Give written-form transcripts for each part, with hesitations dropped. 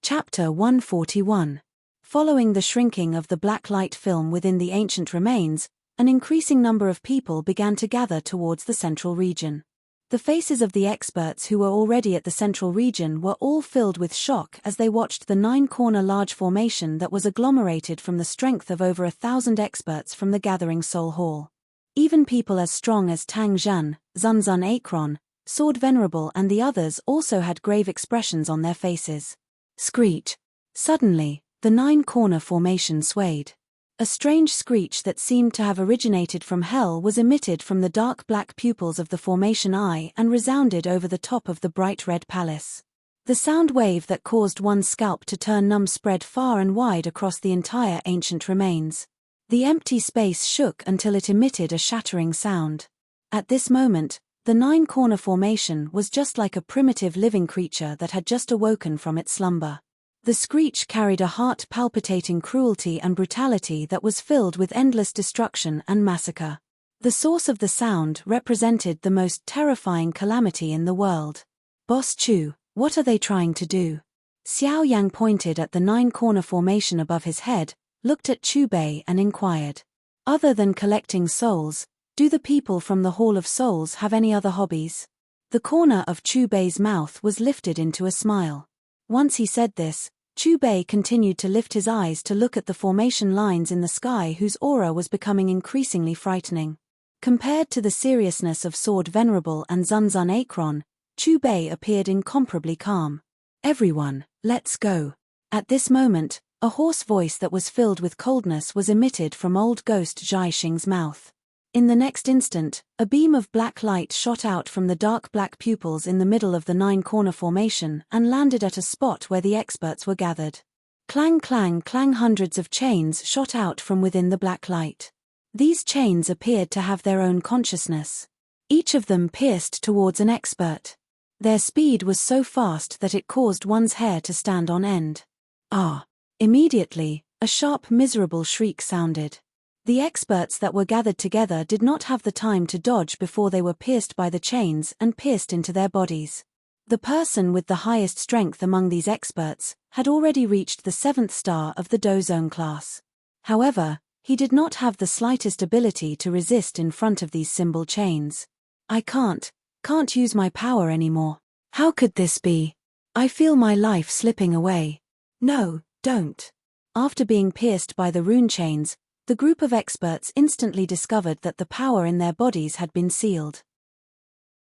Chapter 141. Following the shrinking of the black light film within the ancient remains, an increasing number of people began to gather towards the central region. The faces of the experts who were already at the central region were all filled with shock as they watched the nine-corner large formation that was agglomerated from the strength of over 1,000 experts from the gathering Soul Hall. Even people as strong as Tang Zhan, Zunzun Akron, Sword Venerable and the others also had grave expressions on their faces. Screech. Suddenly, the nine-corner formation swayed. A strange screech that seemed to have originated from hell was emitted from the dark black pupils of the formation eye and resounded over the top of the bright red palace. The sound wave that caused one's scalp to turn numb spread far and wide across the entire ancient remains. The empty space shook until it emitted a shattering sound. At this moment, the nine-corner formation was just like a primitive living creature that had just awoken from its slumber. The screech carried a heart-palpitating cruelty and brutality that was filled with endless destruction and massacre. The source of the sound represented the most terrifying calamity in the world. Boss Chu, what are they trying to do? Xiao Yang pointed at the nine-corner formation above his head, looked at Chu Bei and inquired. Other than collecting souls, do the people from the Hall of Souls have any other hobbies? The corner of Chu Bei's mouth was lifted into a smile. Once he said this, Chu Bei continued to lift his eyes to look at the formation lines in the sky whose aura was becoming increasingly frightening. Compared to the seriousness of Sword Venerable and Zunzun Akron, Chu Bei appeared incomparably calm. Everyone, let's go. At this moment, a hoarse voice that was filled with coldness was emitted from old ghost Zhai Xing's mouth. In the next instant, a beam of black light shot out from the dark black pupils in the middle of the nine-corner formation and landed at a spot where the experts were gathered. Clang clang clang, hundreds of chains shot out from within the black light. These chains appeared to have their own consciousness. Each of them pierced towards an expert. Their speed was so fast that it caused one's hair to stand on end. Ah! Immediately, a sharp miserable shriek sounded. The experts that were gathered together did not have the time to dodge before they were pierced by the chains and pierced into their bodies. The person with the highest strength among these experts had already reached the 7th star of the Dozone class. However, he did not have the slightest ability to resist in front of these symbol chains. I can't use my power anymore. How could this be? I feel my life slipping away. No, don't. After being pierced by the rune chains, the group of experts instantly discovered that the power in their bodies had been sealed.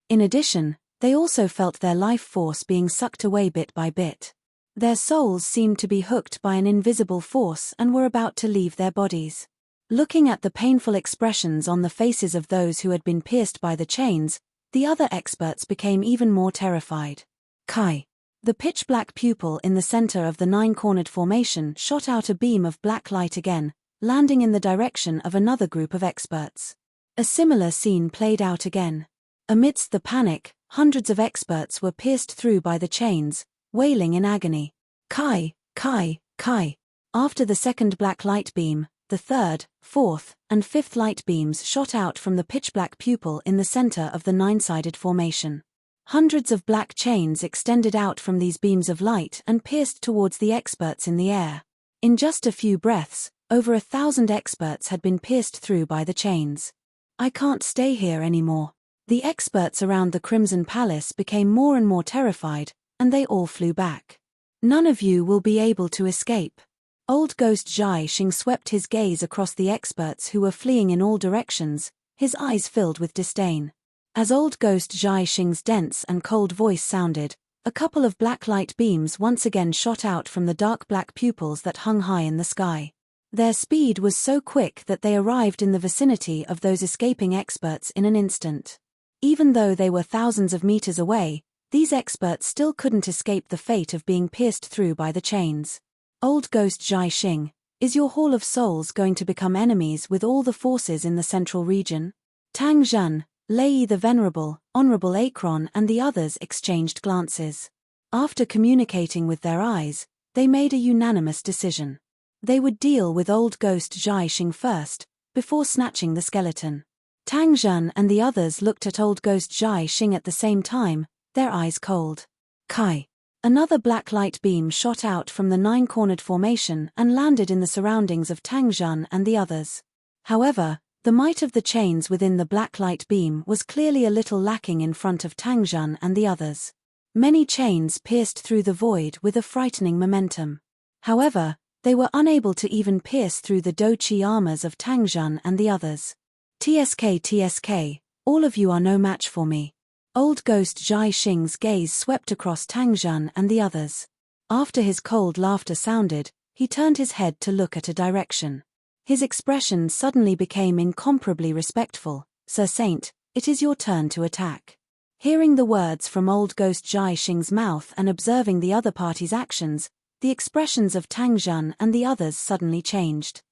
In addition, they also felt their life force being sucked away bit by bit. Their souls seemed to be hooked by an invisible force and were about to leave their bodies. Looking at the painful expressions on the faces of those who had been pierced by the chains, the other experts became even more terrified. Kai. The pitch-black pupil in the center of the nine-cornered formation shot out a beam of black light again, landing in the direction of another group of experts. A similar scene played out again. Amidst the panic, hundreds of experts were pierced through by the chains, wailing in agony. Kai, Kai, Kai. After the second black light beam, the third, fourth, and fifth light beams shot out from the pitch-black pupil in the center of the nine-sided formation. Hundreds of black chains extended out from these beams of light and pierced towards the experts in the air. In just a few breaths, over 1,000 experts had been pierced through by the chains. I can't stay here anymore. The experts around the Crimson Palace became more and more terrified, and they all flew back. None of you will be able to escape. Old Ghost Zhai Xing swept his gaze across the experts who were fleeing in all directions, his eyes filled with disdain. As Old Ghost Zhai Xing's dense and cold voice sounded, a couple of black light beams once again shot out from the dark black pupils that hung high in the sky. Their speed was so quick that they arrived in the vicinity of those escaping experts in an instant. Even though they were thousands of meters away, these experts still couldn't escape the fate of being pierced through by the chains. Old Ghost Zhai Xing, is your Hall of Souls going to become enemies with all the forces in the central region? Tang Zhan, Lei the Venerable, Honorable Akron and the others exchanged glances. After communicating with their eyes, they made a unanimous decision. They would deal with Old Ghost Zhai Xing first, before snatching the skeleton. Tang Zhan and the others looked at Old Ghost Zhai Xing at the same time, their eyes cold. Kai. Another black light beam shot out from the nine-cornered formation and landed in the surroundings of Tang Jun and the others. However, the might of the chains within the black light beam was clearly a little lacking in front of Tang Jun and the others. Many chains pierced through the void with a frightening momentum. However, they were unable to even pierce through the Do Chi armors of Tang Jun and the others. TSK, all of you are no match for me. Old Ghost Zhai Xing's gaze swept across Tang Jun and the others. After his cold laughter sounded, he turned his head to look at a direction. His expression suddenly became incomparably respectful. Sir Saint, it is your turn to attack. Hearing the words from Old Ghost Zhai Xing's mouth and observing the other party's actions, the expressions of Tang Jun and the others suddenly changed.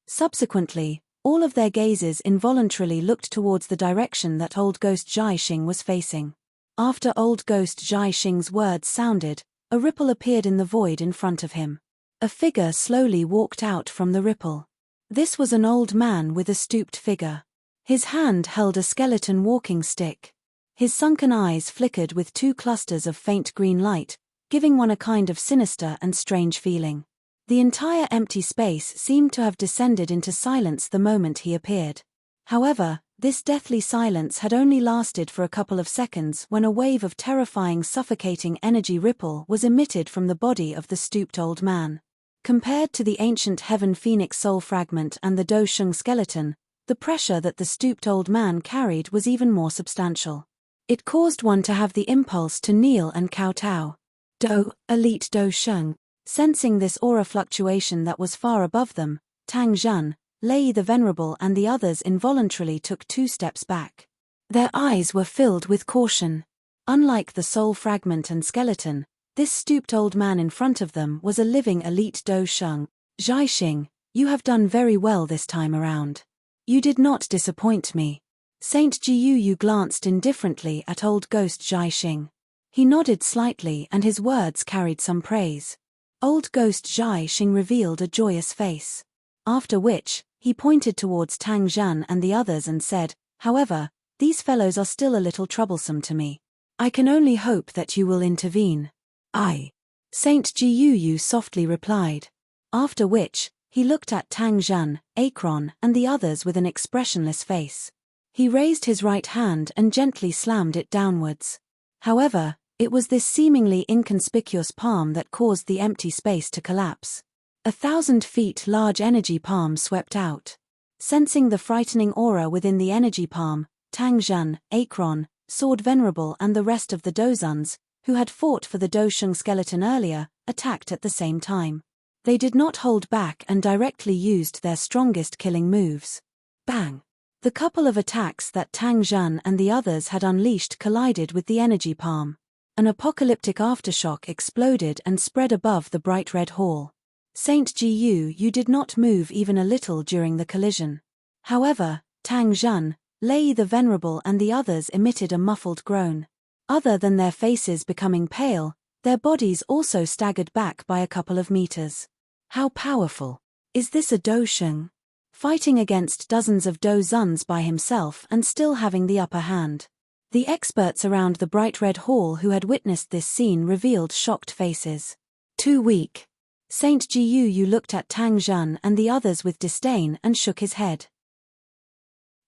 Subsequently, all of their gazes involuntarily looked towards the direction that Old Ghost Zhai Xing was facing. After Old Ghost Zhai Xing's words sounded, a ripple appeared in the void in front of him. A figure slowly walked out from the ripple. This was an old man with a stooped figure. His hand held a skeleton walking stick. His sunken eyes flickered with two clusters of faint green light, giving one a kind of sinister and strange feeling. The entire empty space seemed to have descended into silence the moment he appeared. However, this deathly silence had only lasted for a couple of seconds when a wave of terrifying, suffocating energy ripple was emitted from the body of the stooped old man. Compared to the ancient Heaven Phoenix soul fragment and the Do Sheng skeleton, the pressure that the stooped old man carried was even more substantial. It caused one to have the impulse to kneel and kowtow. Elite Do Sheng. Sensing this aura fluctuation that was far above them, Tang Jun, Lei the Venerable and the others involuntarily took 2 steps back. Their eyes were filled with caution. Unlike the soul fragment and skeleton, this stooped old man in front of them was a living elite Do Sheng. Zhai Xing, you have done very well this time around. You did not disappoint me. Saint Jiyu glanced indifferently at Old Ghost Zhai Xing. He nodded slightly and his words carried some praise. Old Ghost Zhai Xing revealed a joyous face. After which, he pointed towards Tang Jun and the others and said, however, these fellows are still a little troublesome to me. I can only hope that you will intervene. Saint Jiyu softly replied. After which, he looked at Tang Jun, Akron, and the others with an expressionless face. He raised his right hand and gently slammed it downwards. However, it was this seemingly inconspicuous palm that caused the empty space to collapse. 1,000 feet large energy palm swept out. Sensing the frightening aura within the energy palm, Tang Jun, Akron, Sword Venerable and the rest of the Dozuns, who had fought for the Do Sheng skeleton earlier, attacked at the same time. They did not hold back and directly used their strongest killing moves. Bang! The couple of attacks that Tang Jun and the others had unleashed collided with the energy palm. An apocalyptic aftershock exploded and spread above the bright red hall. Saint Jiyu, you did not move even a little during the collision. However, Tang Jun, Lei the Venerable and the others emitted a muffled groan. Other than their faces becoming pale, their bodies also staggered back by a couple of meters. How powerful! Is this a Do Sheng? Fighting against dozens of Do Zuns by himself and still having the upper hand. The experts around the bright red hall who had witnessed this scene revealed shocked faces. Too weak. Saint Jiyu looked at Tang Jun and the others with disdain and shook his head.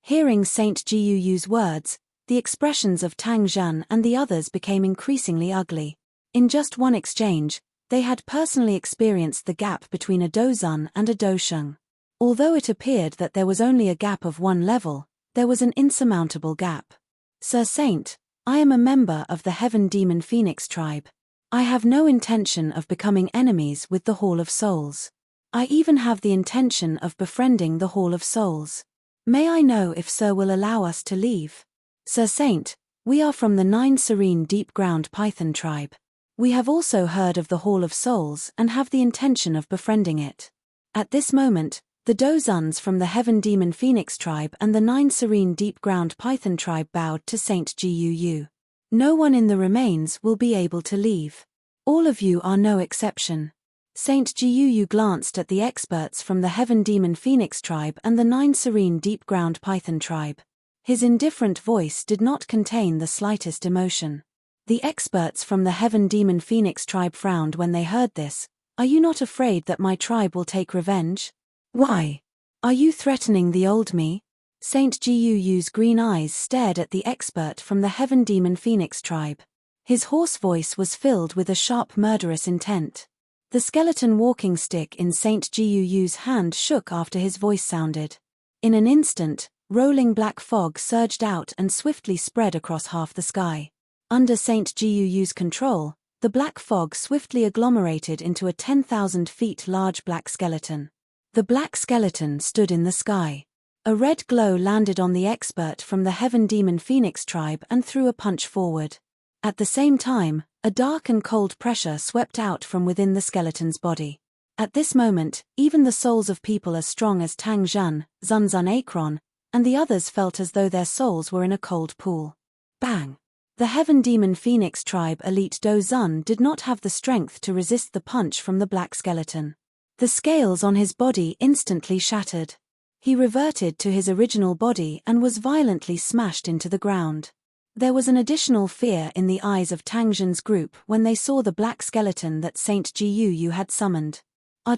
Hearing Saint Jiyu's words, the expressions of Tang Jun and the others became increasingly ugly. In just one exchange, they had personally experienced the gap between a Dozun and a Do Sheng. Although it appeared that there was only a gap of 1 level, there was an insurmountable gap. Sir Saint, I am a member of the Heaven Demon Phoenix tribe. I have no intention of becoming enemies with the Hall of Souls. I even have the intention of befriending the Hall of Souls. May I know if Sir will allow us to leave? Sir Saint, we are from the 9 Serene Deep Ground Python tribe. We have also heard of the Hall of Souls and have the intention of befriending it. At this moment, the Dozuns from the Heaven Demon Phoenix tribe and the 9 Serene Deep Ground Python tribe bowed to Saint Jiyu. No one in the remains will be able to leave. All of you are no exception. Saint Jiyu glanced at the experts from the Heaven Demon Phoenix tribe and the 9 Serene Deep Ground Python tribe. His indifferent voice did not contain the slightest emotion. The experts from the Heaven Demon Phoenix tribe frowned when they heard this. Are you not afraid that my tribe will take revenge? Why? Are you threatening the old me? Saint Guyu's green eyes stared at the expert from the Heaven Demon Phoenix tribe. His hoarse voice was filled with a sharp murderous intent. The skeleton walking stick in Saint Guyu's hand shook after his voice sounded. In an instant, rolling black fog surged out and swiftly spread across half the sky. Under Saint Guyu's control, the black fog swiftly agglomerated into a 10,000 feet large black skeleton. The black skeleton stood in the sky. A red glow landed on the expert from the Heaven Demon Phoenix tribe and threw a punch forward. At the same time, a dark and cold pressure swept out from within the skeleton's body. At this moment, even the souls of people as strong as Tang Zhan, Zunzun Akron, and the others felt as though their souls were in a cold pool. Bang! The Heaven Demon Phoenix tribe elite Do Zun did not have the strength to resist the punch from the black skeleton. The scales on his body instantly shattered. He reverted to his original body and was violently smashed into the ground. There was an additional fear in the eyes of Tang Zhan's group when they saw the black skeleton that Saint Giyu had summoned. While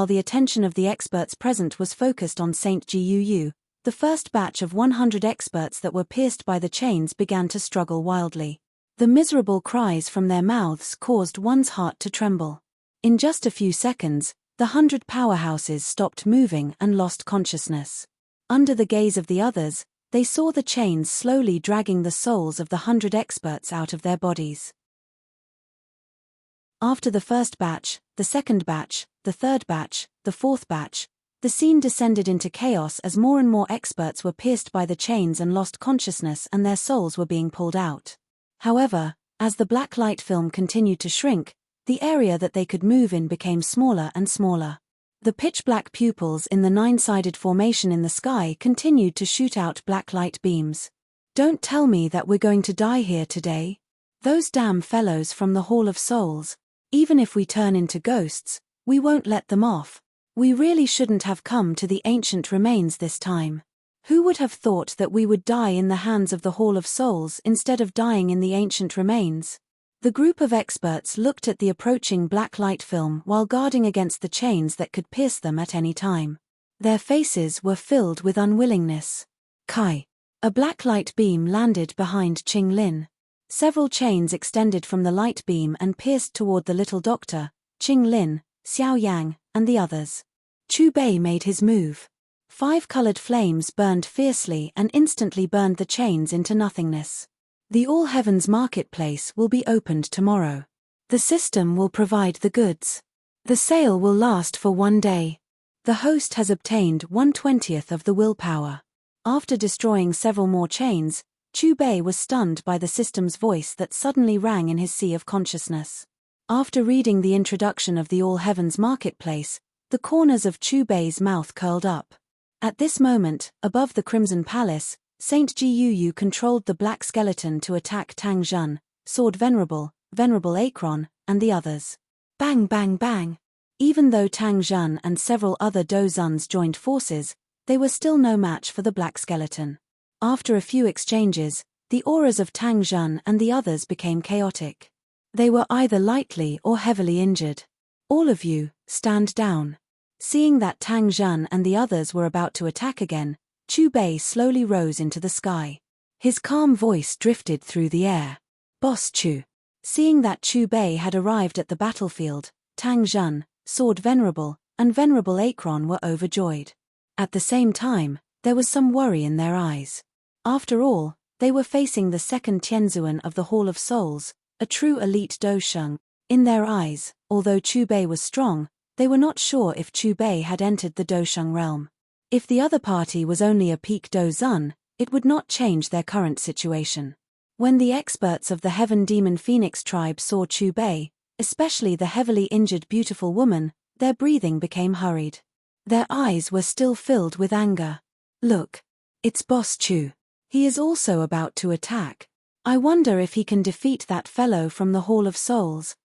the attention of the experts present was focused on Saint Giyu, the first batch of 100 experts that were pierced by the chains began to struggle wildly. The miserable cries from their mouths caused one's heart to tremble. In just a few seconds, the 100 powerhouses stopped moving and lost consciousness. Under the gaze of the others, they saw the chains slowly dragging the souls of the 100 experts out of their bodies. After the first batch, the second batch, the third batch, the fourth batch, the scene descended into chaos as more and more experts were pierced by the chains and lost consciousness and their souls were being pulled out. However, as the black light film continued to shrink, the area that they could move in became smaller and smaller. The pitch-black pupils in the nine-sided formation in the sky continued to shoot out black light beams. Don't tell me that we're going to die here today. Those damn fellows from the Hall of Souls. Even if we turn into ghosts, we won't let them off. We really shouldn't have come to the ancient remains this time. Who would have thought that we would die in the hands of the Hall of Souls instead of dying in the ancient remains? The group of experts looked at the approaching black light film while guarding against the chains that could pierce them at any time. Their faces were filled with unwillingness. Kai. A black light beam landed behind Qing Lin. Several chains extended from the light beam and pierced toward the little doctor, Qing Lin, Xiao Yang, and the others. Chu Bei made his move. 5 colored flames burned fiercely and instantly burned the chains into nothingness. The All Heavens marketplace will be opened tomorrow. The system will provide the goods. The sale will last for 1 day. The host has obtained 1/20th of the willpower. After destroying several more chains, Chu Bei was stunned by the system's voice that suddenly rang in his sea of consciousness. After reading the introduction of the All Heavens marketplace, the corners of Chu Bei's mouth curled up. At this moment, above the Crimson Palace, Saint Giyu controlled the black skeleton to attack Tang Zhan, Sword Venerable, Venerable Akron, and the others. Bang bang bang! Even though Tang Zhan and several other Do Zuns joined forces, they were still no match for the black skeleton. After a few exchanges, the auras of Tang Zhan and the others became chaotic. They were either lightly or heavily injured. All of you, stand down. Seeing that Tang Zhan and the others were about to attack again, Chu Bei slowly rose into the sky. His calm voice drifted through the air. Boss Chu. Seeing that Chu Bei had arrived at the battlefield, Tang Zhan, Sword Venerable, and Venerable Akron were overjoyed. At the same time, there was some worry in their eyes. After all, they were facing the second Tianzuan of the Hall of Souls, a true elite Dosheng. In their eyes, although Chu Bei was strong, they were not sure if Chu Bei had entered the Dosheng realm. If the other party was only a peak Do Zun, it would not change their current situation. When the experts of the Heaven Demon Phoenix tribe saw Chu Bei, especially the heavily injured beautiful woman, their breathing became hurried. Their eyes were still filled with anger. Look. It's Boss Chu. He is also about to attack. I wonder if he can defeat that fellow from the Hall of Souls.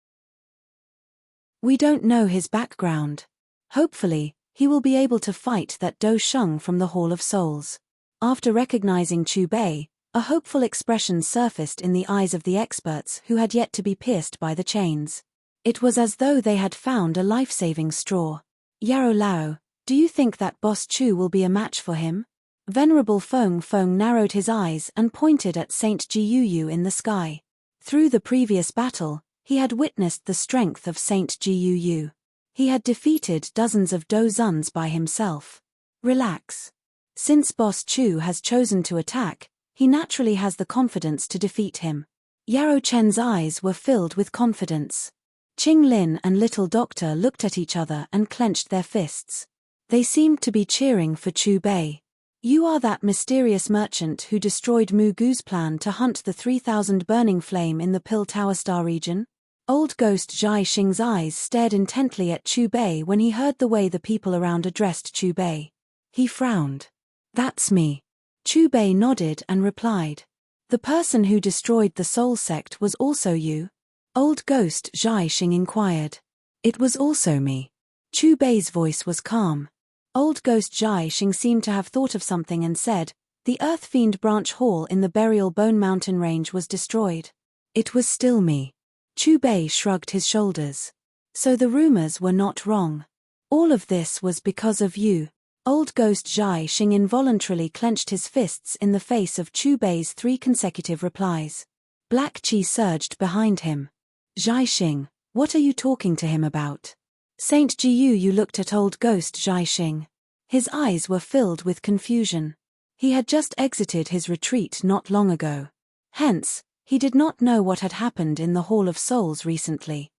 We don't know his background. Hopefully, he will be able to fight that Do Sheng from the Hall of Souls. After recognizing Chu Bei, A hopeful expression surfaced in the eyes of the experts who had yet to be pierced by the chains. It was as though they had found a life-saving straw. Yarrow Lao, do you think that Boss Chu will be a match for him? Venerable Feng Feng narrowed his eyes and pointed at Saint Jiuyu in the sky. Through the previous battle, he had witnessed the strength of Saint Jiuyu. He had defeated dozens of Dozuns by himself. Relax. Since Boss Chu has chosen to attack, he naturally has the confidence to defeat him. Yarrow Chen's eyes were filled with confidence. Qing Lin and Little Doctor looked at each other and clenched their fists. They seemed to be cheering for Chu Bei. You are that mysterious merchant who destroyed Mu Gu's plan to hunt the 3000 burning flame in the Pill Tower Star region? Old Ghost Zhai Xing's eyes stared intently at Chu Bei when he heard the way the people around addressed Chu Bei. He frowned. That's me. Chu Bei nodded and replied. The person who destroyed the soul sect was also you? Old Ghost Zhai Xing inquired. It was also me. Chu Bei's voice was calm. Old Ghost Zhai Xing seemed to have thought of something and said, the Earth Fiend Branch Hall in the Burial Bone Mountain Range was destroyed. It was still me. Chu Bei shrugged his shoulders. So the rumors were not wrong. All of this was because of you. Old Ghost Zhai Xing involuntarily clenched his fists in the face of Chu Bei's 3 consecutive replies. Black Qi surged behind him. Zhai Xing, what are you talking to him about? Saint Jiuyu looked at Old Ghost Zhai Xing. His eyes were filled with confusion. He had just exited his retreat not long ago. Hence, he did not know what had happened in the Hall of Souls recently.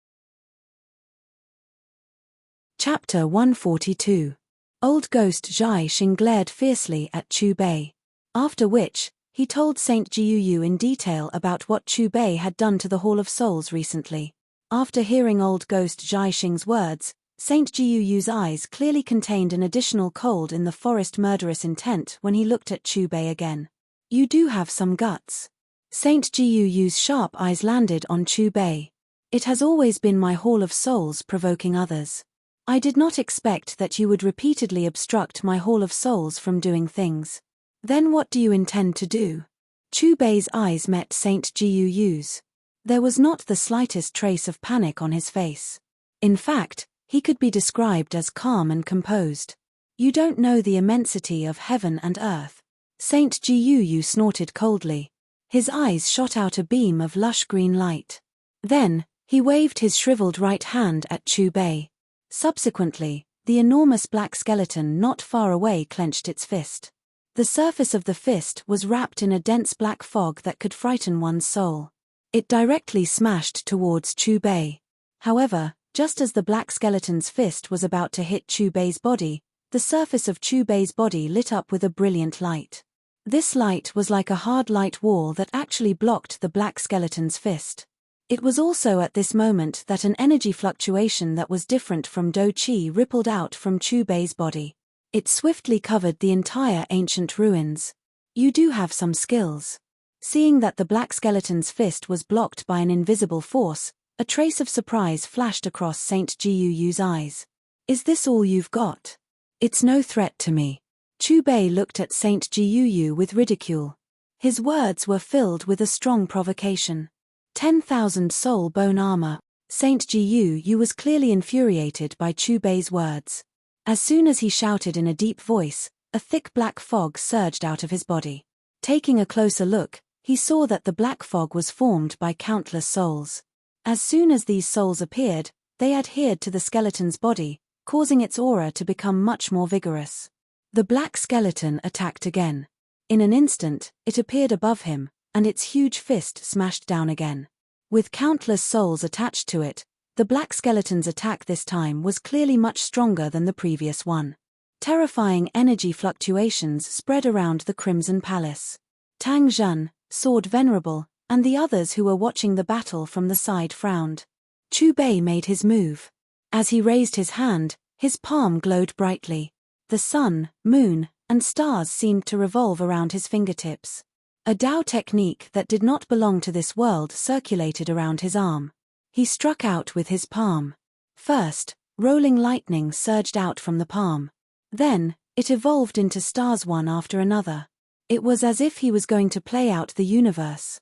Chapter 142. Old Ghost Zhai Xing glared fiercely at Chu Bei. After which, he told Saint Jiuyu in detail about what Chu Bei had done to the Hall of Souls recently. After hearing Old Ghost Zhai Xing's words, Saint Jiuyu's eyes clearly contained an additional cold in the forest murderous intent when he looked at Chu Bei again. You do have some guts. Saint Jiuyu's sharp eyes landed on Chu Bei. It has always been my Hall of Souls provoking others. I did not expect that you would repeatedly obstruct my Hall of Souls from doing things. Then what do you intend to do? Chu Bei's eyes met Saint Jiuyu's. There was not the slightest trace of panic on his face. In fact, he could be described as calm and composed. You don't know the immensity of heaven and earth. Saint Jiuyu snorted coldly. His eyes shot out a beam of lush green light. Then, he waved his shriveled right hand at Chu Bei. Subsequently, the enormous black skeleton not far away clenched its fist. The surface of the fist was wrapped in a dense black fog that could frighten one's soul. It directly smashed towards Chu Bei. However, just as the black skeleton's fist was about to hit Chu Bei's body, the surface of Chu Bei's body lit up with a brilliant light. This light was like a hard light wall that actually blocked the black skeleton's fist. It was also at this moment that an energy fluctuation that was different from Do Qi rippled out from Chu Bei's body. It swiftly covered the entire ancient ruins. You do have some skills. Seeing that the black skeleton's fist was blocked by an invisible force, a trace of surprise flashed across Saint Jiuyu's eyes. Is this all you've got? It's no threat to me. Chu Bei looked at Saint Jiuyu with ridicule. His words were filled with a strong provocation. 10,000 soul bone armor. Saint Jiuyu was clearly infuriated by Chu Bei's words. As soon as he shouted in a deep voice, a thick black fog surged out of his body. Taking a closer look, he saw that the black fog was formed by countless souls. As soon as these souls appeared, they adhered to the skeleton's body, causing its aura to become much more vigorous. The black skeleton attacked again. In an instant, it appeared above him, and its huge fist smashed down again. With countless souls attached to it, the black skeleton's attack this time was clearly much stronger than the previous one. Terrifying energy fluctuations spread around the Crimson Palace. Tang Zhen, Sword Venerable, and the others who were watching the battle from the side frowned. Chu Bei made his move. As he raised his hand, his palm glowed brightly. The sun, moon, and stars seemed to revolve around his fingertips. A Dao technique that did not belong to this world circulated around his arm. He struck out with his palm. First, rolling lightning surged out from the palm. Then, it evolved into stars one after another. It was as if he was going to play out the universe.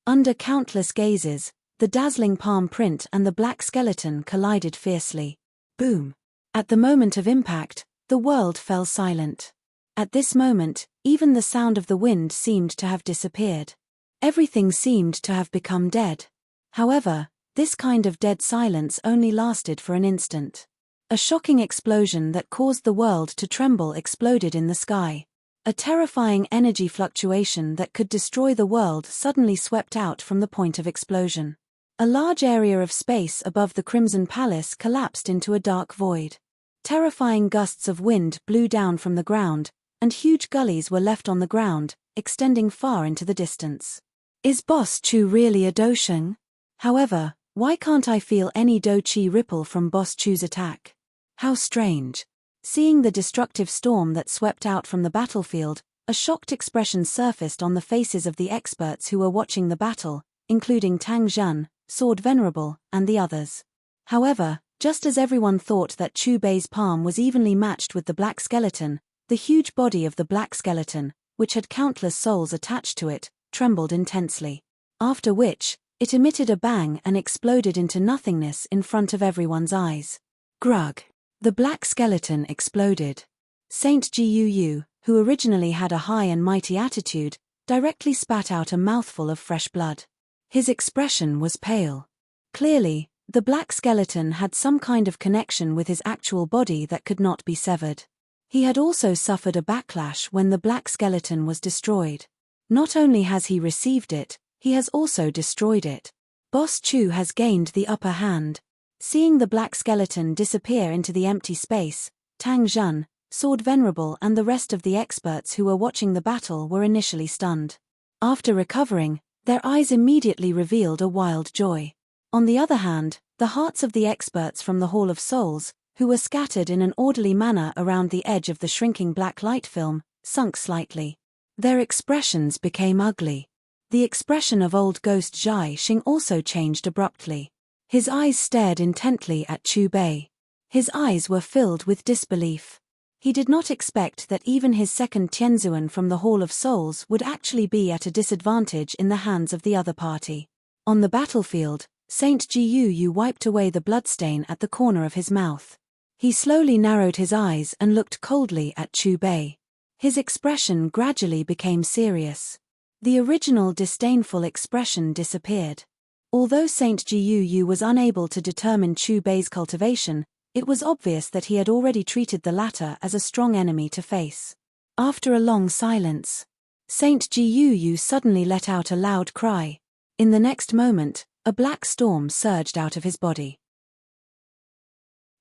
Under countless gazes, the dazzling palm print and the black skeleton collided fiercely. Boom! At the moment of impact, the world fell silent. At this moment, even the sound of the wind seemed to have disappeared. Everything seemed to have become dead. However, this kind of dead silence only lasted for an instant. A shocking explosion that caused the world to tremble exploded in the sky. A terrifying energy fluctuation that could destroy the world suddenly swept out from the point of explosion. A large area of space above the Crimson Palace collapsed into a dark void. Terrifying gusts of wind blew down from the ground, and huge gullies were left on the ground, extending far into the distance. Is Boss Chu really a Dosheng? However, why can't I feel any Do Chi ripple from Boss Chu's attack? How strange. Seeing the destructive storm that swept out from the battlefield, a shocked expression surfaced on the faces of the experts who were watching the battle, including Tang Zhan, Sword Venerable, and the others. However, just as everyone thought that Chu Bei's palm was evenly matched with the black skeleton, the huge body of the black skeleton, which had countless souls attached to it, trembled intensely. After which, it emitted a bang and exploded into nothingness in front of everyone's eyes. Grug. The black skeleton exploded. Saint Jiu, who originally had a high and mighty attitude, directly spat out a mouthful of fresh blood. His expression was pale. Clearly, the black skeleton had some kind of connection with his actual body that could not be severed. He had also suffered a backlash when the black skeleton was destroyed. Not only has he received it, he has also destroyed it. Boss Chu has gained the upper hand. Seeing the black skeleton disappear into the empty space, Tang Zhan, Sword Venerable and the rest of the experts who were watching the battle were initially stunned. After recovering, their eyes immediately revealed a wild joy. On the other hand, the hearts of the experts from the Hall of Souls, who were scattered in an orderly manner around the edge of the shrinking black light film, sunk slightly. Their expressions became ugly. The expression of old ghost Zhai Xing also changed abruptly. His eyes stared intently at Chu Bei. His eyes were filled with disbelief. He did not expect that even his second Tianzuan from the Hall of Souls would actually be at a disadvantage in the hands of the other party. On the battlefield, Saint Jiu wiped away the bloodstain at the corner of his mouth. He slowly narrowed his eyes and looked coldly at Chu Bei. His expression gradually became serious. The original disdainful expression disappeared. Although Saint Jiu was unable to determine Chu Bei's cultivation, it was obvious that he had already treated the latter as a strong enemy to face. After a long silence, Saint Jiu suddenly let out a loud cry. In the next moment, a black storm surged out of his body.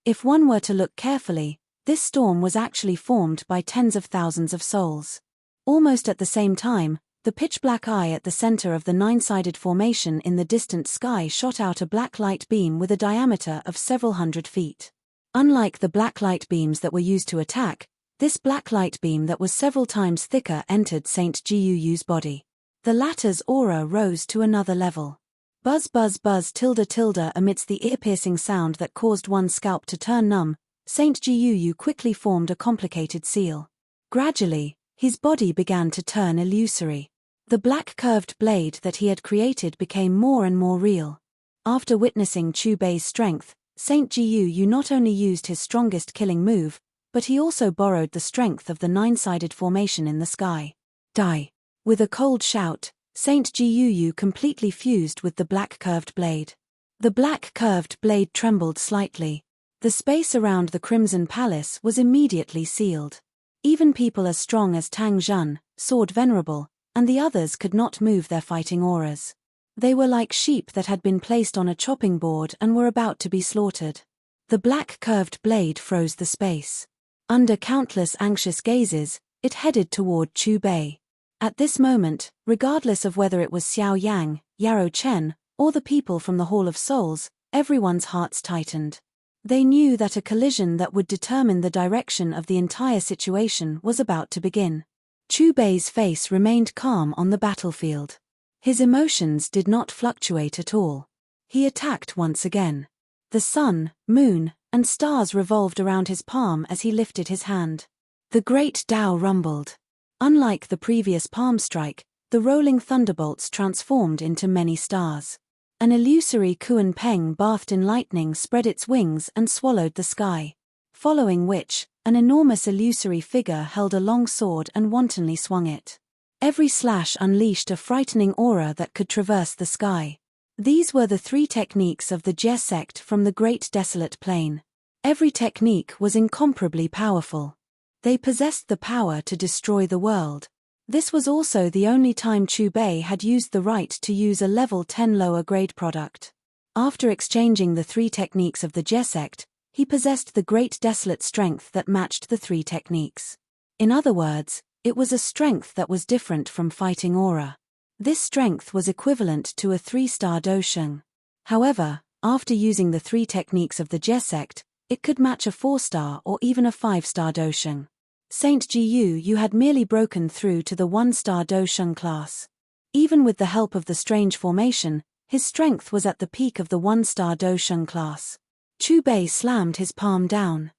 If one were to look carefully, this storm was actually formed by tens of thousands of souls. Almost at the same time, the pitch-black eye at the center of the nine-sided formation in the distant sky shot out a black light beam with a diameter of several hundred feet. Unlike the black light beams that were used to attack, this black light beam that was several times thicker entered Saint Jiu's body. The latter's aura rose to another level. Buzz buzz buzz tilde tilde amidst the ear-piercing sound that caused one's scalp to turn numb, Saint Jiu quickly formed a complicated seal. Gradually, his body began to turn illusory. The black curved blade that he had created became more and more real. After witnessing Chu Bei's strength, Saint Jiu not only used his strongest killing move, but he also borrowed the strength of the nine-sided formation in the sky. Die! With a cold shout, Saint Jiu completely fused with the black curved blade. The black curved blade trembled slightly. The space around the Crimson Palace was immediately sealed. Even people as strong as Tang Zhan, Sword Venerable, and the others could not move their fighting auras. They were like sheep that had been placed on a chopping board and were about to be slaughtered. The black curved blade froze the space. Under countless anxious gazes, it headed toward Chu Bei. At this moment, regardless of whether it was Xiao Yang, Yarrow Chen, or the people from the Hall of Souls, everyone's hearts tightened. They knew that a collision that would determine the direction of the entire situation was about to begin. Chu Bei's face remained calm on the battlefield. His emotions did not fluctuate at all. He attacked once again. The sun, moon, and stars revolved around his palm as he lifted his hand. The great Tao rumbled. Unlike the previous palm strike, the rolling thunderbolts transformed into many stars. An illusory Kuan Peng bathed in lightning spread its wings and swallowed the sky. Following which, an enormous illusory figure held a long sword and wantonly swung it. Every slash unleashed a frightening aura that could traverse the sky. These were the 3 techniques of the Jie sect from the Great Desolate Plain. Every technique was incomparably powerful. They possessed the power to destroy the world. This was also the only time Chu Bei had used the right to use a level 10 lower grade product. After exchanging the 3 techniques of the Jie sect, he possessed the Great Desolate strength that matched the 3 techniques. In other words, it was a strength that was different from fighting aura. This strength was equivalent to a 3-star Dosheng. However, after using the 3 techniques of the Jie sect, it could match a 4-star or even a 5-star Dosheng. Saint Jiyu had merely broken through to the 1-star Dosheng class. Even with the help of the strange formation, his strength was at the peak of the 1-star Dosheng class. Chu Bei slammed his palm down.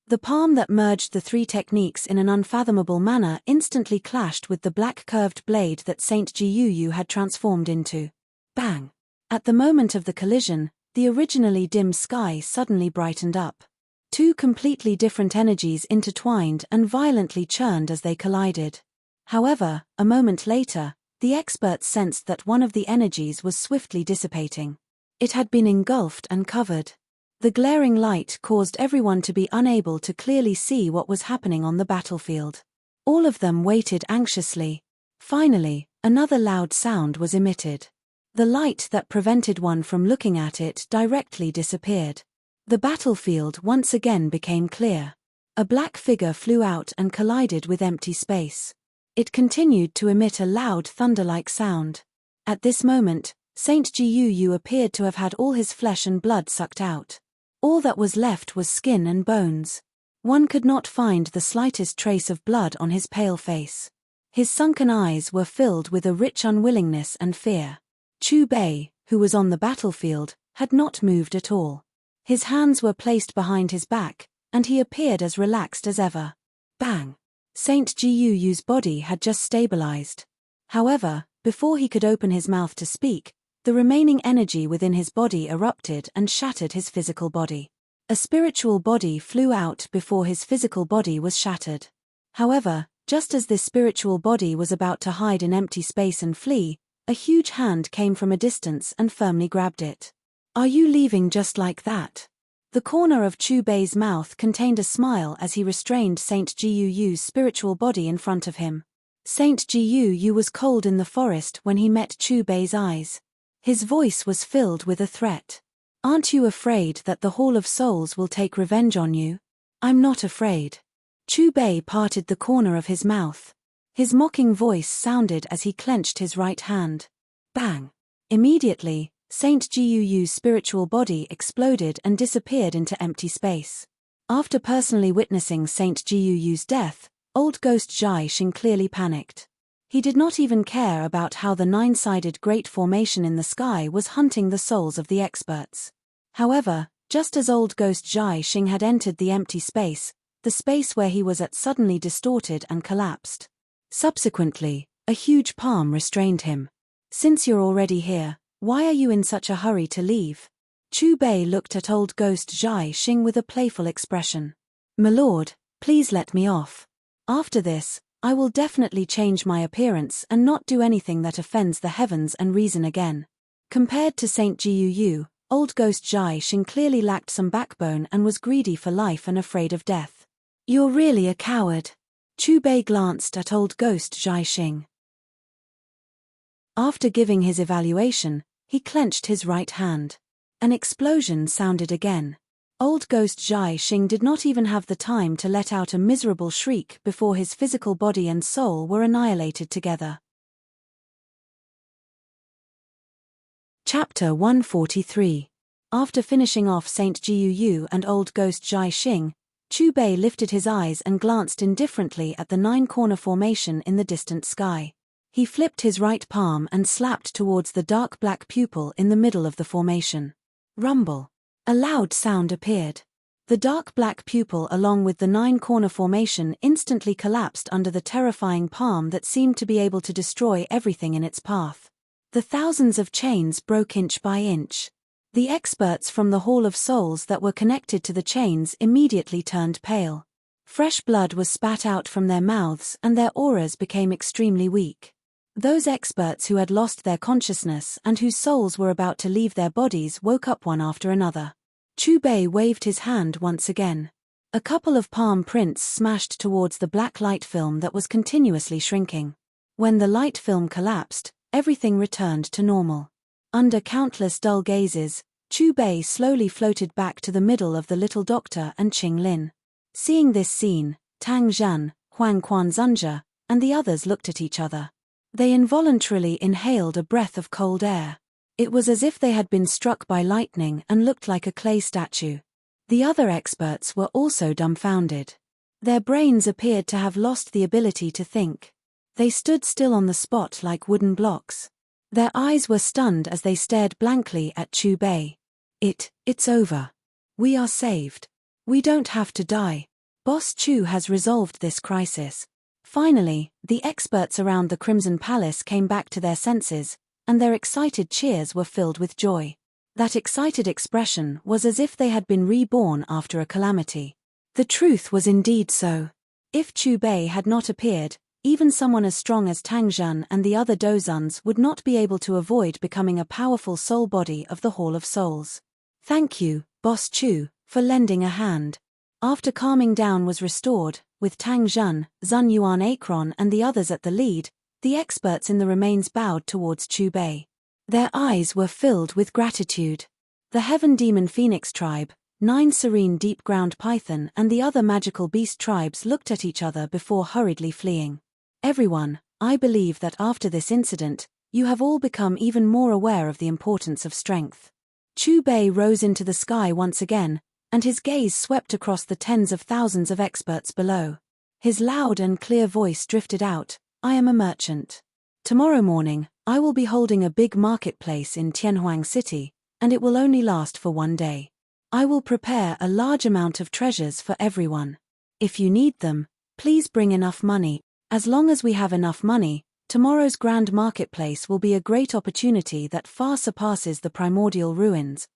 The palm that merged the 3 techniques in an unfathomable manner instantly clashed with the black curved blade that Saint Jiyu had transformed into. Bang! At the moment of the collision, the originally dim sky suddenly brightened up. 2 completely different energies intertwined and violently churned as they collided. However, a moment later, the experts sensed that one of the energies was swiftly dissipating. It had been engulfed and covered. The glaring light caused everyone to be unable to clearly see what was happening on the battlefield. All of them waited anxiously. Finally, another loud sound was emitted. The light that prevented one from looking at it directly disappeared. The battlefield once again became clear. A black figure flew out and collided with empty space. It continued to emit a loud thunder-like sound. At this moment, Saint Jiyu appeared to have had all his flesh and blood sucked out. All that was left was skin and bones. One could not find the slightest trace of blood on his pale face. His sunken eyes were filled with a rich unwillingness and fear. Chu Bei, who was on the battlefield, had not moved at all. His hands were placed behind his back, and he appeared as relaxed as ever. Bang! Saint Jiyu's body had just stabilized. However, before he could open his mouth to speak, the remaining energy within his body erupted and shattered his physical body. A spiritual body flew out before his physical body was shattered. However, just as this spiritual body was about to hide in empty space and flee, a huge hand came from a distance and firmly grabbed it. "Are you leaving just like that?" The corner of Chu Bei's mouth contained a smile as he restrained Saint Jiyu's spiritual body in front of him. Saint Jiyu was cold in the forest when he met Chu Bei's eyes. His voice was filled with a threat. "Aren't you afraid that the Hall of Souls will take revenge on you?" "I'm not afraid." Chu Bei parted the corner of his mouth. His mocking voice sounded as he clenched his right hand. Bang! Immediately, Saint Jiyu's spiritual body exploded and disappeared into empty space. After personally witnessing Saint Jiyu's death, old ghost Zhai Xing clearly panicked. He did not even care about how the nine-sided great formation in the sky was hunting the souls of the experts. However, just as old ghost Zhai Xing had entered the empty space, the space where he was at suddenly distorted and collapsed. Subsequently, a huge palm restrained him. "Since you're already here, why are you in such a hurry to leave?" Chu Bei looked at old ghost Zhai Xing with a playful expression. "My lord, please let me off. After this, I will definitely change my appearance and not do anything that offends the heavens and reason again." Compared to Saint Jiyu, old ghost Zhai Xing clearly lacked some backbone and was greedy for life and afraid of death. "You're really a coward." Chu Bei glanced at old ghost Zhai Xing. After giving his evaluation, he clenched his right hand. An explosion sounded again. Old ghost Zhai Xing did not even have the time to let out a miserable shriek before his physical body and soul were annihilated together. Chapter 143. After finishing off Saint Jiyu and old ghost Zhai Xing, Chu Bei lifted his eyes and glanced indifferently at the nine-corner formation in the distant sky. He flipped his right palm and slapped towards the dark black pupil in the middle of the formation. Rumble. A loud sound appeared. The dark black pupil along with the nine-corner formation instantly collapsed under the terrifying palm that seemed to be able to destroy everything in its path. The thousands of chains broke inch by inch. The experts from the Hall of Souls that were connected to the chains immediately turned pale. Fresh blood was spat out from their mouths and their auras became extremely weak. Those experts who had lost their consciousness and whose souls were about to leave their bodies woke up one after another. Chu Bei waved his hand once again. A couple of palm prints smashed towards the black light film that was continuously shrinking. When the light film collapsed, everything returned to normal. Under countless dull gazes, Chu Bei slowly floated back to the middle of the little doctor and Qing Lin. Seeing this scene, Tang Zhan, Huang Quanzunja, and the others looked at each other. They involuntarily inhaled a breath of cold air. It was as if they had been struck by lightning and looked like a clay statue. The other experts were also dumbfounded. Their brains appeared to have lost the ability to think. They stood still on the spot like wooden blocks. Their eyes were stunned as they stared blankly at Chu Bei. It's over. We are saved. We don't have to die. Boss Chu has resolved this crisis. Finally, the experts around the Crimson Palace came back to their senses, and their excited cheers were filled with joy. That excited expression was as if they had been reborn after a calamity. The truth was indeed so. If Chu Bei had not appeared, even someone as strong as Tang Zhan and the other Dozuns would not be able to avoid becoming a powerful soul body of the Hall of Souls. Thank you, Boss Chu, for lending a hand. After calming down was restored, with Tang Zhan, Zun Yuan Akron and the others at the lead, the experts in the remains bowed towards Chu Bei. Their eyes were filled with gratitude. The Heaven Demon Phoenix tribe, 9 Serene Deep Ground Python and the other magical beast tribes looked at each other before hurriedly fleeing. Everyone, I believe that after this incident, you have all become even more aware of the importance of strength. Chu Bei rose into the sky once again, and his gaze swept across the tens of thousands of experts below. His loud and clear voice drifted out, I am a merchant. Tomorrow morning, I will be holding a big marketplace in Tianhuang City, and it will only last for one day. I will prepare a large amount of treasures for everyone. If you need them, please bring enough money. As long as we have enough money, tomorrow's grand marketplace will be a great opportunity that far surpasses the primordial ruins.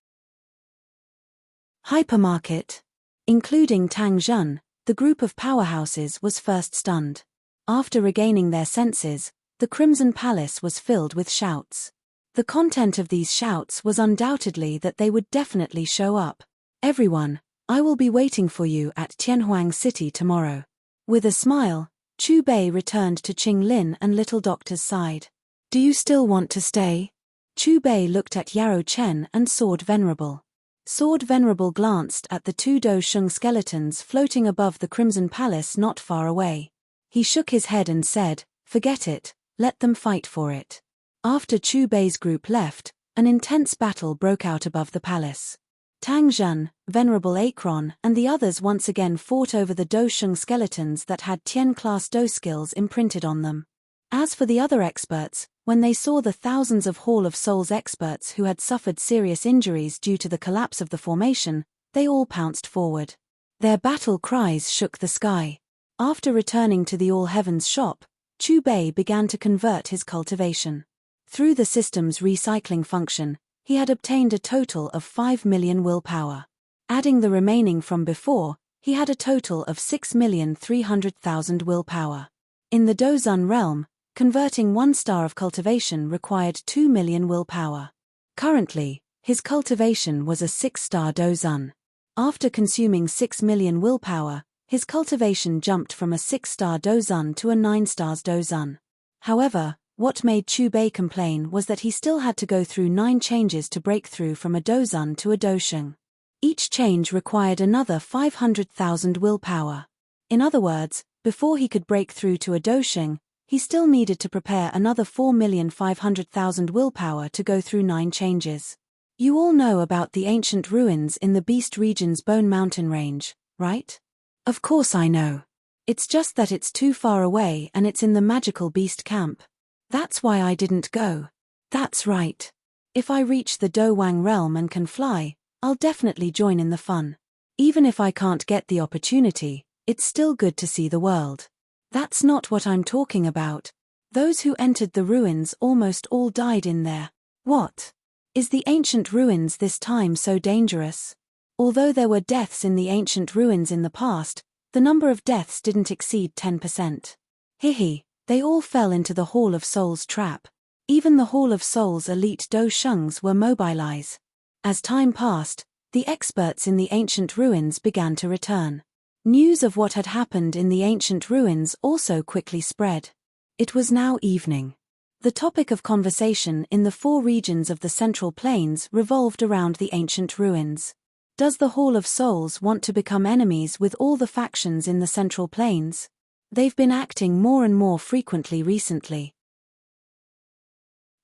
Hypermarket. Including Tang Zhan, the group of powerhouses was first stunned. After regaining their senses, the Crimson Palace was filled with shouts. The content of these shouts was undoubtedly that they would definitely show up. Everyone, I will be waiting for you at Tianhuang City tomorrow. With a smile, Chu Bei returned to Qing Lin and Little Doctor's side. Do you still want to stay? Chu Bei looked at Yarrow Chen and Sword Venerable. Sword Venerable glanced at the 2 Do Sheng skeletons floating above the Crimson Palace not far away. He shook his head and said, forget it, let them fight for it. After Chu Bei's group left, an intense battle broke out above the palace. Tang Zhan, Venerable Akron and the others once again fought over the Do Sheng skeletons that had Tian-class Do skills imprinted on them. As for the other experts, when they saw the thousands of Hall of Souls experts who had suffered serious injuries due to the collapse of the formation, they all pounced forward. Their battle cries shook the sky. After returning to the All Heavens shop, Chu Bei began to convert his cultivation. Through the system's recycling function, he had obtained a total of 5 million willpower. Adding the remaining from before, he had a total of 6,300,000 willpower. In the Dozun realm, converting 1 star of cultivation required 2 million willpower. Currently, his cultivation was a 6-star Dozun. After consuming 6 million willpower, his cultivation jumped from a 6-star Dozun to a 9-star Dozun. However, what made Chu Bei complain was that he still had to go through 9 changes to break through from a Dozun to a Dosheng. Each change required another 500,000 willpower. In other words, before he could break through to a Dosheng, he still needed to prepare another 4,500,000 willpower to go through 9 changes. You all know about the ancient ruins in the Beast region's Bone Mountain range, right? Of course I know. It's just that it's too far away and it's in the magical beast camp. That's why I didn't go. That's right. If I reach the Do Wang realm and can fly, I'll definitely join in the fun. Even if I can't get the opportunity, it's still good to see the world. That's not what I'm talking about. Those who entered the ruins almost all died in there. What? Is the ancient ruins this time so dangerous? Although there were deaths in the ancient ruins in the past, the number of deaths didn't exceed 10%. Hihi, they all fell into the Hall of Souls trap. Even the Hall of Souls elite Do Shungs were mobilized. As time passed, the experts in the ancient ruins began to return. News of what had happened in the ancient ruins also quickly spread. It was now evening. The topic of conversation in the 4 regions of the Central Plains revolved around the ancient ruins. Does the Hall of Souls want to become enemies with all the factions in the Central Plains? They've been acting more and more frequently recently.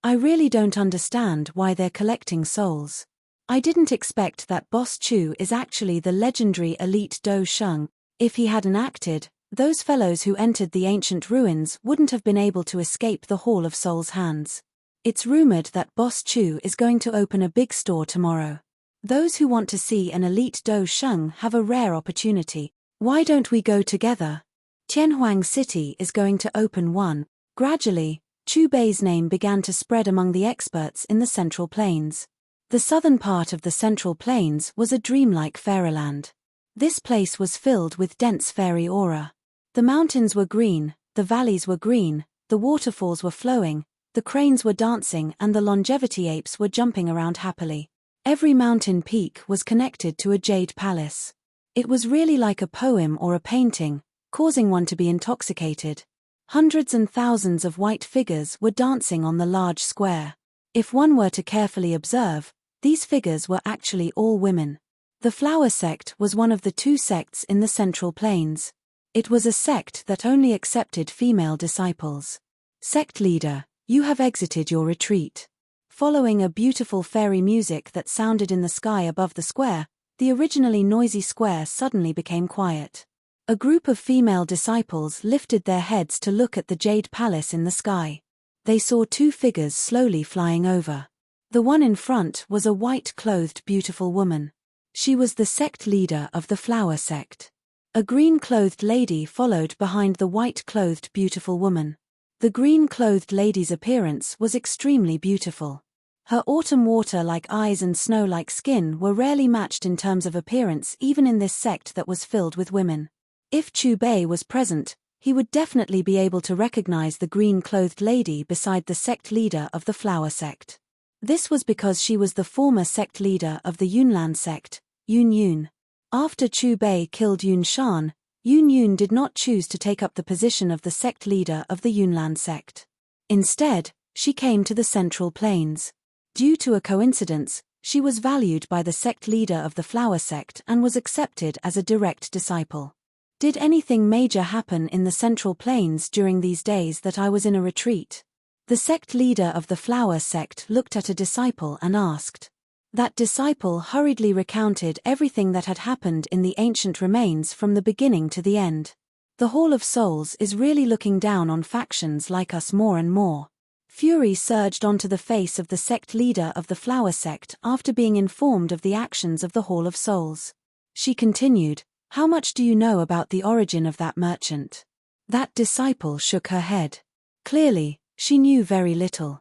I really don't understand why they're collecting souls. I didn't expect that Boss Chu is actually the legendary elite Do Shung. If he hadn't acted, those fellows who entered the ancient ruins wouldn't have been able to escape the Hall of Souls' hands. It's rumored that Boss Chu is going to open a big store tomorrow. Those who want to see an elite Do Shung have a rare opportunity. Why don't we go together? Tianhuang City is going to open one. Gradually, Chu Bei's name began to spread among the experts in the Central Plains. The southern part of the Central Plains was a dreamlike fairyland. This place was filled with dense fairy aura. The mountains were green, the valleys were green, the waterfalls were flowing, the cranes were dancing and the longevity apes were jumping around happily. Every mountain peak was connected to a jade palace. It was really like a poem or a painting, causing one to be intoxicated. Hundreds and thousands of white figures were dancing on the large square. If one were to carefully observe, these figures were actually all women. The Flower Sect was one of the 2 sects in the Central Plains. It was a sect that only accepted female disciples. Sect leader, you have exited your retreat. Following a beautiful fairy music that sounded in the sky above the square, the originally noisy square suddenly became quiet. A group of female disciples lifted their heads to look at the jade palace in the sky. They saw 2 figures slowly flying over. The one in front was a white-clothed beautiful woman. She was the sect leader of the Flower Sect. A green-clothed lady followed behind the white-clothed beautiful woman. The green-clothed lady's appearance was extremely beautiful. Her autumn water-like eyes and snow-like skin were rarely matched in terms of appearance even in this sect that was filled with women. If Chu Bei was present, he would definitely be able to recognize the green-clothed lady beside the sect leader of the Flower Sect. This was because she was the former sect leader of the Yunlan sect, Yun Yun. After Chu Bei killed Yun Shan, Yun Yun did not choose to take up the position of the sect leader of the Yunlan sect. Instead, she came to the Central Plains. Due to a coincidence, she was valued by the sect leader of the Flower Sect and was accepted as a direct disciple. Did anything major happen in the Central Plains during these days that I was in a retreat? The sect leader of the Flower Sect looked at a disciple and asked. That disciple hurriedly recounted everything that had happened in the ancient remains from the beginning to the end. The Hall of Souls is really looking down on factions like us more and more. Fury surged onto the face of the sect leader of the Flower Sect after being informed of the actions of the Hall of Souls. She continued, "How much do you know about the origin of that merchant?" That disciple shook her head. Clearly, she knew very little.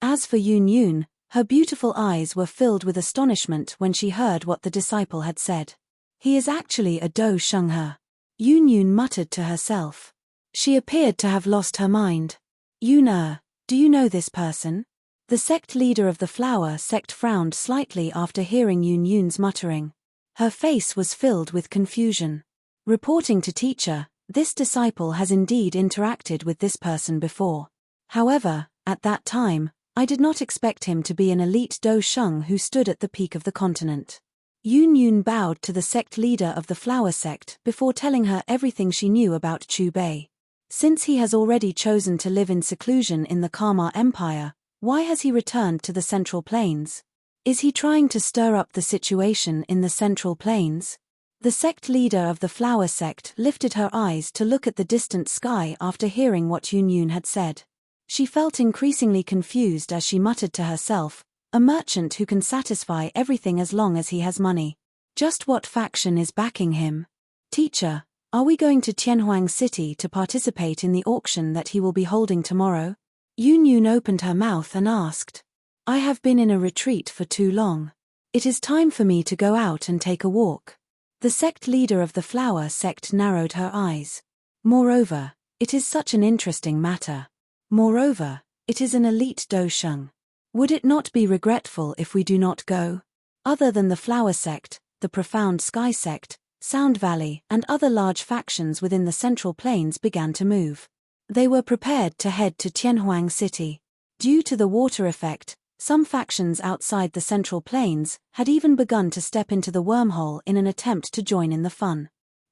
As for Yun Yun, her beautiful eyes were filled with astonishment when she heard what the disciple had said. He is actually a Do Shung He. Yun Yun muttered to herself. She appeared to have lost her mind. Yun, do you know this person? The sect leader of the Flower Sect frowned slightly after hearing Yun Yun's muttering. Her face was filled with confusion. Reporting to teacher, this disciple has indeed interacted with this person before. However, at that time, I did not expect him to be an elite Do Shung who stood at the peak of the continent. Yun Yun bowed to the sect leader of the Flower Sect before telling her everything she knew about Chu Bei. Since he has already chosen to live in seclusion in the Karma Empire, why has he returned to the Central Plains? Is he trying to stir up the situation in the Central Plains? The sect leader of the Flower Sect lifted her eyes to look at the distant sky after hearing what Yun Yun had said. She felt increasingly confused as she muttered to herself, A merchant who can satisfy everything as long as he has money. Just what faction is backing him? Teacher, are we going to Tianhuang City to participate in the auction that he will be holding tomorrow? Yun Yun opened her mouth and asked. I have been in a retreat for too long. It is time for me to go out and take a walk. The sect leader of the flower sect narrowed her eyes. Moreover, it is such an interesting matter. Moreover, it is an elite dosheng. Would it not be regretful if we do not go? Other than the flower sect, the profound sky sect, Sound Valley, and other large factions within the Central Plains began to move. They were prepared to head to Tianhuang City. Due to the water effect, some factions outside the Central Plains had even begun to step into the wormhole in an attempt to join in the fun.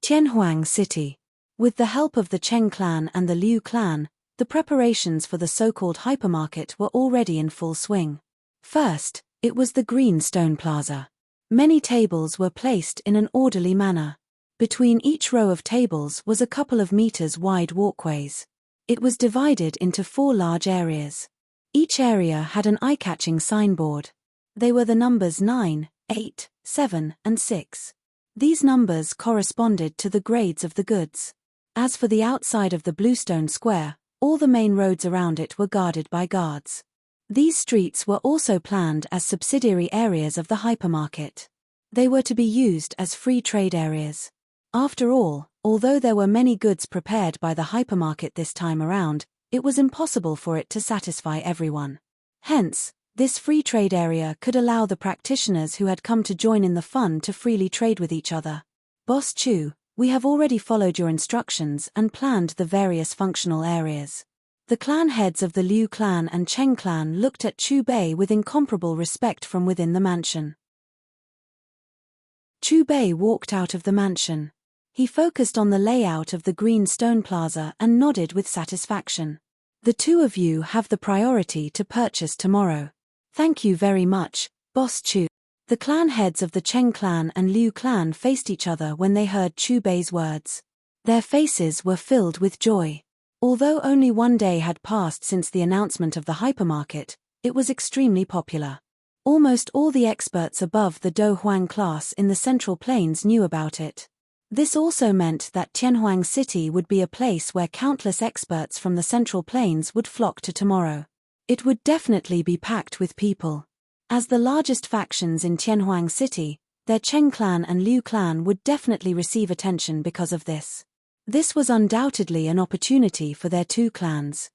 Tianhuang City. With the help of the Cheng clan and the Liu clan, the preparations for the so-called hypermarket were already in full swing. First, it was the Green Stone Plaza. Many tables were placed in an orderly manner. Between each row of tables was a couple of meters wide walkways. It was divided into 4 large areas. Each area had an eye-catching signboard. They were the numbers 9, 8, 7, and 6. These numbers corresponded to the grades of the goods. As for the outside of the Bluestone Square, all the main roads around it were guarded by guards. These streets were also planned as subsidiary areas of the hypermarket. They were to be used as free trade areas. After all, although there were many goods prepared by the hypermarket this time around, it was impossible for it to satisfy everyone. Hence, this free trade area could allow the practitioners who had come to join in the fun to freely trade with each other. Boss Chu, we have already followed your instructions and planned the various functional areas. The clan heads of the Liu clan and Cheng clan looked at Chu Bei with incomparable respect from within the mansion. Chu Bei walked out of the mansion. He focused on the layout of the Green Stone Plaza and nodded with satisfaction. The two of you have the priority to purchase tomorrow. Thank you very much, Boss Chu. The clan heads of the Cheng clan and Liu clan faced each other when they heard Chu Bei's words. Their faces were filled with joy. Although only one day had passed since the announcement of the hypermarket, it was extremely popular. Almost all the experts above the Do Huang class in the Central Plains knew about it. This also meant that Tianhuang City would be a place where countless experts from the Central Plains would flock to tomorrow. It would definitely be packed with people. As the largest factions in Tianhuang City, their Cheng clan and Liu clan would definitely receive attention because of this. This was undoubtedly an opportunity for their two clans.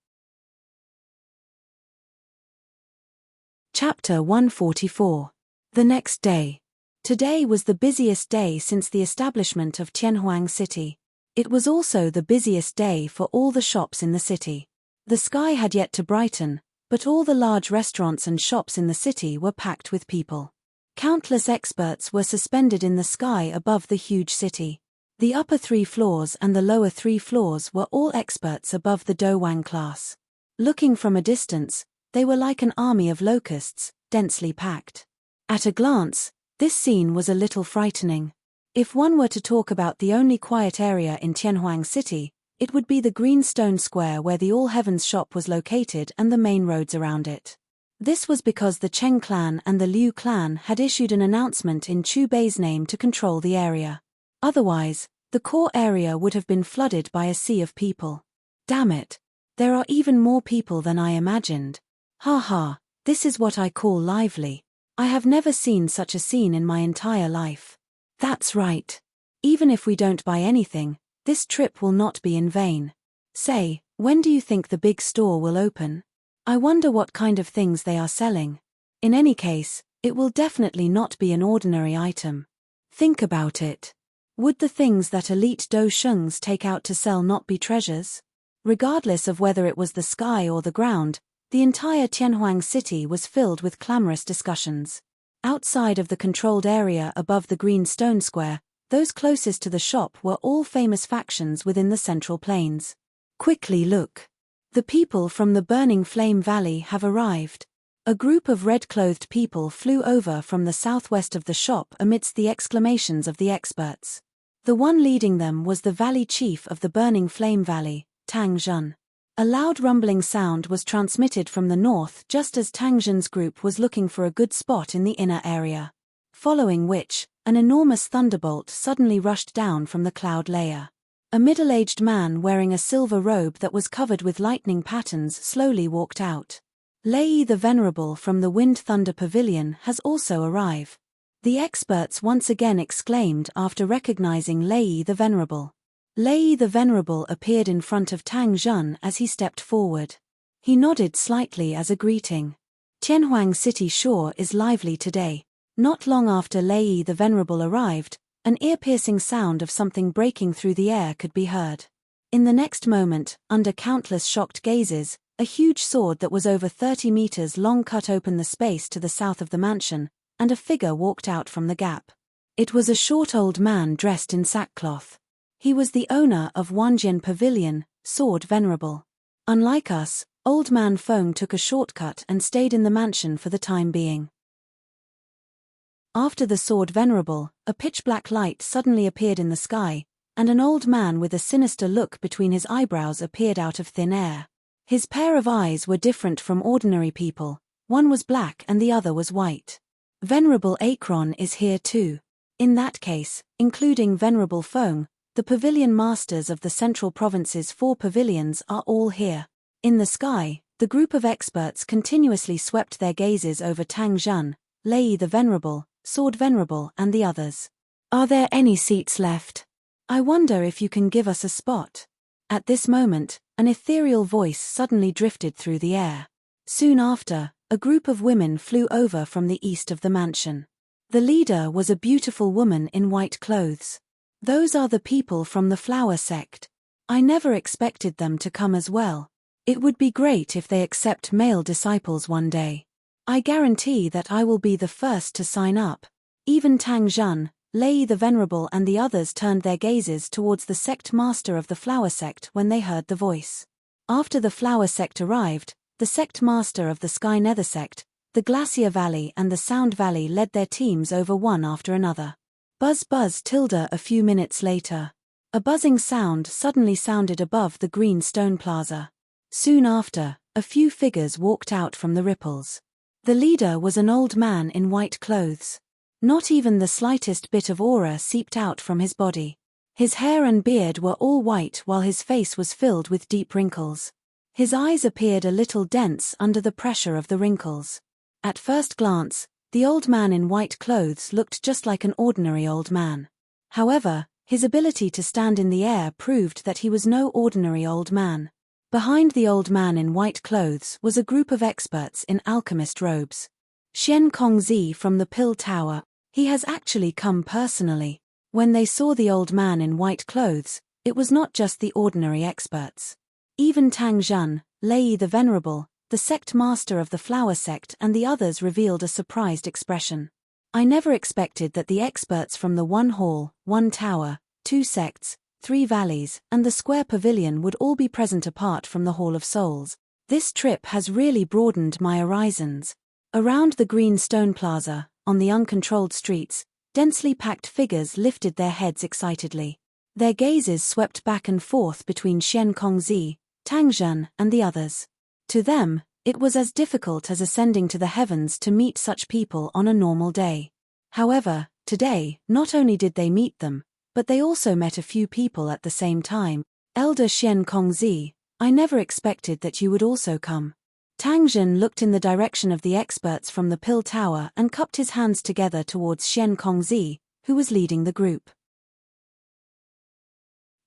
Chapter 144. The next day. Today was the busiest day since the establishment of Tianhuang City. It was also the busiest day for all the shops in the city. The sky had yet to brighten, but all the large restaurants and shops in the city were packed with people. Countless experts were suspended in the sky above the huge city. The upper 3 floors and the lower 3 floors were all experts above the Do Wang class. Looking from a distance, they were like an army of locusts, densely packed. At a glance, this scene was a little frightening. If one were to talk about the only quiet area in Tianhuang City, it would be the Green Stone Square where the All Heavens shop was located and the main roads around it. This was because the Cheng clan and the Liu clan had issued an announcement in Chu Bei's name to control the area. Otherwise, the core area would have been flooded by a sea of people. Damn it. There are even more people than I imagined. Ha ha, this is what I call lively. I have never seen such a scene in my entire life. That's right. Even if we don't buy anything, this trip will not be in vain. Say, when do you think the big store will open? I wonder what kind of things they are selling. In any case, it will definitely not be an ordinary item. Think about it. Would the things that elite Do Shungs take out to sell not be treasures? Regardless of whether it was the sky or the ground, the entire Tianhuang City was filled with clamorous discussions. Outside of the controlled area above the Green Stone Square, those closest to the shop were all famous factions within the Central Plains. Quickly look. The people from the Burning Flame Valley have arrived. A group of red-clothed people flew over from the southwest of the shop amidst the exclamations of the experts. The one leading them was the valley chief of the Burning Flame Valley, Tang Zhen. A loud rumbling sound was transmitted from the north just as Tang Zhen's group was looking for a good spot in the inner area. Following which, an enormous thunderbolt suddenly rushed down from the cloud layer. A middle-aged man wearing a silver robe that was covered with lightning patterns slowly walked out. Lei the Venerable from the Wind Thunder Pavilion has also arrived. The experts once again exclaimed after recognizing Lei the Venerable. Lei the Venerable appeared in front of Tang Zhen as he stepped forward. He nodded slightly as a greeting. Tianhuang City shore is lively today. Not long after Lei the Venerable arrived, an ear-piercing sound of something breaking through the air could be heard. In the next moment, under countless shocked gazes, a huge sword that was over 30 meters long cut open the space to the south of the mansion, and a figure walked out from the gap. It was a short old man dressed in sackcloth. He was the owner of Wanjian Pavilion, Sword Venerable. Unlike us, Old Man Feng took a shortcut and stayed in the mansion for the time being. After the Sword Venerable, a pitch-black light suddenly appeared in the sky, and an old man with a sinister look between his eyebrows appeared out of thin air. His pair of eyes were different from ordinary people, one was black and the other was white. Venerable Akron is here too. In that case, including Venerable Feng, the pavilion masters of the Central Province's 4 pavilions are all here. In the sky, the group of experts continuously swept their gazes over Tang Zhen, Lei the Venerable, Sword Venerable and the others. Are there any seats left? I wonder if you can give us a spot. At this moment, an ethereal voice suddenly drifted through the air. Soon after, a group of women flew over from the east of the mansion. The leader was a beautiful woman in white clothes. Those are the people from the flower sect. I never expected them to come as well. It would be great if they accept male disciples one day. I guarantee that I will be the first to sign up. Even Tang Zhen, Lei the Venerable and the others turned their gazes towards the sect master of the flower sect when they heard the voice. After the flower sect arrived, the sect master of the Sky Nether sect, the Glacier Valley and the Sound Valley led their teams over one after another. Buzz buzz tilde a few minutes later. A buzzing sound suddenly sounded above the green stone plaza. Soon after, a few figures walked out from the ripples. The leader was an old man in white clothes. Not even the slightest bit of aura seeped out from his body. His hair and beard were all white while his face was filled with deep wrinkles. His eyes appeared a little dense under the pressure of the wrinkles. At first glance, the old man in white clothes looked just like an ordinary old man. However, his ability to stand in the air proved that he was no ordinary old man. Behind the old man in white clothes was a group of experts in alchemist robes. Xian Kongzi from the Pill Tower, he has actually come personally. When they saw the old man in white clothes, it was not just the ordinary experts. Even Tang Zhen, Lei the Venerable, the sect master of the flower sect and the others revealed a surprised expression. I never expected that the experts from the 1 hall, 1 tower, 2 sects, 3 valleys, and the square pavilion would all be present apart from the Hall of Souls. This trip has really broadened my horizons. Around the green stone plaza, on the uncontrolled streets, densely packed figures lifted their heads excitedly. Their gazes swept back and forth between Xian Kongzi, Tang Zhen, and the others. To them, it was as difficult as ascending to the heavens to meet such people on a normal day. However, today, not only did they meet them, but they also met a few people at the same time. Elder Xian Kongzi, I never expected that you would also come. Tang Zhen looked in the direction of the experts from the Pill Tower and cupped his hands together towards Xian Kongzi, who was leading the group.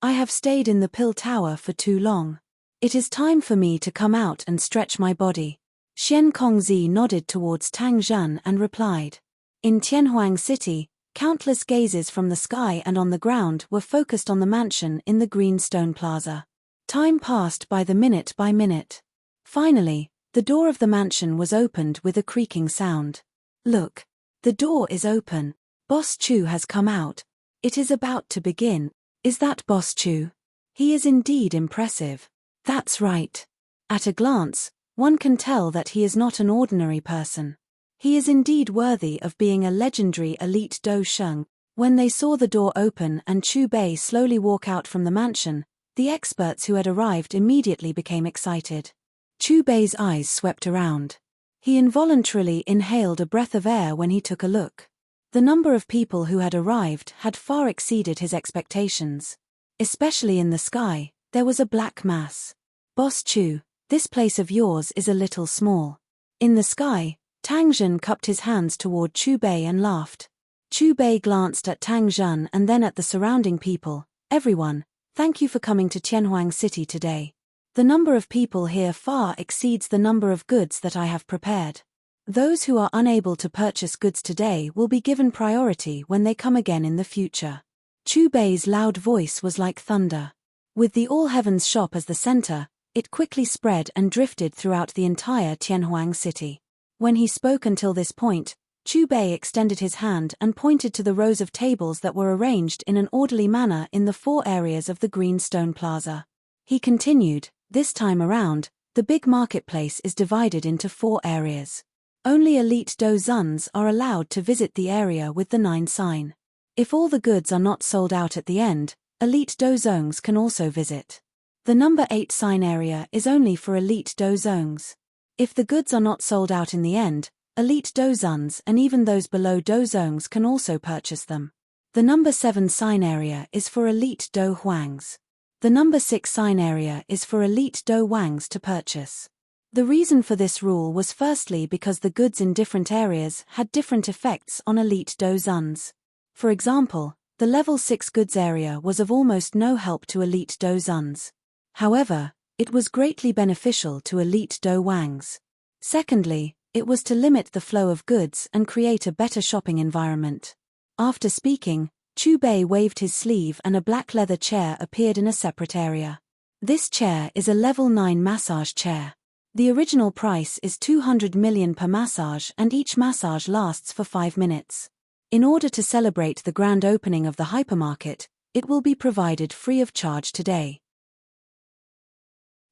I have stayed in the Pill Tower for too long. It is time for me to come out and stretch my body. Xian Kongzi nodded towards Tang Zhen and replied. In Tianhuang City, countless gazes from the sky and on the ground were focused on the mansion in the green stone plaza. Time passed by minute by minute. Finally, the door of the mansion was opened with a creaking sound. Look. The door is open. Boss Chu has come out. It is about to begin. Is that Boss Chu? He is indeed impressive. That's right. At a glance, one can tell that he is not an ordinary person. He is indeed worthy of being a legendary elite Do Sheng. When they saw the door open and Chu Bei slowly walk out from the mansion, The experts who had arrived immediately became excited. Chu Bei's eyes swept around. He involuntarily inhaled a breath of air when he took a look. The number of people who had arrived had far exceeded his expectations. Especially in the sky, there was a black mass. Boss Chu, this place of yours is a little small. In the sky, Tang Zhen cupped his hands toward Chu Bei and laughed. Chu Bei glanced at Tang Zhen and then at the surrounding people. Everyone, thank you for coming to Tianhuang City today. The number of people here far exceeds the number of goods that I have prepared. Those who are unable to purchase goods today will be given priority when they come again in the future. Chu Bei's loud voice was like thunder. With the All Heavens shop as the center, it quickly spread and drifted throughout the entire Tianhuang city. When he spoke until this point, Chu Bei extended his hand and pointed to the rows of tables that were arranged in an orderly manner in the 4 areas of the green stone plaza. He continued, this time around, the big marketplace is divided into 4 areas. Only elite dozuns are allowed to visit the area with the 9 sign. If all the goods are not sold out at the end, elite dozongs can also visit. The number 8 sign area is only for elite dozongs. If the goods are not sold out in the end, elite dozuns and even those below dozongs can also purchase them. The number 7 sign area is for elite do huangs. The number 6 sign area is for elite do wangs to purchase. The reason for this rule was firstly because the goods in different areas had different effects on elite dozuns. For example, the level 6 goods area was of almost no help to elite dozuns. However, it was greatly beneficial to elite do wangs. Secondly, it was to limit the flow of goods and create a better shopping environment. After speaking, Chu Bei waved his sleeve and a black leather chair appeared in a separate area. This chair is a level 9 massage chair. The original price is 200 million per massage and each massage lasts for 5 minutes. In order to celebrate the grand opening of the hypermarket, it will be provided free of charge today.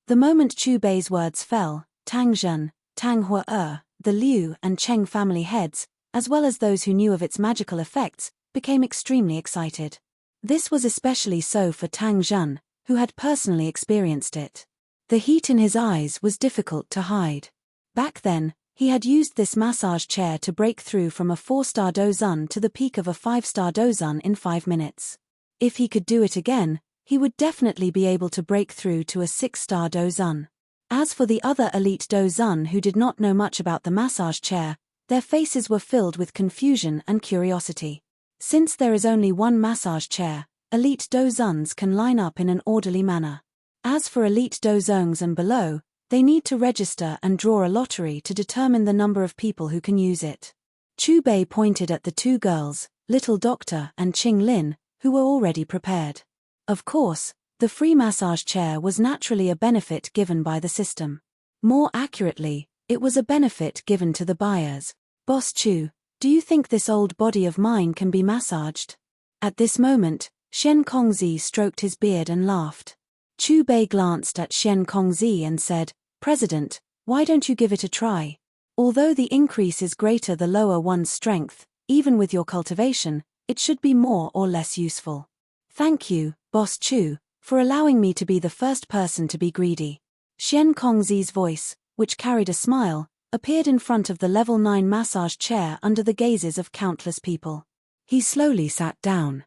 The moment Chu Bei's words fell, Tang Zhen, Tang Hue, the Liu and Cheng family heads, as well as those who knew of its magical effects, became extremely excited. This was especially so for Tang Zhen, who had personally experienced it. The heat in his eyes was difficult to hide. Back then, he had used this massage chair to break through from a 4-star dozun to the peak of a 5-star dozun in 5 minutes. If he could do it again, he would definitely be able to break through to a 6-star dozun. As for the other elite dozun who did not know much about the massage chair, their faces were filled with confusion and curiosity. Since there is only one massage chair, elite dozuns can line up in an orderly manner. As for elite dozongs and below, they need to register and draw a lottery to determine the number of people who can use it. Chu Bei pointed at the 2 girls, Little Doctor and Qing Lin, who were already prepared. Of course, the free massage chair was naturally a benefit given by the system. More accurately, it was a benefit given to the buyers. Boss Chu, do you think this old body of mine can be massaged? At this moment, Shen Kongzi stroked his beard and laughed. Chu Bei glanced at Shen Kongzi and said, President, why don't you give it a try? Although the increase is greater the lower one's strength, even with your cultivation, it should be more or less useful. Thank you, Boss Chu, for allowing me to be the first person to be greedy. Shen Kongzi's voice, which carried a smile, appeared in front of the level 9 massage chair under the gazes of countless people. He slowly sat down.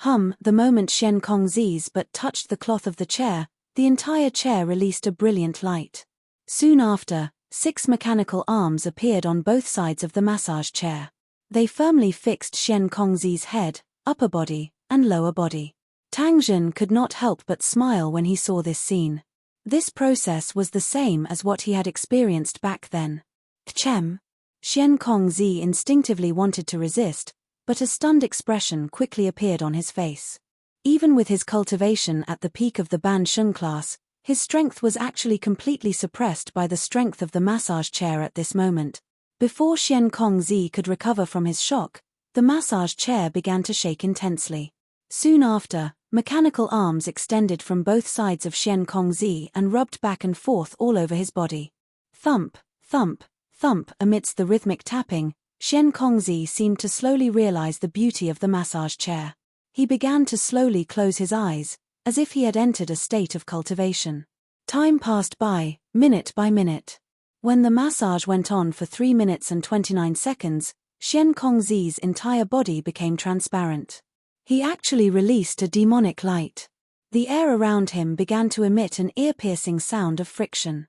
The moment Shen Kongzi's but touched the cloth of the chair, the entire chair released a brilliant light. Soon after, 6 mechanical arms appeared on both sides of the massage chair. They firmly fixed Shen Kongzi's head, upper body, and lower body. Tang Zhen could not help but smile when he saw this scene. This process was the same as what he had experienced back then. Kchem. Shen Kongzi instinctively wanted to resist, but a stunned expression quickly appeared on his face. Even with his cultivation at the peak of the Ban Sheng class, his strength was actually completely suppressed by the strength of the massage chair at this moment. Before Shen Kongzi could recover from his shock, the massage chair began to shake intensely. Soon after, mechanical arms extended from both sides of Shen Kongzi and rubbed back and forth all over his body. Thump, thump, thump. Amidst the rhythmic tapping, Shen Kongzi seemed to slowly realize the beauty of the massage chair. He began to slowly close his eyes, as if he had entered a state of cultivation. Time passed by, minute by minute. When the massage went on for 3 minutes and 29 seconds, Xian Kongzi's entire body became transparent. He actually released a demonic light. The air around him began to emit an ear-piercing sound of friction.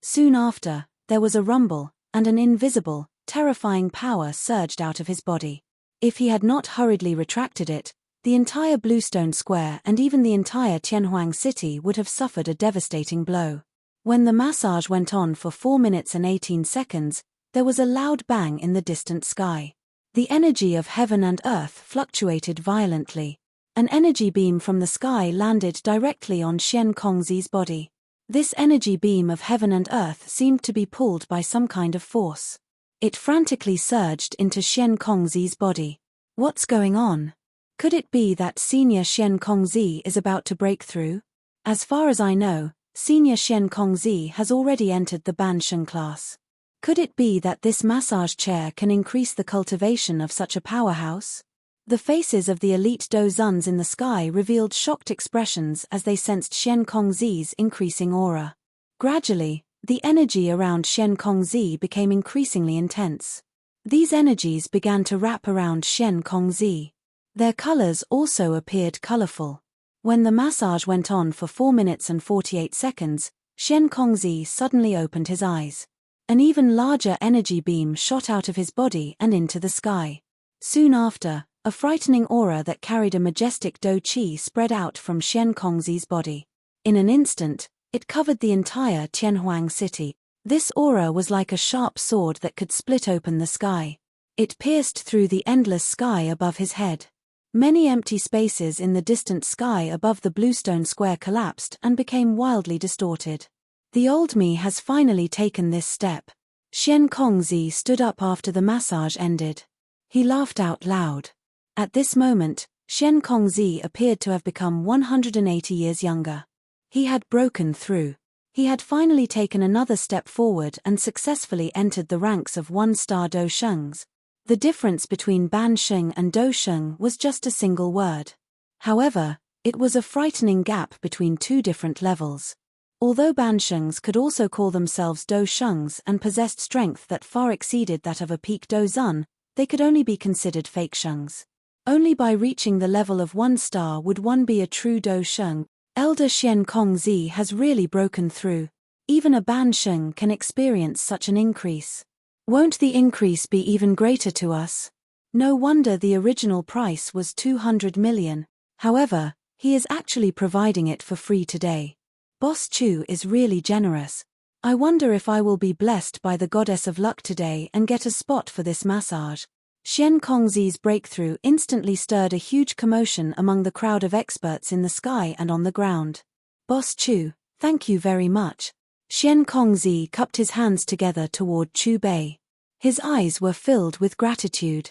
Soon after, there was a rumble, and an invisible, terrifying power surged out of his body. If he had not hurriedly retracted it, the entire Bluestone Square and even the entire Tianhuang city would have suffered a devastating blow. When the massage went on for 4 minutes and 18 seconds, there was a loud bang in the distant sky. The energy of heaven and earth fluctuated violently. An energy beam from the sky landed directly on Xian Kongzi's body. This energy beam of heaven and earth seemed to be pulled by some kind of force. It frantically surged into Xian Kongzi's body. What's going on? Could it be that Senior Xian Kongzi is about to break through? As far as I know, Senior Xian Kongzi has already entered the Bansheng class. Could it be that this massage chair can increase the cultivation of such a powerhouse? The faces of the elite Dozuns in the sky revealed shocked expressions as they sensed Xian Kongzi's increasing aura. Gradually, the energy around Xian Kongzi became increasingly intense. These energies began to wrap around Xian Kongzi. Their colors also appeared colorful. When the massage went on for 4 minutes and 48 seconds, Xian Kongzi suddenly opened his eyes. An even larger energy beam shot out of his body and into the sky. Soon after, a frightening aura that carried a majestic Do Qi spread out from Xian Kongzi's body. In an instant, it covered the entire Tianhuang city. This aura was like a sharp sword that could split open the sky. It pierced through the endless sky above his head. Many empty spaces in the distant sky above the Bluestone Square collapsed and became wildly distorted. The old me has finally taken this step. Xian Kongzi stood up after the massage ended. He laughed out loud. At this moment, Xian Kongzi appeared to have become 180 years younger. He had broken through. He had finally taken another step forward and successfully entered the ranks of 1-star Doshungs. The difference between Bansheng and Dosheng was just a single word. However, it was a frightening gap between two different levels. Although Banshengs could also call themselves Doshungs and possessed strength that far exceeded that of a peak Dozun, they could only be considered fake Shungs. Only by reaching the level of 1-star would one be a true Dosheng. Elder Xian Kongzi has really broken through. Even a Bansheng can experience such an increase. Won't the increase be even greater to us? No wonder the original price was 200 million. However, he is actually providing it for free today. Boss Chu is really generous. I wonder if I will be blessed by the goddess of luck today and get a spot for this massage. Xian Kongzi's breakthrough instantly stirred a huge commotion among the crowd of experts in the sky and on the ground. Boss Chu, thank you very much. Xian Kongzi cupped his hands together toward Chu Bei. His eyes were filled with gratitude.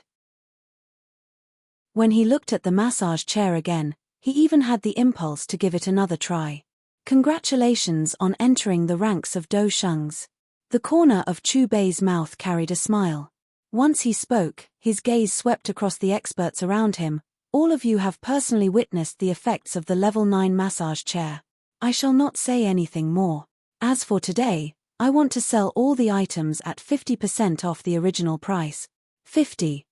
When he looked at the massage chair again, he even had the impulse to give it another try. Congratulations on entering the ranks of Doshungs. The corner of Chu Bei's mouth carried a smile. Once he spoke, his gaze swept across the experts around him. All of you have personally witnessed the effects of the level 9 massage chair. I shall not say anything more. As for today, I want to sell all the items at 50% off the original price. 50%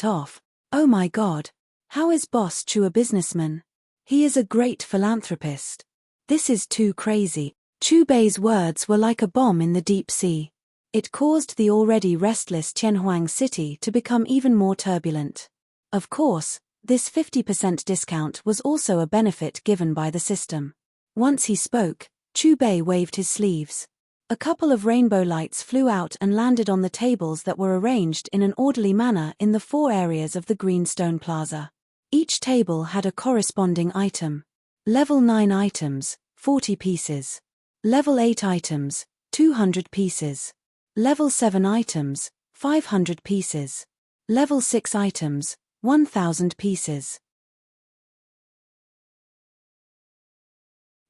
off. Oh my god. How is Boss Chu a businessman? He is a great philanthropist. This is too crazy. Chu Bei's words were like a bomb in the deep sea. It caused the already restless Tianhuang city to become even more turbulent. Of course, this 50% discount was also a benefit given by the system. Once he spoke, Chu Bei waved his sleeves. A couple of rainbow lights flew out and landed on the tables that were arranged in an orderly manner in the 4 areas of the Greenstone Plaza. Each table had a corresponding item. Level 9 items, 40 pieces. Level 8 items, 200 pieces. Level 7 items, 500 pieces. Level 6 items, 1,000 pieces.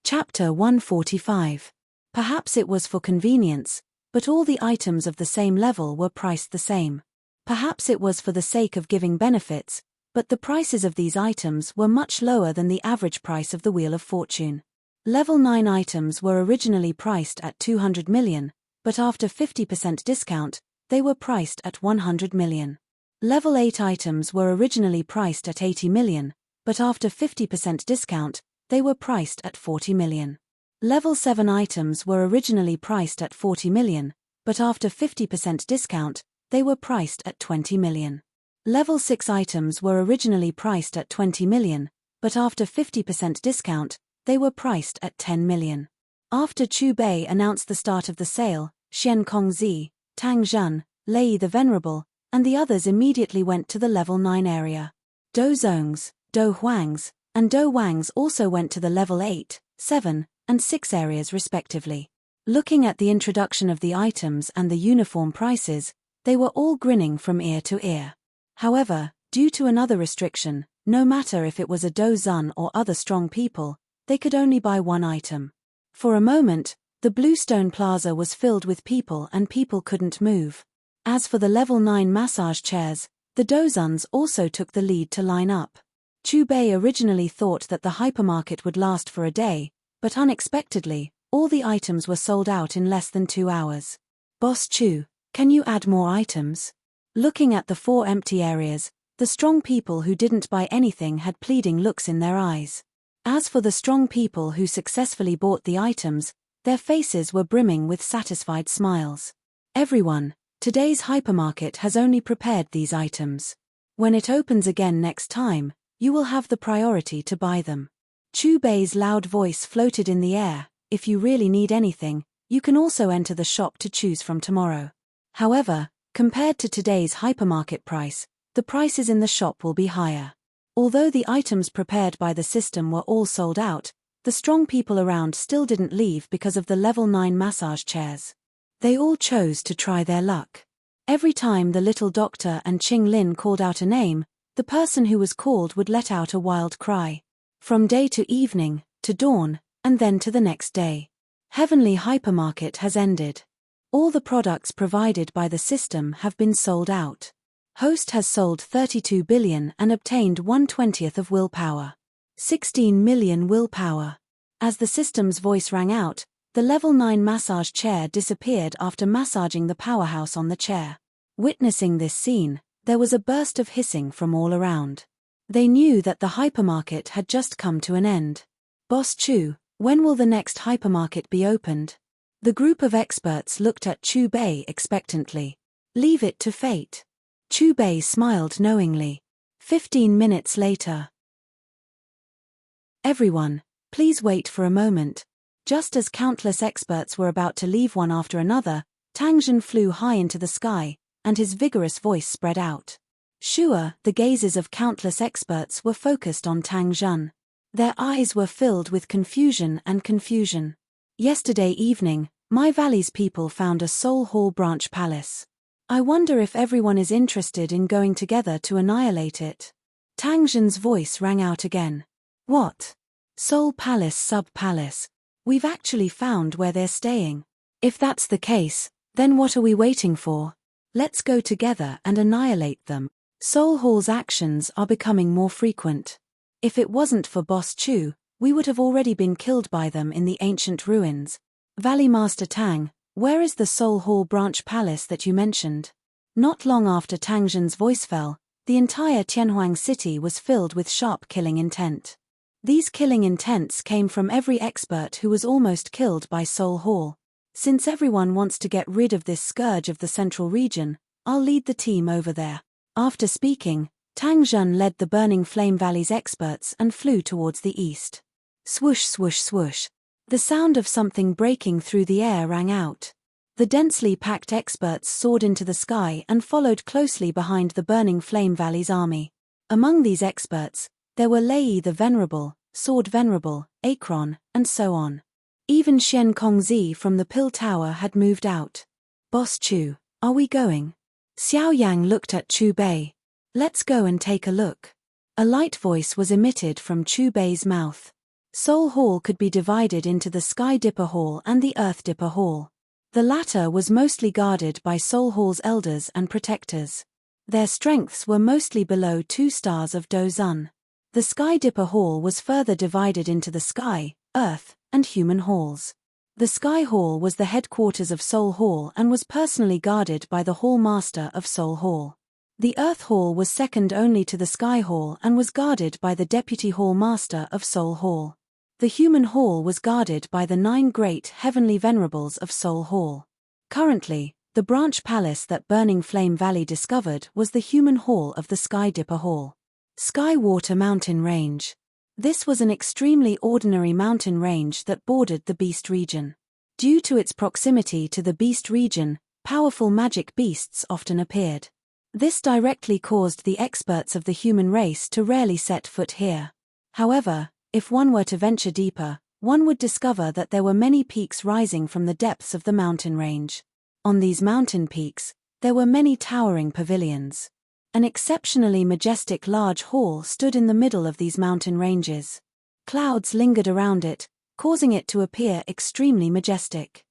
Chapter 145. Perhaps it was for convenience, but all the items of the same level were priced the same. Perhaps it was for the sake of giving benefits, but the prices of these items were much lower than the average price of the Wheel of Fortune. Level 9 items were originally priced at 200 million, but after 50% discount, they were priced at 100 million. Level 8 items were originally priced at 80 million, but after 50% discount, they were priced at 40 million. Level 7 items were originally priced at 40 million, but after 50% discount, they were priced at 20 million. Level 6 items were originally priced at 20 million, but after 50% discount, they were priced at 10 million. After Chu Bei announced the start of the sale, Xian Kongzi, Tang Zhen, Lei the Venerable, and the others immediately went to the level 9 area. Do Zongs, Do Huangs, and Do Wangs also went to the level 8, 7, and 6 areas respectively. Looking at the introduction of the items and the uniform prices, they were all grinning from ear to ear. However, due to another restriction, no matter if it was a Do Zun or other strong people, they could only buy one item. For a moment, the Bluestone Plaza was filled with people and people couldn't move. As for the level 9 massage chairs, the Dozuns also took the lead to line up. Chu Bei originally thought that the hypermarket would last for a day, but unexpectedly, all the items were sold out in less than 2 hours. Boss Chu, can you add more items? Looking at the 4 empty areas, the strong people who didn't buy anything had pleading looks in their eyes. As for the strong people who successfully bought the items, their faces were brimming with satisfied smiles. Everyone, today's hypermarket has only prepared these items. When it opens again next time, you will have the priority to buy them. Chu Bei's loud voice floated in the air. If you really need anything, you can also enter the shop to choose from tomorrow. However, compared to today's hypermarket price, the prices in the shop will be higher. Although the items prepared by the system were all sold out, the strong people around still didn't leave because of the level 9 massage chairs. They all chose to try their luck. Every time the little doctor and Qing Lin called out a name, the person who was called would let out a wild cry. From day to evening, to dawn, and then to the next day. Heavenly Hypermarket has ended. All the products provided by the system have been sold out. Host has sold 32 billion and obtained 1/20th of willpower. 16 million willpower. As the system's voice rang out, the level 9 massage chair disappeared after massaging the powerhouse on the chair. Witnessing this scene, there was a burst of hissing from all around. They knew that the hypermarket had just come to an end. Boss Chu, when will the next hypermarket be opened? The group of experts looked at Chu Bei expectantly. Leave it to fate. Chu Bei smiled knowingly. 15 minutes later. Everyone, please wait for a moment. Just as countless experts were about to leave one after another, Tang Zhen flew high into the sky, and his vigorous voice spread out. Sure, the gazes of countless experts were focused on Tang Zhen. Their eyes were filled with confusion and confusion. Yesterday evening, my valley's people found a Soul Hall branch palace. I wonder if everyone is interested in going together to annihilate it. Tang Zhen's voice rang out again. What? Soul Palace sub-palace. We've actually found where they're staying. If that's the case, then what are we waiting for? Let's go together and annihilate them. Soul Hall's actions are becoming more frequent. If it wasn't for Boss Chu, we would have already been killed by them in the ancient ruins. Valley Master Tang, where is the Soul Hall branch palace that you mentioned? Not long after Tang Zhen's voice fell, the entire Tianhuang city was filled with sharp killing intent. These killing intents came from every expert who was almost killed by Soul Hall. Since everyone wants to get rid of this scourge of the central region, I'll lead the team over there. After speaking, Tang Zhen led the Burning Flame Valley's experts and flew towards the east. Swoosh swoosh swoosh. The sound of something breaking through the air rang out. The densely packed experts soared into the sky and followed closely behind the Burning Flame Valley's army. Among these experts, there were Lei the Venerable, Sword Venerable, Akron, and so on. Even Xian Kongzi from the Pill Tower had moved out. Boss Chu, are we going? Xiao Yang looked at Chu Bei. Let's go and take a look. A light voice was emitted from Chu Bei's mouth. Soul Hall could be divided into the Sky Dipper Hall and the Earth Dipper Hall. The latter was mostly guarded by Soul Hall's elders and protectors. Their strengths were mostly below 2 stars of Dozun. The Sky Dipper Hall was further divided into the Sky, Earth, and Human Halls. The Sky Hall was the headquarters of Soul Hall and was personally guarded by the Hall Master of Soul Hall. The Earth Hall was second only to the Sky Hall and was guarded by the Deputy Hall Master of Soul Hall. The Human Hall was guarded by the 9 great heavenly venerables of Soul Hall. Currently, the branch palace that Burning Flame Valley discovered was the Human Hall of the Sky Dipper Hall. Sky Water Mountain Range. This was an extremely ordinary mountain range that bordered the Beast region. Due to its proximity to the Beast region, powerful magic beasts often appeared. This directly caused the experts of the human race to rarely set foot here. However, if one were to venture deeper, one would discover that there were many peaks rising from the depths of the mountain range. On these mountain peaks, there were many towering pavilions. An exceptionally majestic large hall stood in the middle of these mountain ranges. Clouds lingered around it, causing it to appear extremely majestic.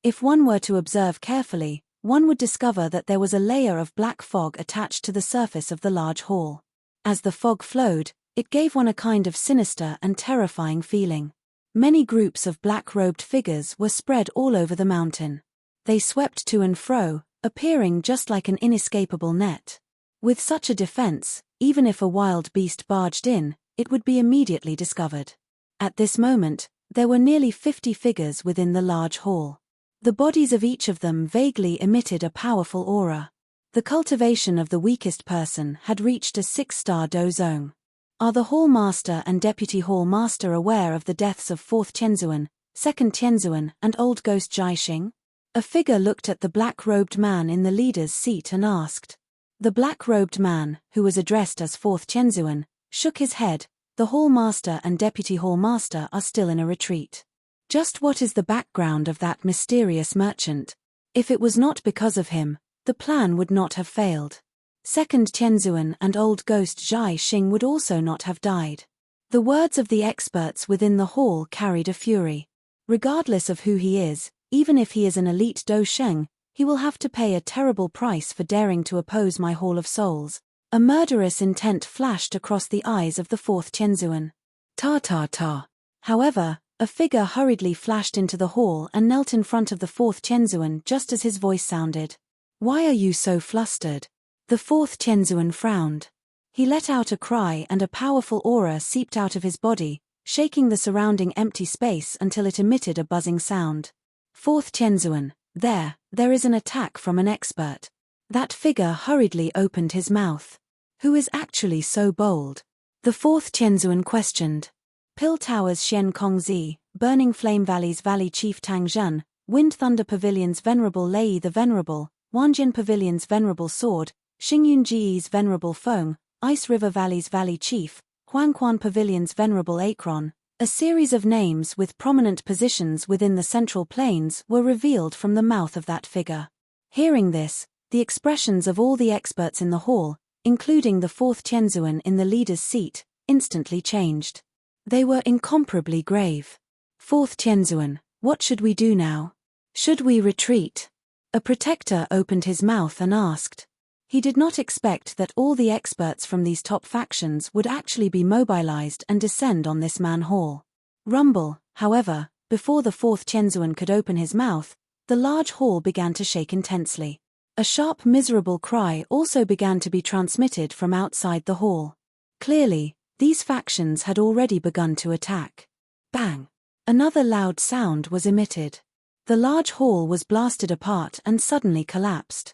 If one were to observe carefully, one would discover that there was a layer of black fog attached to the surface of the large hall. As the fog flowed, it gave one a kind of sinister and terrifying feeling. Many groups of black-robed figures were spread all over the mountain. They swept to and fro, appearing just like an inescapable net. With such a defense, even if a wild beast barged in, it would be immediately discovered. At this moment, there were nearly 50 figures within the large hall. The bodies of each of them vaguely emitted a powerful aura. The cultivation of the weakest person had reached a 6-star dozone. Are the Hall Master and Deputy Hall Master aware of the deaths of 4th Tianzuan, 2nd Tianzuan, and Old Ghost Jiaxing? A figure looked at the black-robed man in the leader's seat and asked. The black-robed man, who was addressed as 4th Tianzuan, shook his head. The Hall Master and Deputy Hall Master are still in a retreat. Just what is the background of that mysterious merchant? If it was not because of him, the plan would not have failed. 2nd Tianzuan and Old Ghost Jiaxing would also not have died. The words of the experts within the hall carried a fury. Regardless of who he is, even if he is an elite Do Sheng, he will have to pay a terrible price for daring to oppose my Hall of Souls. A murderous intent flashed across the eyes of the 4th Tianzuan. Ta. However, a figure hurriedly flashed into the hall and knelt in front of the 4th Tianzuan just as his voice sounded. Why are you so flustered? The 4th Tianzuan frowned. He let out a cry and a powerful aura seeped out of his body, shaking the surrounding empty space until it emitted a buzzing sound. 4th Tianzuan, there is an attack from an expert. That figure hurriedly opened his mouth. Who is actually so bold? The 4th Tianzuan questioned. Pill Towers Xian Kongzi, Burning Flame Valley's Valley Chief Tang Zhen, Wind Thunder Pavilion's Venerable Lei the Venerable, Wanjian Pavilion's Venerable Sword, Xingyun Ji's Venerable Feng, Ice River Valley's Valley Chief, Huangquan Pavilion's Venerable Akron. A series of names with prominent positions within the Central Plains were revealed from the mouth of that figure. Hearing this, the expressions of all the experts in the hall, including the 4th Tianzuan in the leader's seat, instantly changed. They were incomparably grave. 4th Tianzuan, what should we do now? Should we retreat? A protector opened his mouth and asked. He did not expect that all the experts from these top factions would actually be mobilized and descend on this man hall. Rumble, however, before the 4th Tianzuan could open his mouth, the large hall began to shake intensely. A sharp miserable cry also began to be transmitted from outside the hall. Clearly, these factions had already begun to attack. Bang! Another loud sound was emitted. The large hall was blasted apart and suddenly collapsed.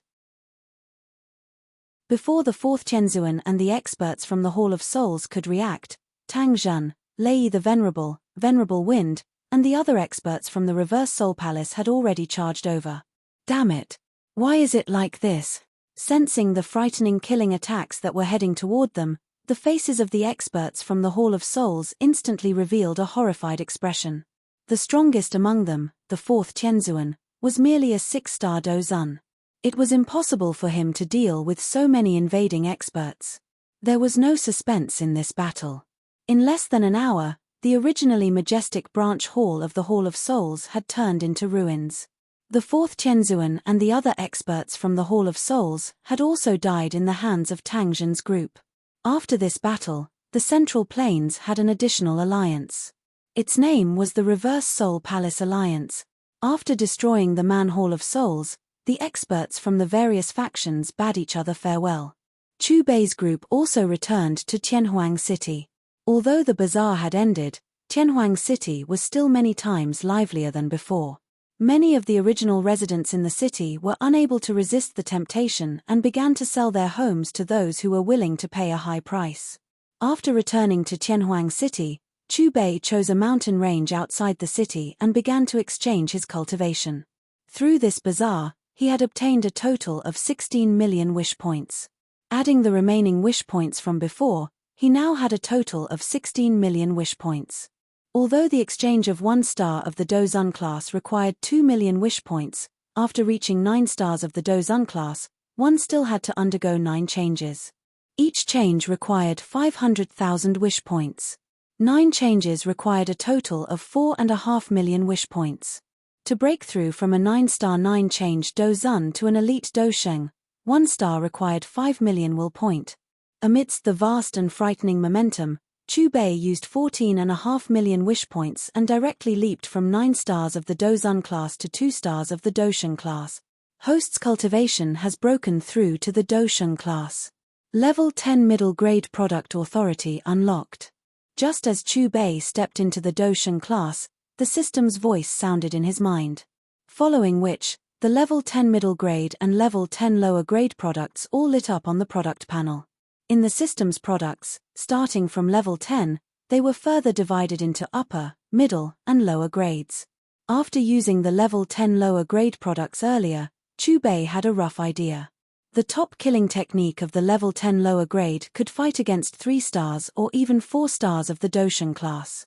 Before the 4th Tianzuan and the experts from the Hall of Souls could react, Tang Zhen, Lei the Venerable, Venerable Wind, and the other experts from the Reverse Soul Palace had already charged over. Damn it! Why is it like this? Sensing the frightening killing attacks that were heading toward them, the faces of the experts from the Hall of Souls instantly revealed a horrified expression. The strongest among them, the 4th Tianzuan, was merely a 6-star dozun. It was impossible for him to deal with so many invading experts. There was no suspense in this battle. In less than an hour, the originally majestic branch hall of the Hall of Souls had turned into ruins. The fourth Tianzuan and the other experts from the Hall of Souls had also died in the hands of Tang Zhen's group. After this battle, the Central Plains had an additional alliance. Its name was the Reverse Soul Palace Alliance. After destroying the Man Hall of Souls, the experts from the various factions bade each other farewell. Chu Bei's group also returned to Tianhuang City. Although the bazaar had ended, Tianhuang City was still many times livelier than before. Many of the original residents in the city were unable to resist the temptation and began to sell their homes to those who were willing to pay a high price. After returning to Tianhuang City, Chu Bei chose a mountain range outside the city and began to exchange his cultivation. Through this bazaar, he had obtained a total of 16 million wish points. Adding the remaining wish points from before, he now had a total of 16 million wish points. Although the exchange of 1 star of the Dozun class required 2 million wish points, after reaching 9 stars of the Dozun class, one still had to undergo 9 changes. Each change required 500,000 wish points. 9 changes required a total of 4.5 million wish points. To break through from a 9-star 9-change Dozun to an elite Dosheng, 1 star required 5 million will point. Amidst the vast and frightening momentum, Chu Bei used 14.5 million wish points and directly leaped from 9 stars of the Dozun class to 2 stars of the Dosheng class. Host's cultivation has broken through to the Dosheng class. Level 10 middle grade product authority unlocked. Just as Chu Bei stepped into the Dosheng class, the system's voice sounded in his mind. Following which, the level 10 middle grade and level 10 lower grade products all lit up on the product panel. In the system's products, starting from level 10, they were further divided into upper, middle, and lower grades. After using the level 10 lower grade products earlier, Chu Bei had a rough idea. The top killing technique of the level 10 lower grade could fight against 3 stars or even 4 stars of the Dosheng class.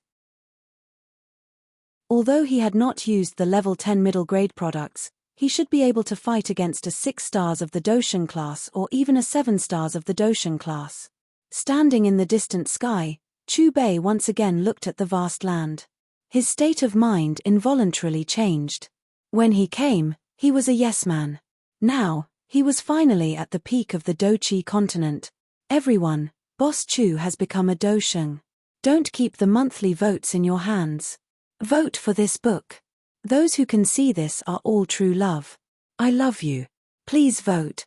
Although he had not used the level 10 middle grade products, he should be able to fight against a 6 stars of the Dosheng class or even a 7 stars of the Dosheng class. Standing in the distant sky, Chu Bei once again looked at the vast land. His state of mind involuntarily changed. When he came, he was a yes man. Now, he was finally at the peak of the Dochi continent. Everyone, Boss Chu has become a Dosheng. Don't keep the monthly votes in your hands. Vote for this book. Those who can see this are all true love. I love you. Please vote.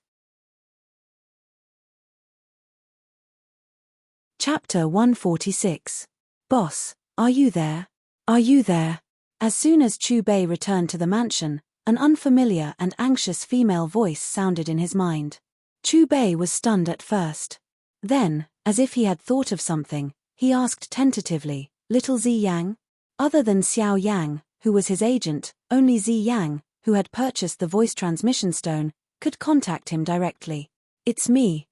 Chapter 146. Boss, are you there? Are you there? As soon as Chu Bei returned to the mansion, an unfamiliar and anxious female voice sounded in his mind. Chu Bei was stunned at first. Then, as if he had thought of something, he asked tentatively, "Little Zi Yang?" Other than Xiao Yang, who was his agent, only Zi Yang, who had purchased the voice transmission stone, could contact him directly. It's me.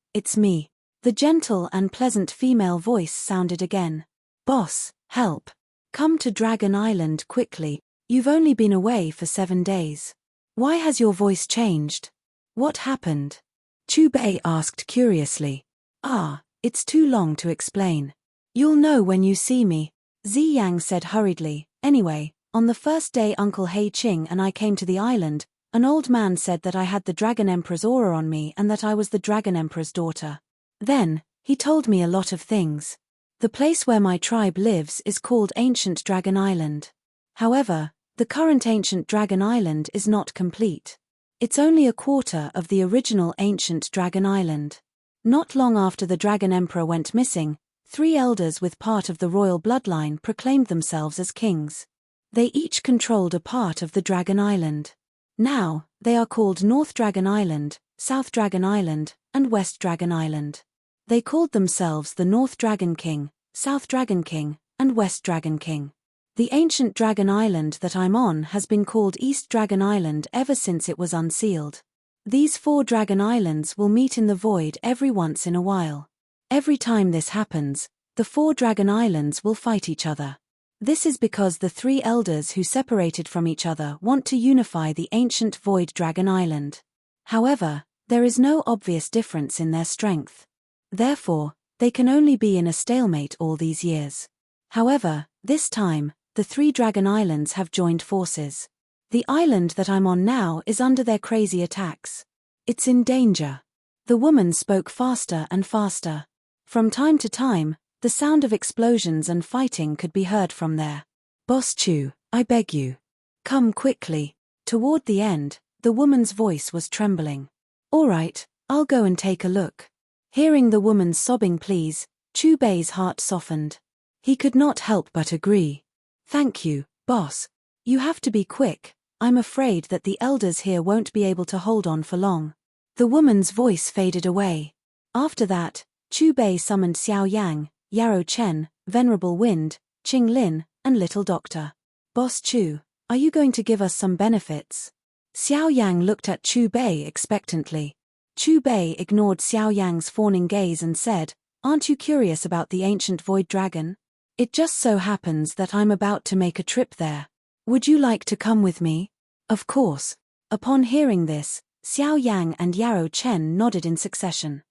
The gentle and pleasant female voice sounded again. Boss, help. Come to Dragon Island quickly. You've only been away for 7 days. Why has your voice changed? What happened? Chu Bei asked curiously. It's too long to explain. You'll know when you see me, Zi Yang said hurriedly. Anyway, on the first day Uncle Hei Qing and I came to the island, an old man said that I had the Dragon Emperor's aura on me and that I was the Dragon Emperor's daughter. Then, he told me a lot of things. The place where my tribe lives is called Ancient Dragon Island. However, the current Ancient Dragon Island is not complete. It's only a quarter of the original Ancient Dragon Island. Not long after the Dragon Emperor went missing, 3 elders with part of the royal bloodline proclaimed themselves as kings. They each controlled a part of the Dragon Island. Now, they are called North Dragon Island, South Dragon Island, and West Dragon Island. They called themselves the North Dragon King, South Dragon King, and West Dragon King. The ancient Dragon Island that I'm on has been called East Dragon Island ever since it was unsealed. These 4 Dragon Islands will meet in the void every once in a while. Every time this happens, the 4 Dragon Islands will fight each other. This is because the 3 elders who separated from each other want to unify the ancient Void Dragon Island. However, there is no obvious difference in their strength. Therefore, they can only be in a stalemate all these years. However, this time, the 3 Dragon Islands have joined forces. The island that I'm on now is under their crazy attacks. It's in danger. The woman spoke faster and faster. From time to time, the sound of explosions and fighting could be heard from there. Boss Chu, I beg you. Come quickly. Toward the end, the woman's voice was trembling. All right, I'll go and take a look. Hearing the woman's sobbing pleas, Chu Bei's heart softened. He could not help but agree. Thank you, boss. You have to be quick. I'm afraid that the elders here won't be able to hold on for long. The woman's voice faded away. After that, Chu Bei summoned Xiao Yang, Yarrow Chen, Venerable Wind, Qing Lin, and Little Doctor. Boss Chu, are you going to give us some benefits? Xiao Yang looked at Chu Bei expectantly. Chu Bei ignored Xiao Yang's fawning gaze and said, Aren't you curious about the ancient void dragon? It just so happens that I'm about to make a trip there. Would you like to come with me? Of course. Upon hearing this, Xiao Yang and Yarrow Chen nodded in succession.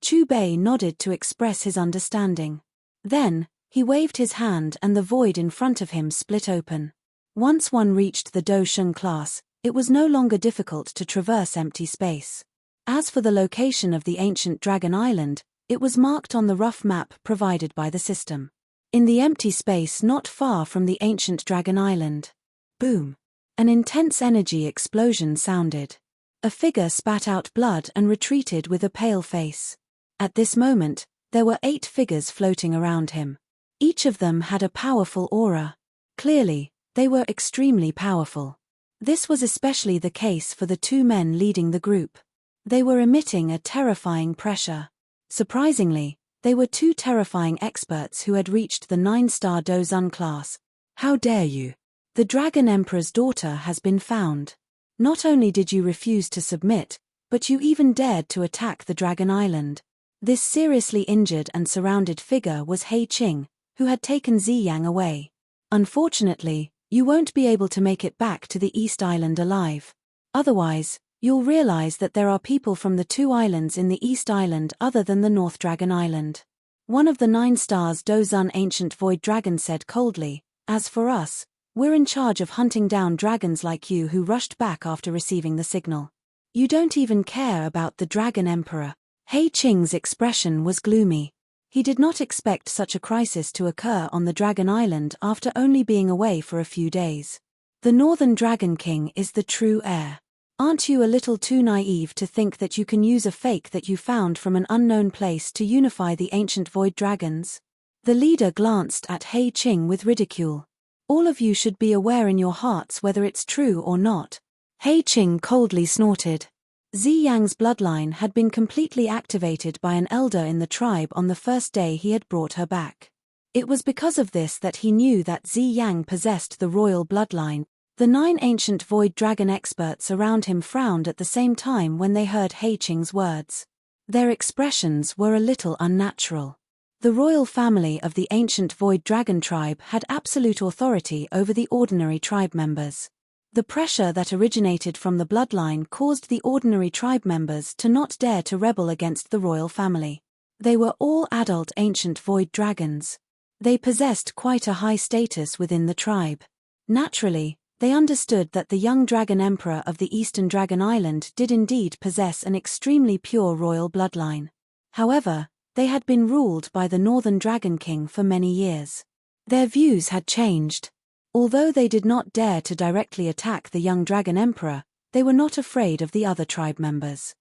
Chu Bei nodded to express his understanding. Then, he waved his hand and the void in front of him split open. Once one reached the Do Sheng class, it was no longer difficult to traverse empty space. As for the location of the ancient Dragon Island, it was marked on the rough map provided by the system. In the empty space not far from the ancient Dragon Island. Boom! An intense energy explosion sounded. A figure spat out blood and retreated with a pale face. At this moment, there were 8 figures floating around him. Each of them had a powerful aura. Clearly, they were extremely powerful. This was especially the case for the 2 men leading the group. They were emitting a terrifying pressure. Surprisingly, they were 2 terrifying experts who had reached the 9-star Dozun class. How dare you? The Dragon Emperor's daughter has been found. Not only did you refuse to submit, but you even dared to attack the Dragon Island. This seriously injured and surrounded figure was He Qing, who had taken Ziyang away. Unfortunately, you won't be able to make it back to the East Island alive. Otherwise, you'll realize that there are people from the 2 islands in the East Island other than the North Dragon Island. One of the 9 stars Dozun ancient void dragon said coldly, As for us, we're in charge of hunting down dragons like you who rushed back after receiving the signal. You don't even care about the Dragon Emperor. He Qing's expression was gloomy. He did not expect such a crisis to occur on the Dragon Island after only being away for a few days. The Northern Dragon King is the true heir. Aren't you a little too naive to think that you can use a fake that you found from an unknown place to unify the ancient void dragons? The leader glanced at He Qing with ridicule. All of you should be aware in your hearts whether it's true or not. He Qing coldly snorted. Ziyang's bloodline had been completely activated by an elder in the tribe on the first day he had brought her back. It was because of this that he knew that Ziyang possessed the royal bloodline. The 9 ancient void dragon experts around him frowned at the same time when they heard He Qing's words. Their expressions were a little unnatural. The royal family of the ancient void dragon tribe had absolute authority over the ordinary tribe members. The pressure that originated from the bloodline caused the ordinary tribe members to not dare to rebel against the royal family. They were all adult ancient void dragons. They possessed quite a high status within the tribe. Naturally, they understood that the young Dragon Emperor of the Eastern Dragon Island did indeed possess an extremely pure royal bloodline. However, they had been ruled by the Northern Dragon King for many years. Their views had changed. Although they did not dare to directly attack the young Dragon Emperor, they were not afraid of the other tribe members.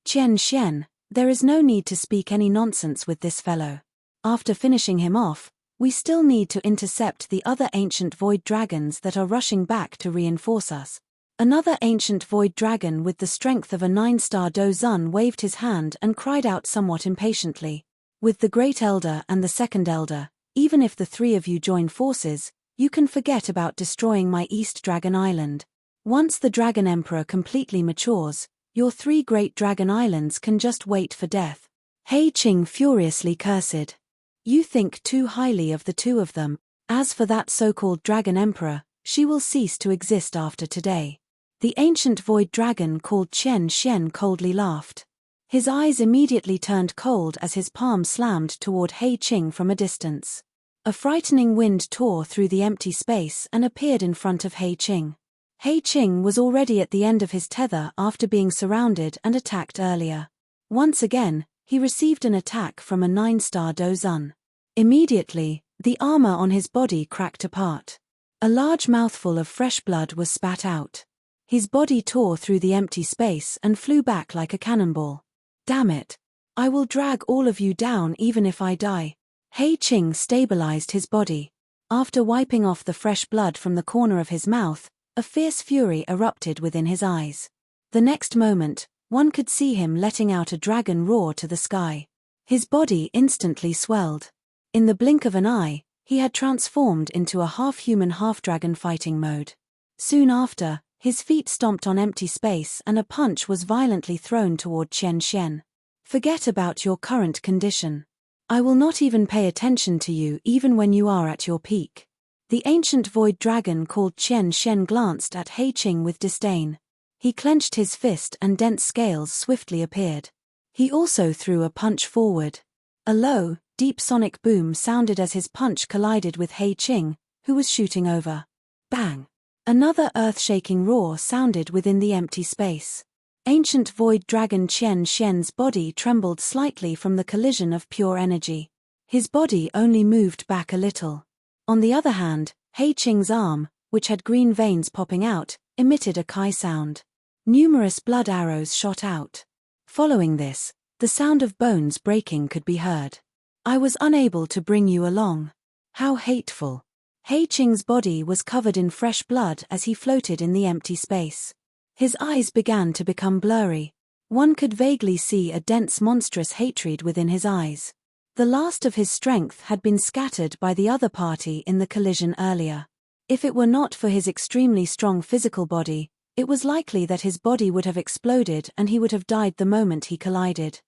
Qian Xian, there is no need to speak any nonsense with this fellow. After finishing him off, we still need to intercept the other ancient void dragons that are rushing back to reinforce us. Another ancient void dragon with the strength of a 9-star Dozun waved his hand and cried out somewhat impatiently. With the Great Elder and the Second Elder, even if the 3 of you join forces, you can forget about destroying my East Dragon Island. Once the Dragon Emperor completely matures, your 3 great Dragon Islands can just wait for death. He Qing furiously cursed. You think too highly of the 2 of them. As for that so-called Dragon Emperor, she will cease to exist after today. The ancient void dragon called Qian Xian coldly laughed. His eyes immediately turned cold as his palm slammed toward He Qing from a distance. A frightening wind tore through the empty space and appeared in front of He Qing. He Qing was already at the end of his tether after being surrounded and attacked earlier. Once again, he received an attack from a 9-star Dozun. Immediately, the armor on his body cracked apart. A large mouthful of fresh blood was spat out. His body tore through the empty space and flew back like a cannonball. Damn it! I will drag all of you down even if I die. He Qing stabilized his body. After wiping off the fresh blood from the corner of his mouth, a fierce fury erupted within his eyes. The next moment, one could see him letting out a dragon roar to the sky. His body instantly swelled. In the blink of an eye, he had transformed into a half-human half-dragon fighting mode. Soon after, his feet stomped on empty space and a punch was violently thrown toward Chen Xian. Forget about your current condition. I will not even pay attention to you even when you are at your peak. The ancient void dragon called Chen Xian glanced at He Qing with disdain. He clenched his fist and dense scales swiftly appeared. He also threw a punch forward. A low, deep sonic boom sounded as his punch collided with He Qing, who was shooting over. Bang! Another earth-shaking roar sounded within the empty space. Ancient void dragon Chen Xian's body trembled slightly from the collision of pure energy. His body only moved back a little. On the other hand, He Qing's arm, which had green veins popping out, emitted a kai sound. Numerous blood arrows shot out. Following this, the sound of bones breaking could be heard. I was unable to bring you along. How hateful. He Qing's body was covered in fresh blood as he floated in the empty space. His eyes began to become blurry. One could vaguely see a dense monstrous hatred within his eyes. The last of his strength had been scattered by the other party in the collision earlier. If it were not for his extremely strong physical body, it was likely that his body would have exploded and he would have died the moment he collided.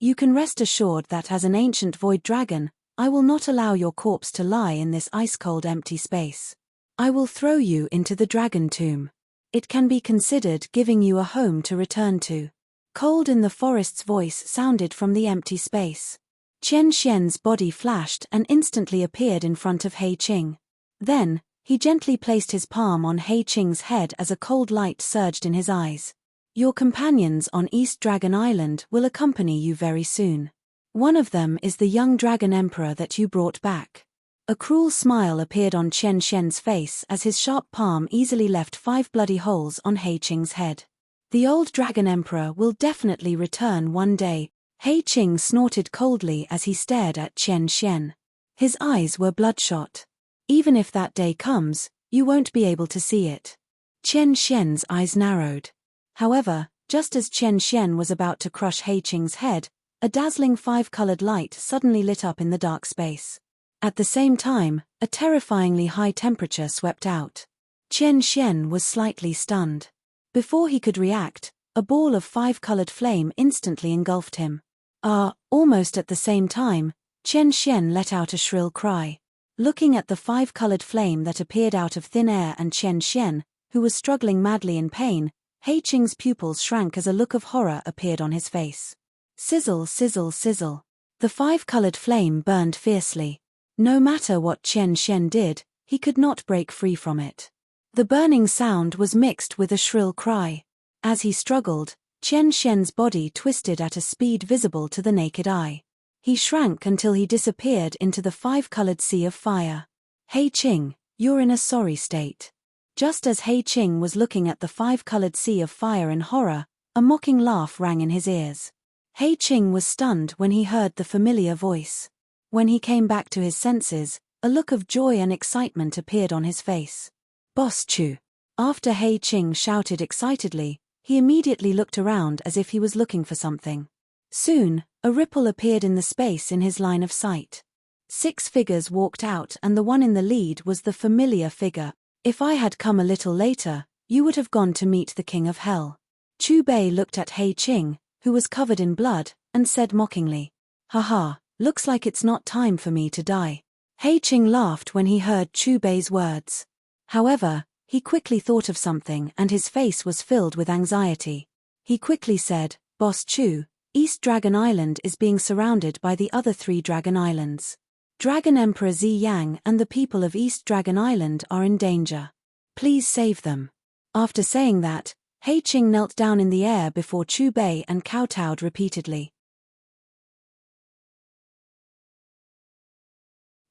You can rest assured that as an ancient void dragon, I will not allow your corpse to lie in this ice-cold empty space. I will throw you into the dragon tomb. It can be considered giving you a home to return to. Cold in the forest's voice sounded from the empty space. Chen Xian's body flashed and instantly appeared in front of He Qing. Then, he gently placed his palm on He Qing's head as a cold light surged in his eyes. Your companions on East Dragon Island will accompany you very soon. One of them is the young dragon emperor that you brought back. A cruel smile appeared on Chen Xian's face as his sharp palm easily left 5 bloody holes on He Qing's head. The old dragon emperor will definitely return one day. He Qing snorted coldly as he stared at Chen Xian. His eyes were bloodshot. Even if that day comes, you won't be able to see it. Chen Xian's eyes narrowed. However, just as Chen Xian was about to crush He Qing's head, a dazzling 5-colored light suddenly lit up in the dark space. At the same time, a terrifyingly high temperature swept out. Chen Xian was slightly stunned. Before he could react, a ball of 5-colored flame instantly engulfed him. Almost at the same time, Chen Xian let out a shrill cry. Looking at the 5-colored flame that appeared out of thin air and Chen Xian, who was struggling madly in pain, He Qing's pupils shrank as a look of horror appeared on his face. Sizzle, sizzle, sizzle. The 5-colored flame burned fiercely. No matter what Chen Xian did, he could not break free from it. The burning sound was mixed with a shrill cry. As he struggled, Chen Xian's body twisted at a speed visible to the naked eye. He shrank until he disappeared into the 5-colored sea of fire. He Qing, you're in a sorry state. Just as He Qing was looking at the 5-colored sea of fire in horror, a mocking laugh rang in his ears. He Qing was stunned when he heard the familiar voice. When he came back to his senses, a look of joy and excitement appeared on his face. Boss Chu. After He Qing shouted excitedly, he immediately looked around as if he was looking for something. Soon, a ripple appeared in the space in his line of sight. 6 figures walked out and the one in the lead was the familiar figure. If I had come a little later, you would have gone to meet the King of Hell. Chu Bei looked at He Qing, who was covered in blood, and said mockingly, "Haha, looks like it's not time for me to die." He Qing laughed when he heard Chu Bei's words. However, he quickly thought of something and his face was filled with anxiety. He quickly said, "Boss Chu, East Dragon Island is being surrounded by the other 3 dragon islands. Dragon Emperor Zi Yang and the people of East Dragon Island are in danger. Please save them. After saying that, He Qing knelt down in the air before Chu Bei and kowtowed repeatedly.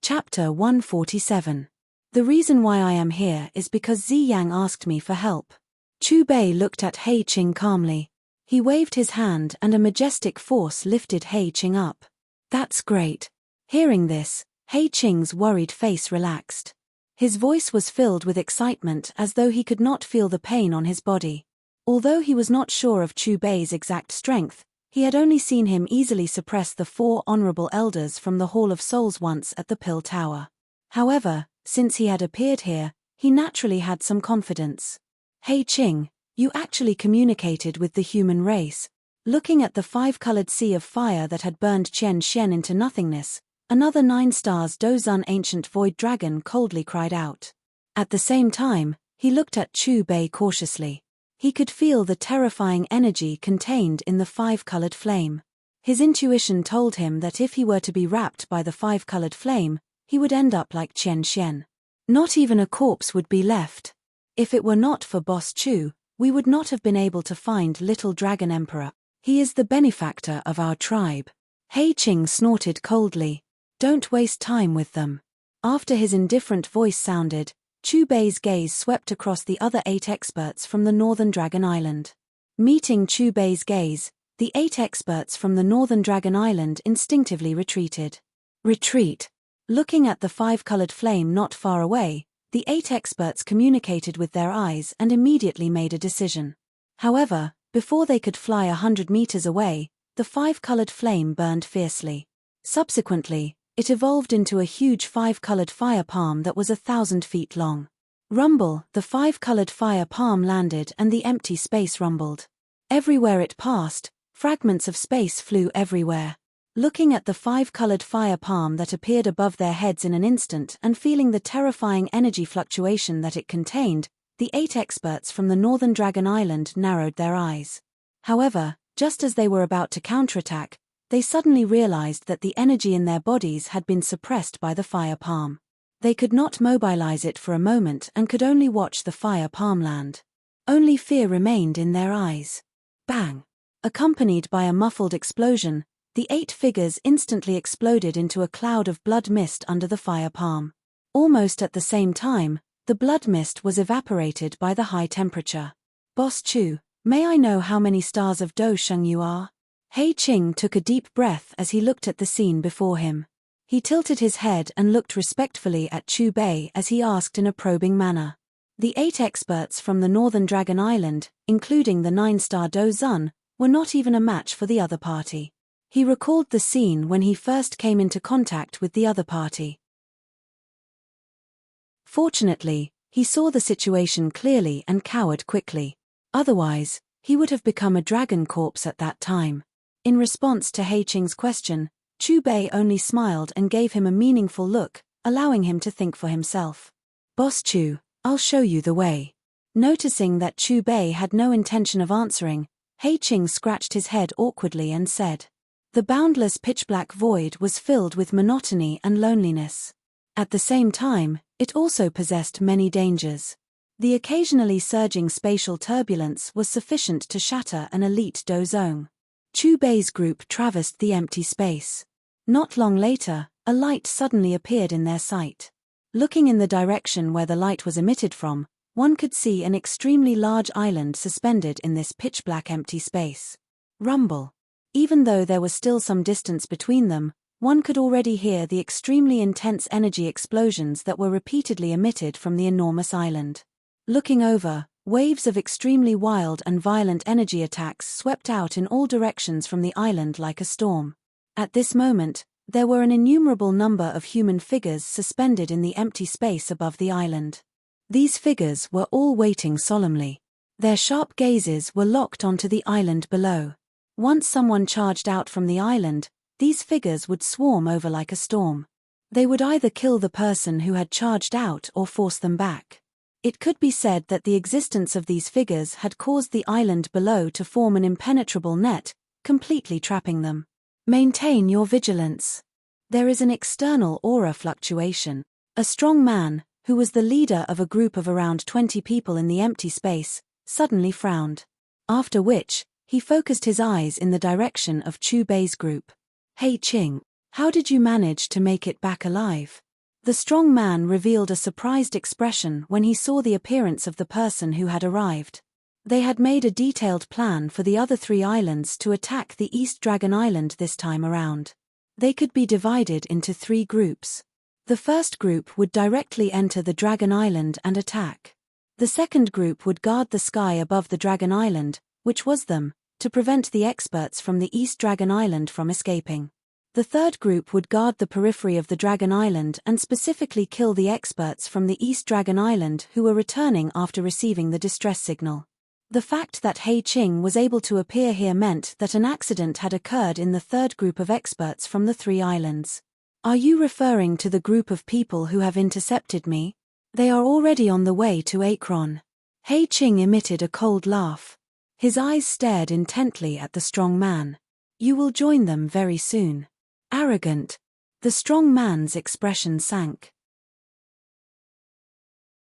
Chapter 147. The reason why I am here is because Zi Yang asked me for help. Chu Bei looked at He Qing calmly. He waved his hand and a majestic force lifted He Qing up. That's great. Hearing this, He Qing's worried face relaxed. His voice was filled with excitement as though he could not feel the pain on his body. Although he was not sure of Chu Bei's exact strength, he had only seen him easily suppress the 4 honorable elders from the Hall of Souls once at the Pill Tower. However, since he had appeared here, he naturally had some confidence. He Qing, you actually communicated with the human race. Looking at the 5-colored sea of fire that had burned Qian Xian into nothingness, another 9 stars Dozun ancient void dragon coldly cried out. At the same time, he looked at Chu Bei cautiously. He could feel the terrifying energy contained in the 5-colored flame. His intuition told him that if he were to be wrapped by the 5-colored flame, he would end up like Qian Xian. Not even a corpse would be left. If it were not for Boss Chu, we would not have been able to find Little Dragon Emperor. He is the benefactor of our tribe. He Qing snorted coldly. Don't waste time with them. After his indifferent voice sounded, Chu Bei's gaze swept across the other 8 experts from the Northern Dragon Island. Meeting Chu Bei's gaze, the 8 experts from the Northern Dragon Island instinctively retreated. Retreat. Looking at the 5-colored flame not far away, the 8 experts communicated with their eyes and immediately made a decision. However, before they could fly 100 meters away, the 5-colored flame burned fiercely. Subsequently, it evolved into a huge 5-colored fire palm that was 1,000 feet long. Rumble, the 5-colored fire palm landed and the empty space rumbled. Everywhere it passed, fragments of space flew everywhere. Looking at the 5-colored fire palm that appeared above their heads in an instant and feeling the terrifying energy fluctuation that it contained, the 8 experts from the Northern Dragon Island narrowed their eyes. However, just as they were about to counterattack, they suddenly realized that the energy in their bodies had been suppressed by the fire palm. They could not mobilize it for a moment and could only watch the fire palm land. Only fear remained in their eyes. Bang! Accompanied by a muffled explosion, the 8 figures instantly exploded into a cloud of blood mist under the fire palm. Almost at the same time, the blood mist was evaporated by the high temperature. Boss Chu, may I know how many stars of Do Sheng you are? He Qing took a deep breath as he looked at the scene before him. He tilted his head and looked respectfully at Chu Bei as he asked in a probing manner. The 8 experts from the Northern Dragon Island, including the 9-star Dozun, were not even a match for the other party. He recalled the scene when he first came into contact with the other party. Fortunately, he saw the situation clearly and cowered quickly. Otherwise, he would have become a dragon corpse at that time. In response to He Qing's question, Chu Bei only smiled and gave him a meaningful look, allowing him to think for himself. Boss Chu, I'll show you the way. Noticing that Chu Bei had no intention of answering, He Qing scratched his head awkwardly and said. The boundless pitch-black void was filled with monotony and loneliness. At the same time, it also possessed many dangers. The occasionally surging spatial turbulence was sufficient to shatter an elite dozong. Chu Bei's group traversed the empty space. Not long later, a light suddenly appeared in their sight. Looking in the direction where the light was emitted from, one could see an extremely large island suspended in this pitch-black empty space. Rumble. Even though there was still some distance between them, one could already hear the extremely intense energy explosions that were repeatedly emitted from the enormous island. Looking over, waves of extremely wild and violent energy attacks swept out in all directions from the island like a storm. At this moment, there were an innumerable number of human figures suspended in the empty space above the island. These figures were all waiting solemnly. Their sharp gazes were locked onto the island below. Once someone charged out from the island, these figures would swarm over like a storm. They would either kill the person who had charged out or force them back. It could be said that the existence of these figures had caused the island below to form an impenetrable net, completely trapping them. Maintain your vigilance. There is an external aura fluctuation. A strong man, who was the leader of a group of around 20 people in the empty space, suddenly frowned. After which, he focused his eyes in the direction of Chu Bei's group. "Hey Qing, how did you manage to make it back alive?" The strong man revealed a surprised expression when he saw the appearance of the person who had arrived. They had made a detailed plan for the other 3 islands to attack the East Dragon Island this time around. They could be divided into 3 groups. The first group would directly enter the Dragon Island and attack. The second group would guard the sky above the Dragon Island, which was them, to prevent the experts from the East Dragon Island from escaping. The third group would guard the periphery of the Dragon Island and specifically kill the experts from the East Dragon Island who were returning after receiving the distress signal. The fact that He Qing was able to appear here meant that an accident had occurred in the third group of experts from the 3 islands. "Are you referring to the group of people who have intercepted me? They are already on the way to Akron." He Qing emitted a cold laugh. His eyes stared intently at the strong man. "You will join them very soon." Arrogant. The strong man's expression sank.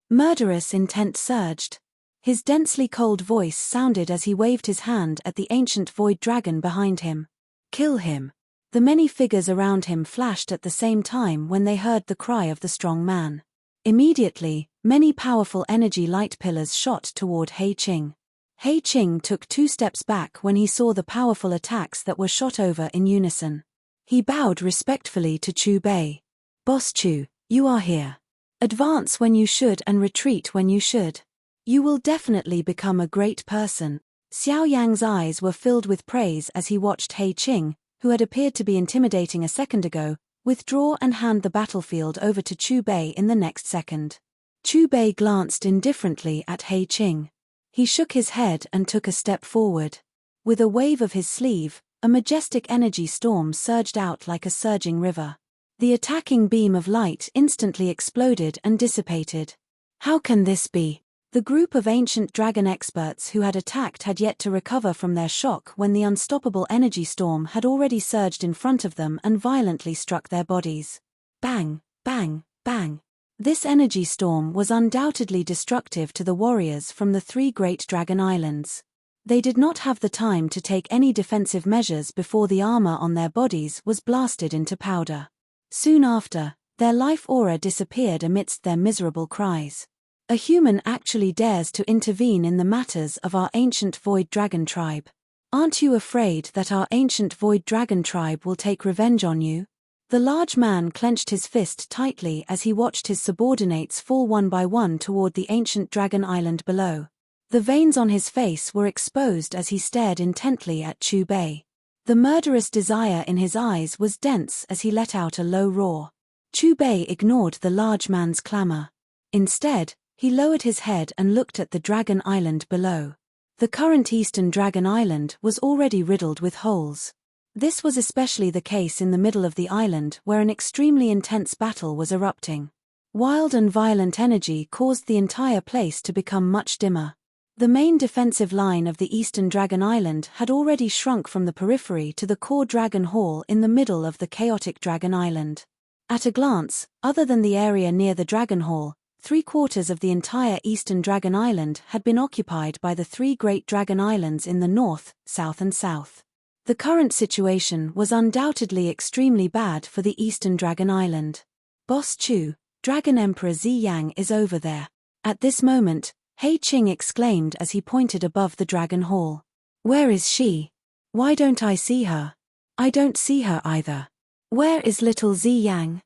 Murderous intent surged. His densely cold voice sounded as he waved his hand at the ancient void dragon behind him. "Kill him." The many figures around him flashed at the same time when they heard the cry of the strong man. Immediately, many powerful energy light pillars shot toward He Qing. He Qing took 2 steps back when he saw the powerful attacks that were shot over in unison. He bowed respectfully to Chu Bei. "Boss Chu, you are here. Advance when you should and retreat when you should. You will definitely become a great person." Xiao Yang's eyes were filled with praise as he watched He Qing, who had appeared to be intimidating a second ago, withdraw and hand the battlefield over to Chu Bei in the next second. Chu Bei glanced indifferently at He Qing. He shook his head and took a step forward. With a wave of his sleeve, a majestic energy storm surged out like a surging river. The attacking beam of light instantly exploded and dissipated. How can this be? The group of ancient dragon experts who had attacked had yet to recover from their shock when the unstoppable energy storm had already surged in front of them and violently struck their bodies. Bang, bang, bang. This energy storm was undoubtedly destructive to the warriors from the 3 great dragon islands. They did not have the time to take any defensive measures before the armor on their bodies was blasted into powder. Soon after, their life aura disappeared amidst their miserable cries. A human actually dares to intervene in the matters of our ancient void dragon tribe. Aren't you afraid that our ancient void dragon tribe will take revenge on you? The large man clenched his fist tightly as he watched his subordinates fall one by one toward the ancient dragon island below. The veins on his face were exposed as he stared intently at Chu Bei. The murderous desire in his eyes was dense as he let out a low roar. Chu Bei ignored the large man's clamor. Instead, he lowered his head and looked at the dragon island below. The current eastern dragon island was already riddled with holes. This was especially the case in the middle of the island where an extremely intense battle was erupting. Wild and violent energy caused the entire place to become much dimmer. The main defensive line of the eastern dragon island had already shrunk from the periphery to the core dragon hall in the middle of the chaotic dragon island. At a glance, other than the area near the dragon hall, 3/4 of the entire eastern dragon island had been occupied by the 3 great dragon islands in the north, south and south. The current situation was undoubtedly extremely bad for the eastern dragon island. "Boss Chu, Dragon Emperor Zi Yang is over there." At this moment, He Qing exclaimed as he pointed above the dragon hall. "Where is she? Why don't I see her? I don't see her either. Where is little Zi Yang?"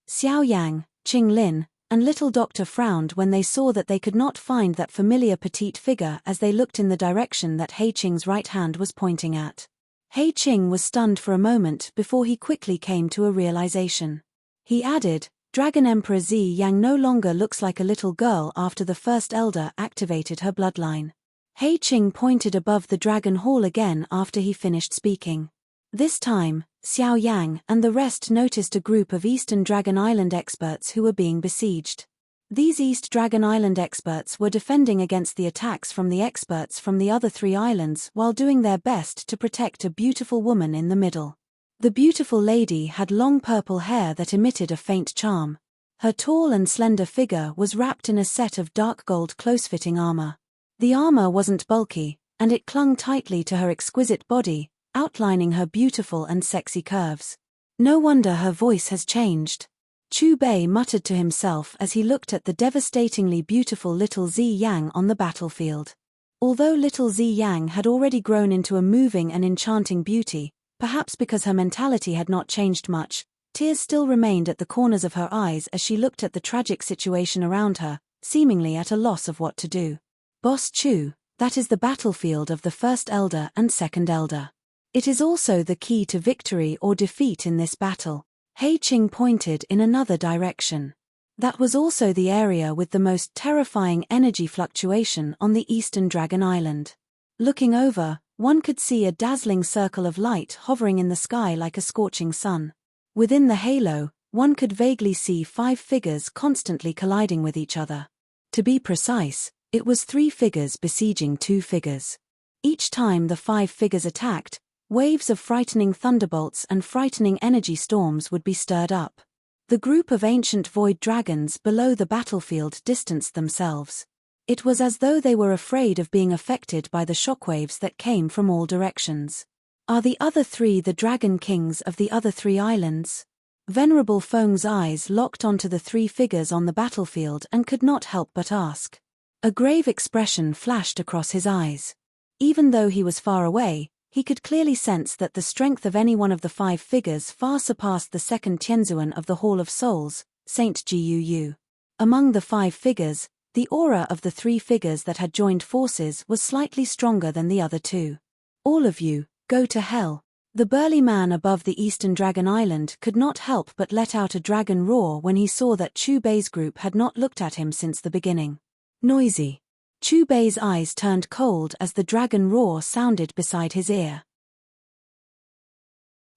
Xiao Yang, Qing Lin, and little doctor frowned when they saw that they could not find that familiar petite figure as they looked in the direction that He Qing's right hand was pointing at. He Qing was stunned for a moment before he quickly came to a realization. He added, "Dragon Emperor Zi Yang no longer looks like a little girl after the first elder activated her bloodline." He Qing pointed above the dragon hall again after he finished speaking. This time, Xiao Yang and the rest noticed a group of Eastern Dragon Island experts who were being besieged. These East Dragon Island experts were defending against the attacks from the experts from the other 3 islands while doing their best to protect a beautiful woman in the middle. The beautiful lady had long purple hair that emitted a faint charm. Her tall and slender figure was wrapped in a set of dark gold close-fitting armor. The armor wasn't bulky, and it clung tightly to her exquisite body, outlining her beautiful and sexy curves. No wonder her voice has changed. Chu Bei muttered to himself as he looked at the devastatingly beautiful little Zi Yang on the battlefield. Although little Zi Yang had already grown into a moving and enchanting beauty, perhaps because her mentality had not changed much, tears still remained at the corners of her eyes as she looked at the tragic situation around her, seemingly at a loss of what to do. Boss Chu, that is the battlefield of the first elder and second elder. It is also the key to victory or defeat in this battle. Hei Qing pointed in another direction. That was also the area with the most terrifying energy fluctuation on the Eastern Dragon Island. Looking over, one could see a dazzling circle of light hovering in the sky like a scorching sun. Within the halo, one could vaguely see 5 figures constantly colliding with each other. To be precise, it was 3 figures besieging 2 figures. Each time the 5 figures attacked, waves of frightening thunderbolts and frightening energy storms would be stirred up. The group of ancient void dragons below the battlefield distanced themselves. It was as though they were afraid of being affected by the shockwaves that came from all directions. Are the other 3 the dragon kings of the other 3 islands? Venerable Feng's eyes locked onto the 3 figures on the battlefield and could not help but ask. A grave expression flashed across his eyes. Even though he was far away, he could clearly sense that the strength of any one of the 5 figures far surpassed the second Tianzuan of the Hall of Souls, Saint Guu. Among the 5 figures, the aura of the 3 figures that had joined forces was slightly stronger than the other 2. All of you, go to hell. The burly man above the Eastern Dragon Island could not help but let out a dragon roar when he saw that Chu Bei's group had not looked at him since the beginning. Noisy. Chu Bei's eyes turned cold as the dragon roar sounded beside his ear.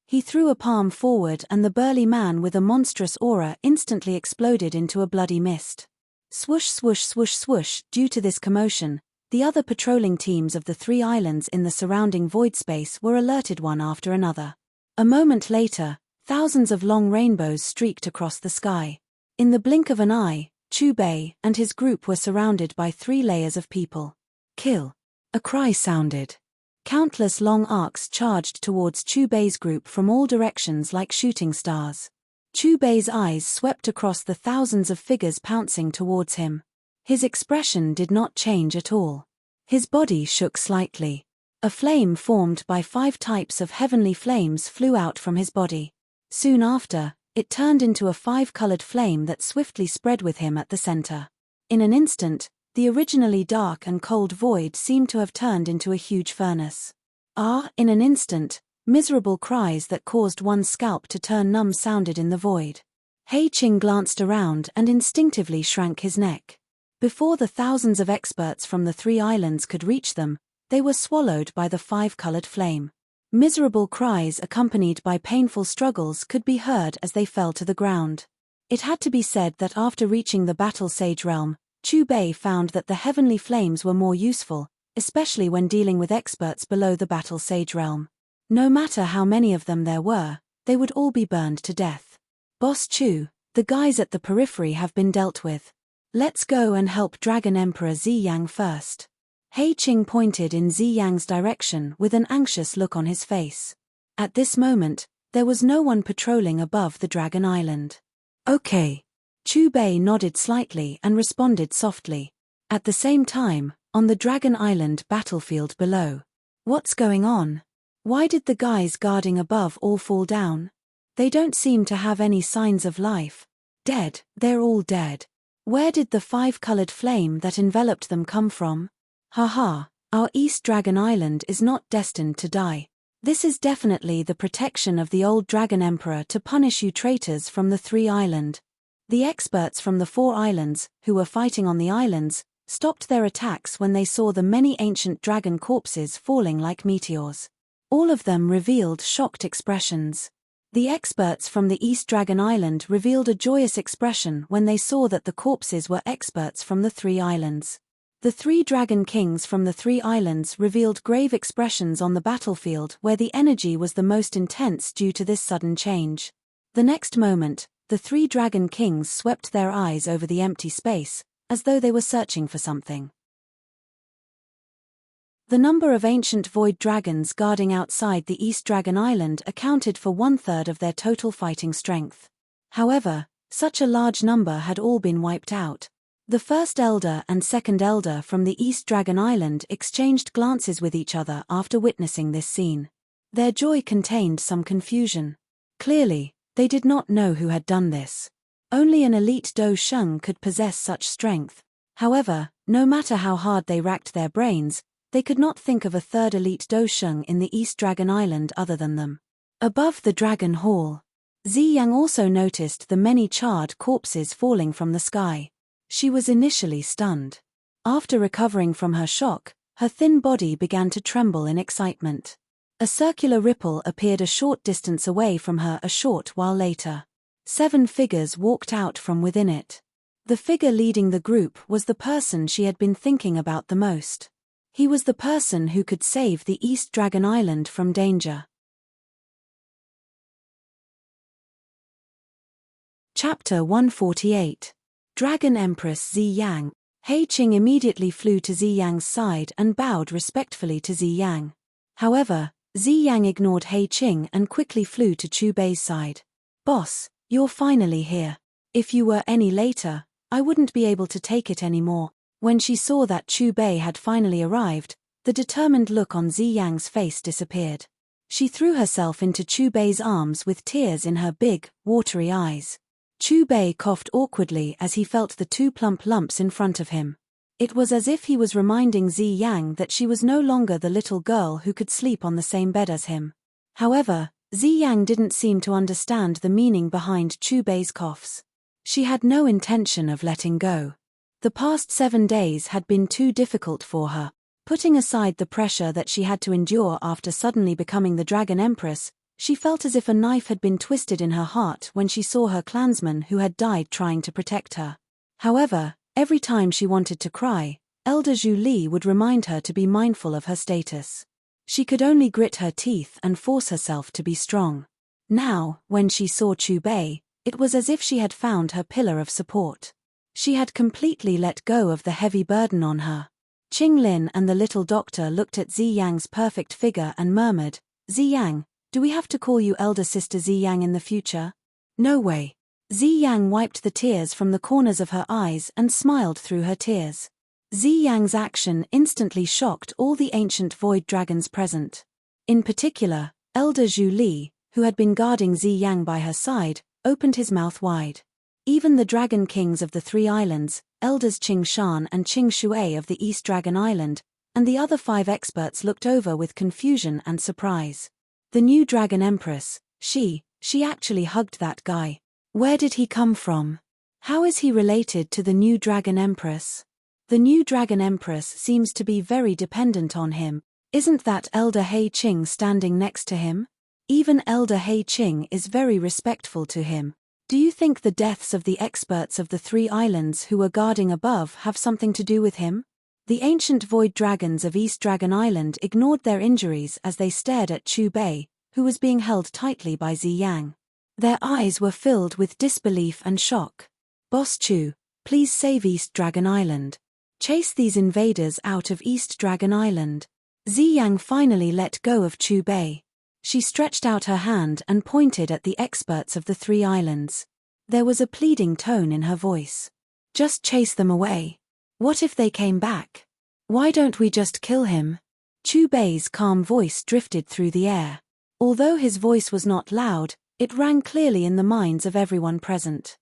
He threw a palm forward and the burly man with a monstrous aura instantly exploded into a bloody mist. Swoosh swoosh swoosh swoosh. Due to this commotion, the other patrolling teams of the 3 islands in the surrounding void space were alerted one after another. A moment later, thousands of long rainbows streaked across the sky. In the blink of an eye, Chu Bei and his group were surrounded by 3 layers of people. Kill. A cry sounded. Countless long arcs charged towards Chu Bei's group from all directions like shooting stars. Chu Bei's eyes swept across the thousands of figures pouncing towards him. His expression did not change at all. His body shook slightly. A flame formed by 5 types of heavenly flames flew out from his body. Soon after, it turned into a 5-colored flame that swiftly spread with him at the center. In an instant, the originally dark and cold void seemed to have turned into a huge furnace. In an instant, miserable cries that caused one's scalp to turn numb sounded in the void. Hei Qing glanced around and instinctively shrank his neck. Before the thousands of experts from the 3 islands could reach them, they were swallowed by the 5-colored flame. Miserable cries accompanied by painful struggles could be heard as they fell to the ground. It had to be said that after reaching the Battle Sage realm, Chu Bei found that the heavenly flames were more useful, especially when dealing with experts below the Battle Sage realm. No matter how many of them there were, they would all be burned to death. Boss Chu, the guys at the periphery have been dealt with. Let's go and help Dragon Emperor Zi Yang first. Hei Qing pointed in Zi Yang's direction with an anxious look on his face. At this moment, there was no one patrolling above the Dragon Island. Okay. Chu Bei nodded slightly and responded softly. At the same time, on the Dragon Island battlefield below. What's going on? Why did the guys guarding above all fall down? They don't seem to have any signs of life. Dead, they're all dead. Where did the 5-colored flame that enveloped them come from? Haha, our East Dragon Island is not destined to die. This is definitely the protection of the old Dragon Emperor to punish you traitors from the 3 island. The experts from the 4 islands, who were fighting on the islands, stopped their attacks when they saw the many ancient dragon corpses falling like meteors. All of them revealed shocked expressions. The experts from the East Dragon Island revealed a joyous expression when they saw that the corpses were experts from the 3 islands. The 3 dragon kings from the 3 islands revealed grave expressions on the battlefield where the energy was the most intense due to this sudden change. The next moment, the 3 dragon kings swept their eyes over the empty space, as though they were searching for something. The number of ancient void dragons guarding outside the East Dragon Island accounted for 1/3 of their total fighting strength. However, such a large number had all been wiped out. The first elder and second elder from the East Dragon Island exchanged glances with each other after witnessing this scene. Their joy contained some confusion. Clearly, they did not know who had done this. Only an elite Do Sheng could possess such strength. However, no matter how hard they racked their brains, they could not think of a third elite Do Sheng in the East Dragon Island other than them. Above the Dragon Hall, Ziyang also noticed the many charred corpses falling from the sky. She was initially stunned. After recovering from her shock, her thin body began to tremble in excitement. A circular ripple appeared a short distance away from her a short while later. 7 figures walked out from within it. The figure leading the group was the person she had been thinking about the most. He was the person who could save the East Dragon Island from danger. Chapter 148. Dragon Empress Ziyang. He Qing immediately flew to Ziyang's side and bowed respectfully to Ziyang. However, Ziyang ignored He Qing and quickly flew to Chu Bei's side. "Boss, you're finally here. If you were any later, I wouldn't be able to take it anymore." When she saw that Chu Bei had finally arrived, the determined look on Ziyang's face disappeared. She threw herself into Chu Bei's arms with tears in her big, watery eyes. Chu Bei coughed awkwardly as he felt the 2 plump lumps in front of him. It was as if he was reminding Ziyang that she was no longer the little girl who could sleep on the same bed as him. However, Ziyang didn't seem to understand the meaning behind Chu Bei's coughs. She had no intention of letting go. The past 7 days had been too difficult for her. Putting aside the pressure that she had to endure after suddenly becoming the Dragon Empress, she felt as if a knife had been twisted in her heart when she saw her clansmen who had died trying to protect her. However, every time she wanted to cry, Elder Zhu Li would remind her to be mindful of her status. She could only grit her teeth and force herself to be strong. Now, when she saw Chu Bei, it was as if she had found her pillar of support. She had completely let go of the heavy burden on her. Qing Lin and the little doctor looked at Ziyang's perfect figure and murmured, "Ziyang, do we have to call you elder sister Ziyang in the future?" "No way." Ziyang wiped the tears from the corners of her eyes and smiled through her tears. Ziyang's action instantly shocked all the ancient void dragons present. In particular, Elder Zhu Li, who had been guarding Ziyang by her side, opened his mouth wide. Even the Dragon Kings of the 3 islands, Elders Qing Shan and Qing Shui of the East Dragon Island, and the other 5 experts looked over with confusion and surprise. The new Dragon Empress, she actually hugged that guy. Where did he come from? How is he related to the new Dragon Empress? The new Dragon Empress seems to be very dependent on him. Isn't that Elder He Qing standing next to him? Even Elder He Qing is very respectful to him. Do you think the deaths of the experts of the 3 islands who were guarding above have something to do with him? The ancient void dragons of East Dragon Island ignored their injuries as they stared at Chu Bei, who was being held tightly by Ziyang. Their eyes were filled with disbelief and shock. "Boss Chu, please save East Dragon Island. Chase these invaders out of East Dragon Island." Ziyang finally let go of Chu Bei. She stretched out her hand and pointed at the experts of the 3 islands. There was a pleading tone in her voice. "Just chase them away. What if they came back? Why don't we just kill him?" Chu Bei's calm voice drifted through the air. Although his voice was not loud, it rang clearly in the minds of everyone present.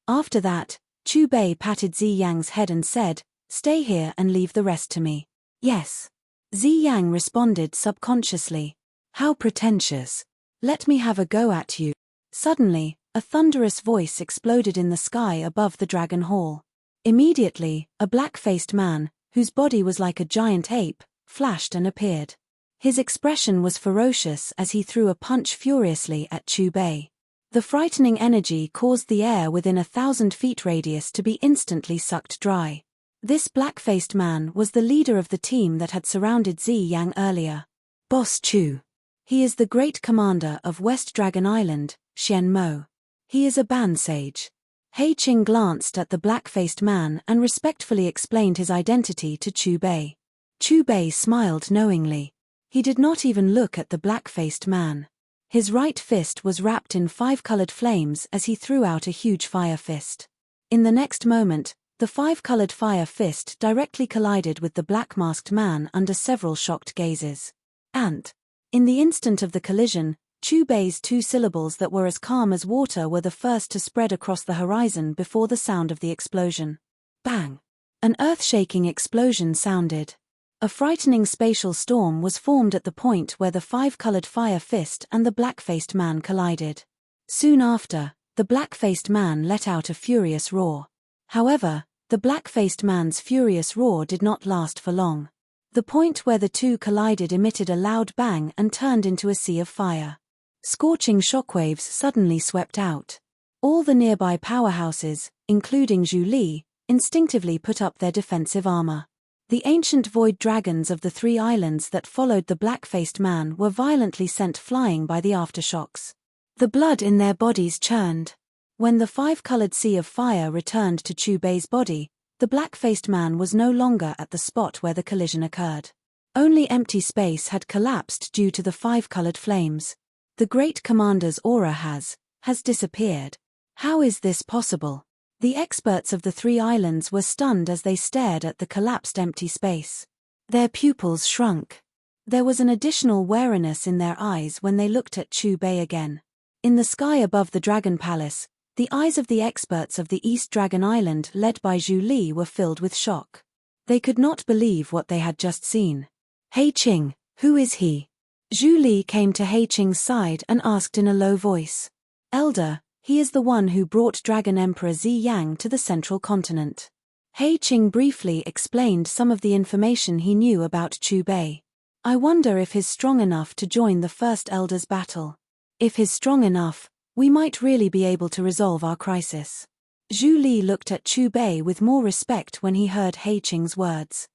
After that, Chu Bei patted Ziyang's head and said, "Stay here and leave the rest to me." "Yes." Ziyang responded subconsciously. "How pretentious. Let me have a go at you." Suddenly, a thunderous voice exploded in the sky above the Dragon Hall. Immediately, a black-faced man, whose body was like a giant ape, flashed and appeared. His expression was ferocious as he threw a punch furiously at Chubei. The frightening energy caused the air within 1,000 feet radius to be instantly sucked dry. This black-faced man was the leader of the team that had surrounded Zi Yang earlier. Boss Chu. He is the great commander of West Dragon Island, Xian Mo. He is a ban sage. He Qing glanced at the black-faced man and respectfully explained his identity to Chubei. Chubei smiled knowingly. He did not even look at the black-faced man. His right fist was wrapped in 5-colored flames as he threw out a huge fire fist. In the next moment, the 5-colored fire fist directly collided with the black-masked man under several shocked gazes. And, in the instant of the collision, Chubei's 2 syllables that were as calm as water were the first to spread across the horizon before the sound of the explosion. Bang! An earth-shaking explosion sounded. A frightening spatial storm was formed at the point where the 5-colored fire fist and the black-faced man collided. Soon after, the black-faced man let out a furious roar. However, the black-faced man's furious roar did not last for long. The point where the two collided emitted a loud bang and turned into a sea of fire. Scorching shockwaves suddenly swept out. All the nearby powerhouses, including Zhu Li, instinctively put up their defensive armor. The ancient void dragons of the 3 islands that followed the black-faced man were violently sent flying by the aftershocks. The blood in their bodies churned. When the 5-colored sea of fire returned to Chubei's body, the black-faced man was no longer at the spot where the collision occurred. Only empty space had collapsed due to the 5-colored flames. The great commander's aura has disappeared. How is this possible? The experts of the 3 islands were stunned as they stared at the collapsed empty space. Their pupils shrunk. There was an additional wariness in their eyes when they looked at Chubei again. In the sky above the Dragon Palace, the eyes of the experts of the East Dragon Island led by Zhu Li were filled with shock. They could not believe what they had just seen. He Qing, who is he? Zhu Li came to He Qing's side and asked in a low voice. Elder, he is the one who brought Dragon Emperor Zi Yang to the central continent. He Qing briefly explained some of the information he knew about Chubei. I wonder if he's strong enough to join the First Elder's battle. If he's strong enough, we might really be able to resolve our crisis. Zhu Li looked at Chubei with more respect when he heard He Qing's words.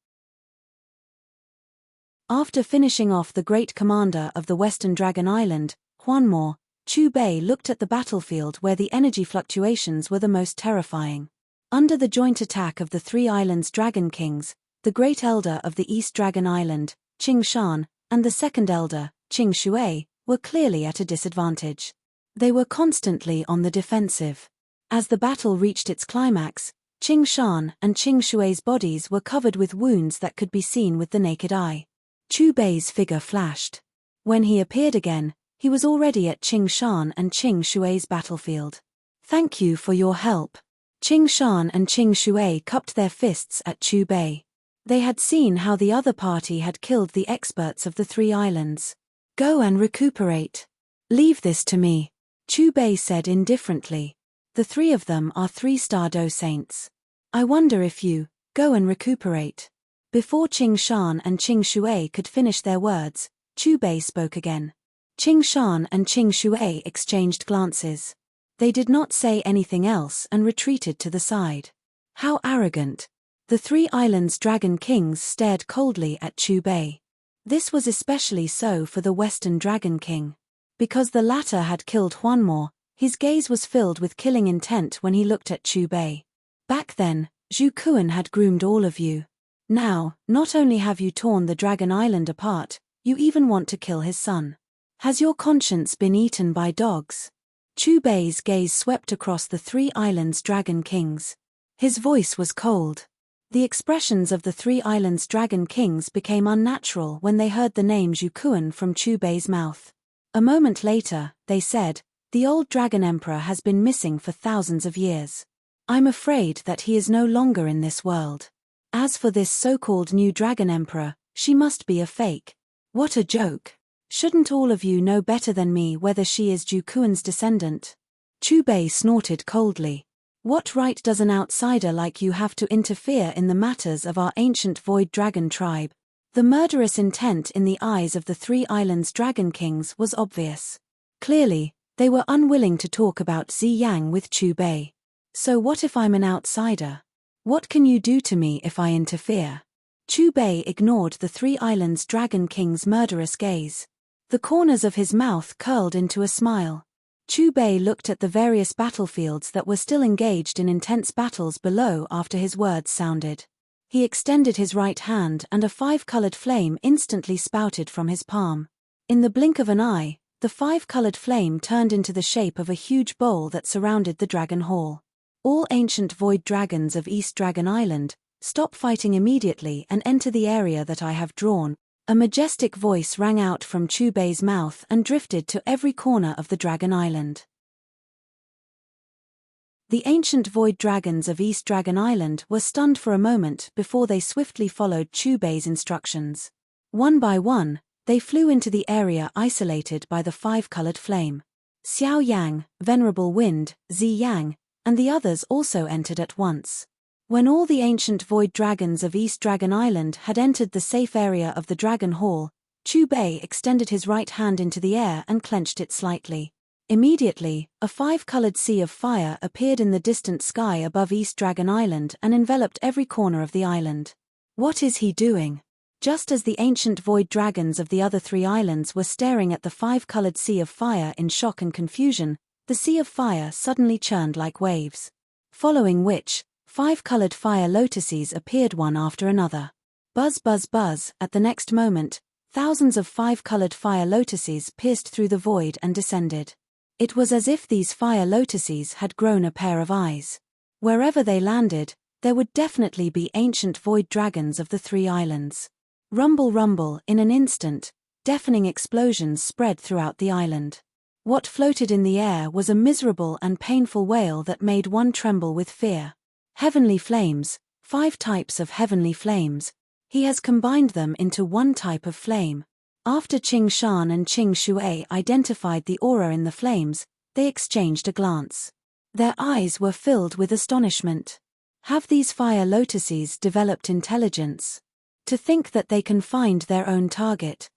After finishing off the great commander of the Western Dragon Island, Huanmo, Chubei looked at the battlefield where the energy fluctuations were the most terrifying. Under the joint attack of the 3 islands' Dragon Kings, the Great Elder of the East Dragon Island, Qing Shan, and the Second Elder, Qing Shui, were clearly at a disadvantage. They were constantly on the defensive. As the battle reached its climax, Qing Shan and Qing Shui's bodies were covered with wounds that could be seen with the naked eye. Chubei's figure flashed. When he appeared again, he was already at Qing Shan and Qing Shui's battlefield. Thank you for your help. Qing Shan and Qing Shui cupped their fists at Chubei. They had seen how the other party had killed the experts of the 3 islands. Go and recuperate. Leave this to me, Chubei said indifferently. The 3 of them are 3-star Do saints. I wonder if you go and recuperate. Before Qing Shan and Qing Shui could finish their words, Chubei spoke again. Qing Shan and Qing Shui exchanged glances. They did not say anything else and retreated to the side. How arrogant. The 3 islands' Dragon Kings stared coldly at Chubei. This was especially so for the Western Dragon King. Because the latter had killed Huanmo, his gaze was filled with killing intent when he looked at Chubei. Back then, Zhu Kuan had groomed all of you. Now, not only have you torn the Dragon Island apart, you even want to kill his son. Has your conscience been eaten by dogs? Chubei's gaze swept across the 3 islands' Dragon Kings. His voice was cold. The expressions of the 3 islands' Dragon Kings became unnatural when they heard the name Zhu Kuan from Chubei's mouth. A moment later, they said, the old Dragon Emperor has been missing for thousands of years. I'm afraid that he is no longer in this world. As for this so-called new Dragon Emperor, she must be a fake. What a joke. Shouldn't all of you know better than me whether she is Zhu Kuan's descendant? Chubei snorted coldly. What right does an outsider like you have to interfere in the matters of our ancient void dragon tribe? The murderous intent in the eyes of the three islands' dragon kings was obvious. Clearly, they were unwilling to talk about Ziyang with Chu Bei. So what if I'm an outsider? What can you do to me if I interfere? Chu Bei ignored the three islands' dragon king's murderous gaze. The corners of his mouth curled into a smile. Chu Bei looked at the various battlefields that were still engaged in intense battles below after his words sounded. He extended his right hand and a five-colored flame instantly spouted from his palm. In the blink of an eye, the five-colored flame turned into the shape of a huge bowl that surrounded the dragon hall. All ancient void dragons of East Dragon Island, stop fighting immediately and enter the area that I have drawn. A majestic voice rang out from Chu Bei's mouth and drifted to every corner of the Dragon Island. The ancient void dragons of East Dragon Island were stunned for a moment before they swiftly followed Chu Bei's instructions. One by one, they flew into the area isolated by the five-colored flame. Xiao Yang, Venerable Wind, Ziyang, and the others also entered at once. When all the ancient void dragons of East Dragon Island had entered the safe area of the Dragon Hall, Chu Bei extended his right hand into the air and clenched it slightly. Immediately, a five-colored sea of fire appeared in the distant sky above East Dragon Island and enveloped every corner of the island. What is he doing? Just as the ancient void dragons of the other three islands were staring at the five-colored sea of fire in shock and confusion, the sea of fire suddenly churned like waves. Following which, five-colored fire lotuses appeared one after another. Buzz buzz buzz, at the next moment, thousands of five-colored fire lotuses pierced through the void and descended. It was as if these fire lotuses had grown a pair of eyes. Wherever they landed, there would definitely be ancient void dragons of the three islands. Rumble rumble, in an instant, deafening explosions spread throughout the island. What floated in the air was a miserable and painful wail that made one tremble with fear. Heavenly flames, 5 types of heavenly flames. He has combined them into one type of flame. After Qing Shan and Qing Shui identified the aura in the flames, they exchanged a glance. Their eyes were filled with astonishment. Have these fire lotuses developed intelligence? To think that they can find their own target.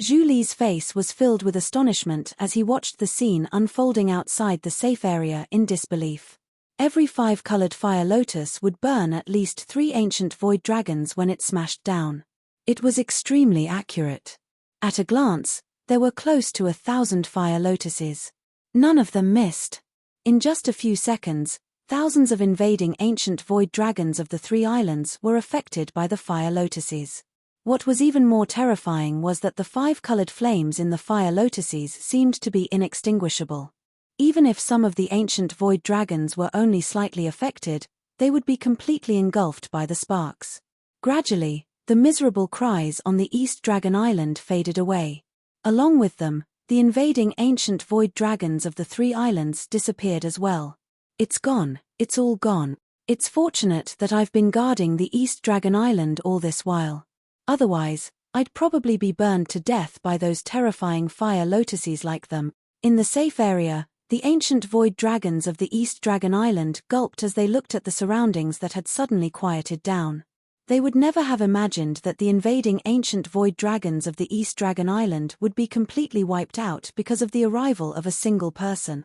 Zhu Li's face was filled with astonishment as he watched the scene unfolding outside the safe area in disbelief. Every 5-colored fire lotus would burn at least 3 ancient void dragons when it smashed down. It was extremely accurate. At a glance, there were close to 1,000 fire lotuses. None of them missed. In just a few seconds, thousands of invading ancient void dragons of the three islands were affected by the fire lotuses. What was even more terrifying was that the 5-colored flames in the fire lotuses seemed to be inextinguishable. Even if some of the ancient void dragons were only slightly affected, they would be completely engulfed by the sparks. Gradually, the miserable cries on the East Dragon Island faded away. Along with them, the invading ancient void dragons of the three islands disappeared as well. It's gone, it's all gone. It's fortunate that I've been guarding the East Dragon Island all this while. Otherwise, I'd probably be burned to death by those terrifying fire lotuses like them. In the safe area, the ancient void dragons of the East Dragon Island gulped as they looked at the surroundings that had suddenly quieted down. They would never have imagined that the invading ancient void dragons of the East Dragon Island would be completely wiped out because of the arrival of a single person.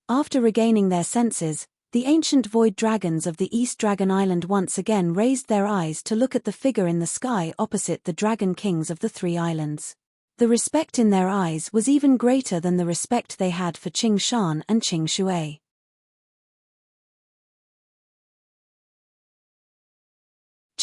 After regaining their senses, the ancient void dragons of the East Dragon Island once again raised their eyes to look at the figure in the sky opposite the dragon kings of the three islands. The respect in their eyes was even greater than the respect they had for Qing Shan and Qing Shui.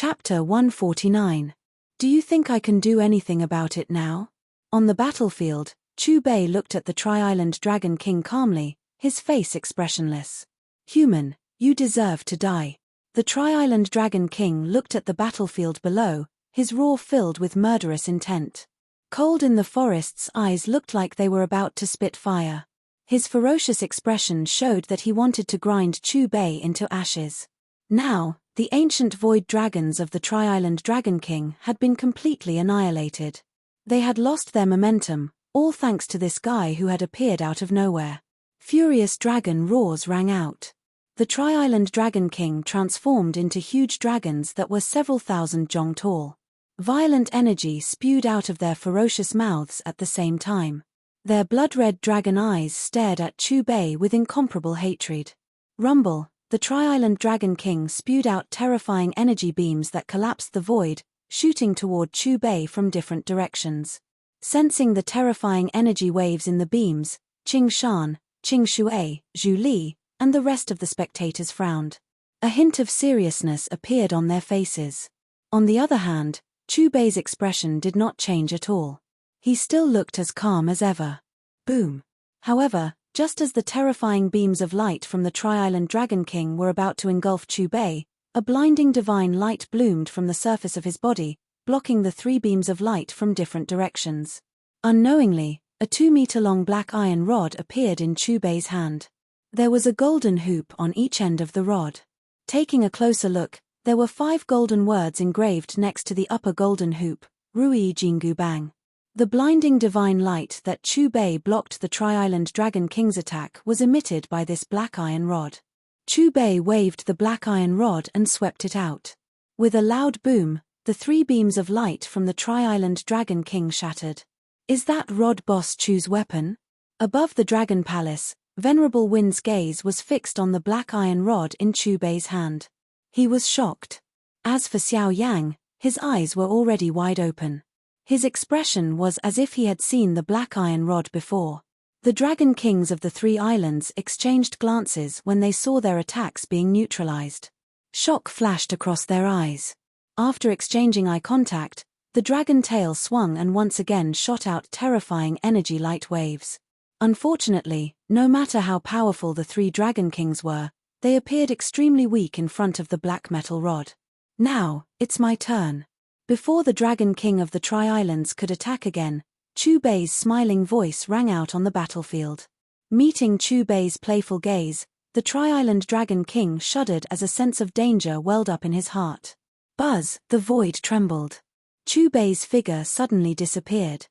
Chapter 149. Do you think I can do anything about it now? On the battlefield, Chu Bei looked at the Tri-Island Dragon King calmly, his face expressionless. Human, you deserve to die. The Tri-Island Dragon King looked at the battlefield below, his roar filled with murderous intent. Cold in the Forest's eyes looked like they were about to spit fire. His ferocious expression showed that he wanted to grind Chu Bei into ashes. Now, the ancient void dragons of the Tri-Island Dragon King had been completely annihilated. They had lost their momentum, all thanks to this guy who had appeared out of nowhere. Furious dragon roars rang out. The Tri-Island Dragon King transformed into huge dragons that were several thousand jong tall. Violent energy spewed out of their ferocious mouths at the same time. Their blood-red dragon eyes stared at Chu Bei with incomparable hatred. Rumble, the Tri-Island Dragon King spewed out terrifying energy beams that collapsed the void, shooting toward Chu Bei from different directions. Sensing the terrifying energy waves in the beams, Qing Shan, Qing Shui, Zhu Li, and the rest of the spectators frowned. A hint of seriousness appeared on their faces. On the other hand, Chu Bei's expression did not change at all. He still looked as calm as ever. Boom. However, just as the terrifying beams of light from the Tri-Island Dragon King were about to engulf Chu Bei, a blinding divine light bloomed from the surface of his body, blocking the 3 beams of light from different directions. Unknowingly, a 2-meter-long black iron rod appeared in Chu Bei's hand. There was a golden hoop on each end of the rod. Taking a closer look, there were 5 golden words engraved next to the upper golden hoop, Rui Jingu Bang. The blinding divine light that Chu Bei blocked the Tri-Island Dragon King's attack was emitted by this black iron rod. Chu Bei waved the black iron rod and swept it out. With a loud boom, the 3 beams of light from the Tri-Island Dragon King shattered. Is that rod Boss Chu's weapon? Above the Dragon Palace, Venerable Wind's gaze was fixed on the black iron rod in Chu Bei's hand. He was shocked. As for Xiao Yang, his eyes were already wide open. His expression was as if he had seen the black iron rod before. The Dragon Kings of the 3 islands exchanged glances when they saw their attacks being neutralized. Shock flashed across their eyes. After exchanging eye contact, the dragon tail swung and once again shot out terrifying energy light waves. Unfortunately, no matter how powerful the 3 Dragon Kings were, they appeared extremely weak in front of the black metal rod. Now, it's my turn. Before the Dragon King of the Tri-Islands could attack again, Chu Bei's smiling voice rang out on the battlefield. Meeting Chu Bei's playful gaze, the Tri-Island Dragon King shuddered as a sense of danger welled up in his heart. Buzz, the void trembled. Chu Bei's figure suddenly disappeared.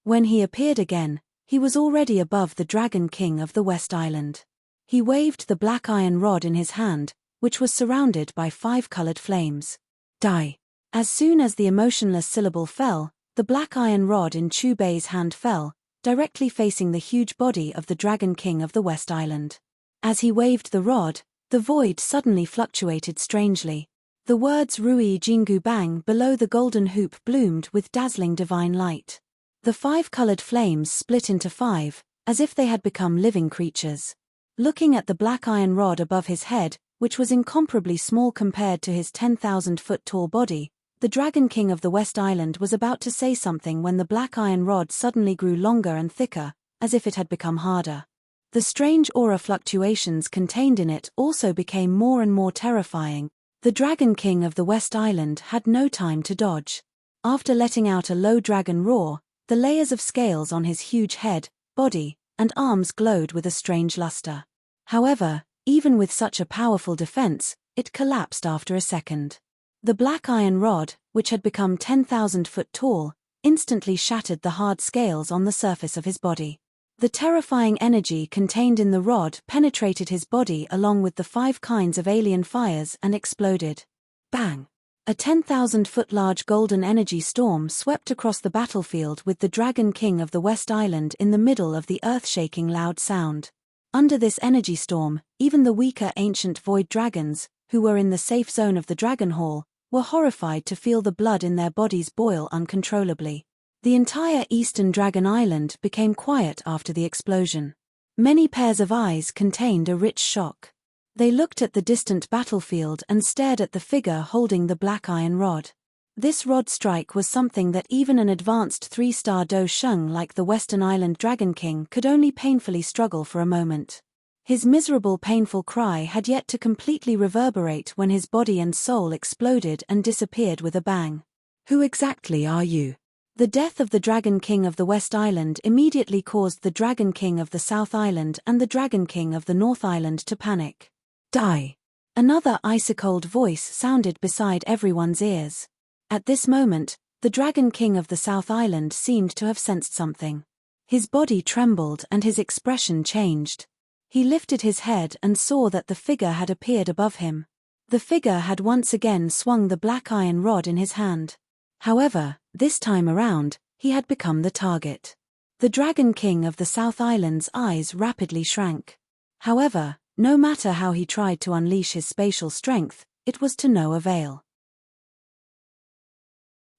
When he appeared again, he was already above the Dragon King of the West Island. He waved the black iron rod in his hand, which was surrounded by 5 colored flames. Die. As soon as the emotionless syllable fell, the black iron rod in Chu Bei's hand fell, directly facing the huge body of the Dragon King of the West Island. As he waved the rod, the void suddenly fluctuated strangely. The words Rui Jingu Bang below the golden hoop bloomed with dazzling divine light. The 5 colored flames split into 5, as if they had become living creatures. Looking at the black iron rod above his head, which was incomparably small compared to his 10,000-foot tall body, the Dragon King of the West Island was about to say something when the black iron rod suddenly grew longer and thicker, as if it had become harder. The strange aura fluctuations contained in it also became more and more terrifying. The Dragon King of the West Island had no time to dodge. After letting out a low dragon roar, the layers of scales on his huge head, body, and arms glowed with a strange luster. However, even with such a powerful defense, it collapsed after a second. The black iron rod, which had become 10,000 foot tall, instantly shattered the hard scales on the surface of his body. The terrifying energy contained in the rod penetrated his body along with the 5 kinds of alien fires and exploded. Bang! A 10,000-foot large golden energy storm swept across the battlefield with the Dragon King of the West Island in the middle of the earth-shaking loud sound. Under this energy storm, even the weaker ancient void dragons, who were in the safe zone of the Dragon Hall, were horrified to feel the blood in their bodies boil uncontrollably. The entire eastern Dragon Island became quiet after the explosion. Many pairs of eyes contained a rich shock. They looked at the distant battlefield and stared at the figure holding the black iron rod. This rod strike was something that even an advanced 3-star Do Sheng like the Western Island Dragon King could only painfully struggle for a moment. His miserable painful cry had yet to completely reverberate when his body and soul exploded and disappeared with a bang. Who exactly are you? The death of the Dragon King of the West Island immediately caused the Dragon King of the South Island and the Dragon King of the North Island to panic. Die! Another icy-cold voice sounded beside everyone's ears. At this moment, the Dragon King of the South Island seemed to have sensed something. His body trembled and his expression changed. He lifted his head and saw that the figure had appeared above him. The figure had once again swung the black iron rod in his hand. However, this time around, he had become the target. The Dragon King of the South Island's eyes rapidly shrank. However, no matter how he tried to unleash his spatial strength, it was to no avail.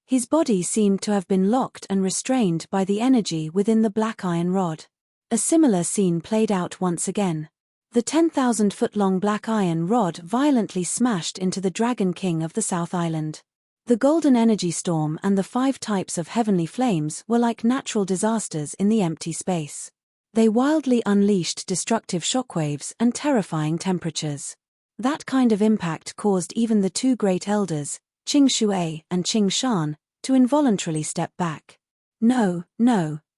His body seemed to have been locked and restrained by the energy within the black iron rod. A similar scene played out once again. The 10,000-foot-long black iron rod violently smashed into the Dragon King of the South Island. The golden energy storm and the 5 types of heavenly flames were like natural disasters in the empty space. They wildly unleashed destructive shockwaves and terrifying temperatures. That kind of impact caused even the 2 great elders, Qing Shui and Qing Shan, to involuntarily step back. No.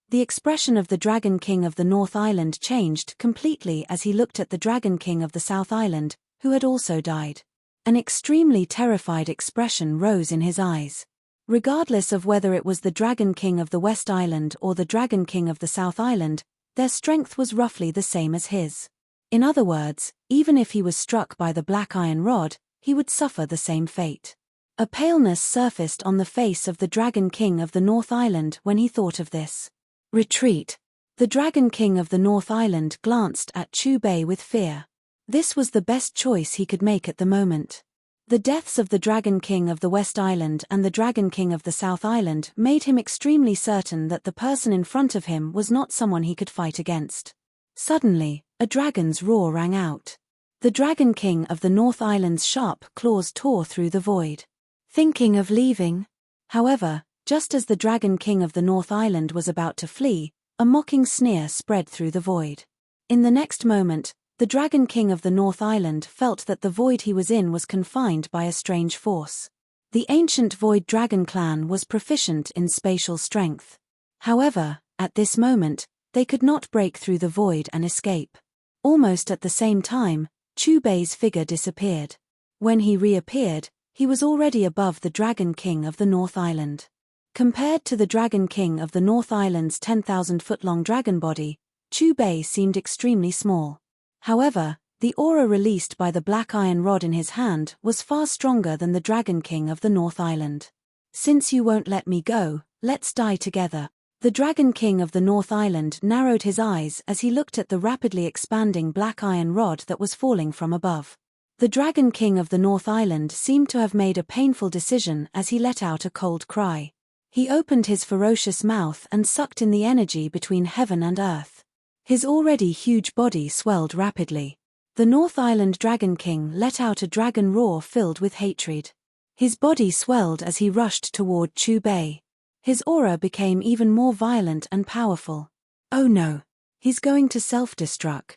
The expression of the Dragon King of the North Island changed completely as he looked at the Dragon King of the South Island, who had also died. An extremely terrified expression rose in his eyes. Regardless of whether it was the Dragon King of the West Island or the Dragon King of the South Island, their strength was roughly the same as his. In other words, even if he was struck by the black iron rod, he would suffer the same fate. A paleness surfaced on the face of the Dragon King of the North Island when he thought of this. Retreat. The Dragon King of the North Island glanced at Chu Bei with fear. This was the best choice he could make at the moment. The deaths of the Dragon King of the West Island and the Dragon King of the South Island made him extremely certain that the person in front of him was not someone he could fight against. Suddenly, a dragon's roar rang out. The Dragon King of the North Island's sharp claws tore through the void. Thinking of leaving? However, just as the Dragon King of the North Island was about to flee, a mocking sneer spread through the void. In the next moment, the Dragon King of the North Island felt that the void he was in was confined by a strange force. The ancient Void Dragon clan was proficient in spatial strength. However, at this moment, they could not break through the void and escape. Almost at the same time, Chu Bei's figure disappeared. When he reappeared, he was already above the Dragon King of the North Island. Compared to the Dragon King of the North Island's 10,000-foot-long dragon body, Chu Bei seemed extremely small. However, the aura released by the black iron rod in his hand was far stronger than the Dragon King of the North Island. Since you won't let me go, let's die together. The Dragon King of the North Island narrowed his eyes as he looked at the rapidly expanding black iron rod that was falling from above. The Dragon King of the North Island seemed to have made a painful decision as he let out a cold cry. He opened his ferocious mouth and sucked in the energy between heaven and earth. His already huge body swelled rapidly. The North Island Dragon King let out a dragon roar filled with hatred. His body swelled as he rushed toward Chu Bei. His aura became even more violent and powerful. Oh no! He's going to self-destruct.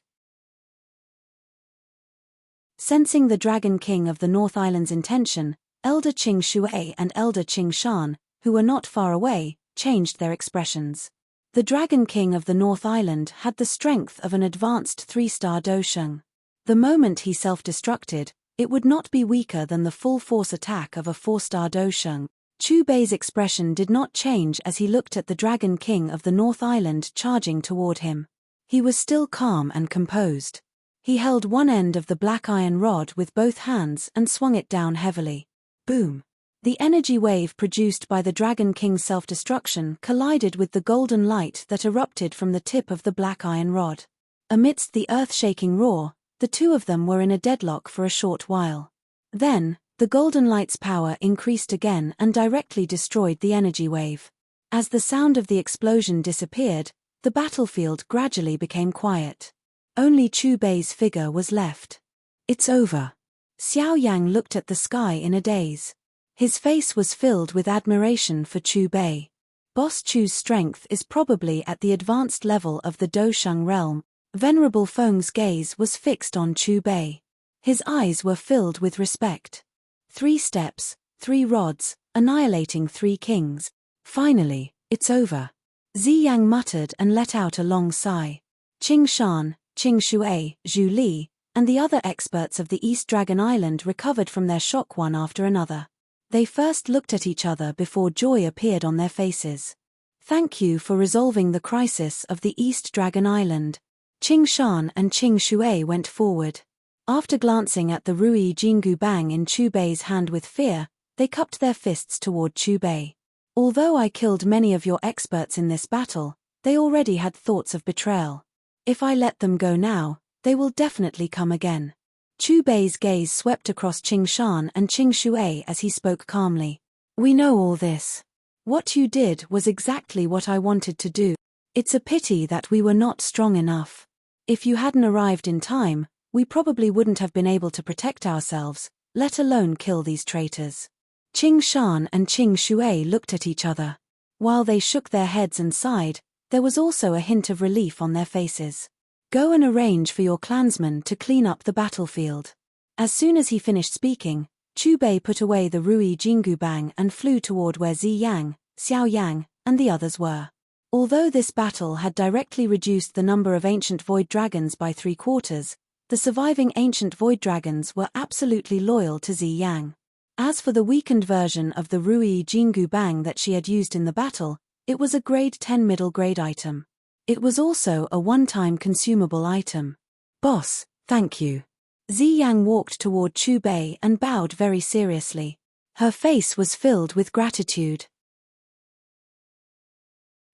Sensing the Dragon King of the North Island's intention, Elder Qing Shui and Elder Qing Shan, who were not far away, changed their expressions. The Dragon King of the North Island had the strength of an advanced 3-star Dosheng. The moment he self-destructed, it would not be weaker than the full-force attack of a 4-star Dosheng. Chu Bei's expression did not change as he looked at the Dragon King of the North Island charging toward him. He was still calm and composed. He held one end of the black iron rod with both hands and swung it down heavily. Boom! The energy wave produced by the Dragon King's self-destruction collided with the golden light that erupted from the tip of the black iron rod. Amidst the earth-shaking roar, the two of them were in a deadlock for a short while. Then, the golden light's power increased again and directly destroyed the energy wave. As the sound of the explosion disappeared, the battlefield gradually became quiet. Only Chu Bei's figure was left. It's over. Xiao Yang looked at the sky in a daze. His face was filled with admiration for Chu Bei. Boss Chu's strength is probably at the advanced level of the Dosheng realm. Venerable Feng's gaze was fixed on Chu Bei. His eyes were filled with respect. 3 steps, 3 rods, annihilating 3 kings. Finally, it's over. Ziyang muttered and let out a long sigh. Qing Shan, Qing Shui, Zhu Li, and the other experts of the East Dragon Island recovered from their shock one after another. They first looked at each other before joy appeared on their faces. Thank you for resolving the crisis of the East Dragon Island. Qing Shan and Qing Shui went forward. After glancing at the Rui Jingu Bang in Chu Bei's hand with fear, they cupped their fists toward Chu Bei. Although I killed many of your experts in this battle, they already had thoughts of betrayal. If I let them go now, they will definitely come again. Chu Bei's gaze swept across Qing Shan and Qing Shui as he spoke calmly. We know all this. What you did was exactly what I wanted to do. It's a pity that we were not strong enough. If you hadn't arrived in time, we probably wouldn't have been able to protect ourselves, let alone kill these traitors. Qing Shan and Qing Shui looked at each other. While they shook their heads and sighed, there was also a hint of relief on their faces. Go and arrange for your clansmen to clean up the battlefield. As soon as he finished speaking, Chu Bei put away the Rui Jingu Bang and flew toward where Zi Yang, Xiao Yang, and the others were. Although this battle had directly reduced the number of ancient void dragons by 3/4, the surviving ancient void dragons were absolutely loyal to Zi Yang. As for the weakened version of the Rui Jingu Bang that she had used in the battle, it was a grade 10 middle grade item. It was also a one-time consumable item. Boss, thank you. Zi Yang walked toward Chu Bei and bowed very seriously. Her face was filled with gratitude.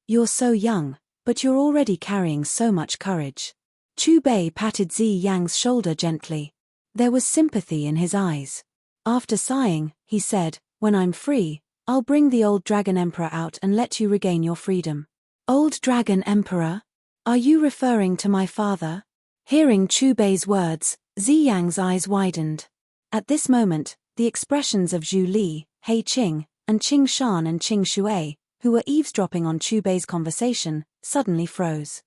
You're so young, but you're already carrying so much courage. Chu Bei patted Zi Yang's shoulder gently. There was sympathy in his eyes. After sighing, he said, when I'm free, I'll bring the old Dragon Emperor out and let you regain your freedom. Old Dragon Emperor? Are you referring to my father? Hearing Chu Bei's words, Zi Yang's eyes widened. At this moment, the expressions of Zhu Li, He Qing, and Qing Shan and Qing Shui, who were eavesdropping on Chu Bei's conversation, suddenly froze.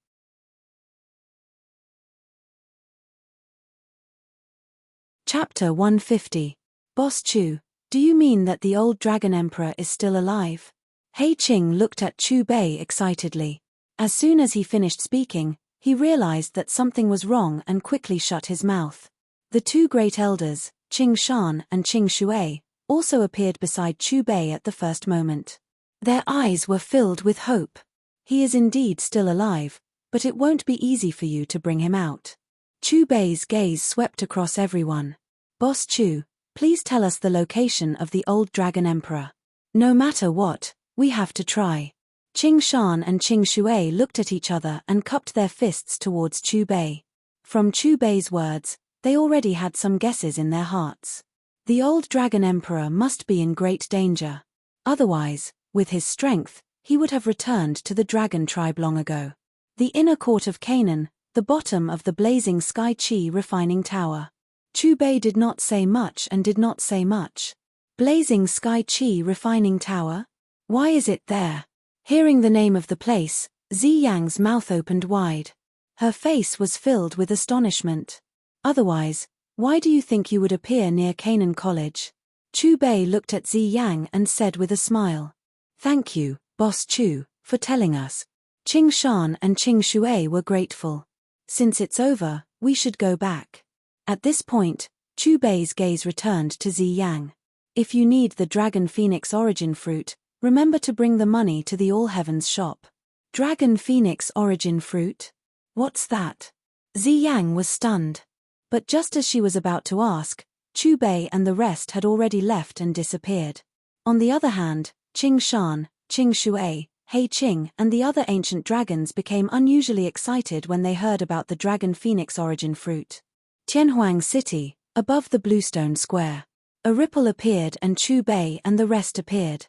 Chapter 150. Boss Chu, do you mean that the old Dragon Emperor is still alive? He Qing looked at Chu Bei excitedly. As soon as he finished speaking, he realized that something was wrong and quickly shut his mouth. The two great elders, Qing Shan and Qing Shui, also appeared beside Chu Bei at the first moment. Their eyes were filled with hope. He is indeed still alive, but it won't be easy for you to bring him out. Chu Bei's gaze swept across everyone. Boss Chu, please tell us the location of the old Dragon Emperor. No matter what, we have to try. Qing Shan and Qing Shui looked at each other and cupped their fists towards Chu Bei. From Chu Bei's words, they already had some guesses in their hearts. The old Dragon Emperor must be in great danger. Otherwise, with his strength, he would have returned to the Dragon tribe long ago. The inner court of Canaan, the bottom of the blazing Sky Chi refining tower. Chu Bei did not say much and did not say much. Blazing Sky Chi refining tower? Why is it there? Hearing the name of the place, Zi Yang's mouth opened wide. Her face was filled with astonishment. Otherwise, why do you think you would appear near Canaan College? Chu Bei looked at Zi Yang and said with a smile. Thank you, Boss Chu, for telling us. Qing Shan and Qing Shui were grateful. Since it's over, we should go back. At this point, Chu Bei's gaze returned to Zi Yang. If you need the Dragon Phoenix Origin Fruit, remember to bring the money to the All Heavens shop. Dragon Phoenix Origin Fruit? What's that? Zi Yang was stunned. But just as she was about to ask, Chu Bei and the rest had already left and disappeared. On the other hand, Qing Shan, Qing Shui, He Qing and the other ancient dragons became unusually excited when they heard about the Dragon Phoenix Origin Fruit. Tianhuang City, above the Bluestone Square. A ripple appeared and Chu Bei and the rest appeared.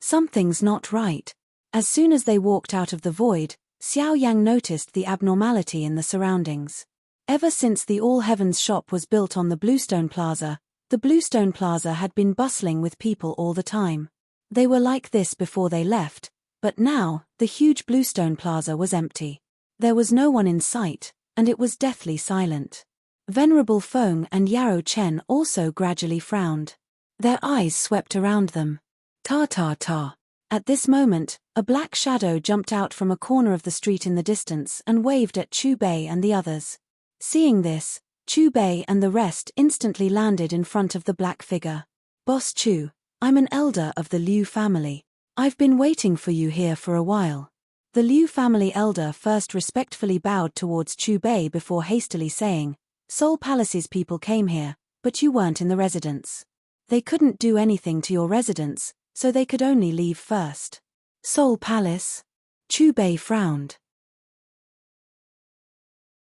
Something's not right. As soon as they walked out of the void, Xiao Yang noticed the abnormality in the surroundings. Ever since the All Heavens shop was built on the Bluestone Plaza, the Bluestone Plaza had been bustling with people all the time. They were like this before they left, but now, the huge Bluestone Plaza was empty. There was no one in sight, and it was deathly silent. Venerable Feng and Yarrow Chen also gradually frowned. Their eyes swept around them. Ta. At this moment, a black shadow jumped out from a corner of the street in the distance and waved at Chu Bei and the others. Seeing this, Chu Bei and the rest instantly landed in front of the black figure. Boss Chu, I'm an elder of the Liu family. I've been waiting for you here for a while. The Liu family elder first respectfully bowed towards Chu Bei before hastily saying, Soul Palace's people came here, but you weren't in the residence. They couldn't do anything to your residence, so they could only leave first. Soul Palace? Chu Bei frowned.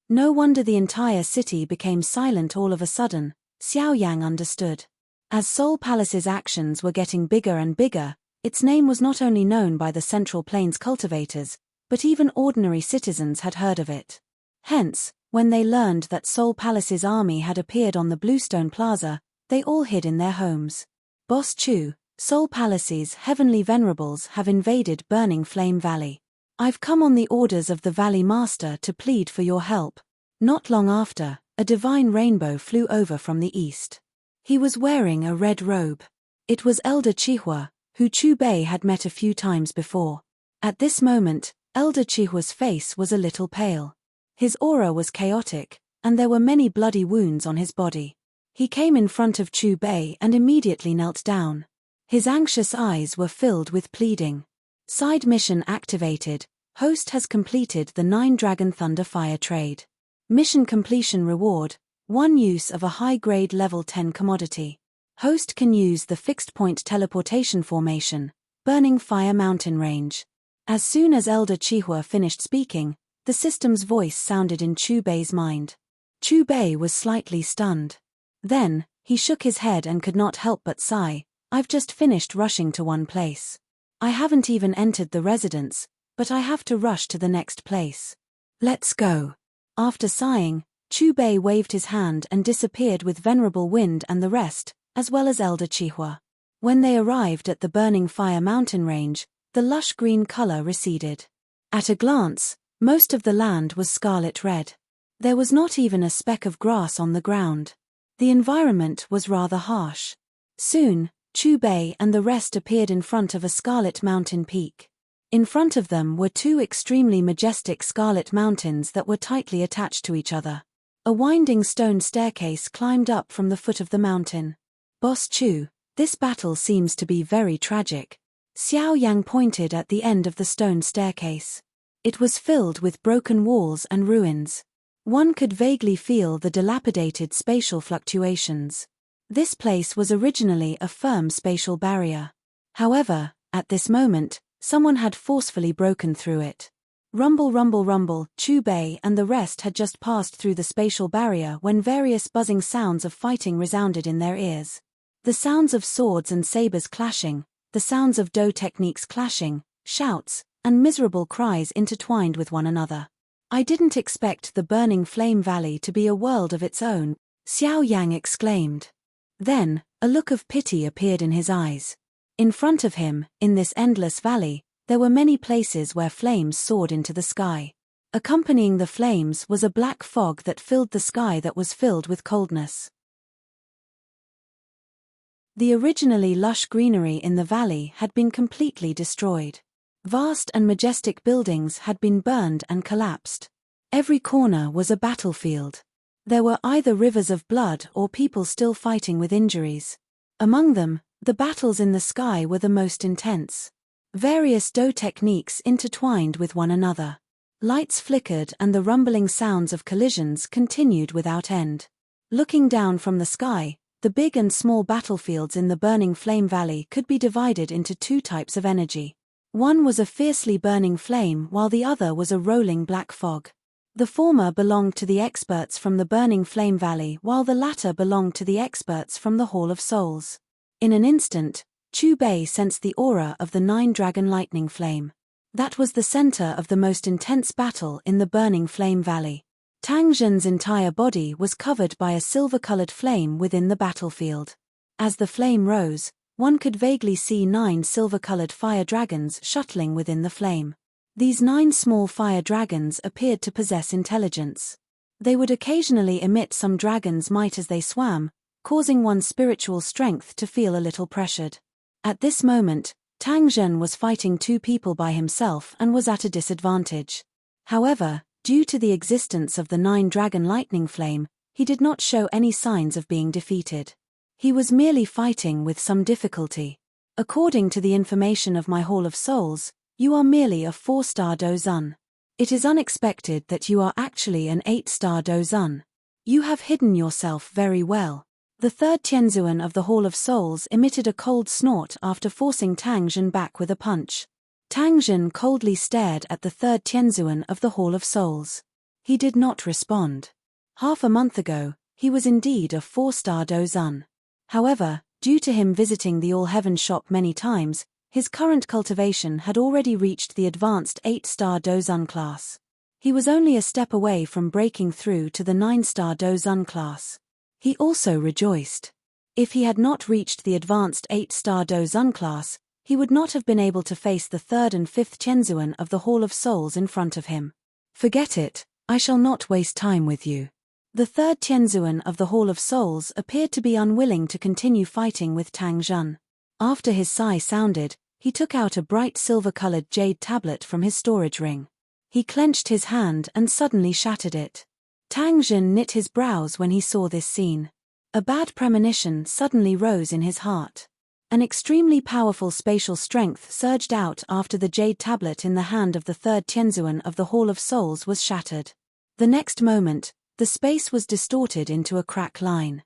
No wonder the entire city became silent all of a sudden. Xiao Yang understood. As Soul Palace's actions were getting bigger and bigger, its name was not only known by the Central Plains cultivators, but even ordinary citizens had heard of it. Hence, when they learned that Soul Palace's army had appeared on the Bluestone Plaza, they all hid in their homes. Boss Chu, Soul Palace's heavenly venerables have invaded Burning Flame Valley. I've come on the orders of the Valley Master to plead for your help. Not long after, a divine rainbow flew over from the east. He was wearing a red robe. It was Elder Chihua, who Chu Bei had met a few times before. At this moment, Elder Chihua's face was a little pale. His aura was chaotic, and there were many bloody wounds on his body. He came in front of Chu Bei and immediately knelt down. His anxious eyes were filled with pleading. Side mission activated. Host has completed the 9-Dragon Thunder Fire trade. Mission completion reward, 1 use of a high-grade level 10 commodity. Host can use the fixed-point teleportation formation, Burning Fire Mountain Range. As soon as Elder Chihua finished speaking, the system's voice sounded in Chu Bei's mind. Chu Bei was slightly stunned. Then, he shook his head and could not help but sigh. I've just finished rushing to one place. I haven't even entered the residence, but I have to rush to the next place. Let's go. After sighing, Chu Bei waved his hand and disappeared with Venerable Wind and the rest, as well as Elder Chihua. When they arrived at the Burning Fire Mountain Range, the lush green color receded. At a glance, most of the land was scarlet red. There was not even a speck of grass on the ground. The environment was rather harsh. Soon, Chu Bei and the rest appeared in front of a scarlet mountain peak. In front of them were 2 extremely majestic scarlet mountains that were tightly attached to each other. A winding stone staircase climbed up from the foot of the mountain. Boss Chu, this battle seems to be very tragic. Xiao Yang pointed at the end of the stone staircase. It was filled with broken walls and ruins. One could vaguely feel the dilapidated spatial fluctuations. This place was originally a firm spatial barrier. However, at this moment, someone had forcefully broken through it. Rumble, rumble, rumble, Chu Bei and the rest had just passed through the spatial barrier when various buzzing sounds of fighting resounded in their ears. The sounds of swords and sabers clashing, the sounds of Do techniques clashing, shouts, and miserable cries intertwined with one another. I didn't expect the Burning Flame Valley to be a world of its own, Xiao Yang exclaimed. Then, a look of pity appeared in his eyes. In front of him, in this endless valley, there were many places where flames soared into the sky. Accompanying the flames was a black fog that filled the sky that was filled with coldness. The originally lush greenery in the valley had been completely destroyed. Vast and majestic buildings had been burned and collapsed. Every corner was a battlefield. There were either rivers of blood or people still fighting with injuries. Among them, the battles in the sky were the most intense. Various Do techniques intertwined with one another. Lights flickered and the rumbling sounds of collisions continued without end. Looking down from the sky, the big and small battlefields in the Burning Flame Valley could be divided into 2 types of energy. One was a fiercely burning flame while the other was a rolling black fog. The former belonged to the experts from the Burning Flame Valley while the latter belonged to the experts from the Hall of Souls. In an instant, Chu Bei sensed the aura of the 9-Dragon Lightning Flame. That was the center of the most intense battle in the Burning Flame Valley. Tang Zhen's entire body was covered by a silver-colored flame within the battlefield. As the flame rose, one could vaguely see 9 silver-colored fire dragons shuttling within the flame. These 9 small fire dragons appeared to possess intelligence. They would occasionally emit some dragon's might as they swam, causing one's spiritual strength to feel a little pressured. At this moment, Tang Zhen was fighting 2 people by himself and was at a disadvantage. However, due to the existence of the 9-Dragon Lightning Flame, he did not show any signs of being defeated. He was merely fighting with some difficulty. According to the information of my Hall of Souls, You are merely a 4-star Dozun. It is unexpected that you are actually an 8-star Dozun. You have hidden yourself very well. The third Tianzuan of the Hall of Souls emitted a cold snort after forcing Tang Zhen back with a punch. Tang Zhen coldly stared at the third Tianzuan of the Hall of Souls. He did not respond. Half a month ago, he was indeed a 4-star Dozun. However, due to him visiting the All-Heaven shop many times, his current cultivation had already reached the advanced 8-star Dozun class. He was only a step away from breaking through to the 9-star Dozun class. He also rejoiced. If he had not reached the advanced 8-star Dozun class, he would not have been able to face the third and fifth Tianzuan of the Hall of Souls in front of him. Forget it, I shall not waste time with you. The third Tianzuan of the Hall of Souls appeared to be unwilling to continue fighting with Tang Zhen. After his sigh sounded, he took out a bright silver-colored jade tablet from his storage ring. He clenched his hand and suddenly shattered it. Tang Zhen knit his brows when he saw this scene. A bad premonition suddenly rose in his heart. An extremely powerful spatial strength surged out after the jade tablet in the hand of the third Tianzuan of the Hall of Souls was shattered. The next moment, the space was distorted into a crack line.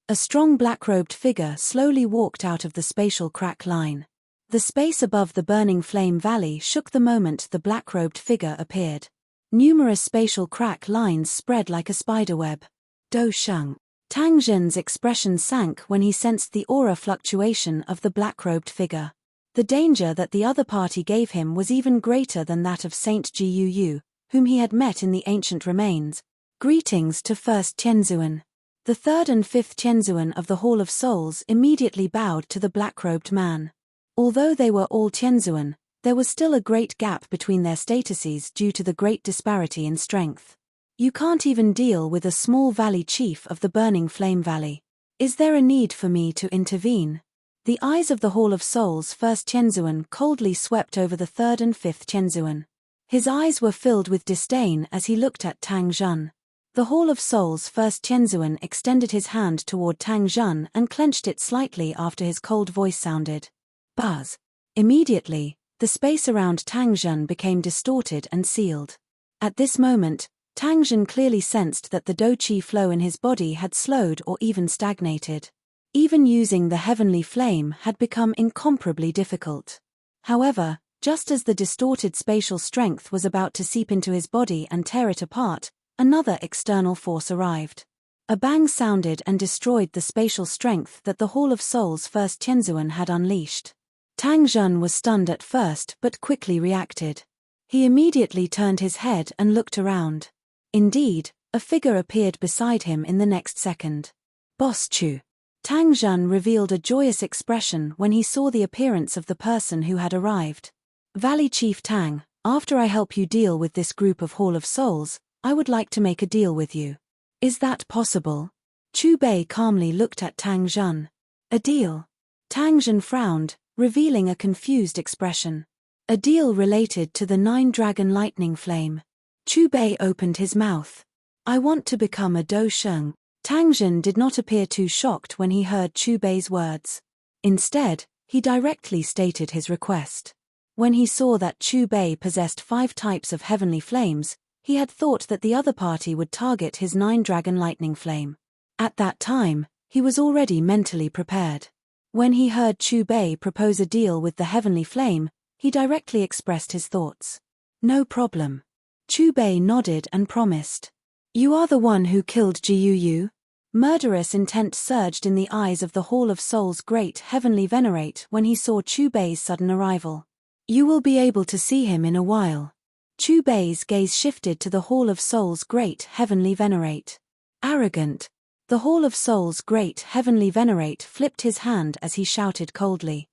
A strong black-robed figure slowly walked out of the spatial crack line. The space above the burning flame valley shook the moment the black-robed figure appeared. Numerous spatial crack lines spread like a spiderweb. Do Sheng. Tang Zhen's expression sank when he sensed the aura fluctuation of the black-robed figure. The danger that the other party gave him was even greater than that of Saint Jiu, whom he had met in the ancient remains. Greetings to first Tianzuan. The third and fifth Tianzuan of the Hall of Souls immediately bowed to the black-robed man. Although they were all Tianzuan, there was still a great gap between their statuses due to the great disparity in strength. You can't even deal with a small valley chief of the burning flame valley. Is there a need for me to intervene? The eyes of the Hall of Souls first Tianzuan coldly swept over the third and fifth Tianzuan. His eyes were filled with disdain as he looked at Tang Zhen. The Hall of Souls first Tianzuan extended his hand toward Tang Zhen and clenched it slightly after his cold voice sounded. Buzz. Immediately, the space around Tang Zhen became distorted and sealed. At this moment, Tang Zhen clearly sensed that the Do Qi flow in his body had slowed or even stagnated. Even using the heavenly flame had become incomparably difficult. However, just as the distorted spatial strength was about to seep into his body and tear it apart, another external force arrived. A bang sounded and destroyed the spatial strength that the Hall of Souls first Tianzuan had unleashed. Tang Zhen was stunned at first but quickly reacted. He immediately turned his head and looked around. Indeed, a figure appeared beside him in the next second. Boss Chu. Tang Zhen revealed a joyous expression when he saw the appearance of the person who had arrived. Valley Chief Tang, after I help you deal with this group of Hall of Souls, I would like to make a deal with you. Is that possible? Chu Bei calmly looked at Tang Zhen. A deal? Tang Zhen frowned, revealing a confused expression. A deal related to the 9-dragon lightning flame. Chu Bei opened his mouth. I want to become a Do Sheng. Tang Zhen did not appear too shocked when he heard Chu Bei's words. Instead, he directly stated his request. When he saw that Chu Bei possessed 5 types of heavenly flames, he had thought that the other party would target his 9-dragon lightning flame. At that time, he was already mentally prepared. When he heard Chu Bei propose a deal with the heavenly flame, he directly expressed his thoughts. No problem. Chu Bei nodded and promised. You are the one who killed Jiu. Murderous intent surged in the eyes of the Hall of Souls' great heavenly venerate when he saw Chu Bei's sudden arrival. You will be able to see him in a while. Chu Bei's gaze shifted to the Hall of Souls' great heavenly venerate. Arrogant. The Hall of Souls' great heavenly venerate flipped his hand as he shouted coldly.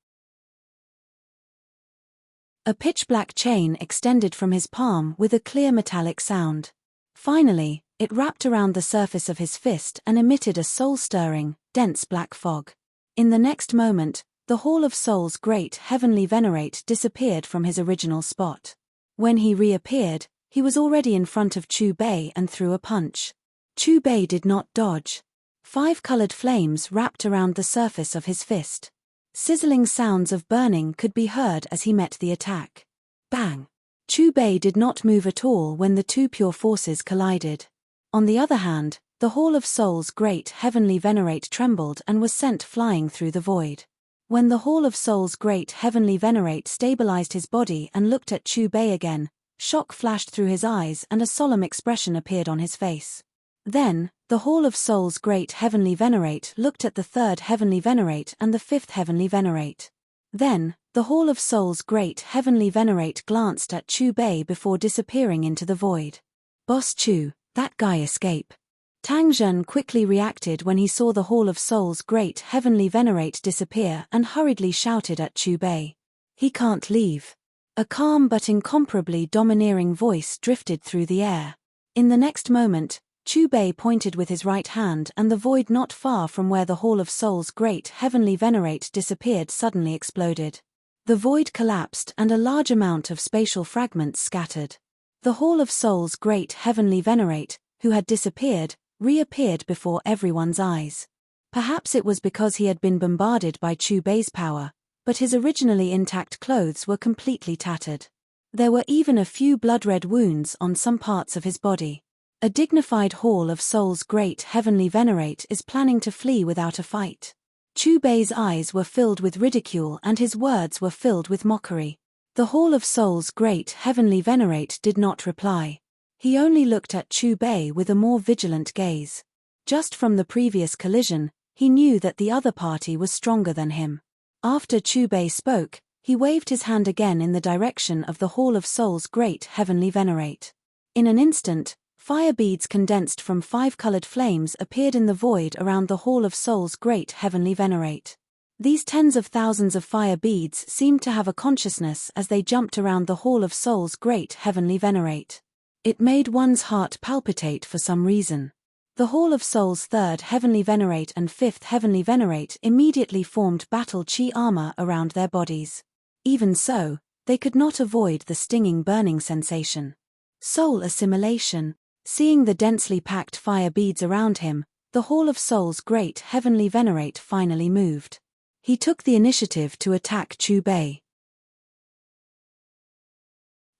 A pitch-black chain extended from his palm with a clear metallic sound. Finally, it wrapped around the surface of his fist and emitted a soul-stirring, dense black fog. In the next moment, the Hall of Souls' great heavenly venerate disappeared from his original spot. When he reappeared, he was already in front of Chu Bei and threw a punch. Chu Bei did not dodge. 5 colored flames wrapped around the surface of his fist. Sizzling sounds of burning could be heard as he met the attack. Bang! Chu Bei did not move at all when the two pure forces collided. On the other hand, the Hall of Soul's great heavenly venerate trembled and was sent flying through the void. When the Hall of Soul's great heavenly venerate stabilized his body and looked at Chu Bei again, shock flashed through his eyes and a solemn expression appeared on his face. Then, the Hall of Soul's great heavenly venerate looked at the third heavenly venerate and the fifth heavenly venerate. Then, the Hall of Soul's great heavenly venerate glanced at Chu Bei before disappearing into the void. Boss Chu, that guy escape. Tang Zhen quickly reacted when he saw the Hall of Soul's great heavenly venerate disappear and hurriedly shouted at Chu Bei. He can't leave. A calm but incomparably domineering voice drifted through the air. In the next moment, Chu Bei pointed with his right hand and the void not far from where the Hall of Soul's great heavenly venerate disappeared suddenly exploded. The void collapsed and a large amount of spatial fragments scattered. The Hall of Soul's great heavenly venerate, who had disappeared, reappeared before everyone's eyes. Perhaps it was because he had been bombarded by Chu Bei's power, but his originally intact clothes were completely tattered. There were even a few blood-red wounds on some parts of his body. A dignified Hall of Soul's great heavenly venerate is planning to flee without a fight. Chu Bei's eyes were filled with ridicule and his words were filled with mockery. The Hall of Soul's great heavenly venerate did not reply. He only looked at Chu Bei with a more vigilant gaze. Just from the previous collision, he knew that the other party was stronger than him. After Chu Bei spoke, he waved his hand again in the direction of the Hall of Soul's great heavenly venerate. In an instant, fire beads condensed from 5 colored flames appeared in the void around the Hall of Soul's great heavenly venerate. These tens of thousands of fire beads seemed to have a consciousness as they jumped around the Hall of Soul's great heavenly venerate. It made one's heart palpitate for some reason. The Hall of Soul's third heavenly venerate and fifth heavenly venerate immediately formed battle chi armor around their bodies. Even so, they could not avoid the stinging burning sensation. Soul assimilation. Seeing the densely packed fire beads around him, the Hall of Soul's great heavenly venerate finally moved. He took the initiative to attack Chu Bei.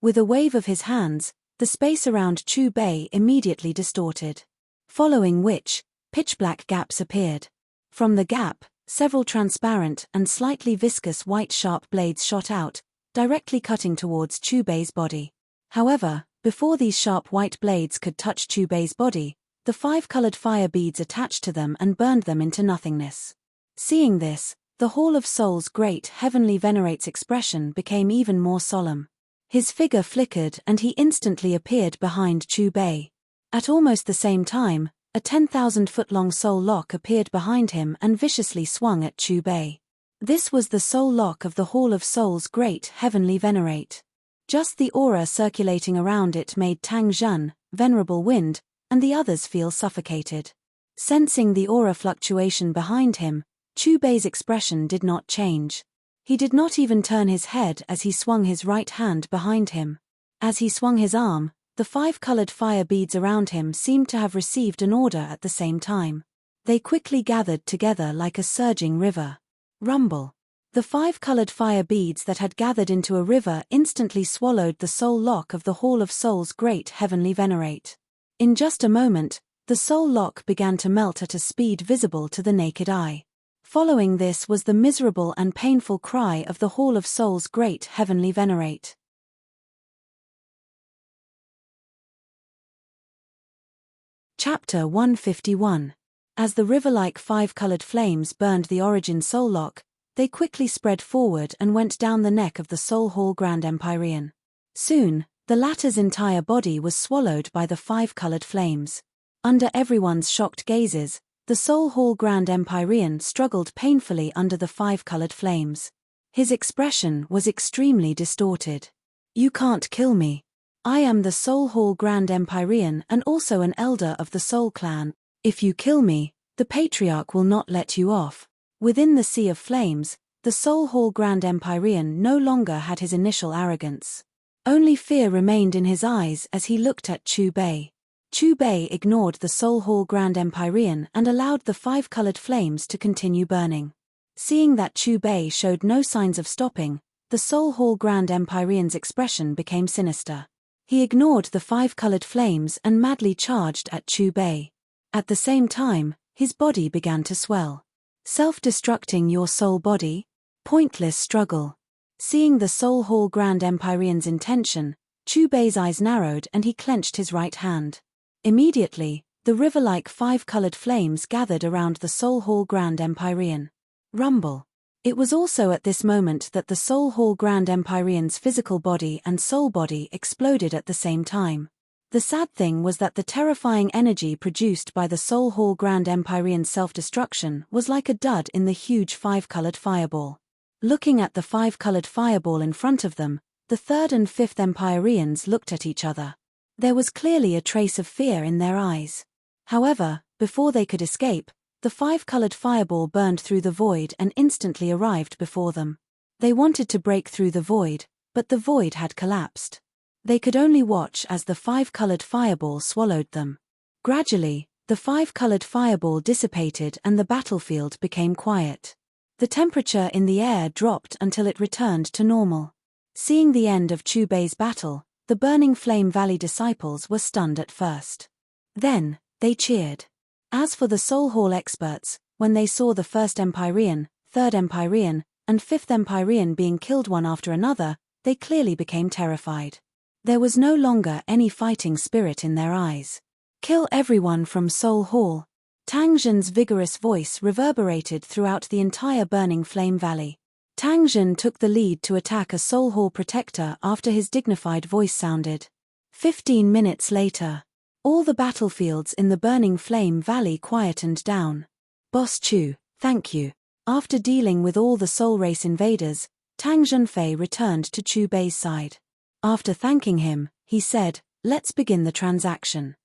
With a wave of his hands, the space around Chu Bei immediately distorted. Following which, pitch-black gaps appeared. From the gap, several transparent and slightly viscous white sharp blades shot out, directly cutting towards Chu Bei's body. However, before these sharp white blades could touch Chu Bei's body, the 5 colored fire beads attached to them and burned them into nothingness. Seeing this, the Hall of Soul's great heavenly venerate's expression became even more solemn. His figure flickered and he instantly appeared behind Chu Bei. At almost the same time, a 10,000-foot-long soul lock appeared behind him and viciously swung at Chu Bei. This was the soul lock of the Hall of Soul's great heavenly venerate. Just the aura circulating around it made Tang Zhen, Venerable Wind, and the others feel suffocated. Sensing the aura fluctuation behind him, Chu Bei's expression did not change. He did not even turn his head as he swung his right hand behind him. As he swung his arm, the 5 colored fire beads around him seemed to have received an order at the same time. They quickly gathered together like a surging river. Rumble. The 5 colored fire beads that had gathered into a river instantly swallowed the soul lock of the Hall of Soul's great heavenly venerate. In just a moment, the soul lock began to melt at a speed visible to the naked eye. Following this was the miserable and painful cry of the Hall of Soul's great heavenly venerate. Chapter 151. As the river-like 5 colored flames burned the origin soul lock, they quickly spread forward and went down the neck of the Soul Hall Grand Empyrean. Soon, the latter's entire body was swallowed by the 5 colored flames. Under everyone's shocked gazes, the Soul Hall Grand Empyrean struggled painfully under the 5 colored flames. His expression was extremely distorted. "You can't kill me. I am the Soul Hall Grand Empyrean and also an elder of the Soul Clan. If you kill me, the Patriarch will not let you off." Within the sea of flames, the Soul Hall Grand Empyrean no longer had his initial arrogance. Only fear remained in his eyes as he looked at Chu Bei. Chu Bei ignored the Soul Hall Grand Empyrean and allowed the 5 colored flames to continue burning. Seeing that Chu Bei showed no signs of stopping, the Soul Hall Grand Empyrean's expression became sinister. He ignored the 5 colored flames and madly charged at Chu Bei. At the same time, his body began to swell. Self-destructing your soul body? Pointless struggle. Seeing the Soul Hall Grand Empyrean's intention, Chu Bei's eyes narrowed and he clenched his right hand. Immediately, the river-like 5 colored flames gathered around the Soul Hall Grand Empyrean. Rumble. It was also at this moment that the Soul Hall Grand Empyrean's physical body and soul body exploded at the same time. The sad thing was that the terrifying energy produced by the Soul Hall Grand Empyrean's self-destruction was like a dud in the huge 5-colored fireball. Looking at the 5-colored fireball in front of them, the 3rd and 5th Empyreans looked at each other. There was clearly a trace of fear in their eyes. However, before they could escape, the 5-colored fireball burned through the void and instantly arrived before them. They wanted to break through the void, but the void had collapsed. They could only watch as the 5-colored fireball swallowed them. Gradually, the 5-colored fireball dissipated and the battlefield became quiet. The temperature in the air dropped until it returned to normal. Seeing the end of Chu Bei's battle, the Burning Flame Valley disciples were stunned at first. Then, they cheered. As for the Soul Hall experts, when they saw the 1st Empyrean, 3rd Empyrean, and 5th Empyrean being killed one after another, they clearly became terrified. There was no longer any fighting spirit in their eyes. Kill everyone from Soul Hall. Tang Zhen's vigorous voice reverberated throughout the entire Burning Flame Valley. Tang Zhen took the lead to attack a Soul Hall protector after his dignified voice sounded. 15 minutes later, all the battlefields in the Burning Flame Valley quietened down. Boss Chu, thank you. After dealing with all the Soul Race invaders, Tang Zhenfei returned to Chu Bei's side. After thanking him, he said, "Let's begin the transaction."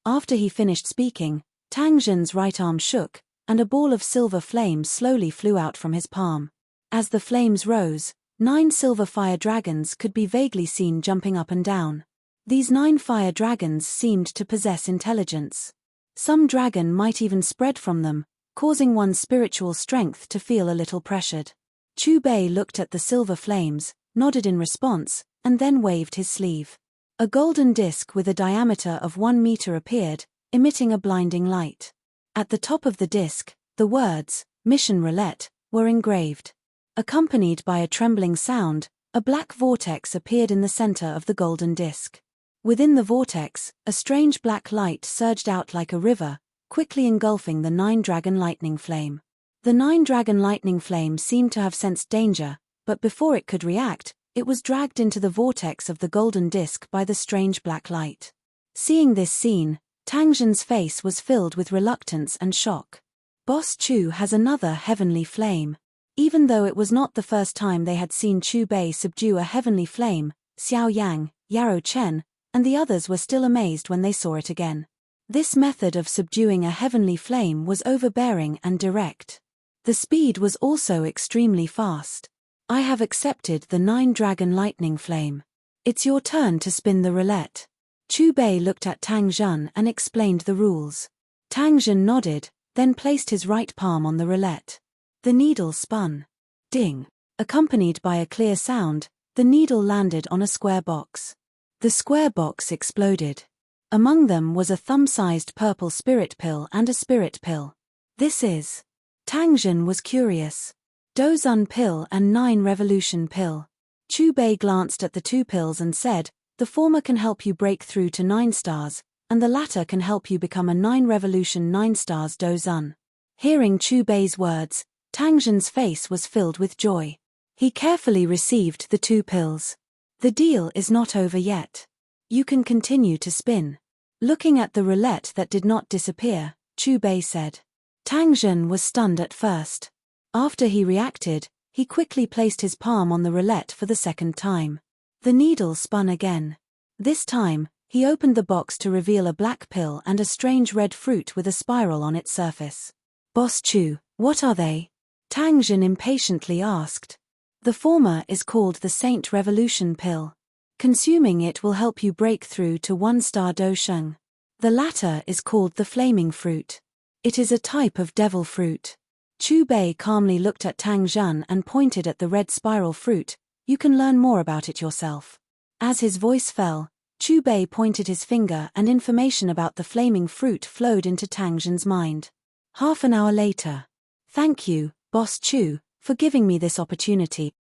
After he finished speaking, Tang Zhen's right arm shook, and a ball of silver flame slowly flew out from his palm. As the flames rose, 9 silver fire dragons could be vaguely seen jumping up and down. These 9 fire dragons seemed to possess intelligence. Some dragon might even spread from them, causing one's spiritual strength to feel a little pressured. Chu Bei looked at the silver flames, nodded in response, and then waved his sleeve. A golden disc with a diameter of 1 meter appeared, emitting a blinding light. At the top of the disc, the words, "Mission Roulette," were engraved. Accompanied by a trembling sound, a black vortex appeared in the center of the golden disc. Within the vortex, a strange black light surged out like a river, quickly engulfing the 9-dragon lightning flame. The 9-dragon lightning flame seemed to have sensed danger, but before it could react, it was dragged into the vortex of the golden disc by the strange black light. Seeing this scene, Tang Zhen's face was filled with reluctance and shock. Boss Chu has another heavenly flame. Even though it was not the first time they had seen Chu Bei subdue a heavenly flame, Xiao Yang, Yarrow Chen, and the others were still amazed when they saw it again. This method of subduing a heavenly flame was overbearing and direct. The speed was also extremely fast. I have accepted the 9-dragon lightning flame. It's your turn to spin the roulette. Chu Bei looked at Tang Zhen and explained the rules. Tang Zhen nodded, then placed his right palm on the roulette. The needle spun. Ding! Accompanied by a clear sound, the needle landed on a square box. The square box exploded. Among them was a thumb-sized purple spirit pill and a spirit pill. This is... Tang Zhen was curious. Dozun pill and 9 revolution pill. Chu Bei glanced at the 2 pills and said, the former can help you break through to 9 stars, and the latter can help you become a 9 revolution 9 stars Dozun. Hearing Chu Bei's words, Tang Zhen's face was filled with joy. He carefully received the 2 pills. The deal is not over yet. You can continue to spin. Looking at the roulette that did not disappear, Chu Bei said. Tang Zhen was stunned at first. After he reacted, he quickly placed his palm on the roulette for the second time. The needle spun again. This time, he opened the box to reveal a black pill and a strange red fruit with a spiral on its surface. Boss Chu, what are they? Tang Zhen impatiently asked. The former is called the Saint Revolution Pill. Consuming it will help you break through to 1-star Do Sheng. The latter is called the Flaming Fruit. It is a type of devil fruit. Chu Bei calmly looked at Tang Zhen and pointed at the red spiral fruit. You can learn more about it yourself. As his voice fell, Chu Bei pointed his finger and information about the flaming fruit flowed into Tang Zhen's mind. Half an hour later. Thank you, Boss Chu, for giving me this opportunity.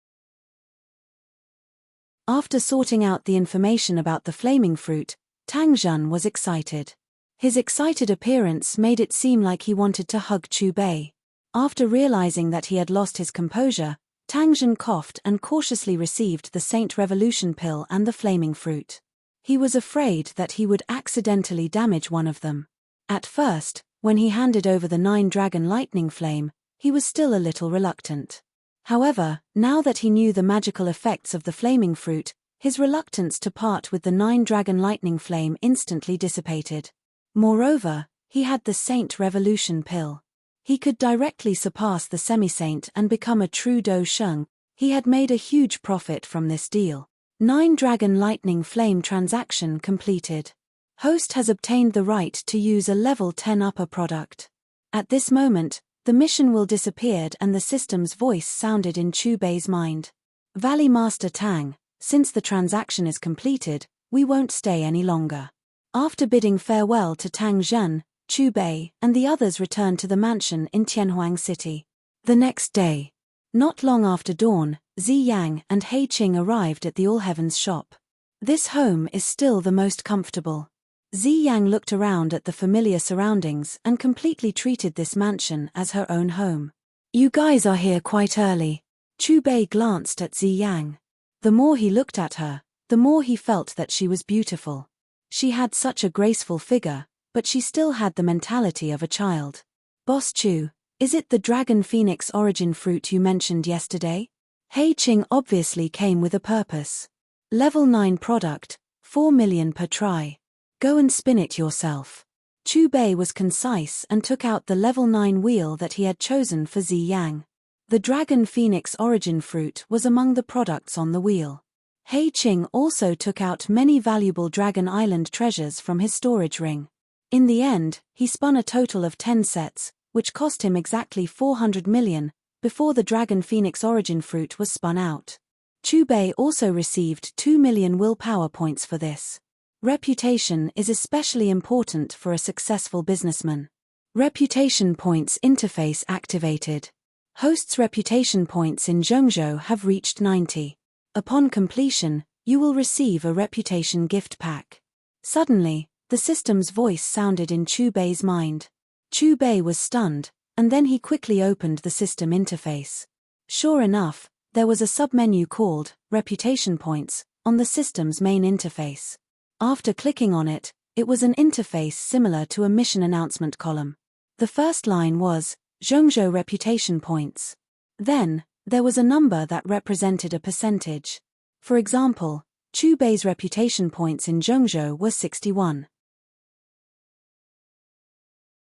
After sorting out the information about the flaming fruit, Tang Zhen was excited. His excited appearance made it seem like he wanted to hug Chu Bei. After realizing that he had lost his composure, Tang Zhen coughed and cautiously received the Saint Revolution pill and the flaming fruit. He was afraid that he would accidentally damage one of them. At first, when he handed over the 9-dragon lightning flame, he was still a little reluctant. However, now that he knew the magical effects of the flaming fruit, his reluctance to part with the 9-dragon lightning flame instantly dissipated. Moreover, he had the Saint Revolution pill. He could directly surpass the semi-saint and become a true Do Sheng. He had made a huge profit from this deal. 9-dragon lightning flame transaction completed. Host has obtained the right to use a level 10 upper product. At this moment, the mission will disappeared and the system's voice sounded in Chu Bei's mind. Valley Master Tang, since the transaction is completed, we won't stay any longer. After bidding farewell to Tang Zhen, Chu Bei and the others returned to the mansion in Tianhuang City. The next day. Not long after dawn, Zi Yang and He Qing arrived at the All Heavens shop. This home is still the most comfortable. Zi Yang looked around at the familiar surroundings and completely treated this mansion as her own home. You guys are here quite early. Chu Bei glanced at Zi Yang. The more he looked at her, the more he felt that she was beautiful. She had such a graceful figure, but she still had the mentality of a child. Boss Chu, is it the Dragon Phoenix origin fruit you mentioned yesterday? He Qing obviously came with a purpose. Level 9 product, 4 million per try. Go and spin it yourself. Chu Bei was concise and took out the level 9 wheel that he had chosen for Zi Yang. The Dragon Phoenix origin fruit was among the products on the wheel. He Qing also took out many valuable Dragon Island treasures from his storage ring. In the end, he spun a total of 10 sets, which cost him exactly 400 million, before the Dragon Phoenix origin fruit was spun out. Chu Bei also received 2 million willpower points for this. Reputation is especially important for a successful businessman. Reputation points interface activated. Host's reputation points in Zhengzhou have reached 90. Upon completion, you will receive a reputation gift pack. Suddenly, the system's voice sounded in Chu Bei's mind. Chu Bei was stunned, and then he quickly opened the system interface. Sure enough, there was a submenu called Reputation Points on the system's main interface. After clicking on it, it was an interface similar to a mission announcement column. The first line was, Zhengzhou Reputation Points. Then, there was a number that represented a percentage. For example, Chu Bei's reputation points in Zhengzhou were 61.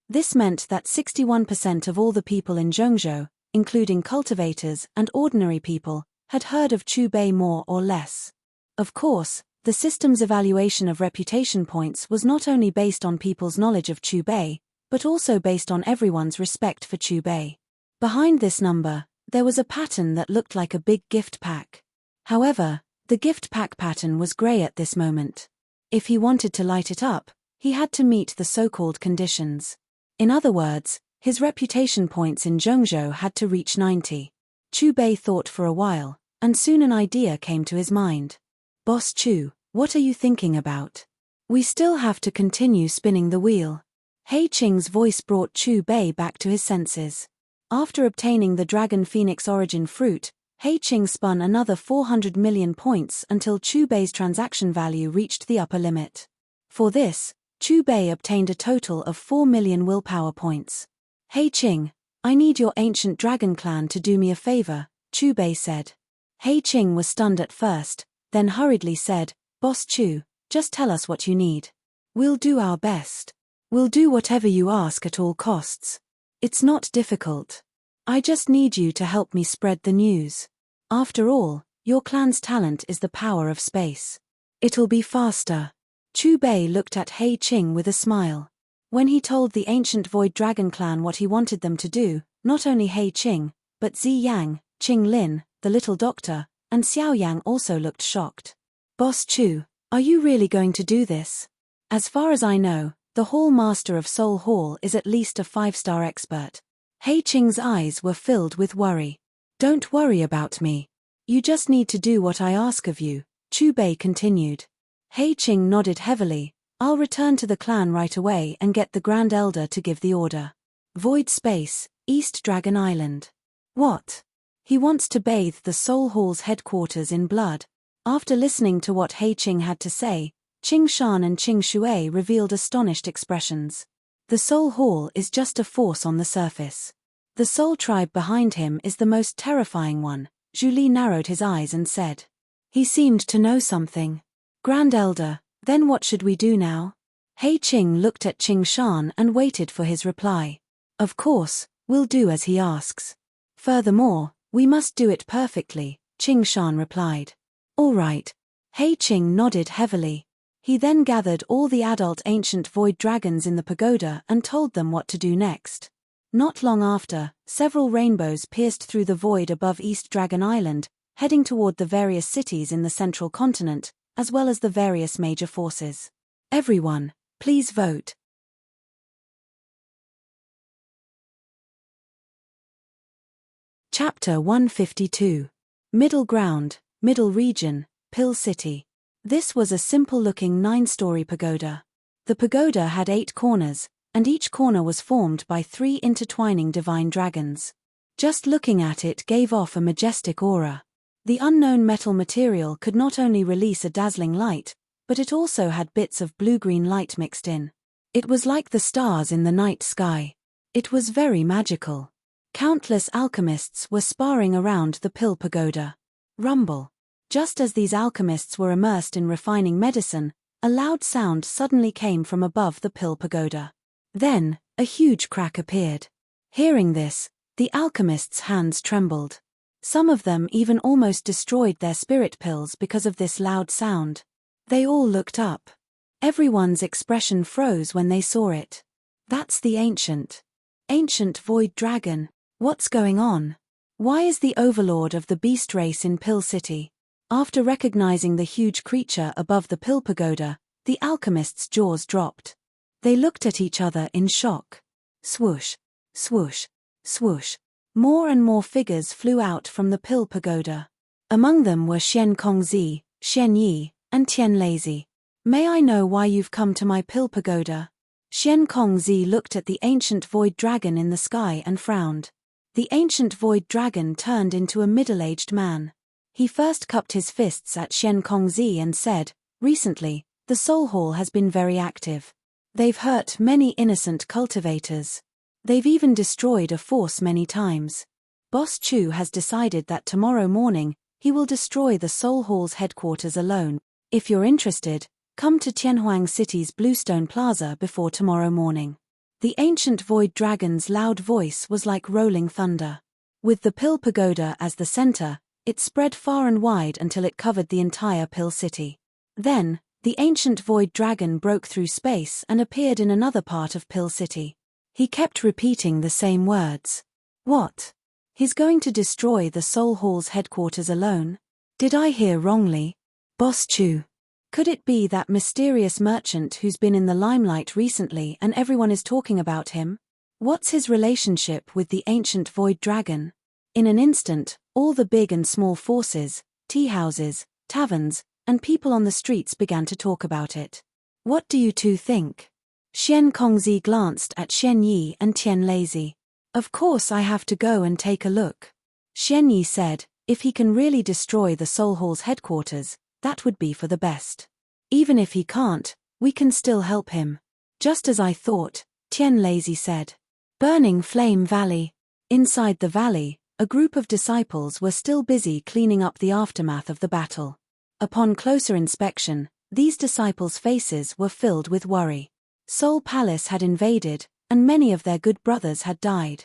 This meant that 61% of all the people in Zhengzhou, including cultivators and ordinary people, had heard of Chu Bei more or less. Of course, the system's evaluation of reputation points was not only based on people's knowledge of Chu Bei, but also based on everyone's respect for Chu Bei. Behind this number, there was a pattern that looked like a big gift pack. However, the gift pack pattern was grey at this moment. If he wanted to light it up, he had to meet the so-called conditions. In other words, his reputation points in Zhengzhou had to reach 90. Chu Bei thought for a while, and soon an idea came to his mind. Boss Chu, what are you thinking about? We still have to continue spinning the wheel. He Qing's voice brought Chu Bei back to his senses. After obtaining the Dragon Phoenix origin fruit, He Qing spun another 400 million points until Chu Bei's transaction value reached the upper limit. For this, Chu Bei obtained a total of 4 million willpower points. He Qing, I need your ancient dragon clan to do me a favor, Chu Bei said. He Qing was stunned at first, then hurriedly said, Boss Chu, just tell us what you need. We'll do our best. We'll do whatever you ask at all costs. It's not difficult. I just need you to help me spread the news. After all, your clan's talent is the power of space. It'll be faster. Chu Bei looked at He Qing with a smile. When he told the ancient Void Dragon clan what he wanted them to do, not only He Qing, but Zi Yang, Qing Lin, the little doctor, and Xiao Yang also looked shocked. Boss Chu, are you really going to do this? As far as I know, the Hall Master of Soul Hall is at least a 5-star expert. He Qing's eyes were filled with worry. Don't worry about me. You just need to do what I ask of you, Chu Bei continued. He Qing nodded heavily. I'll return to the clan right away and get the Grand Elder to give the order. Void Space, East Dragon Island. What? He wants to bathe the Soul Hall's headquarters in blood. After listening to what He Qing had to say, Qing Shan and Qing Shui revealed astonished expressions. The Soul Hall is just a force on the surface. The Soul Tribe behind him is the most terrifying one, Zhu Li narrowed his eyes and said. He seemed to know something. Grand Elder, then what should we do now? He Qing looked at Qing Shan and waited for his reply. Of course, we'll do as he asks. Furthermore, we must do it perfectly, Qing Shan replied. All right. He Qing nodded heavily. He then gathered all the adult ancient void dragons in the pagoda and told them what to do next. Not long after, several rainbows pierced through the void above East Dragon Island, heading toward the various cities in the central continent, as well as the various major forces. Everyone, please vote. Chapter 152. Middle Ground, Middle Region, Pill City. This was a simple-looking 9-story pagoda. The pagoda had 8 corners, and each corner was formed by 3 intertwining divine dragons. Just looking at it gave off a majestic aura. The unknown metal material could not only release a dazzling light, but it also had bits of blue-green light mixed in. It was like the stars in the night sky. It was very magical. Countless alchemists were sparring around the pill pagoda. Rumble. Just as these alchemists were immersed in refining medicine, a loud sound suddenly came from above the pill pagoda. Then, a huge crack appeared. Hearing this, the alchemists' hands trembled. Some of them even almost destroyed their spirit pills because of this loud sound. They all looked up. Everyone's expression froze when they saw it. That's the ancient void dragon. What's going on? Why is the overlord of the beast race in Pill City? After recognizing the huge creature above the pill pagoda, the alchemists' jaws dropped. They looked at each other in shock. Swoosh, swoosh, swoosh. More and more figures flew out from the pill pagoda. Among them were Xian Kongzi, Xian Yi, and Tian Lazy. May I know why you've come to my pill pagoda? Xian Kongzi looked at the ancient void dragon in the sky and frowned. The ancient void dragon turned into a middle-aged man. He first cupped his fists at Xian Kongzi and said, recently, the Soul Hall has been very active. They've hurt many innocent cultivators. They've even destroyed a force many times. Boss Chu has decided that tomorrow morning, he will destroy the Soul Hall's headquarters alone. If you're interested, come to Tianhuang City's Bluestone Plaza before tomorrow morning. The ancient void dragon's loud voice was like rolling thunder. With the Pill Pagoda as the center, it spread far and wide until it covered the entire Pill City. Then, the ancient void dragon broke through space and appeared in another part of Pill City. He kept repeating the same words. What? He's going to destroy the Soul Hall's headquarters alone? Did I hear wrongly? Boss Chu. Could it be that mysterious merchant who's been in the limelight recently and everyone is talking about him? What's his relationship with the ancient void dragon? In an instant, all the big and small forces, tea houses, taverns, and people on the streets began to talk about it. What do you two think? Xian Kongzi glanced at Xian Yi and Tian Lazy. Of course I have to go and take a look. Xian Yi said, if he can really destroy the Soul Hall's headquarters, that would be for the best. Even if he can't, we can still help him. Just as I thought, Tian Lazy said. Burning Flame Valley. Inside the valley, a group of disciples were still busy cleaning up the aftermath of the battle. Upon closer inspection, these disciples' faces were filled with worry. Soul Palace had invaded, and many of their good brothers had died.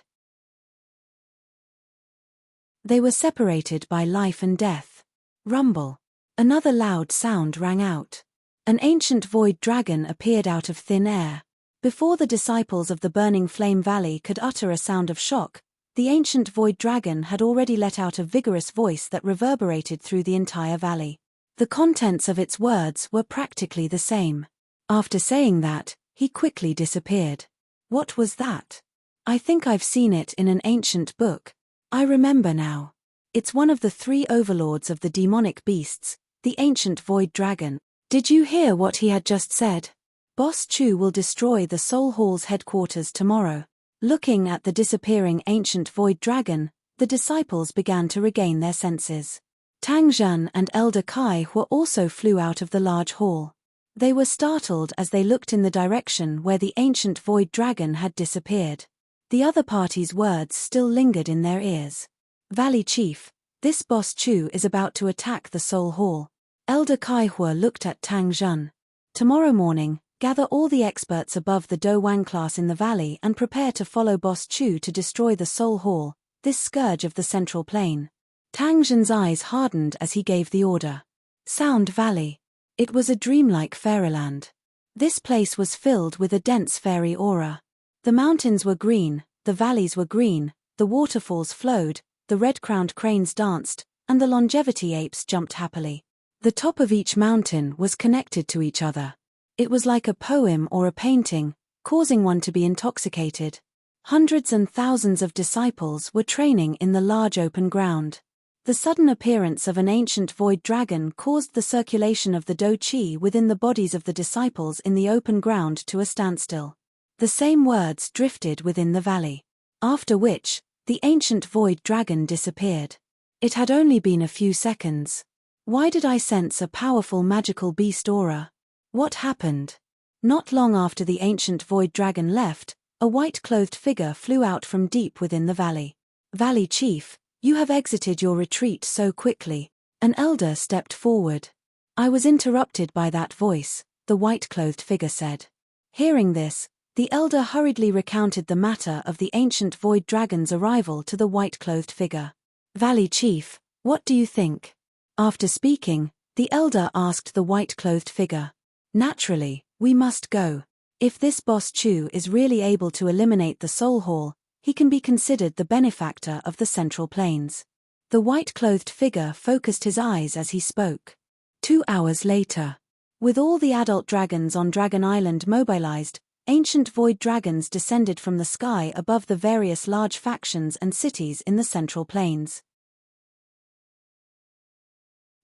They were separated by life and death. Rumble. Another loud sound rang out. An ancient void dragon appeared out of thin air. Before the disciples of the Burning Flame Valley could utter a sound of shock, the ancient void dragon had already let out a vigorous voice that reverberated through the entire valley. The contents of its words were practically the same. After saying that, he quickly disappeared. What was that? I think I've seen it in an ancient book. I remember now. It's one of the 3 overlords of the demonic beasts, the ancient void dragon. Did you hear what he had just said? Boss Chu will destroy the Soul Hall's headquarters tomorrow. Looking at the disappearing ancient void dragon, the disciples began to regain their senses. Tang Zhen and Elder Kai also flew out of the large hall. They were startled as they looked in the direction where the ancient void dragon had disappeared. The other party's words still lingered in their ears. Valley Chief, this Boss Chu is about to attack the Soul Hall. Elder Kai looked at Tang Zhen. Tomorrow morning, gather all the experts above the Do Wang class in the valley and prepare to follow Boss Chu to destroy the Soul Hall, this scourge of the Central Plain. Tang Zhen's eyes hardened as he gave the order. Sound Valley. It was a dreamlike fairyland. This place was filled with a dense fairy aura. The mountains were green, the valleys were green, the waterfalls flowed, the red-crowned cranes danced, and the longevity apes jumped happily. The top of each mountain was connected to each other. It was like a poem or a painting, causing one to be intoxicated. Hundreds and thousands of disciples were training in the large open ground. The sudden appearance of an ancient void dragon caused the circulation of the Do Qi within the bodies of the disciples in the open ground to a standstill. The same words drifted within the valley. After which, the ancient void dragon disappeared. It had only been a few seconds. Why did I sense a powerful magical beast aura? What happened? Not long after the ancient void dragon left, a white-clothed figure flew out from deep within the valley. Valley Chief, you have exited your retreat so quickly. An elder stepped forward. I was interrupted by that voice, the white-clothed figure said. Hearing this, the elder hurriedly recounted the matter of the ancient void dragon's arrival to the white-clothed figure. Valley Chief, what do you think? After speaking, the elder asked the white-clothed figure. Naturally, we must go. If this Boss Chu is really able to eliminate the Soul Hall, he can be considered the benefactor of the Central Plains. The white-clothed figure focused his eyes as he spoke. 2 hours later. With all the adult dragons on Dragon Island mobilized, ancient void dragons descended from the sky above the various large factions and cities in the Central Plains.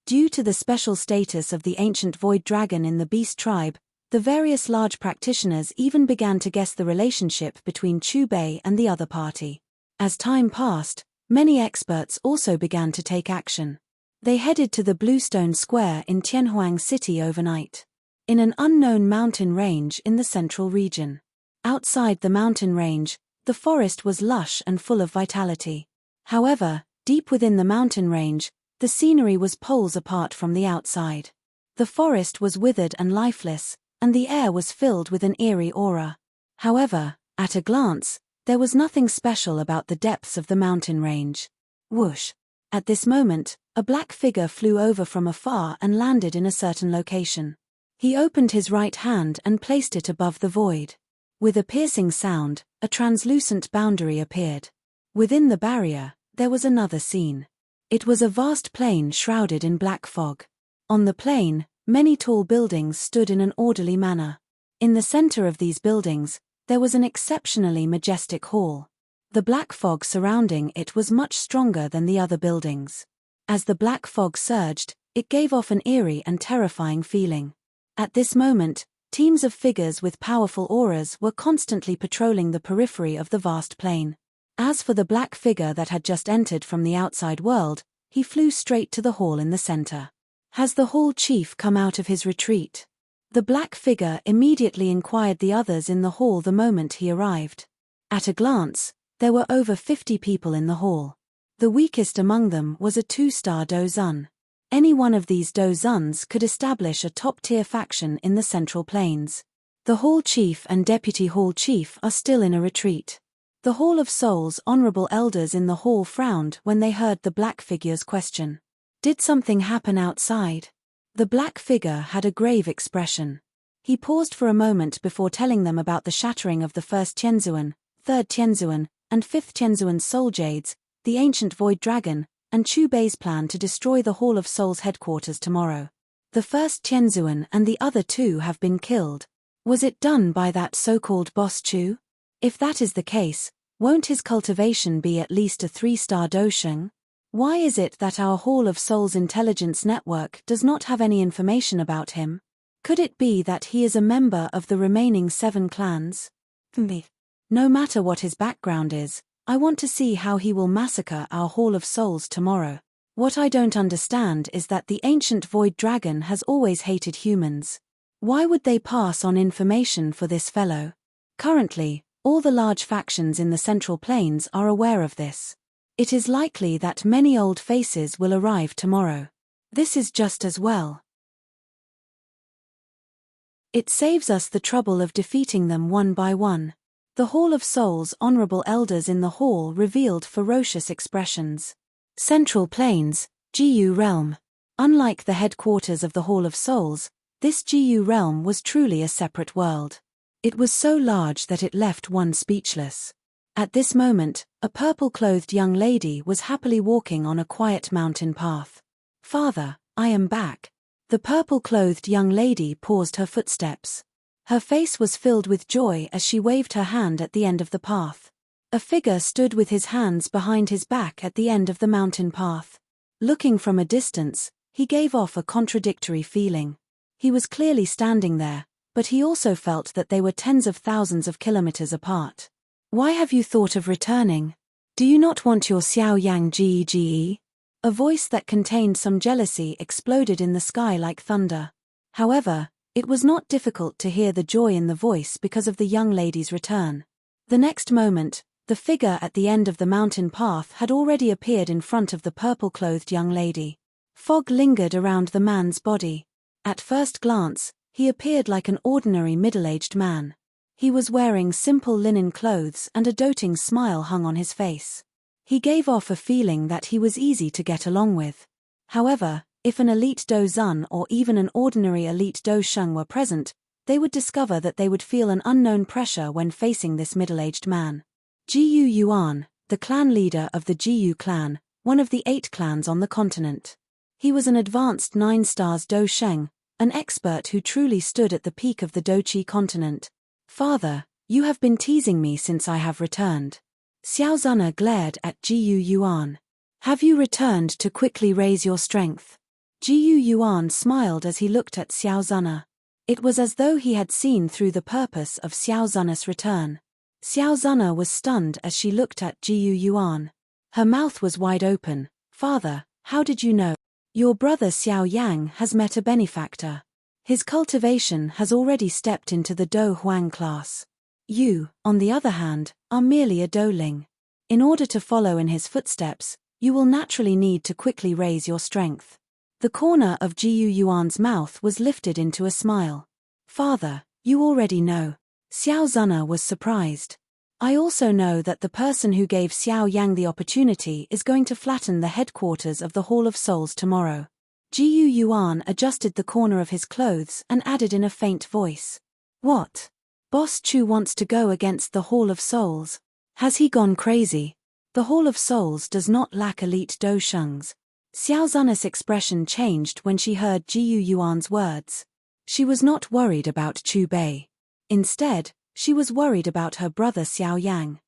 Due to the special status of the ancient void dragon in the beast tribe, the various large practitioners even began to guess the relationship between Chu Bei and the other party. As time passed, many experts also began to take action. They headed to the Bluestone Square in Tianhuang City overnight. In an unknown mountain range in the central region. Outside the mountain range, the forest was lush and full of vitality. However, deep within the mountain range, the scenery was poles apart from the outside. The forest was withered and lifeless, and the air was filled with an eerie aura. However, at a glance, there was nothing special about the depths of the mountain range. Whoosh! At this moment, a black figure flew over from afar and landed in a certain location. He opened his right hand and placed it above the void. With a piercing sound, a translucent boundary appeared. Within the barrier, there was another scene. It was a vast plain shrouded in black fog. On the plain, many tall buildings stood in an orderly manner. In the center of these buildings, there was an exceptionally majestic hall. The black fog surrounding it was much stronger than the other buildings. As the black fog surged, it gave off an eerie and terrifying feeling. At this moment, teams of figures with powerful auras were constantly patrolling the periphery of the vast plain. As for the black figure that had just entered from the outside world, he flew straight to the hall in the center. Has the hall chief come out of his retreat? The black figure immediately inquired the others in the hall the moment he arrived. At a glance, there were over 50 people in the hall. The weakest among them was a 2-star Dozun. Any one of these Dozuns could establish a top-tier faction in the Central Plains. The Hall Chief and Deputy Hall Chief are still in a retreat. The Hall of Souls' honorable elders in the hall frowned when they heard the black figure's question. Did something happen outside? The black figure had a grave expression. He paused for a moment before telling them about the shattering of the first Tianzuan, third Tianzuan, and fifth Tianzuan's soul jades, the ancient void dragon, and Chu Bei's plan to destroy the Hall of Souls headquarters tomorrow. The first Tianzuan and the other two have been killed. Was it done by that so-called boss Chu? If that is the case, won't his cultivation be at least a 3-star dosheng? Why is it that our Hall of Souls intelligence network does not have any information about him? Could it be that he is a member of the remaining 7 clans? No matter what his background is, I want to see how he will massacre our Hall of Souls tomorrow. What I don't understand is that the ancient void dragon has always hated humans. Why would they pass on information for this fellow? Currently, all the large factions in the Central Plains are aware of this. It is likely that many old faces will arrive tomorrow. This is just as well. It saves us the trouble of defeating them one by one. The Hall of Souls' honorable elders in the hall revealed ferocious expressions. Central Plains, GU Realm. Unlike the headquarters of the Hall of Souls, this GU Realm was truly a separate world. It was so large that it left one speechless. At this moment, a purple-clothed young lady was happily walking on a quiet mountain path. "Father, I am back." The purple-clothed young lady paused her footsteps. Her face was filled with joy as she waved her hand at the end of the path. A figure stood with his hands behind his back at the end of the mountain path. Looking from a distance, he gave off a contradictory feeling. He was clearly standing there, but he also felt that they were tens of thousands of kilometers apart. "Why have you thought of returning? Do you not want your Xiao Yang Gege?" A voice that contained some jealousy exploded in the sky like thunder. However, it was not difficult to hear the joy in the voice because of the young lady's return. The next moment, the figure at the end of the mountain path had already appeared in front of the purple-clothed young lady. Fog lingered around the man's body. At first glance, he appeared like an ordinary middle-aged man. He was wearing simple linen clothes and a doting smile hung on his face. He gave off a feeling that he was easy to get along with. However, if an elite dozun or even an ordinary elite dosheng were present, they would discover that they would feel an unknown pressure when facing this middle-aged man. Gu Yuan, the clan leader of the Gu clan, one of the 8 clans on the continent. He was an advanced 9 stars dosheng, an expert who truly stood at the peak of the Dochi continent. "Father, you have been teasing me since I have returned." Xiao Zuna glared at Gu Yuan. "Have you returned to quickly raise your strength?" Gu Yuan smiled as he looked at Xiao Zuna. It was as though he had seen through the purpose of Xiao Zuna's return. Xiao Zuna was stunned as she looked at Gu Yuan. Her mouth was wide open. "Father, how did you know? Your brother Xiao Yang has met a benefactor. His cultivation has already stepped into the Do Huang class. You, on the other hand, are merely a Doling. In order to follow in his footsteps, you will naturally need to quickly raise your strength." The corner of Gu Yuan's mouth was lifted into a smile. "Father, you already know." Xiao Zuna was surprised. "I also know that the person who gave Xiao Yang the opportunity is going to flatten the headquarters of the Hall of Souls tomorrow." Gu Yuan adjusted the corner of his clothes and added in a faint voice. "What? Boss Chu wants to go against the Hall of Souls? Has he gone crazy? The Hall of Souls does not lack elite doshengs." Xiao Zuna's expression changed when she heard Gu Yuan's words. She was not worried about Chu Bei. Instead, she was worried about her brother Xiao Yang.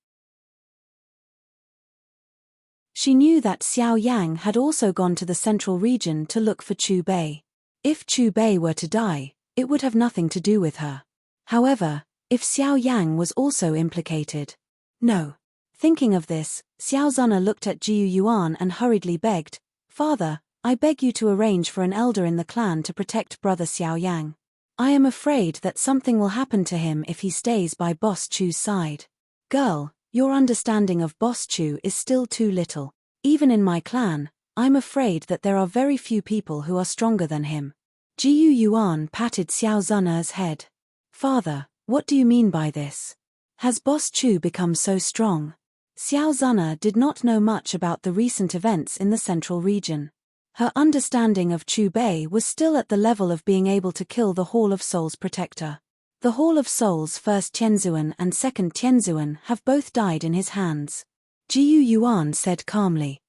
She knew that Xiao Yang had also gone to the central region to look for Chu Bei. If Chu Bei were to die, it would have nothing to do with her. However, if Xiao Yang was also implicated. No. Thinking of this, Xiao Zuna looked at Gu Yuan and hurriedly begged, "Father, I beg you to arrange for an elder in the clan to protect brother Xiao Yang. I am afraid that something will happen to him if he stays by Boss Chu's side. Girl, your understanding of Boss Chu is still too little. Even in my clan, I'm afraid that there are very few people who are stronger than him." Gu Yuan patted Xiao Zuna's head. "Father, what do you mean by this? Has Boss Chu become so strong?" Xiao Zuna did not know much about the recent events in the central region. Her understanding of Chu Bei was still at the level of being able to kill the Hall of Souls protector. The Hall of Souls first Tianzuan and second Tianzuan have both died in his hands. Jiyu Yuan said calmly.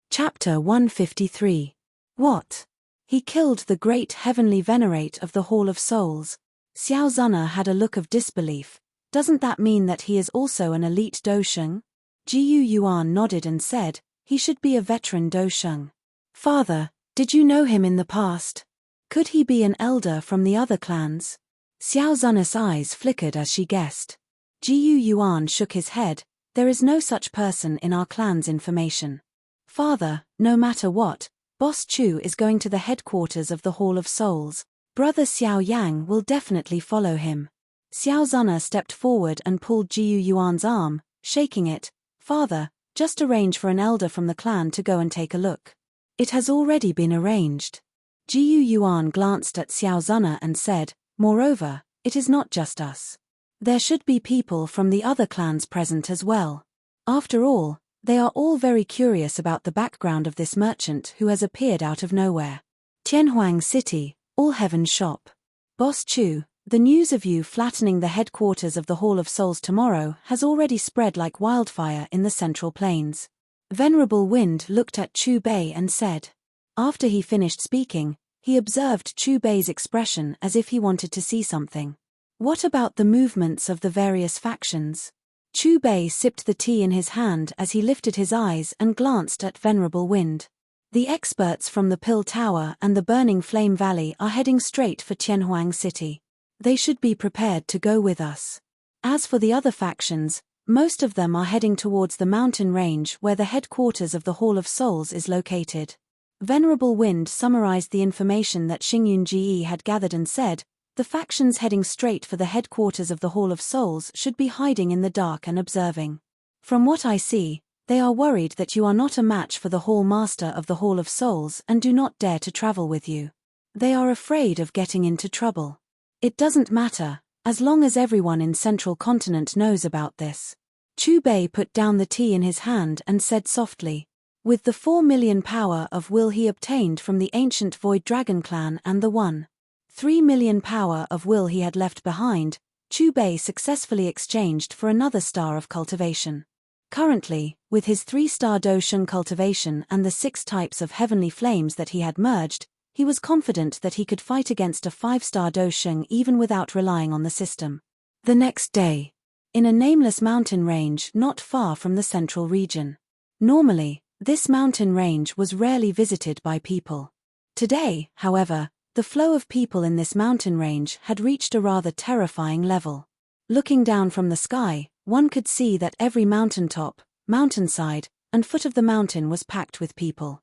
Chapter 153. What? He killed the great heavenly venerate of the Hall of Souls. Xiao Zunna had a look of disbelief. Doesn't that mean that he is also an elite Dosheng? Jiyu Yuan nodded and said, he should be a veteran Dosheng. Father, did you know him in the past? Could he be an elder from the other clans? Xiao Zunna's eyes flickered as she guessed. Jiyu Yuan shook his head, there is no such person in our clan's information. Father, no matter what, Boss Chu is going to the headquarters of the Hall of Souls. Brother Xiao Yang will definitely follow him. Xiao Zunna stepped forward and pulled Jiyu Yuan's arm, shaking it. Father, just arrange for an elder from the clan to go and take a look. It has already been arranged. Jiyu Yuan glanced at Xiao Zunna and said, moreover, it is not just us. There should be people from the other clans present as well. After all, they are all very curious about the background of this merchant who has appeared out of nowhere. Tianhuang City, All Heaven Shop. Boss Chu, the news of you flattening the headquarters of the Hall of Souls tomorrow has already spread like wildfire in the Central Plains. Venerable Wind looked at Chu Bei and said. After he finished speaking, he observed Chu Bei's expression as if he wanted to see something. What about the movements of the various factions? Chu Bei sipped the tea in his hand as he lifted his eyes and glanced at Venerable Wind. The experts from the Pill Tower and the Burning Flame Valley are heading straight for Tianhuang City. They should be prepared to go with us. As for the other factions, most of them are heading towards the mountain range where the headquarters of the Hall of Souls is located. Venerable Wind summarized the information that Xingyun Ji had gathered and said, the factions heading straight for the headquarters of the Hall of Souls should be hiding in the dark and observing. From what I see, they are worried that you are not a match for the Hall Master of the Hall of Souls and do not dare to travel with you. They are afraid of getting into trouble. It doesn't matter, as long as everyone in Central Continent knows about this. Chu Bei put down the tea in his hand and said softly, with the 4 million power of will he obtained from the ancient Void Dragon clan and the 1.3 million power of will he had left behind, Chu Bei successfully exchanged for another star of cultivation. Currently, with his 3-star Dosheng cultivation and the 6 types of heavenly flames that he had merged, he was confident that he could fight against a 5-star Dosheng even without relying on the system. The next day, in a nameless mountain range not far from the central region. Normally, this mountain range was rarely visited by people. Today, however, the flow of people in this mountain range had reached a rather terrifying level. Looking down from the sky, one could see that every mountaintop, mountainside, and foot of the mountain was packed with people.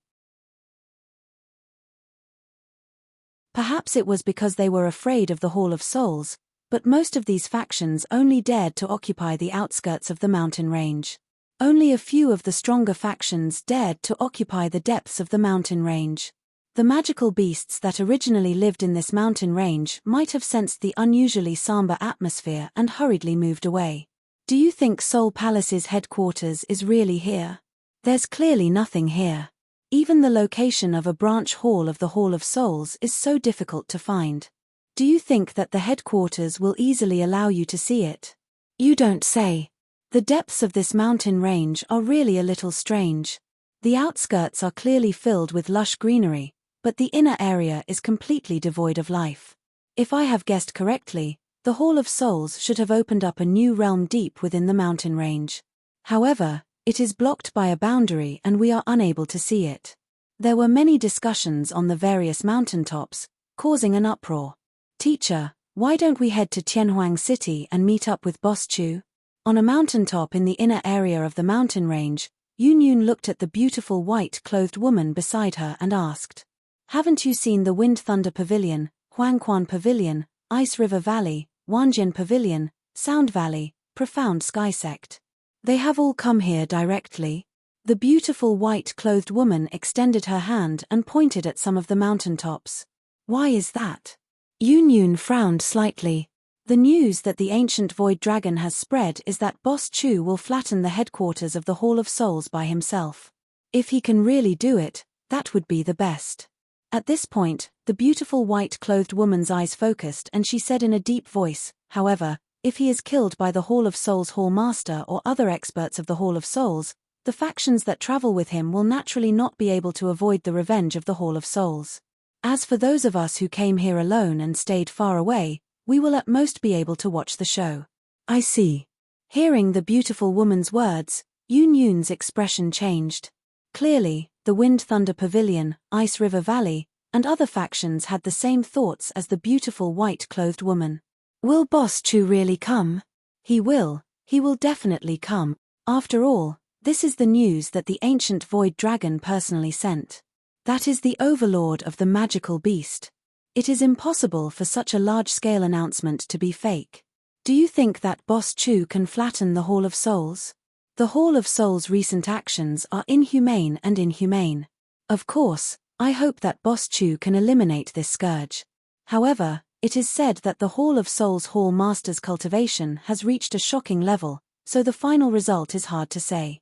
Perhaps it was because they were afraid of the Hall of Souls, but most of these factions only dared to occupy the outskirts of the mountain range. Only a few of the stronger factions dared to occupy the depths of the mountain range. The magical beasts that originally lived in this mountain range might have sensed the unusually somber atmosphere and hurriedly moved away. Do you think Soul Palace's headquarters is really here? There's clearly nothing here. Even the location of a branch hall of the Hall of Souls is so difficult to find. Do you think that the headquarters will easily allow you to see it? You don't say. The depths of this mountain range are really a little strange. The outskirts are clearly filled with lush greenery, but the inner area is completely devoid of life. If I have guessed correctly, the Hall of Souls should have opened up a new realm deep within the mountain range. However, it is blocked by a boundary and we are unable to see it. There were many discussions on the various mountaintops, causing an uproar. Teacher, why don't we head to Tianhuang City and meet up with Boss Chu? On a mountaintop in the inner area of the mountain range, Yun looked at the beautiful white-clothed woman beside her and asked, haven't you seen the Wind Thunder Pavilion, Huangquan Pavilion, Ice River Valley, Wanjian Pavilion, Sound Valley, Profound Sky Sect? They have all come here directly. The beautiful white-clothed woman extended her hand and pointed at some of the mountaintops. Why is that? Yun frowned slightly. The news that the ancient void dragon has spread is that Boss Chu will flatten the headquarters of the Hall of Souls by himself. If he can really do it, that would be the best. At this point, the beautiful white-clothed woman's eyes focused and she said in a deep voice, however, if he is killed by the Hall of Souls Hall Master or other experts of the Hall of Souls, the factions that travel with him will naturally not be able to avoid the revenge of the Hall of Souls. As for those of us who came here alone and stayed far away, we will at most be able to watch the show. I see. Hearing the beautiful woman's words, Yoon Yoon's expression changed. Clearly, the Wind Thunder Pavilion, Ice River Valley, and other factions had the same thoughts as the beautiful white-clothed woman. Will Boss Chu really come? He will definitely come. After all, this is the news that the ancient void dragon personally sent. That is the overlord of the magical beast. It is impossible for such a large-scale announcement to be fake. Do you think that Boss Chu can flatten the Hall of Souls? The Hall of Souls' recent actions are inhumane and inhumane. Of course, I hope that Boss Chu can eliminate this scourge. However, it is said that the Hall of Souls Hall Master's cultivation has reached a shocking level, so the final result is hard to say.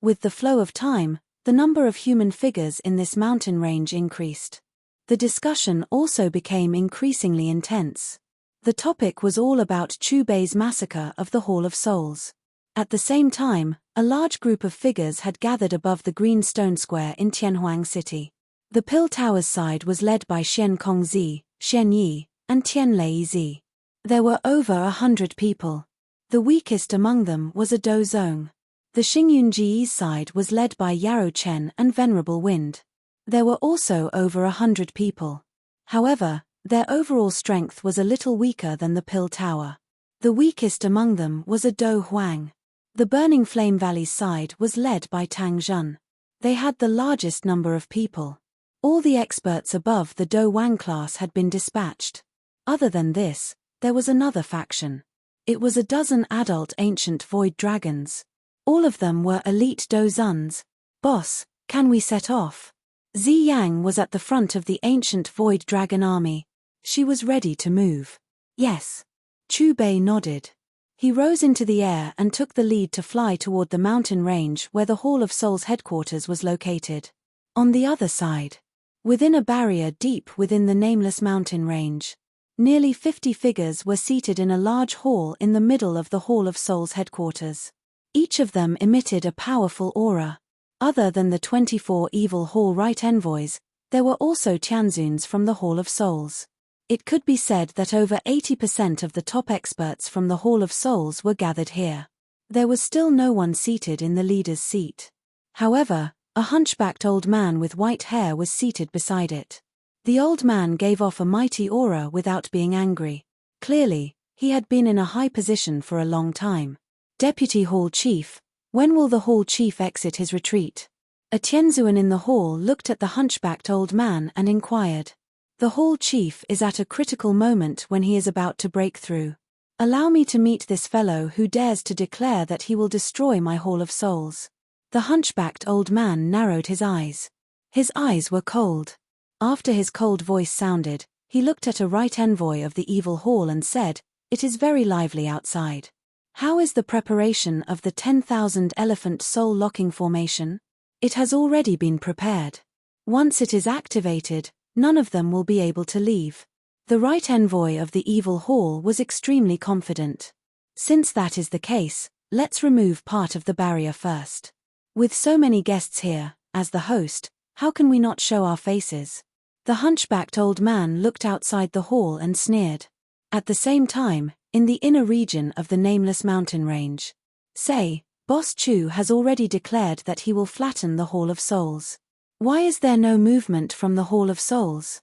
With the flow of time, the number of human figures in this mountain range increased. The discussion also became increasingly intense. The topic was all about Chubei's massacre of the Hall of Souls. At the same time, a large group of figures had gathered above the green stone square in Tianhuang City. The Pill Tower's side was led by Xian Kongzi, Xian Yi, and Tian Leizi. There were over 100 people. The weakest among them was a Do Zong. The Xingyun Ji's side was led by Yarrow Chen and Venerable Wind. There were also over 100 people. However, their overall strength was a little weaker than the Pill Tower. The weakest among them was a Do Huang. The Burning Flame Valley's side was led by Tang Zhun. They had the largest number of people. All the experts above the Do Wang class had been dispatched. Other than this, there was another faction. It was a dozen adult ancient void dragons. All of them were elite Do Zuns. Boss, can we set off? Zi Yang was at the front of the ancient void dragon army. She was ready to move. Yes. Chubei nodded. He rose into the air and took the lead to fly toward the mountain range where the Hall of Souls headquarters was located. On the other side, within a barrier deep within the nameless mountain range, nearly 50 figures were seated in a large hall in the middle of the Hall of Souls headquarters. Each of them emitted a powerful aura. Other than the 24 evil Hall Right envoys, there were also Tianzuns from the Hall of Souls. It could be said that over 80% of the top experts from the Hall of Souls were gathered here. There was still no one seated in the leader's seat. However, a hunchbacked old man with white hair was seated beside it. The old man gave off a mighty aura without being angry. Clearly, he had been in a high position for a long time. Deputy Hall Chief, when will the Hall Chief exit his retreat? A Tianzuan in the hall looked at the hunchbacked old man and inquired. The Hall Chief is at a critical moment when he is about to break through. Allow me to meet this fellow who dares to declare that he will destroy my Hall of Souls. The hunchbacked old man narrowed his eyes. His eyes were cold. After his cold voice sounded, he looked at a right envoy of the evil hall and said, "It is very lively outside. How is the preparation of the 10,000 elephant soul locking formation? It has already been prepared. Once it is activated, none of them will be able to leave." The right envoy of the evil hall was extremely confident. Since that is the case, let's remove part of the barrier first. With so many guests here, as the host, how can we not show our faces? The hunchbacked old man looked outside the hall and sneered. At the same time, in the inner region of the nameless mountain range, say, Boss Chu has already declared that he will flatten the Hall of Souls. Why is there no movement from the Hall of Souls?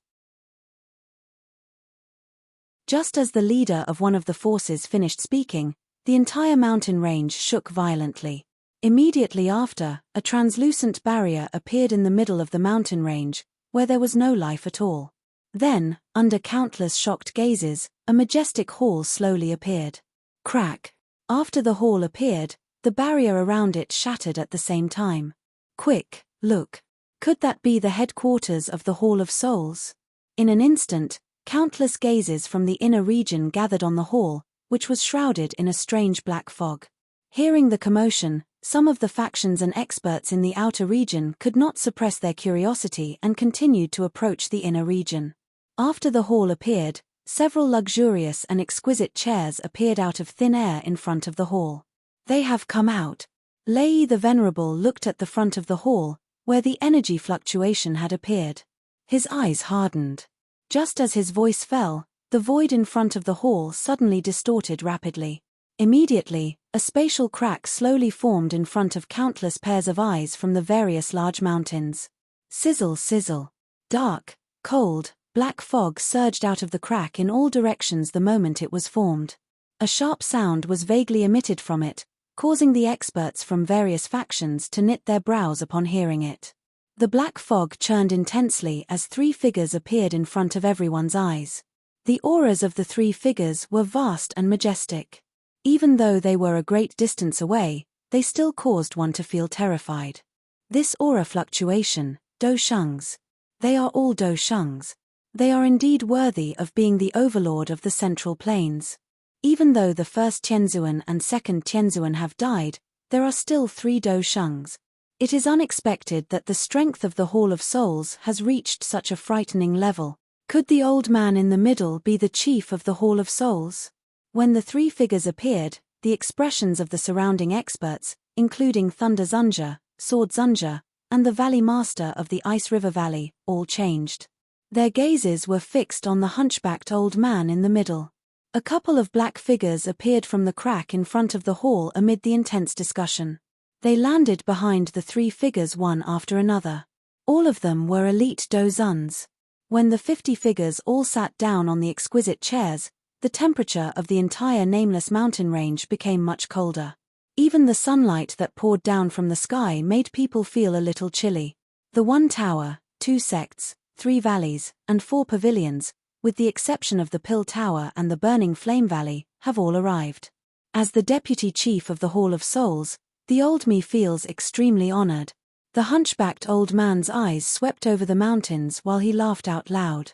Just as the leader of one of the forces finished speaking, the entire mountain range shook violently. Immediately after, a translucent barrier appeared in the middle of the mountain range, where there was no life at all. Then, under countless shocked gazes, a majestic hall slowly appeared. Crack. After the hall appeared, the barrier around it shattered at the same time. Quick, look. Could that be the headquarters of the Hall of Souls? In an instant, Countless gazes from the inner region gathered on the hall, which was shrouded in a strange black fog. Hearing the commotion, some of the factions and experts in the outer region could not suppress their curiosity and continued to approach the inner region. After the hall appeared, several luxurious and exquisite chairs appeared out of thin air in front of the hall. They have come out. Lei the Venerable looked at the front of the hall, where the energy fluctuation had appeared. His eyes hardened. Just as his voice fell, the void in front of the hall suddenly distorted rapidly. Immediately, a spatial crack slowly formed in front of countless pairs of eyes from the various large mountains. Sizzle, sizzle. Dark, cold, black fog surged out of the crack in all directions the moment it was formed. A sharp sound was vaguely emitted from it, causing the experts from various factions to knit their brows upon hearing it. The black fog churned intensely as three figures appeared in front of everyone's eyes. The auras of the three figures were vast and majestic. Even though they were a great distance away, they still caused one to feel terrified. This aura fluctuation, Do Shungs. They are all Do Shungs. They are indeed worthy of being the overlord of the Central Plains. Even though the first Tianzuan and second Tianzuan have died, there are still three Do Shungs. It is unexpected that the strength of the Hall of Souls has reached such a frightening level. Could the old man in the middle be the chief of the Hall of Souls? When the three figures appeared, the expressions of the surrounding experts, including Thunder Zunja, Sword Zunja, and the Valley Master of the Ice River Valley, all changed. Their gazes were fixed on the hunchbacked old man in the middle. A couple of black figures appeared from the crack in front of the hall amid the intense discussion. They landed behind the three figures one after another. All of them were elite Dozuns. When the 50 figures all sat down on the exquisite chairs, the temperature of the entire nameless mountain range became much colder. Even the sunlight that poured down from the sky made people feel a little chilly. The one tower, 2 sects, 3 valleys, and 4 pavilions, with the exception of the Pill Tower and the Burning Flame Valley, have all arrived. As the deputy chief of the Hall of Souls, the old me feels extremely honored. The hunchbacked old man's eyes swept over the mountains while he laughed out loud.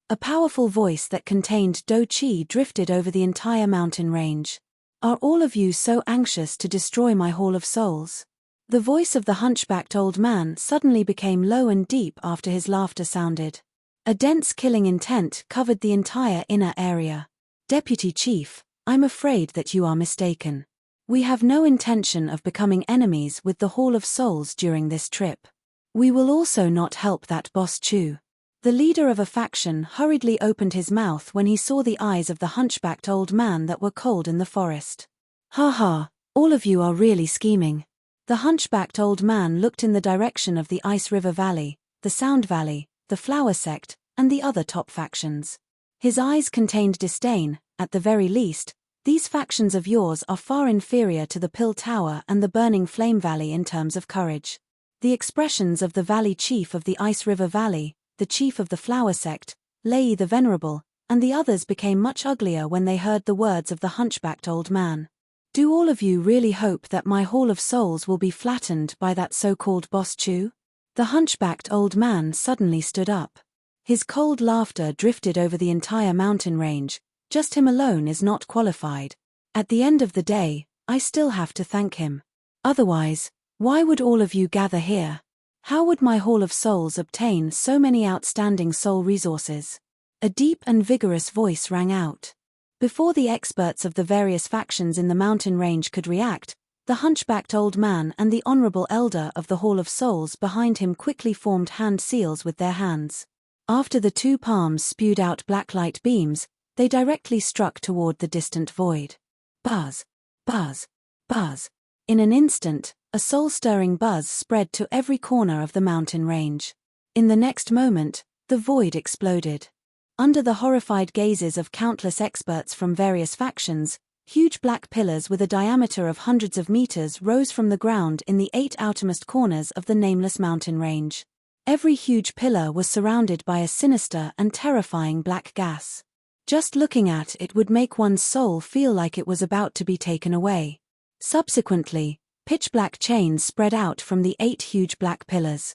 A powerful voice that contained Do Chi drifted over the entire mountain range. Are all of you so anxious to destroy my Hall of Souls? The voice of the hunchbacked old man suddenly became low and deep after his laughter sounded. A dense killing intent covered the entire inner area. Deputy Chief, I'm afraid that you are mistaken. We have no intention of becoming enemies with the Hall of Souls during this trip. We will also not help that boss Chu. The leader of a faction hurriedly opened his mouth when he saw the eyes of the hunchbacked old man that were cold in the forest. Ha ha, all of you are really scheming. The hunchbacked old man looked in the direction of the Ice River Valley, the Sound Valley, the Flower Sect, and the other top factions. His eyes contained disdain. At the very least, these factions of yours are far inferior to the Pill Tower and the Burning Flame Valley in terms of courage. The expressions of the Valley Chief of the Ice River Valley, the Chief of the Flower Sect, Lei the Venerable, and the others became much uglier when they heard the words of the hunchbacked old man. Do all of you really hope that my Hall of Souls will be flattened by that so-called boss Chu? The hunchbacked old man suddenly stood up. His cold laughter drifted over the entire mountain range. Just him alone is not qualified. At the end of the day, I still have to thank him. Otherwise, why would all of you gather here? How would my Hall of Souls obtain so many outstanding soul resources? A deep and vigorous voice rang out. Before the experts of the various factions in the mountain range could react, the hunchbacked old man and the honorable elder of the Hall of Souls behind him quickly formed hand seals with their hands. After the two palms spewed out black light beams, they directly struck toward the distant void. Buzz, buzz, buzz. In an instant, a soul-stirring buzz spread to every corner of the mountain range. In the next moment, the void exploded. Under the horrified gazes of countless experts from various factions, huge black pillars with a diameter of hundreds of meters rose from the ground in the 8 outermost corners of the nameless mountain range. Every huge pillar was surrounded by a sinister and terrifying black gas. Just looking at it would make one's soul feel like it was about to be taken away. Subsequently, pitch-black chains spread out from the 8 huge black pillars.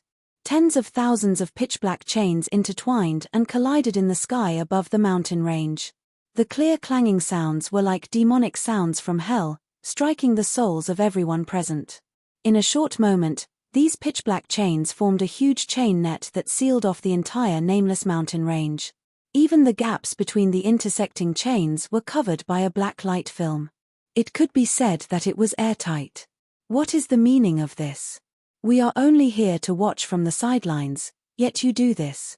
Tens of thousands of pitch-black chains intertwined and collided in the sky above the mountain range. The clear clanging sounds were like demonic sounds from hell, striking the souls of everyone present. In a short moment, these pitch-black chains formed a huge chain net that sealed off the entire nameless mountain range. Even the gaps between the intersecting chains were covered by a black light film. It could be said that it was airtight. What is the meaning of this? We are only here to watch from the sidelines, yet you do this.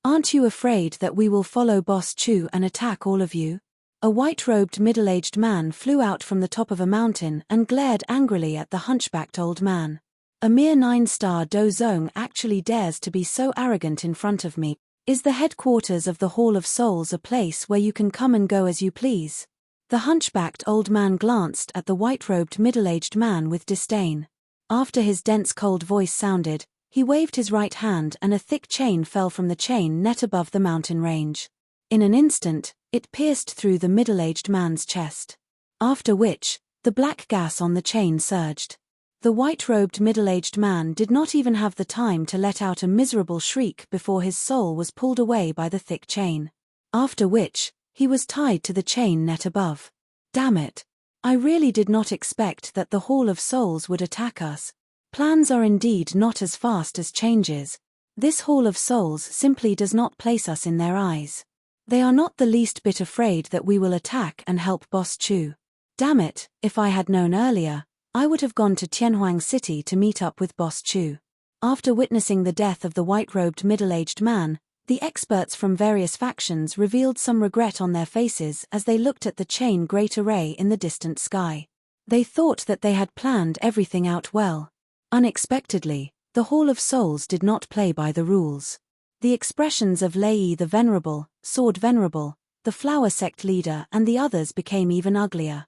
Aren't you afraid that we will follow Boss Chu and attack all of you? A white-robed middle-aged man flew out from the top of a mountain and glared angrily at the hunchbacked old man. A mere 9-star dozong actually dares to be so arrogant in front of me. Is the headquarters of the Hall of Souls a place where you can come and go as you please? The hunchbacked old man glanced at the white-robed middle-aged man with disdain. After his dense cold voice sounded, he waved his right hand and a thick chain fell from the chain net above the mountain range. In an instant, it pierced through the middle-aged man's chest. After which, the black gas on the chain surged. The white-robed middle-aged man did not even have the time to let out a miserable shriek before his soul was pulled away by the thick chain. After which, he was tied to the chain net above. Damn it! I really did not expect that the Hall of Souls would attack us. Plans are indeed not as fast as changes. This Hall of Souls simply does not place us in their eyes. They are not the least bit afraid that we will attack and help Boss Chu. Damn it, if I had known earlier, I would have gone to Tianhuang City to meet up with Boss Chu. After witnessing the death of the white-robed middle-aged man, the experts from various factions revealed some regret on their faces as they looked at the chain great array in the distant sky. They thought that they had planned everything out well. Unexpectedly, the Hall of Souls did not play by the rules. The expressions of Lei the Venerable, Sword Venerable, the Flower Sect leader and the others became even uglier.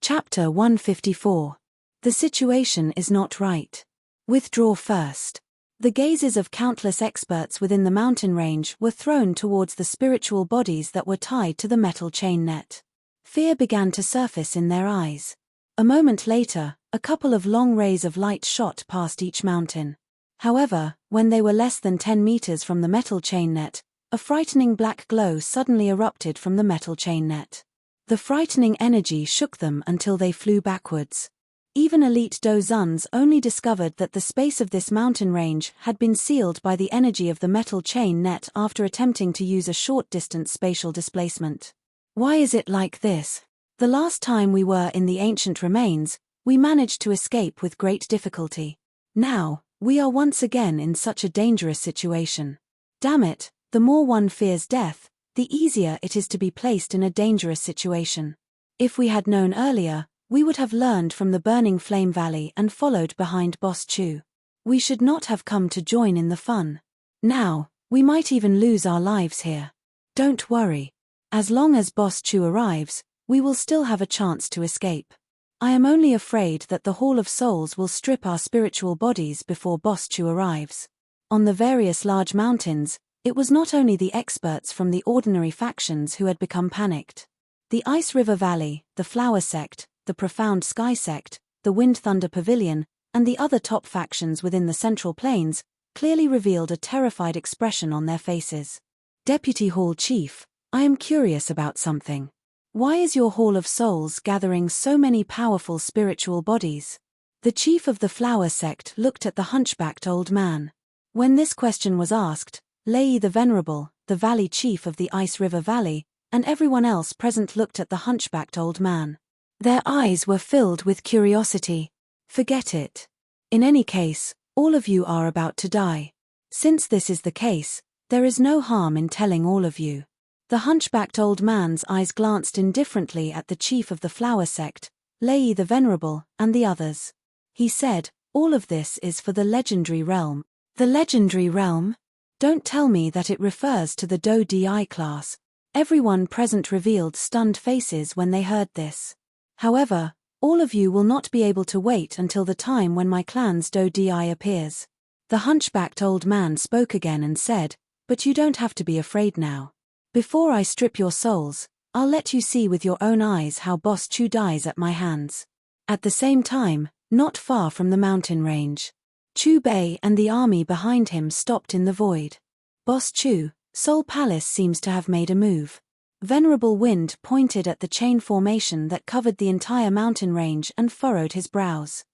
Chapter 154. The situation is not right. Withdraw first. The gazes of countless experts within the mountain range were thrown towards the spiritual bodies that were tied to the metal chain net. Fear began to surface in their eyes. A moment later, a couple of long rays of light shot past each mountain. However, when they were less than 10 meters from the metal chain net, a frightening black glow suddenly erupted from the metal chain net. The frightening energy shook them until they flew backwards. Even elite Dozuns only discovered that the space of this mountain range had been sealed by the energy of the metal chain net after attempting to use a short-distance spatial displacement. Why is it like this? The last time we were in the ancient remains, we managed to escape with great difficulty. Now, we are once again in such a dangerous situation. Damn it, the more one fears death, the easier it is to be placed in a dangerous situation. If we had known earlier, we would have learned from the burning flame valley and followed behind Boss Chu. We should not have come to join in the fun. Now, we might even lose our lives here. Don't worry. As long as Boss Chu arrives, we will still have a chance to escape. I am only afraid that the Hall of Souls will strip our spiritual bodies before Boss Chu arrives. On the various large mountains, it was not only the experts from the ordinary factions who had become panicked. The Ice River Valley, the Flower Sect, the Profound Sky Sect, the Wind Thunder Pavilion, and the other top factions within the Central Plains, clearly revealed a terrified expression on their faces. Deputy Hall Chief, I am curious about something. Why is your Hall of Souls gathering so many powerful spiritual bodies? The chief of the Flower Sect looked at the hunchbacked old man. When this question was asked, Lei the Venerable, the Valley Chief of the Ice River Valley, and everyone else present looked at the hunchbacked old man. Their eyes were filled with curiosity. Forget it. In any case, all of you are about to die. Since this is the case, there is no harm in telling all of you. The hunchbacked old man's eyes glanced indifferently at the chief of the Flower Sect, Lei the Venerable, and the others. He said, all of this is for the legendary realm. The legendary realm? Don't tell me that it refers to the Do Di class. Everyone present revealed stunned faces when they heard this. However, all of you will not be able to wait until the time when my clan's Do Di appears. The hunchbacked old man spoke again and said, but you don't have to be afraid now. Before I strip your souls, I'll let you see with your own eyes how Boss Chu dies at my hands. At the same time, not far from the mountain range, Chu Bei and the army behind him stopped in the void. Boss Chu, Soul Palace seems to have made a move. Venerable Wind pointed at the chain formation that covered the entire mountain range and furrowed his brows.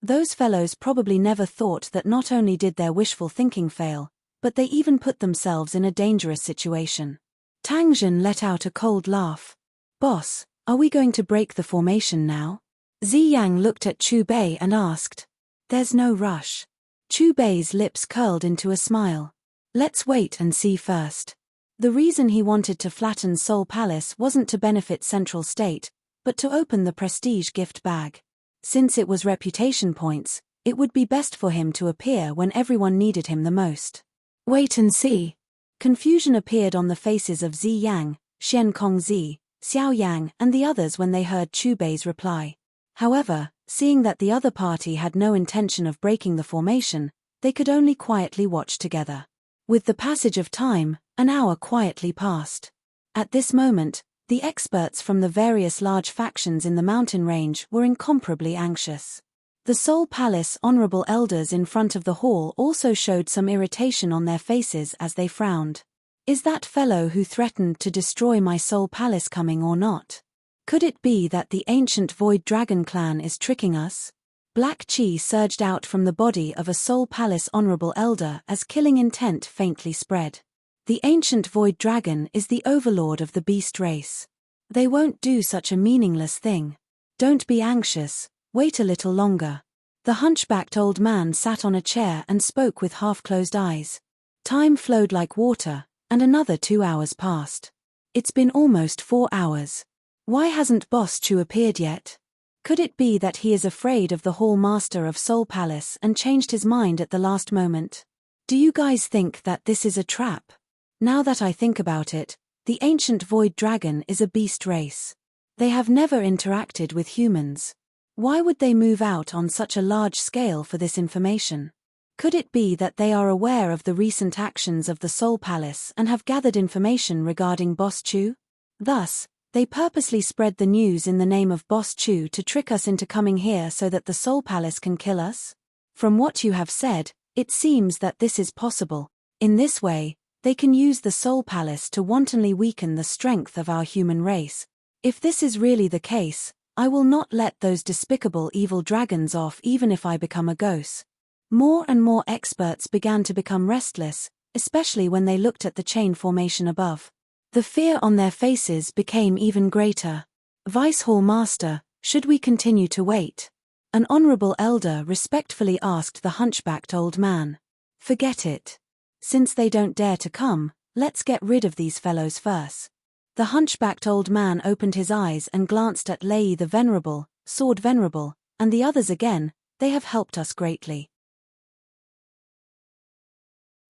Those fellows probably never thought that not only did their wishful thinking fail, but they even put themselves in a dangerous situation. Tang Zhen let out a cold laugh. Boss, are we going to break the formation now? Zi Yang looked at Chu Bei and asked. There's no rush. Chu Bei's lips curled into a smile. Let's wait and see first. The reason he wanted to flatten Soul Palace wasn't to benefit Central State, but to open the prestige gift bag. Since it was reputation points, it would be best for him to appear when everyone needed him the most. Wait and see. Confusion appeared on the faces of Zi Yang, Xian Kongzi, Xiao Yang and the others when they heard Chu Bei's reply. However, seeing that the other party had no intention of breaking the formation, they could only quietly watch together. With the passage of time, an hour quietly passed. At this moment, the experts from the various large factions in the mountain range were incomparably anxious. The Soul Palace honorable elders in front of the hall also showed some irritation on their faces as they frowned. Is that fellow who threatened to destroy my Soul Palace coming or not? Could it be that the ancient Void Dragon clan is tricking us? Black chi surged out from the body of a Soul Palace honorable elder as killing intent faintly spread. The ancient Void Dragon is the overlord of the beast race. They won't do such a meaningless thing. Don't be anxious, wait a little longer. The hunchbacked old man sat on a chair and spoke with half-closed eyes. Time flowed like water, and another 2 hours passed. It's been almost 4 hours. Why hasn't Boss Chu appeared yet? Could it be that he is afraid of the Hall Master of Soul Palace and changed his mind at the last moment? Do you guys think that this is a trap? Now that I think about it, the ancient Void Dragon is a beast race. They have never interacted with humans. Why would they move out on such a large scale for this information? Could it be that they are aware of the recent actions of the Soul Palace and have gathered information regarding Boss Chu? Thus, they purposely spread the news in the name of Boss Chu to trick us into coming here so that the Soul Palace can kill us? From what you have said, it seems that this is possible. In this way, they can use the Soul Palace to wantonly weaken the strength of our human race. If this is really the case, I will not let those despicable evil dragons off even if I become a ghost. More and more experts began to become restless, especially when they looked at the chain formation above. The fear on their faces became even greater. Vice Hall Master, should we continue to wait? An honorable elder respectfully asked the hunchbacked old man. Forget it. Since they don't dare to come, let's get rid of these fellows first. The hunchbacked old man opened his eyes and glanced at Lei the Venerable, Sword Venerable, and the others again. They have helped us greatly.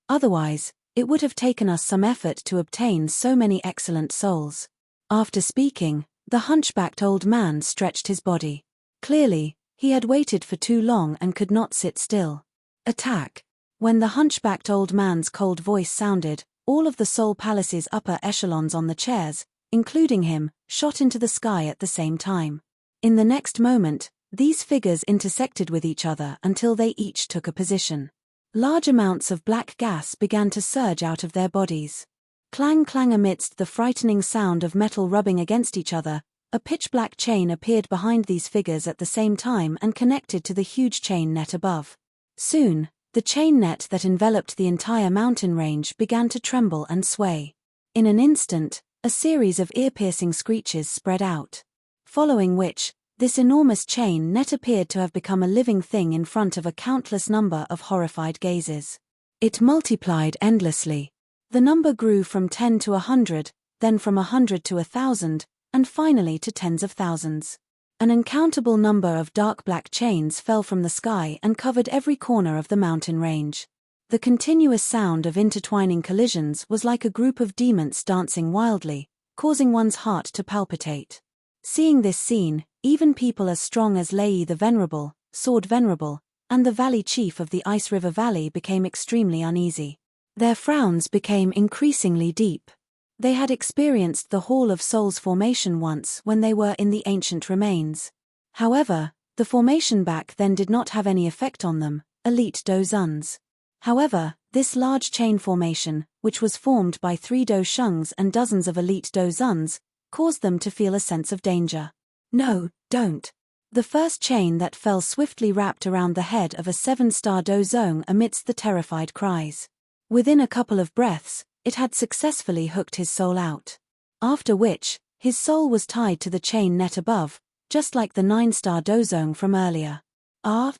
Otherwise, it would have taken us some effort to obtain so many excellent souls. After speaking, the hunchbacked old man stretched his body. Clearly, he had waited for too long and could not sit still. Attack! When the hunchbacked old man's cold voice sounded, all of the Soul Palace's upper echelons on the chairs, including him, shot into the sky at the same time. In the next moment, these figures intersected with each other until they each took a position. Large amounts of black gas began to surge out of their bodies. Clang clang amidst the frightening sound of metal rubbing against each other, a pitch-black chain appeared behind these figures at the same time and connected to the huge chain net above. Soon, the chain net that enveloped the entire mountain range began to tremble and sway. In an instant, a series of ear-piercing screeches spread out. Following which, this enormous chain net appeared to have become a living thing in front of a countless number of horrified gazes. It multiplied endlessly. The number grew from 10 to 100, then from 100 to 1,000, and finally to tens of thousands. An uncountable number of dark black chains fell from the sky and covered every corner of the mountain range. The continuous sound of intertwining collisions was like a group of demons dancing wildly, causing one's heart to palpitate. Seeing this scene, even people as strong as Lei the Venerable, Sword Venerable, and the valley chief of the Ice River Valley became extremely uneasy. Their frowns became increasingly deep. They had experienced the Hall of Souls formation once when they were in the ancient remains. However, the formation back then did not have any effect on them, elite Dozuns. However, this large chain formation, which was formed by 3 Do Shungs and dozens of elite Dozuns, caused them to feel a sense of danger. No, don't. The first chain that fell swiftly wrapped around the head of a 7-star Dozong amidst the terrified cries. Within a couple of breaths, it had successfully hooked his soul out. After which, his soul was tied to the chain net above, just like the 9-star Dozong from earlier.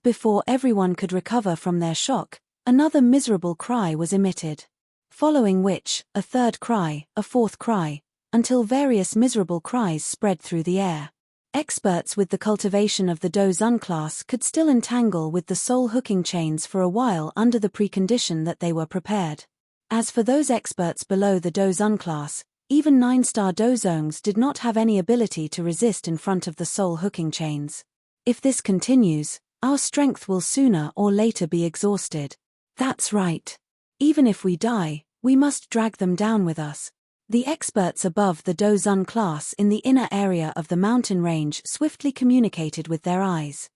Before everyone could recover from their shock, another miserable cry was emitted. Following which, a third cry, a fourth cry, until various miserable cries spread through the air. Experts with the cultivation of the Dozun class could still entangle with the soul-hooking chains for a while under the precondition that they were prepared. As for those experts below the Dozun class, even 9-star Dozongs did not have any ability to resist in front of the soul-hooking chains. If this continues, our strength will sooner or later be exhausted. That's right. Even if we die, we must drag them down with us. The experts above the Dozun class in the inner area of the mountain range swiftly communicated with their eyes.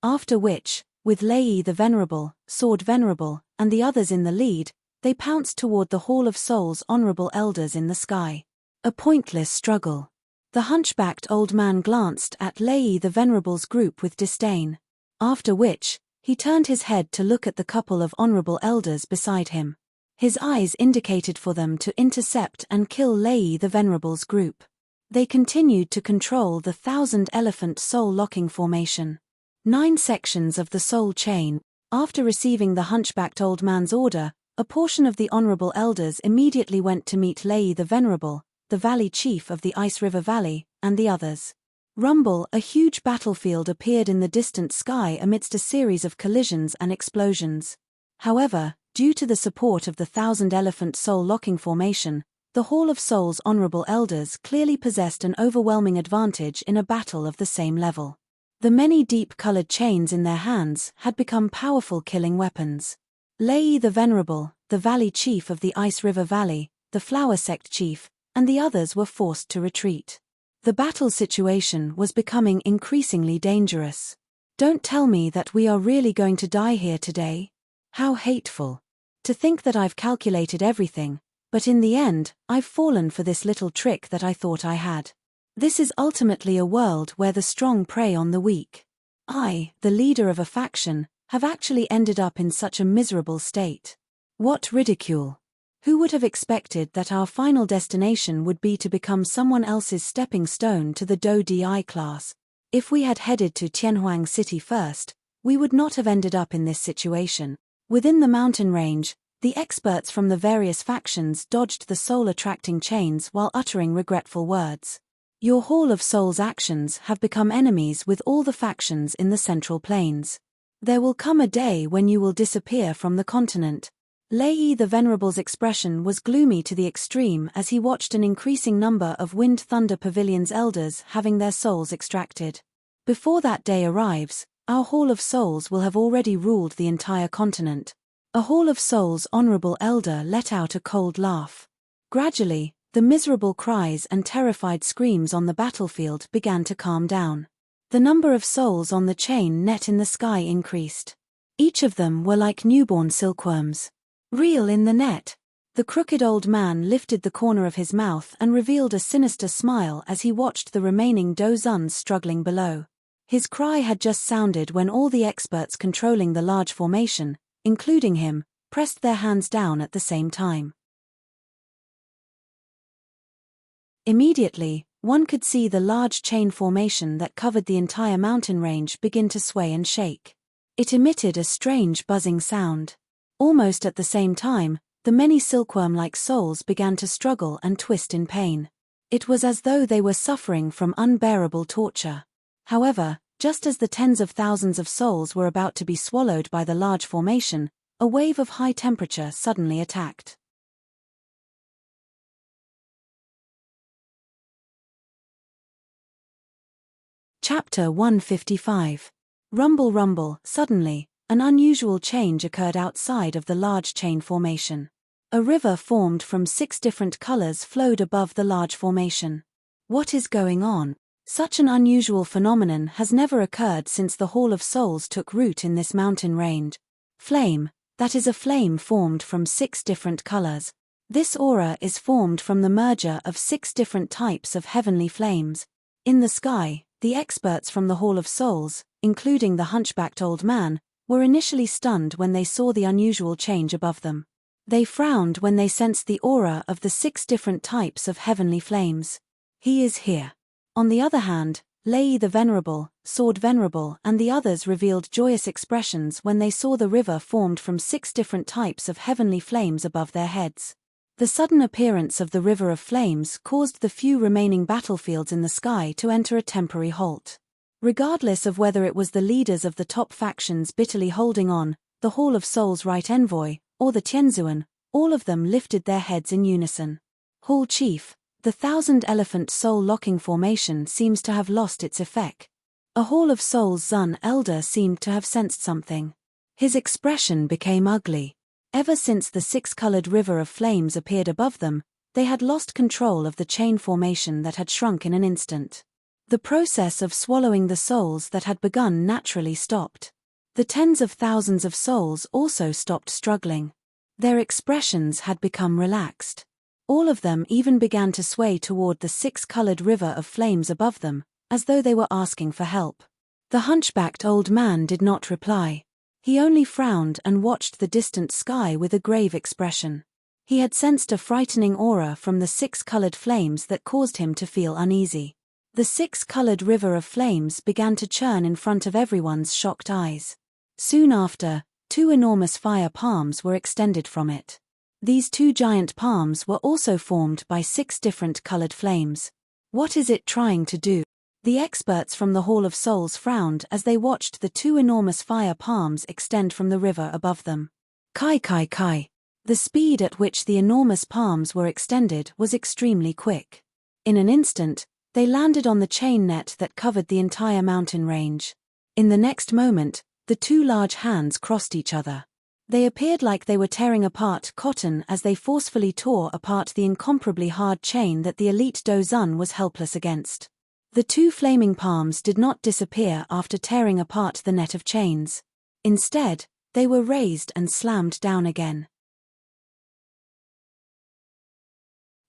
After which, with Lei the Venerable, Sword Venerable, and the others in the lead, they pounced toward the Hall of Souls' honorable elders in the sky. A pointless struggle. The hunchbacked old man glanced at Lei the Venerable's group with disdain. After which, he turned his head to look at the couple of honorable elders beside him. His eyes indicated for them to intercept and kill Lei the Venerable's group. They continued to control the 1,000-elephant soul-locking formation. 9 sections of the soul chain. After receiving the hunchbacked old man's order, a portion of the honorable elders immediately went to meet Lei the Venerable, the valley chief of the Ice River Valley, and the others. Rumble, a huge battlefield appeared in the distant sky amidst a series of collisions and explosions. However, due to the support of the 1,000-elephant soul-locking formation, the Hall of Souls' honorable elders clearly possessed an overwhelming advantage in a battle of the same level. The many deep-colored chains in their hands had become powerful killing weapons. Lei the Venerable, the valley chief of the Ice River Valley, the flower sect chief, and the others were forced to retreat. The battle situation was becoming increasingly dangerous. Don't tell me that we are really going to die here today. How hateful. To think that I've calculated everything, but in the end, I've fallen for this little trick that I thought I had. This is ultimately a world where the strong prey on the weak. I, the leader of a faction, have actually ended up in such a miserable state. What ridicule. Who would have expected that our final destination would be to become someone else's stepping stone to the Do Di class? If we had headed to Tianhuang City first, we would not have ended up in this situation. Within the mountain range, the experts from the various factions dodged the soul-attracting chains while uttering regretful words. Your Hall of Souls actions have become enemies with all the factions in the Central Plains. There will come a day when you will disappear from the continent. Lei the Venerable's expression was gloomy to the extreme as he watched an increasing number of Wind Thunder Pavilion's elders having their souls extracted. Before that day arrives, our Hall of Souls will have already ruled the entire continent. A Hall of Souls honorable elder let out a cold laugh. Gradually, the miserable cries and terrified screams on the battlefield began to calm down. The number of souls on the chain net in the sky increased. Each of them were like newborn silkworms. Reel in the net. The crooked old man lifted the corner of his mouth and revealed a sinister smile as he watched the remaining Dozuns struggling below. His cry had just sounded when all the experts controlling the large formation, including him, pressed their hands down at the same time. Immediately, one could see the large chain formation that covered the entire mountain range begin to sway and shake. It emitted a strange buzzing sound. Almost at the same time, the many silkworm-like souls began to struggle and twist in pain. It was as though they were suffering from unbearable torture. However, just as the tens of thousands of souls were about to be swallowed by the large formation, a wave of high temperature suddenly attacked. Chapter 155. Rumble rumble. Suddenly, an unusual change occurred outside of the large chain formation. A river formed from 6 different colors flowed above the large formation. What is going on? Such an unusual phenomenon has never occurred since the Hall of Souls took root in this mountain range. Flame, that is a flame formed from 6 different colors. This aura is formed from the merger of 6 different types of heavenly flames. In the sky, the experts from the Hall of Souls, including the hunchbacked old man, were initially stunned when they saw the unusual change above them. They frowned when they sensed the aura of the 6 different types of heavenly flames. He is here. On the other hand, Lei the Venerable, Sword Venerable and the others revealed joyous expressions when they saw the river formed from 6 different types of heavenly flames above their heads. The sudden appearance of the River of Flames caused the few remaining battlefields in the sky to enter a temporary halt. Regardless of whether it was the leaders of the top factions bitterly holding on, the Hall of Souls Right Envoy, or the Tianzuan, all of them lifted their heads in unison. Hall Chief, the 1,000-elephant soul-locking formation seems to have lost its effect. A Hall of Souls Zun Elder seemed to have sensed something. His expression became ugly. Ever since the 6-colored river of flames appeared above them, they had lost control of the chain formation that had shrunk in an instant. The process of swallowing the souls that had begun naturally stopped. The tens of thousands of souls also stopped struggling. Their expressions had become relaxed. All of them even began to sway toward the 6-colored river of flames above them, as though they were asking for help. The hunchbacked old man did not reply. He only frowned and watched the distant sky with a grave expression. He had sensed a frightening aura from the 6-colored flames that caused him to feel uneasy. The 6-colored river of flames began to churn in front of everyone's shocked eyes. Soon after, 2 enormous fire palms were extended from it. These 2 giant palms were also formed by 6 different colored flames. What is it trying to do? The experts from the Hall of Souls frowned as they watched the 2 enormous fire palms extend from the river above them. Kai kai kai. The speed at which the enormous palms were extended was extremely quick. In an instant, they landed on the chain net that covered the entire mountain range. In the next moment, the 2 large hands crossed each other. They appeared like they were tearing apart cotton as they forcefully tore apart the incomparably hard chain that the elite Dozun was helpless against. The 2 flaming palms did not disappear after tearing apart the net of chains. Instead, they were raised and slammed down again.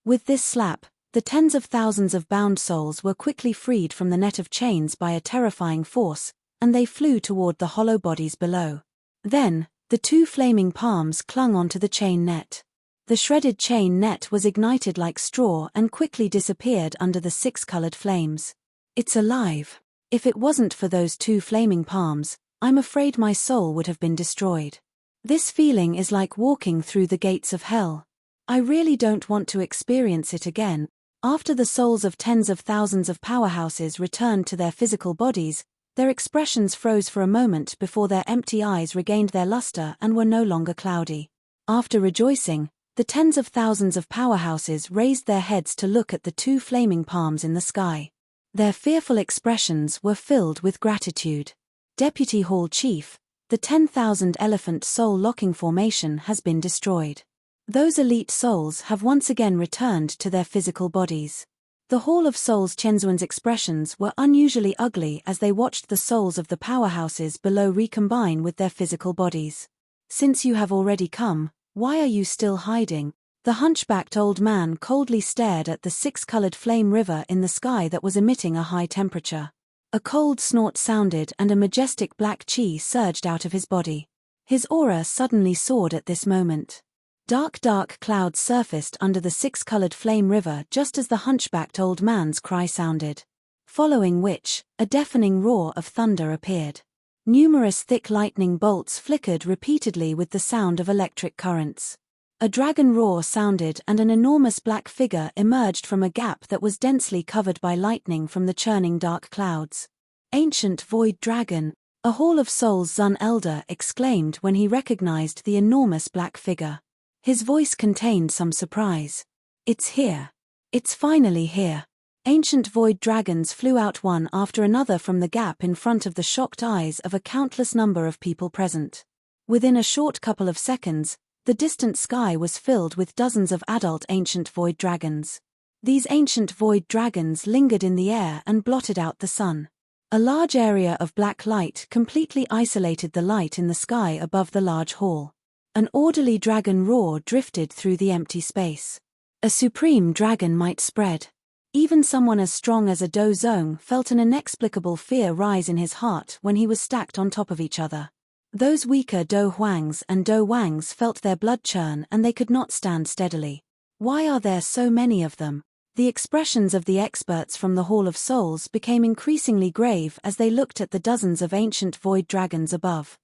With this slap, the tens of thousands of bound souls were quickly freed from the net of chains by a terrifying force, and they flew toward the hollow bodies below. Then, the 2 flaming palms clung onto the chain net. The shredded chain net was ignited like straw and quickly disappeared under the 6-colored flames. It's alive. If it wasn't for those 2 flaming palms, I'm afraid my soul would have been destroyed. This feeling is like walking through the gates of hell. I really don't want to experience it again. After the souls of tens of thousands of powerhouses returned to their physical bodies, their expressions froze for a moment before their empty eyes regained their luster and were no longer cloudy. After rejoicing, the tens of thousands of powerhouses raised their heads to look at the 2 flaming palms in the sky. Their fearful expressions were filled with gratitude. Deputy Hall Chief, the 10,000 elephant soul locking formation has been destroyed. Those elite souls have once again returned to their physical bodies. The Hall of Souls Tianzuan's expressions were unusually ugly as they watched the souls of the powerhouses below recombine with their physical bodies. Since you have already come, why are you still hiding? The hunchbacked old man coldly stared at the 6-colored flame river in the sky that was emitting a high temperature. A cold snort sounded and a majestic black chi surged out of his body. His aura suddenly soared at this moment. Dark clouds surfaced under the 6-colored flame river just as the hunchbacked old man's cry sounded. Following which, a deafening roar of thunder appeared. Numerous thick lightning bolts flickered repeatedly with the sound of electric currents. A dragon roar sounded and an enormous black figure emerged from a gap that was densely covered by lightning from the churning dark clouds. Ancient Void Dragon, a Hall of Souls Zun Elder exclaimed when he recognized the enormous black figure. His voice contained some surprise. It's here. It's finally here. Ancient void dragons flew out one after another from the gap in front of the shocked eyes of a countless number of people present. Within a short couple of seconds, the distant sky was filled with dozens of adult ancient void dragons. These ancient void dragons lingered in the air and blotted out the sun. A large area of black light completely isolated the light in the sky above the large hall. An orderly dragon roar drifted through the empty space. A supreme dragon might spread. Even someone as strong as a Do Zong felt an inexplicable fear rise in his heart when he was stacked on top of each other. Those weaker Do Huangs and Do Wangs felt their blood churn and they could not stand steadily. Why are there so many of them? The expressions of the experts from the Hall of Souls became increasingly grave as they looked at the dozens of ancient void dragons above.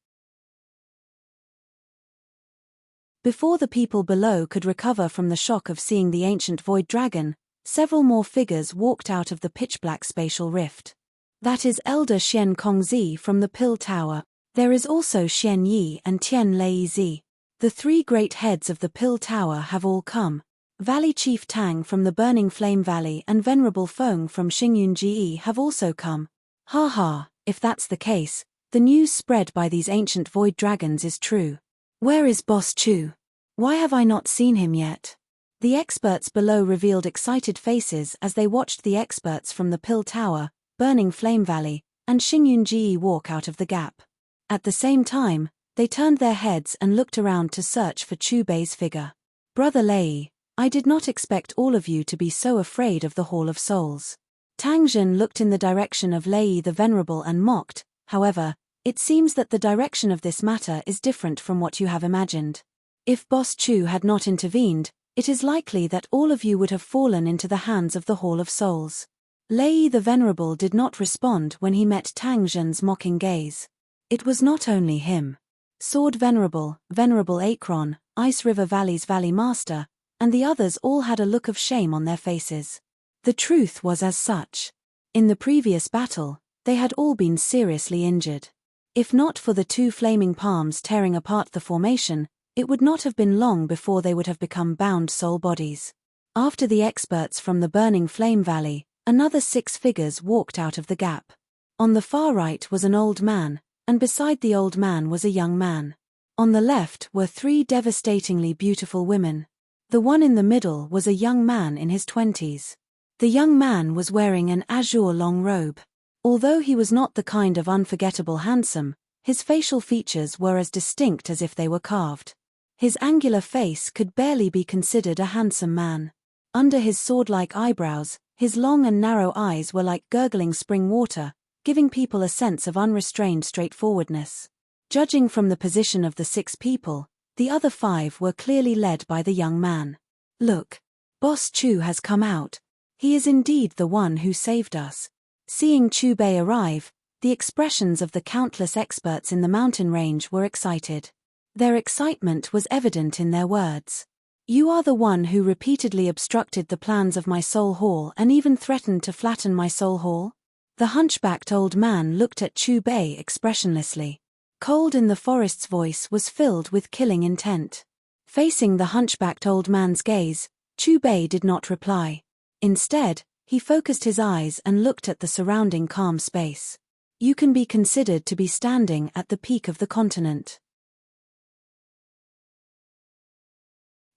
Before the people below could recover from the shock of seeing the ancient void dragon, several more figures walked out of the pitch-black spatial rift. That is Elder Xian Kongzi from the Pill Tower. There is also Xian Yi and Tian Leizi. The three great heads of the Pill Tower have all come. Valley Chief Tang from the Burning Flame Valley and Venerable Feng from Xingyunji have also come. Ha ha, if that's the case, the news spread by these ancient void dragons is true. Where is Boss Chu? Why have I not seen him yet? The experts below revealed excited faces as they watched the experts from the Pill Tower, Burning Flame Valley, and Xingyunji walk out of the gap. At the same time, they turned their heads and looked around to search for Chu Bei's figure. Brother Lei, I did not expect all of you to be so afraid of the Hall of Souls. Tang Zhen looked in the direction of Lei the Venerable and mocked. However, it seems that the direction of this matter is different from what you have imagined. If Boss Chu had not intervened, it is likely that all of you would have fallen into the hands of the Hall of Souls. Lei the Venerable did not respond when he met Tang Zhen's mocking gaze. It was not only him. Sword Venerable, Venerable Akron, Ice River Valley's Valley Master, and the others all had a look of shame on their faces. The truth was as such. In the previous battle, they had all been seriously injured. If not for the two flaming palms tearing apart the formation, it would not have been long before they would have become bound soul bodies. After the experts from the Burning Flame Valley, another 6 figures walked out of the gap. On the far right was an old man, and beside the old man was a young man. On the left were 3 devastatingly beautiful women. The one in the middle was a young man in his 20s. The young man was wearing an azure long robe. Although he was not the kind of unforgettable handsome, his facial features were as distinct as if they were carved. His angular face could barely be considered a handsome man. Under his sword-like eyebrows, his long and narrow eyes were like gurgling spring water, giving people a sense of unrestrained straightforwardness. Judging from the position of the 6 people, the other 5 were clearly led by the young man. Look, Boss Chu has come out. He is indeed the one who saved us. Seeing Chu Bei arrive, the expressions of the countless experts in the mountain range were excited. Their excitement was evident in their words. You are the one who repeatedly obstructed the plans of my soul hall and even threatened to flatten my soul hall? The hunchbacked old man looked at Chu Bei expressionlessly. Cold in the Forest's voice was filled with killing intent. Facing the hunchbacked old man's gaze, Chu Bei did not reply. Instead, he focused his eyes and looked at the surrounding calm space. You can be considered to be standing at the peak of the continent.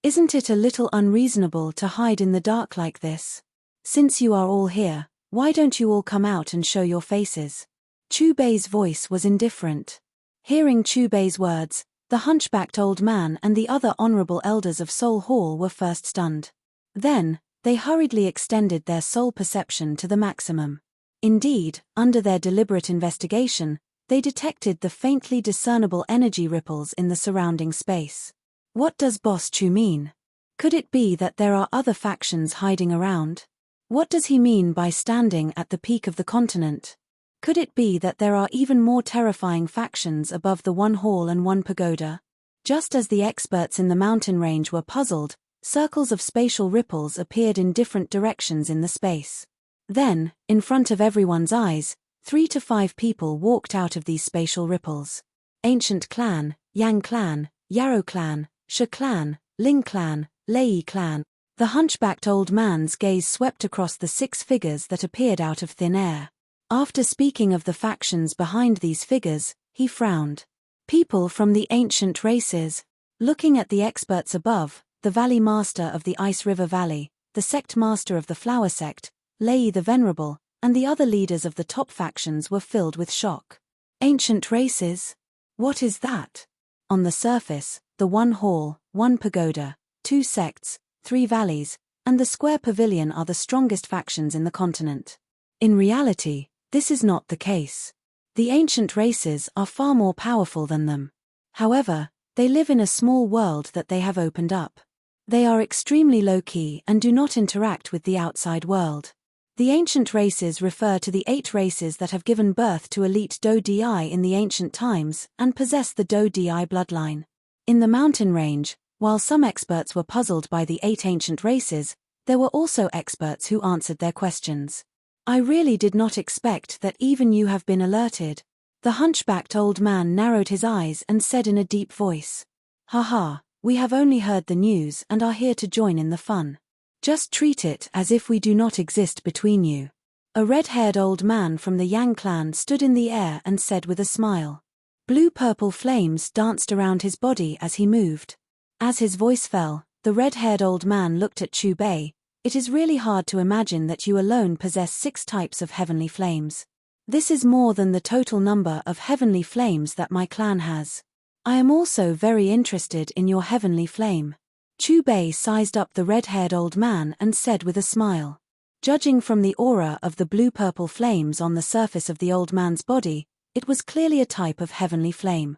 Isn't it a little unreasonable to hide in the dark like this? Since you are all here, why don't you all come out and show your faces? Chu Bei's voice was indifferent. Hearing Chu Bei's words, the hunchbacked old man and the other honorable elders of Soul Hall were first stunned. Then, they hurriedly extended their soul perception to the maximum. Indeed, under their deliberate investigation, they detected the faintly discernible energy ripples in the surrounding space. What does Boss Chu mean? Could it be that there are other factions hiding around? What does he mean by standing at the peak of the continent? Could it be that there are even more terrifying factions above the one hall and one pagoda? Just as the experts in the mountain range were puzzled, circles of spatial ripples appeared in different directions in the space. Then, in front of everyone's eyes, 3 to 5 people walked out of these spatial ripples. Ancient Clan, Yang Clan, Yarrow Clan, Shi Clan, Ling Clan, Lei Clan. The hunchbacked old man's gaze swept across the 6 figures that appeared out of thin air. After speaking of the factions behind these figures, he frowned. People from the ancient races. Looking at the experts above, the Valley Master of the Ice River Valley, the Sect Master of the Flower Sect, Lei the Venerable, and the other leaders of the top factions were filled with shock. Ancient races? What is that? On the surface, the 1 hall, 1 pagoda, 2 sects, 3 valleys, and the square pavilion are the strongest factions in the continent. In reality, this is not the case. The ancient races are far more powerful than them. However, they live in a small world that they have opened up. They are extremely low-key and do not interact with the outside world. The ancient races refer to the 8 races that have given birth to elite Do-Di in the ancient times and possess the Do-Di bloodline. In the mountain range, while some experts were puzzled by the 8 ancient races, there were also experts who answered their questions. I really did not expect that even you have been alerted. The hunchbacked old man narrowed his eyes and said in a deep voice. Haha, we have only heard the news and are here to join in the fun. Just treat it as if we do not exist between you. A red-haired old man from the Yang clan stood in the air and said with a smile. Blue-purple flames danced around his body as he moved. As his voice fell, the red-haired old man looked at Chu Bei. It is really hard to imagine that you alone possess 6 types of heavenly flames. This is more than the total number of heavenly flames that my clan has. I am also very interested in your heavenly flame. Chu Bei sized up the red-haired old man and said with a smile. Judging from the aura of the blue-purple flames on the surface of the old man's body, it was clearly a type of heavenly flame.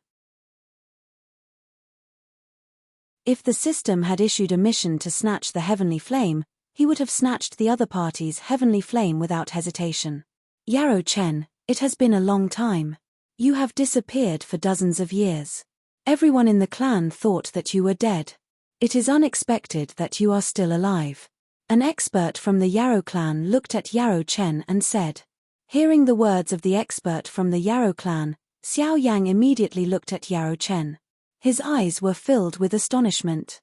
If the system had issued a mission to snatch the heavenly flame, he would have snatched the other party's heavenly flame without hesitation. Yarrow Chen, it has been a long time. You have disappeared for dozens of years. Everyone in the clan thought that you were dead. It is unexpected that you are still alive. An expert from the Yarrow clan looked at Yarrow Chen and said. Hearing the words of the expert from the Yarrow clan, Xiao Yang immediately looked at Yarrow Chen. His eyes were filled with astonishment.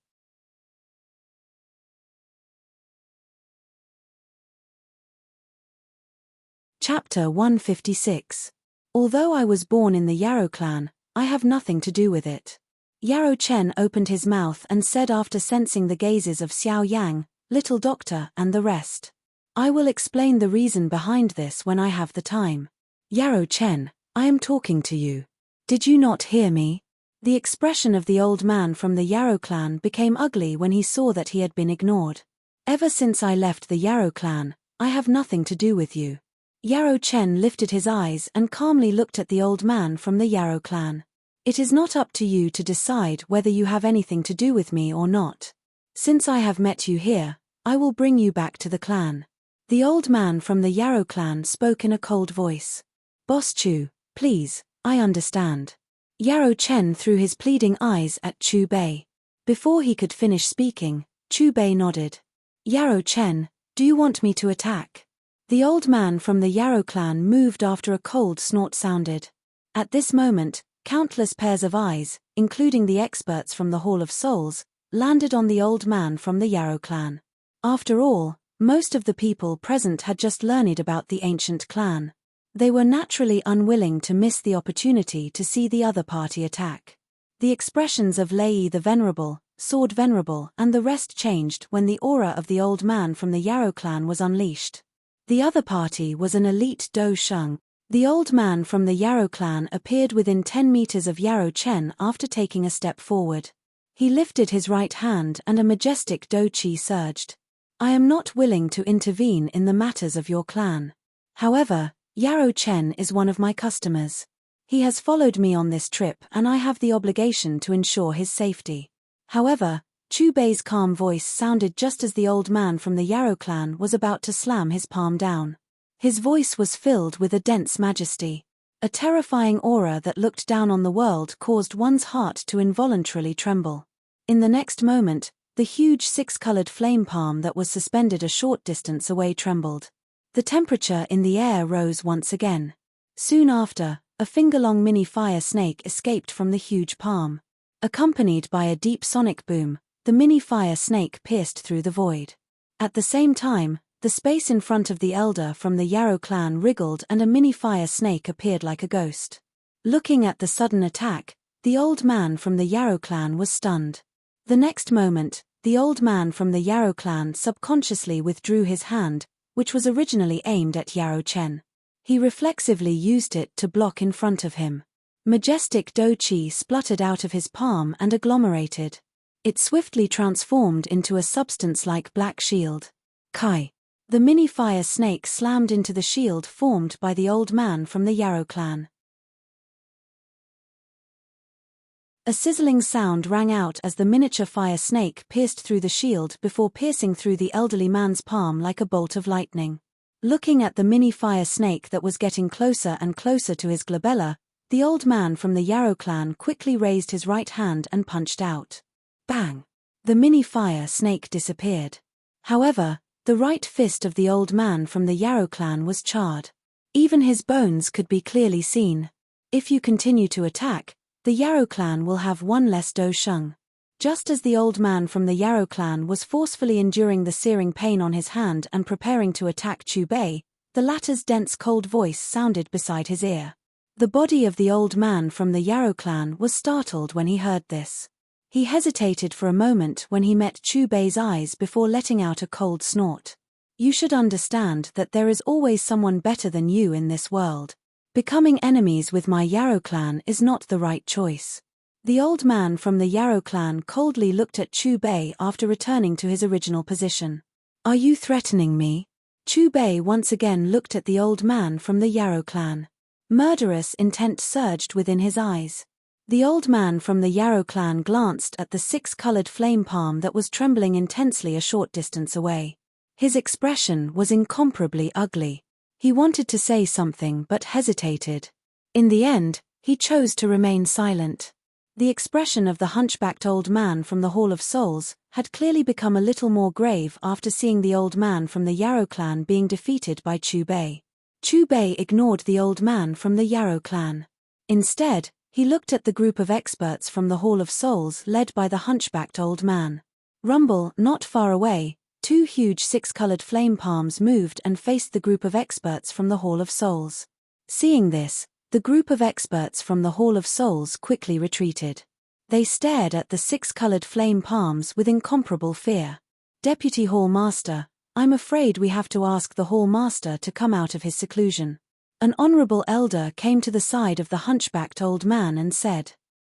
Chapter 156. Although I was born in the Yarrow clan, I have nothing to do with it. Yarrow Chen opened his mouth and said after sensing the gazes of Xiao Yang, Little Doctor and the rest. I will explain the reason behind this when I have the time. Yarrow Chen, I am talking to you. Did you not hear me? The expression of the old man from the Yarrow clan became ugly when he saw that he had been ignored. Ever since I left the Yarrow clan, I have nothing to do with you. Yarrow Chen lifted his eyes and calmly looked at the old man from the Yarrow clan. It is not up to you to decide whether you have anything to do with me or not. Since I have met you here, I will bring you back to the clan. The old man from the Yarrow clan spoke in a cold voice. Boss Chu, please, I understand. Yarrow Chen threw his pleading eyes at Chu Bei. Before he could finish speaking, Chu Bei nodded. Yarrow Chen, do you want me to attack? The old man from the Yarrow clan moved after a cold snort sounded. At this moment, countless pairs of eyes, including the experts from the Hall of Souls, landed on the old man from the Yarrow clan. After all, most of the people present had just learned about the ancient clan. They were naturally unwilling to miss the opportunity to see the other party attack. The expressions of Lei the Venerable, Sword Venerable and the rest changed when the aura of the old man from the Yarrow clan was unleashed. The other party was an elite Do Sheng. The old man from the Yarrow clan appeared within 10 meters of Yarrow Chen after taking a step forward. He lifted his right hand and a majestic Do Chi surged. I am not willing to intervene in the matters of your clan. However, Yarrow Chen is one of my customers. He has followed me on this trip and I have the obligation to ensure his safety. However, Chu Bei's calm voice sounded just as the old man from the Yarrow clan was about to slam his palm down. His voice was filled with a dense majesty. A terrifying aura that looked down on the world caused one's heart to involuntarily tremble. In the next moment, the huge 6-colored flame palm that was suspended a short distance away trembled. The temperature in the air rose once again. Soon after, a finger-long mini fire snake escaped from the huge palm. Accompanied by a deep sonic boom, the mini fire snake pierced through the void. At the same time, the space in front of the elder from the Yarrow clan wriggled and a mini fire snake appeared like a ghost. Looking at the sudden attack, the old man from the Yarrow clan was stunned. The next moment, the old man from the Yarrow clan subconsciously withdrew his hand, which was originally aimed at Yarrow Chen. He reflexively used it to block in front of him. Majestic Do Chi spluttered out of his palm and agglomerated. It swiftly transformed into a substance like black shield. Kai. The mini fire snake slammed into the shield formed by the old man from the Yarrow clan. A sizzling sound rang out as the miniature fire snake pierced through the shield before piercing through the elderly man's palm like a bolt of lightning. Looking at the mini fire snake that was getting closer and closer to his glabella, the old man from the Yarrow clan quickly raised his right hand and punched out. Bang! The mini fire snake disappeared. However, the right fist of the old man from the Yarrow clan was charred. Even his bones could be clearly seen. If you continue to attack, the Yarrow clan will have one less Do Sheng. Just as the old man from the Yarrow clan was forcefully enduring the searing pain on his hand and preparing to attack Chu Bei, the latter's dense cold voice sounded beside his ear. The body of the old man from the Yarrow clan was startled when he heard this. He hesitated for a moment when he met Chu Bei's eyes before letting out a cold snort. You should understand that there is always someone better than you in this world. Becoming enemies with my Yarrow clan is not the right choice. The old man from the Yarrow clan coldly looked at Chu Bei after returning to his original position. Are you threatening me? Chu Bei once again looked at the old man from the Yarrow clan. Murderous intent surged within his eyes. The old man from the Yarrow clan glanced at the six-colored flame palm that was trembling intensely a short distance away. His expression was incomparably ugly. He wanted to say something but hesitated. In the end, he chose to remain silent. The expression of the hunchbacked old man from the Hall of Souls had clearly become a little more grave after seeing the old man from the Yarrow clan being defeated by Chu Bei. Chu Bei ignored the old man from the Yarrow clan. Instead, he looked at the group of experts from the Hall of Souls led by the hunchbacked old man. Rumble, not far away, two huge six-colored flame palms moved and faced the group of experts from the Hall of Souls. Seeing this, the group of experts from the Hall of Souls quickly retreated. They stared at the six-colored flame palms with incomparable fear. Deputy Hall Master, I'm afraid we have to ask the Hall Master to come out of his seclusion. An honorable elder came to the side of the hunchbacked old man and said,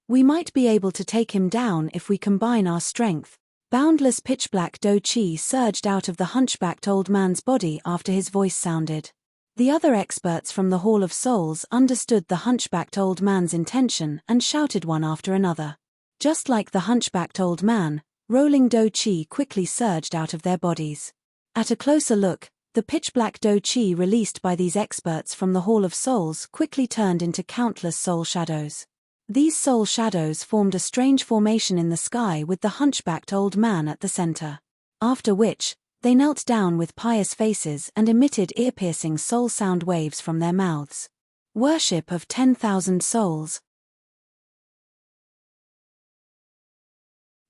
we might be able to take him down if we combine our strength. Boundless pitch-black Do Chi surged out of the hunchbacked old man's body after his voice sounded. The other experts from the Hall of Souls understood the hunchbacked old man's intention and shouted one after another. Just like the hunchbacked old man, rolling Do Chi quickly surged out of their bodies. At a closer look, the pitch-black Do Chi released by these experts from the Hall of Souls quickly turned into countless soul shadows. These soul shadows formed a strange formation in the sky with the hunchbacked old man at the center. After which, they knelt down with pious faces and emitted ear-piercing soul sound waves from their mouths. Worship of 10,000 souls.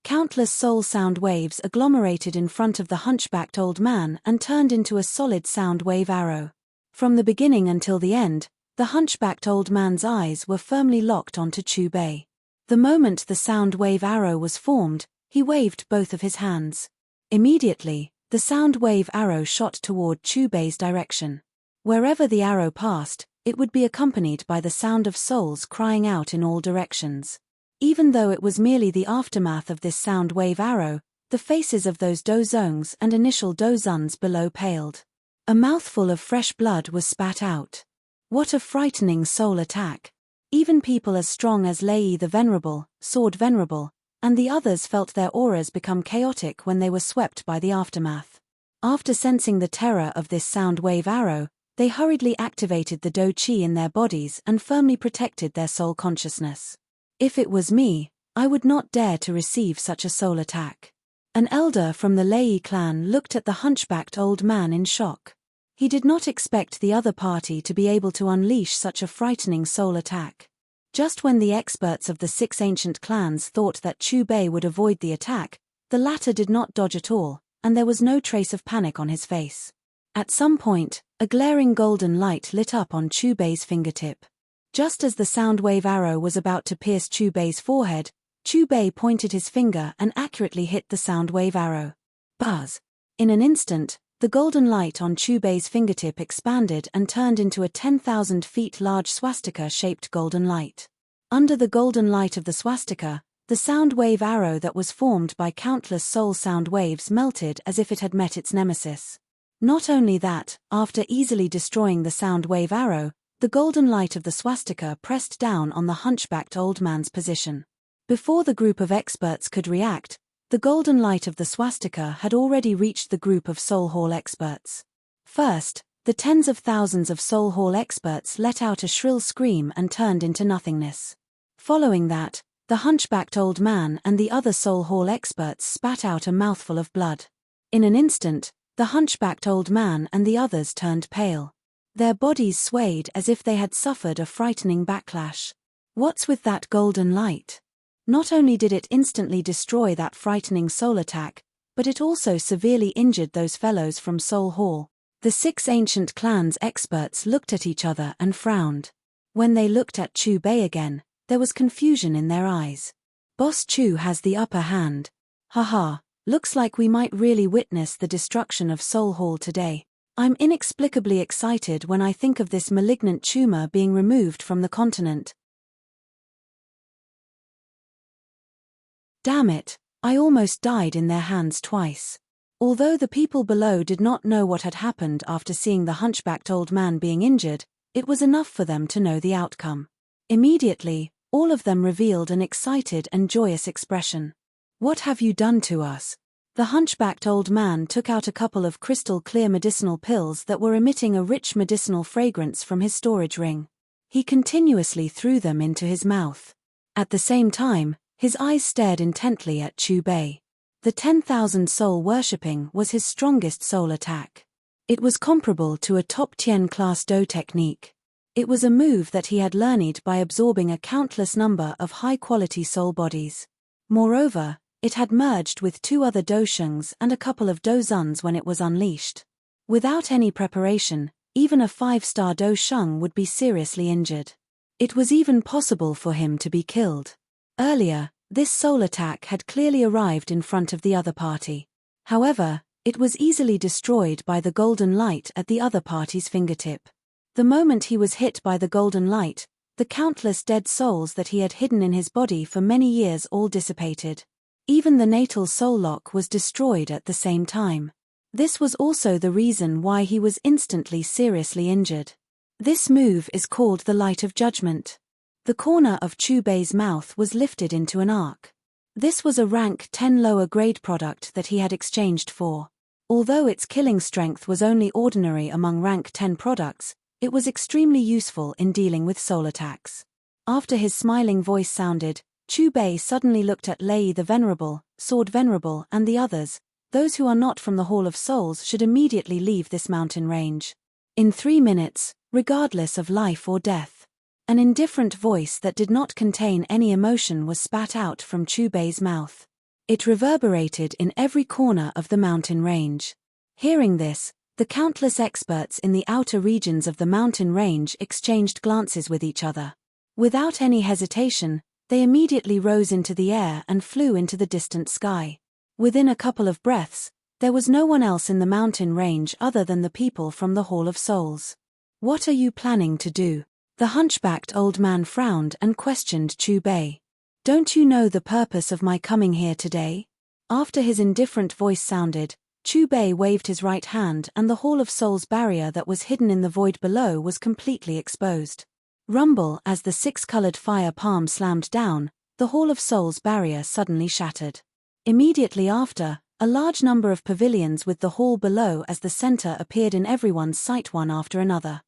Countless soul sound waves agglomerated in front of the hunchbacked old man and turned into a solid sound wave arrow. From the beginning until the end, the hunchbacked old man's eyes were firmly locked onto Chu Bei. The moment the sound wave arrow was formed, he waved both of his hands. Immediately, the sound wave arrow shot toward Chu Bei's direction. Wherever the arrow passed, it would be accompanied by the sound of souls crying out in all directions. Even though it was merely the aftermath of this sound wave arrow, the faces of those Dozongs and initial Dozuns below paled. A mouthful of fresh blood was spat out. What a frightening soul attack. Even people as strong as Lei the Venerable, Sword Venerable, and the others felt their auras become chaotic when they were swept by the aftermath. After sensing the terror of this sound wave arrow, they hurriedly activated the Do Chi in their bodies and firmly protected their soul consciousness. If it was me, I would not dare to receive such a soul attack. An elder from the Lei clan looked at the hunchbacked old man in shock. He did not expect the other party to be able to unleash such a frightening soul attack. Just when the experts of the six ancient clans thought that Chu Bei would avoid the attack, the latter did not dodge at all, and there was no trace of panic on his face. At some point, a glaring golden light lit up on Chubei's fingertip. Just as the sound wave arrow was about to pierce Chubei's forehead, Chubei pointed his finger and accurately hit the sound wave arrow. Buzz! In an instant, the golden light on Chubei's fingertip expanded and turned into a 10,000 feet large swastika-shaped golden light. Under the golden light of the swastika, the sound wave arrow that was formed by countless soul sound waves melted as if it had met its nemesis. Not only that, after easily destroying the sound wave arrow, the golden light of the swastika pressed down on the hunchbacked old man's position. Before the group of experts could react, the golden light of the swastika had already reached the group of Soul Hall experts. First, the tens of thousands of Soul Hall experts let out a shrill scream and turned into nothingness. Following that, the hunchbacked old man and the other Soul Hall experts spat out a mouthful of blood. In an instant, the hunchbacked old man and the others turned pale. Their bodies swayed as if they had suffered a frightening backlash. What's with that golden light? Not only did it instantly destroy that frightening soul attack, but it also severely injured those fellows from Soul Hall. The 6 ancient clans experts looked at each other and frowned. When they looked at Chubei again, there was confusion in their eyes. Boss Chu has the upper hand. Haha, looks like we might really witness the destruction of Soul Hall today. I'm inexplicably excited when I think of this malignant tumor being removed from the continent. Damn it, I almost died in their hands twice. Although the people below did not know what had happened after seeing the hunchbacked old man being injured, it was enough for them to know the outcome. Immediately, all of them revealed an excited and joyous expression. What have you done to us? The hunchbacked old man took out a couple of crystal-clear medicinal pills that were emitting a rich medicinal fragrance from his storage ring. He continuously threw them into his mouth. At the same time, his eyes stared intently at Chubei. The 10,000 soul worshipping was his strongest soul attack. It was comparable to a top 10 class Do technique. It was a move that he had learned by absorbing a countless number of high-quality soul bodies. Moreover, it had merged with 2 other Do Shungs and a couple of Do Zuns when it was unleashed. Without any preparation, even a 5-star Do Shung would be seriously injured. It was even possible for him to be killed. Earlier, this soul attack had clearly arrived in front of the other party. However, it was easily destroyed by the golden light at the other party's fingertip. The moment he was hit by the golden light, the countless dead souls that he had hidden in his body for many years all dissipated. Even the natal soul lock was destroyed at the same time. This was also the reason why he was instantly seriously injured. This move is called the Light of Judgment. The corner of Chubei's mouth was lifted into an arc. This was a rank 10 lower grade product that he had exchanged for. Although its killing strength was only ordinary among rank 10 products, it was extremely useful in dealing with soul attacks. After his smiling voice sounded, Chubei suddenly looked at Lei the Venerable, Sword Venerable and the others. Those who are not from the Hall of Souls should immediately leave this mountain range. In 3 minutes, regardless of life or death. An indifferent voice that did not contain any emotion was spat out from Chubei's mouth. It reverberated in every corner of the mountain range. Hearing this, the countless experts in the outer regions of the mountain range exchanged glances with each other. Without any hesitation, they immediately rose into the air and flew into the distant sky. Within a couple of breaths, there was no one else in the mountain range other than the people from the Hall of Souls. What are you planning to do? The hunchbacked old man frowned and questioned Chubei. Don't you know the purpose of my coming here today? After his indifferent voice sounded, Chubei waved his right hand and the Hall of Souls barrier that was hidden in the void below was completely exposed. Rumble as the 6-colored fire palm slammed down, the Hall of Souls barrier suddenly shattered. Immediately after, a large number of pavilions with the hall below as the center appeared in everyone's sight one after another.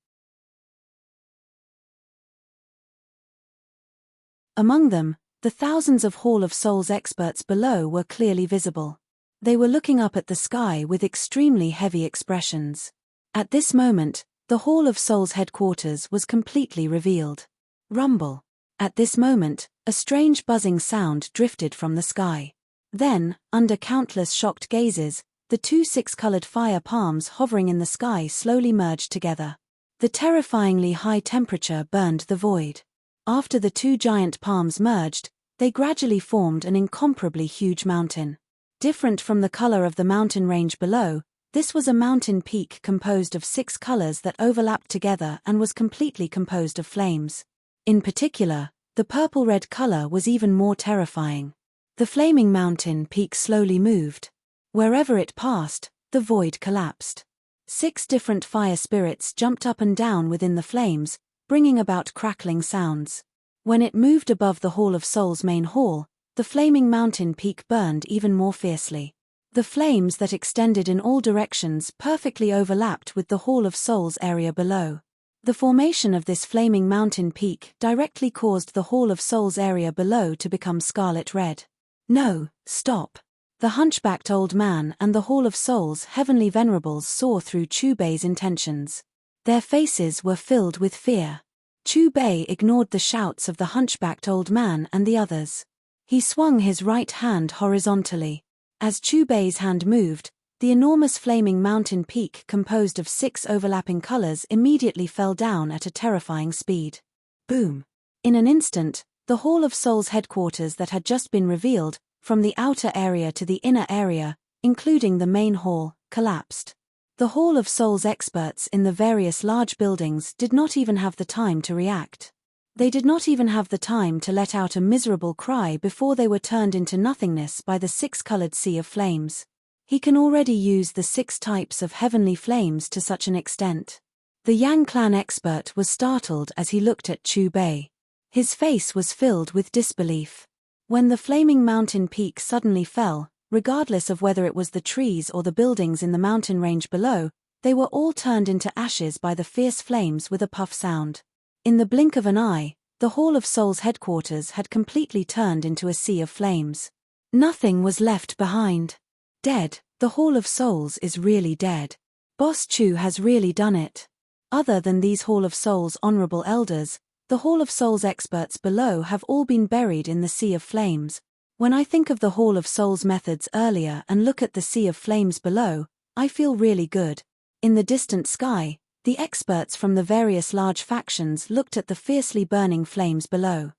Among them, the thousands of Hall of Souls experts below were clearly visible. They were looking up at the sky with extremely heavy expressions. At this moment, the Hall of Souls headquarters was completely revealed. Rumble. At this moment, a strange buzzing sound drifted from the sky. Then, under countless shocked gazes, the two six-colored fire palms hovering in the sky slowly merged together. The terrifyingly high temperature burned the void. After the two giant palms merged, they gradually formed an incomparably huge mountain. Different from the color of the mountain range below, this was a mountain peak composed of 6 colors that overlapped together and was completely composed of flames. In particular, the purple-red color was even more terrifying. The flaming mountain peak slowly moved. Wherever it passed, the void collapsed. 6 different fire spirits jumped up and down within the flames, bringing about crackling sounds. When it moved above the Hall of Souls main hall, the flaming mountain peak burned even more fiercely. The flames that extended in all directions perfectly overlapped with the Hall of Souls area below. The formation of this flaming mountain peak directly caused the Hall of Souls area below to become scarlet red. No, stop. The hunchbacked old man and the Hall of Souls heavenly venerables saw through Chubei's intentions. Their faces were filled with fear. Chubei ignored the shouts of the hunchbacked old man and the others. He swung his right hand horizontally. As Chubei's hand moved, the enormous flaming mountain peak composed of 6 overlapping colors immediately fell down at a terrifying speed. Boom! In an instant, the Hall of Souls headquarters that had just been revealed, from the outer area to the inner area, including the main hall, collapsed. The Hall of Souls experts in the various large buildings did not even have the time to react. They did not even have the time to let out a miserable cry before they were turned into nothingness by the 6-colored sea of flames. He can already use the 6 types of heavenly flames to such an extent. The Yang clan expert was startled as he looked at Chubei. His face was filled with disbelief. When the flaming mountain peak suddenly fell, regardless of whether it was the trees or the buildings in the mountain range below, they were all turned into ashes by the fierce flames with a puff sound. In the blink of an eye, the Hall of Souls headquarters had completely turned into a sea of flames. Nothing was left behind. Dead, the Hall of Souls is really dead. Boss Chu has really done it. Other than these Hall of Souls honorable elders, the Hall of Souls experts below have all been buried in the sea of flames. When I think of the Hall of Souls methods earlier and look at the sea of flames below, I feel really good. In the distant sky, the experts from the various large factions looked at the fiercely burning flames below.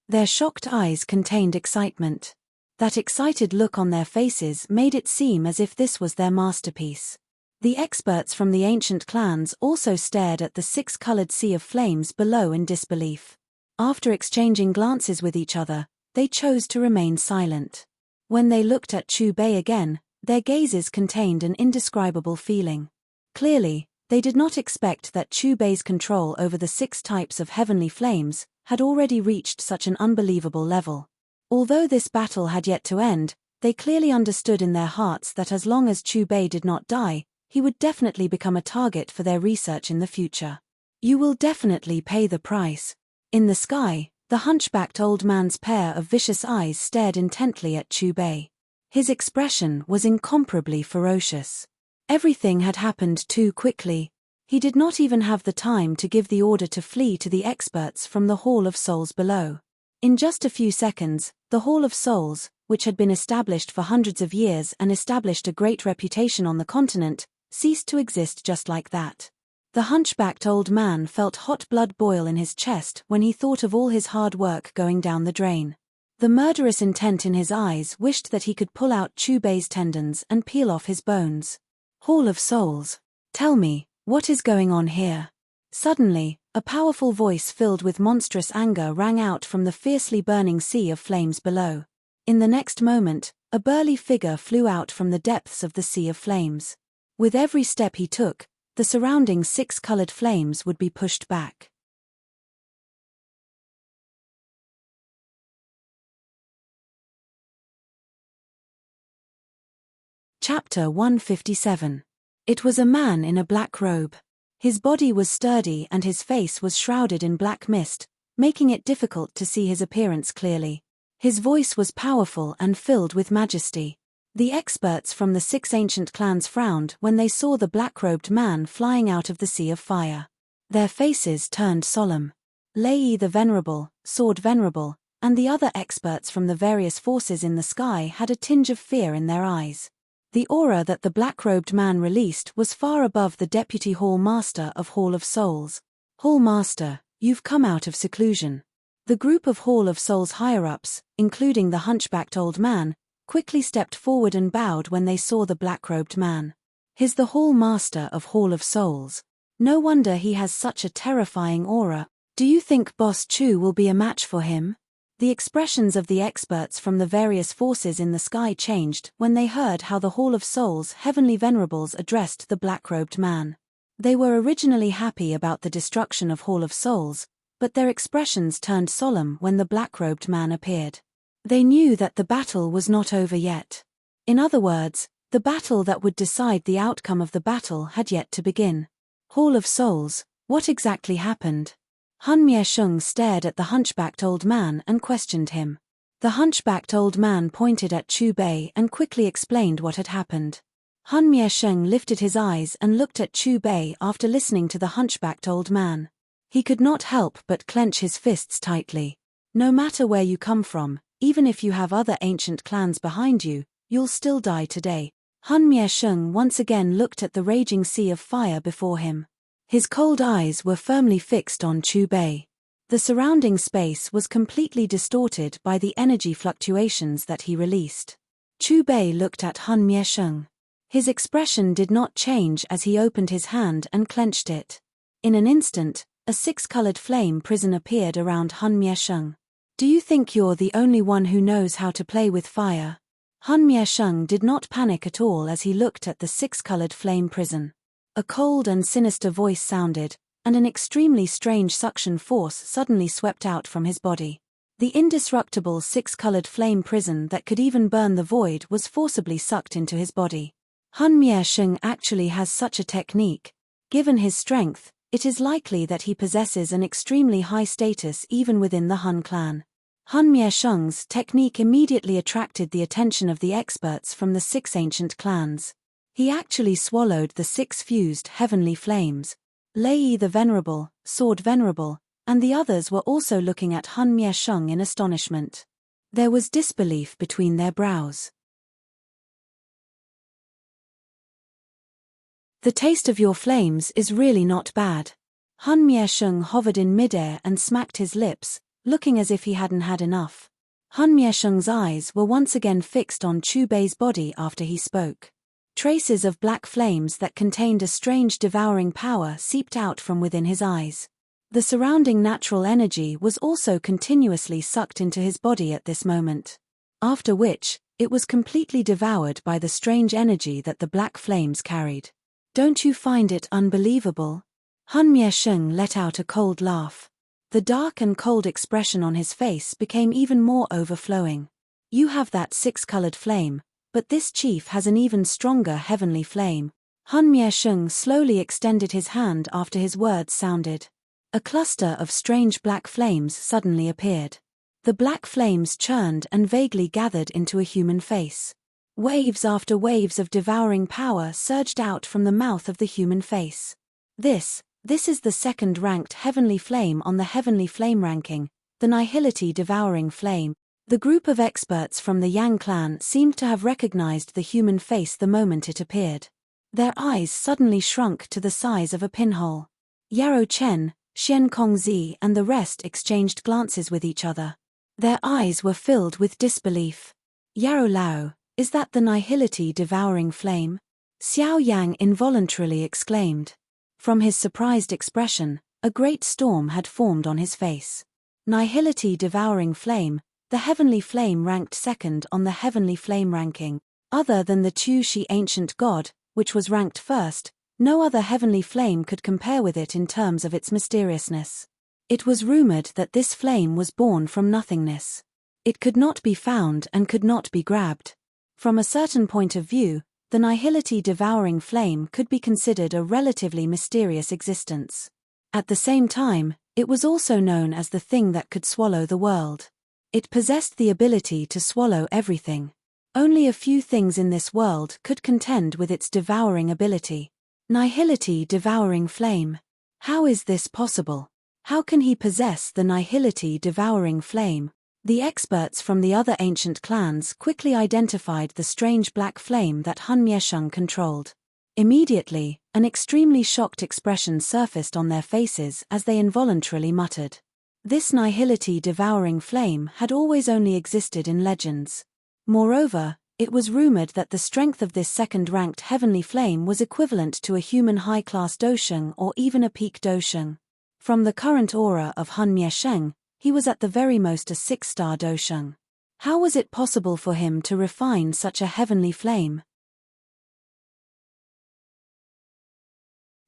Their shocked eyes contained excitement. That excited look on their faces made it seem as if this was their masterpiece. The experts from the ancient clans also stared at the 6-colored sea of flames below in disbelief. After exchanging glances with each other, they chose to remain silent. When they looked at Chubei again, their gazes contained an indescribable feeling. Clearly, they did not expect that Chubei's control over the 6 types of heavenly flames had already reached such an unbelievable level. Although this battle had yet to end, they clearly understood in their hearts that as long as Chubei did not die, he would definitely become a target for their research in the future. You will definitely pay the price. In the sky, the hunchbacked old man's pair of vicious eyes stared intently at Chubei. His expression was incomparably ferocious. Everything had happened too quickly. He did not even have the time to give the order to flee to the experts from the Hall of Souls below. In just a few seconds, the Hall of Souls, which had been established for hundreds of years and established a great reputation on the continent, ceased to exist just like that. The hunchbacked old man felt hot blood boil in his chest when he thought of all his hard work going down the drain. The murderous intent in his eyes wished that he could pull out Chubei's tendons and peel off his bones. Hall of Souls, tell me, what is going on here? Suddenly, a powerful voice filled with monstrous anger rang out from the fiercely burning sea of flames below. In the next moment, a burly figure flew out from the depths of the sea of flames. With every step he took, the surrounding 6-colored flames would be pushed back. Chapter 157. It was a man in a black robe. His body was sturdy and his face was shrouded in black mist, making it difficult to see his appearance clearly. His voice was powerful and filled with majesty. The experts from the 6 ancient clans frowned when they saw the black-robed man flying out of the sea of fire. Their faces turned solemn. Lei the Venerable, sword venerable, and the other experts from the various forces in the sky had a tinge of fear in their eyes. The aura that the black-robed man released was far above the Deputy Hall Master of Hall of Souls. Hall Master, you've come out of seclusion. The group of Hall of Souls higher-ups, including the hunchbacked old man, quickly stepped forward and bowed when they saw the black-robed man. He's the Hall Master of Hall of Souls. No wonder he has such a terrifying aura. Do you think Boss Chu will be a match for him? The expressions of the experts from the various forces in the sky changed when they heard how the Hall of Souls heavenly venerables addressed the black-robed man. They were originally happy about the destruction of Hall of Souls, but their expressions turned solemn when the black-robed man appeared. They knew that the battle was not over yet. In other words, the battle that would decide the outcome of the battle had yet to begin. Hall of Souls, what exactly happened? Han Mie-sheng stared at the hunchbacked old man and questioned him. The hunchbacked old man pointed at Chu Bei and quickly explained what had happened. Han Mie-sheng lifted his eyes and looked at Chu Bei after listening to the hunchbacked old man. He could not help but clench his fists tightly. No matter where you come from, even if you have other ancient clans behind you, you'll still die today. Han Mie-sheng once again looked at the raging sea of fire before him. His cold eyes were firmly fixed on Chu Bei. The surrounding space was completely distorted by the energy fluctuations that he released. Chu Bei looked at Han Mie-sheng. His expression did not change as he opened his hand and clenched it. In an instant, a six-colored flame prison appeared around Han Mie-sheng. Do you think you're the only one who knows how to play with fire? Han Mie-sheng did not panic at all as he looked at the six-colored flame prison. A cold and sinister voice sounded, and an extremely strange suction force suddenly swept out from his body. The indestructible six-colored flame prison that could even burn the void was forcibly sucked into his body. Han Mie-sheng actually has such a technique. Given his strength, it is likely that he possesses an extremely high status even within the Han clan. Han Mie-sheng's technique immediately attracted the attention of the experts from the six ancient clans. He actually swallowed the six fused heavenly flames. Lei the Venerable, Sword Venerable, and the others were also looking at Han Mie-sheng in astonishment. There was disbelief between their brows. The taste of your flames is really not bad. Han Mie-sheng hovered in midair and smacked his lips, looking as if he hadn't had enough. Han Mie-sheng's eyes were once again fixed on Chu Bei's body after he spoke. Traces of black flames that contained a strange devouring power seeped out from within his eyes. The surrounding natural energy was also continuously sucked into his body at this moment. After which, it was completely devoured by the strange energy that the black flames carried. Don't you find it unbelievable? Han Mie-sheng let out a cold laugh. The dark and cold expression on his face became even more overflowing. You have that six-colored flame, but this chief has an even stronger heavenly flame. Han Mie-sheng slowly extended his hand after his words sounded. A cluster of strange black flames suddenly appeared. The black flames churned and vaguely gathered into a human face. Waves after waves of devouring power surged out from the mouth of the human face. This is the second-ranked heavenly flame on the heavenly flame ranking, the Nihility devouring flame. The group of experts from the Yang clan seemed to have recognized the human face the moment it appeared. Their eyes suddenly shrunk to the size of a pinhole. Yarrow Chen, Xian Kongzi and the rest exchanged glances with each other. Their eyes were filled with disbelief. Yarrow Lao, is that the Nihility devouring flame? Xiao Yang involuntarily exclaimed. From his surprised expression, a great storm had formed on his face. Nihility devouring flame, the heavenly flame ranked second on the heavenly flame ranking. Other than the Tu Shi ancient god, which was ranked first, no other heavenly flame could compare with it in terms of its mysteriousness. It was rumored that this flame was born from nothingness. It could not be found and could not be grabbed. From a certain point of view, the Nihility devouring flame could be considered a relatively mysterious existence. At the same time, it was also known as the thing that could swallow the world. It possessed the ability to swallow everything. Only a few things in this world could contend with its devouring ability. Nihility devouring flame. How is this possible? How can he possess the nihility-devouring flame? The experts from the other ancient clans quickly identified the strange black flame that Han Miesheng controlled. Immediately, an extremely shocked expression surfaced on their faces as they involuntarily muttered. This nihility-devouring flame had always only existed in legends. Moreover, it was rumored that the strength of this second-ranked heavenly flame was equivalent to a human high-class dosheng or even a peak dosheng. From the current aura of Han Miesheng, he was at the very most a 6-star dosheng. How was it possible for him to refine such a heavenly flame?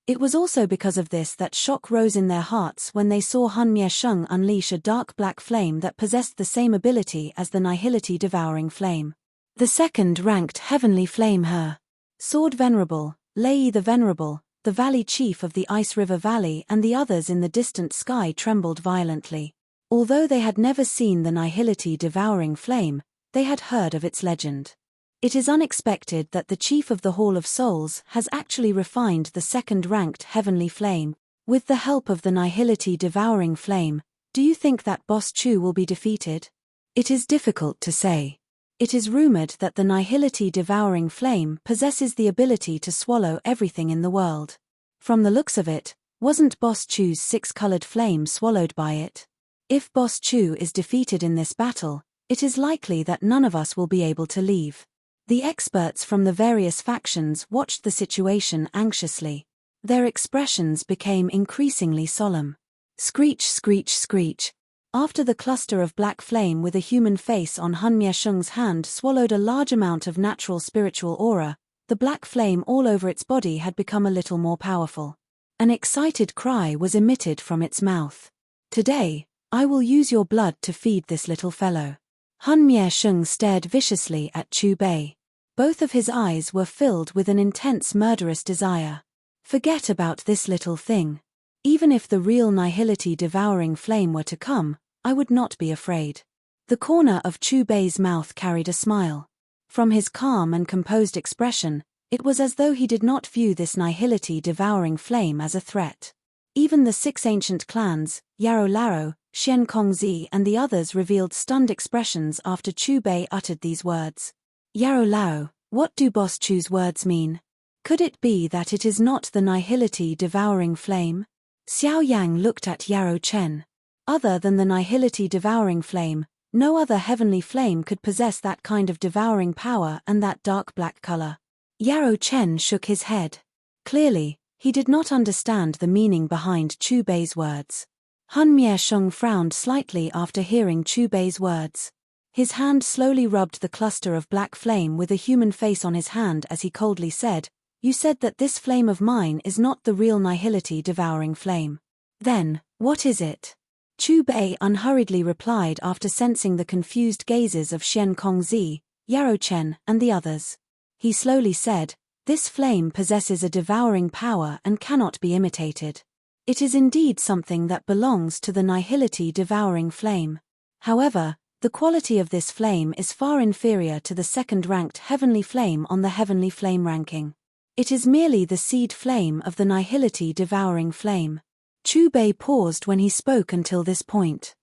It was also because of this that shock rose in their hearts when they saw Han Miesheng unleash a dark black flame that possessed the same ability as the nihility-devouring flame. The second-ranked heavenly flame Her. Sword Venerable, Lei the Venerable, the valley chief of the Ice River Valley and the others in the distant sky trembled violently. Although they had never seen the nihility-devouring flame, they had heard of its legend. It is unexpected that the chief of the Hall of Souls has actually refined the second-ranked heavenly flame. With the help of the nihility-devouring flame, do you think that Boss Chu will be defeated? It is difficult to say. It is rumored that the nihility-devouring flame possesses the ability to swallow everything in the world. From the looks of it, wasn't Boss Chu's 6-colored flame swallowed by it? If Boss Chu is defeated in this battle, it is likely that none of us will be able to leave. The experts from the various factions watched the situation anxiously. Their expressions became increasingly solemn. Screech, screech, screech. After the cluster of black flame with a human face on Han Miesheng's hand swallowed a large amount of natural spiritual aura, the black flame all over its body had become a little more powerful. An excited cry was emitted from its mouth. Today, I will use your blood to feed this little fellow. Han Miesheng stared viciously at Chu Bei. Both of his eyes were filled with an intense murderous desire. Forget about this little thing. Even if the real nihility-devouring flame were to come, I would not be afraid. The corner of Chu Bei's mouth carried a smile. From his calm and composed expression, it was as though he did not view this nihility-devouring flame as a threat. Even the 6 ancient clans, Yarou Laro, Xian Kongzi and the others revealed stunned expressions after Chu Bei uttered these words. Yarou Lao, what do Boss Chu's words mean? Could it be that it is not the nihility-devouring flame? Xiao Yang looked at Yarou Chen. Other than the nihility-devouring flame, no other heavenly flame could possess that kind of devouring power and that dark black color. Yarou Chen shook his head. Clearly, he did not understand the meaning behind Chu Bei's words. Han Miesheng frowned slightly after hearing Chu Bei's words. His hand slowly rubbed the cluster of black flame with a human face on his hand as he coldly said, "You said that this flame of mine is not the real nihility-devouring flame. Then, what is it?" Chu Bei unhurriedly replied after sensing the confused gazes of Xian Kongzi, Yarou Chen and the others. He slowly said, "This flame possesses a devouring power and cannot be imitated. It is indeed something that belongs to the nihility-devouring flame. However, the quality of this flame is far inferior to the second-ranked heavenly flame on the heavenly flame ranking. It is merely the seed flame of the nihility-devouring flame." Chu Bei paused when he spoke until this point.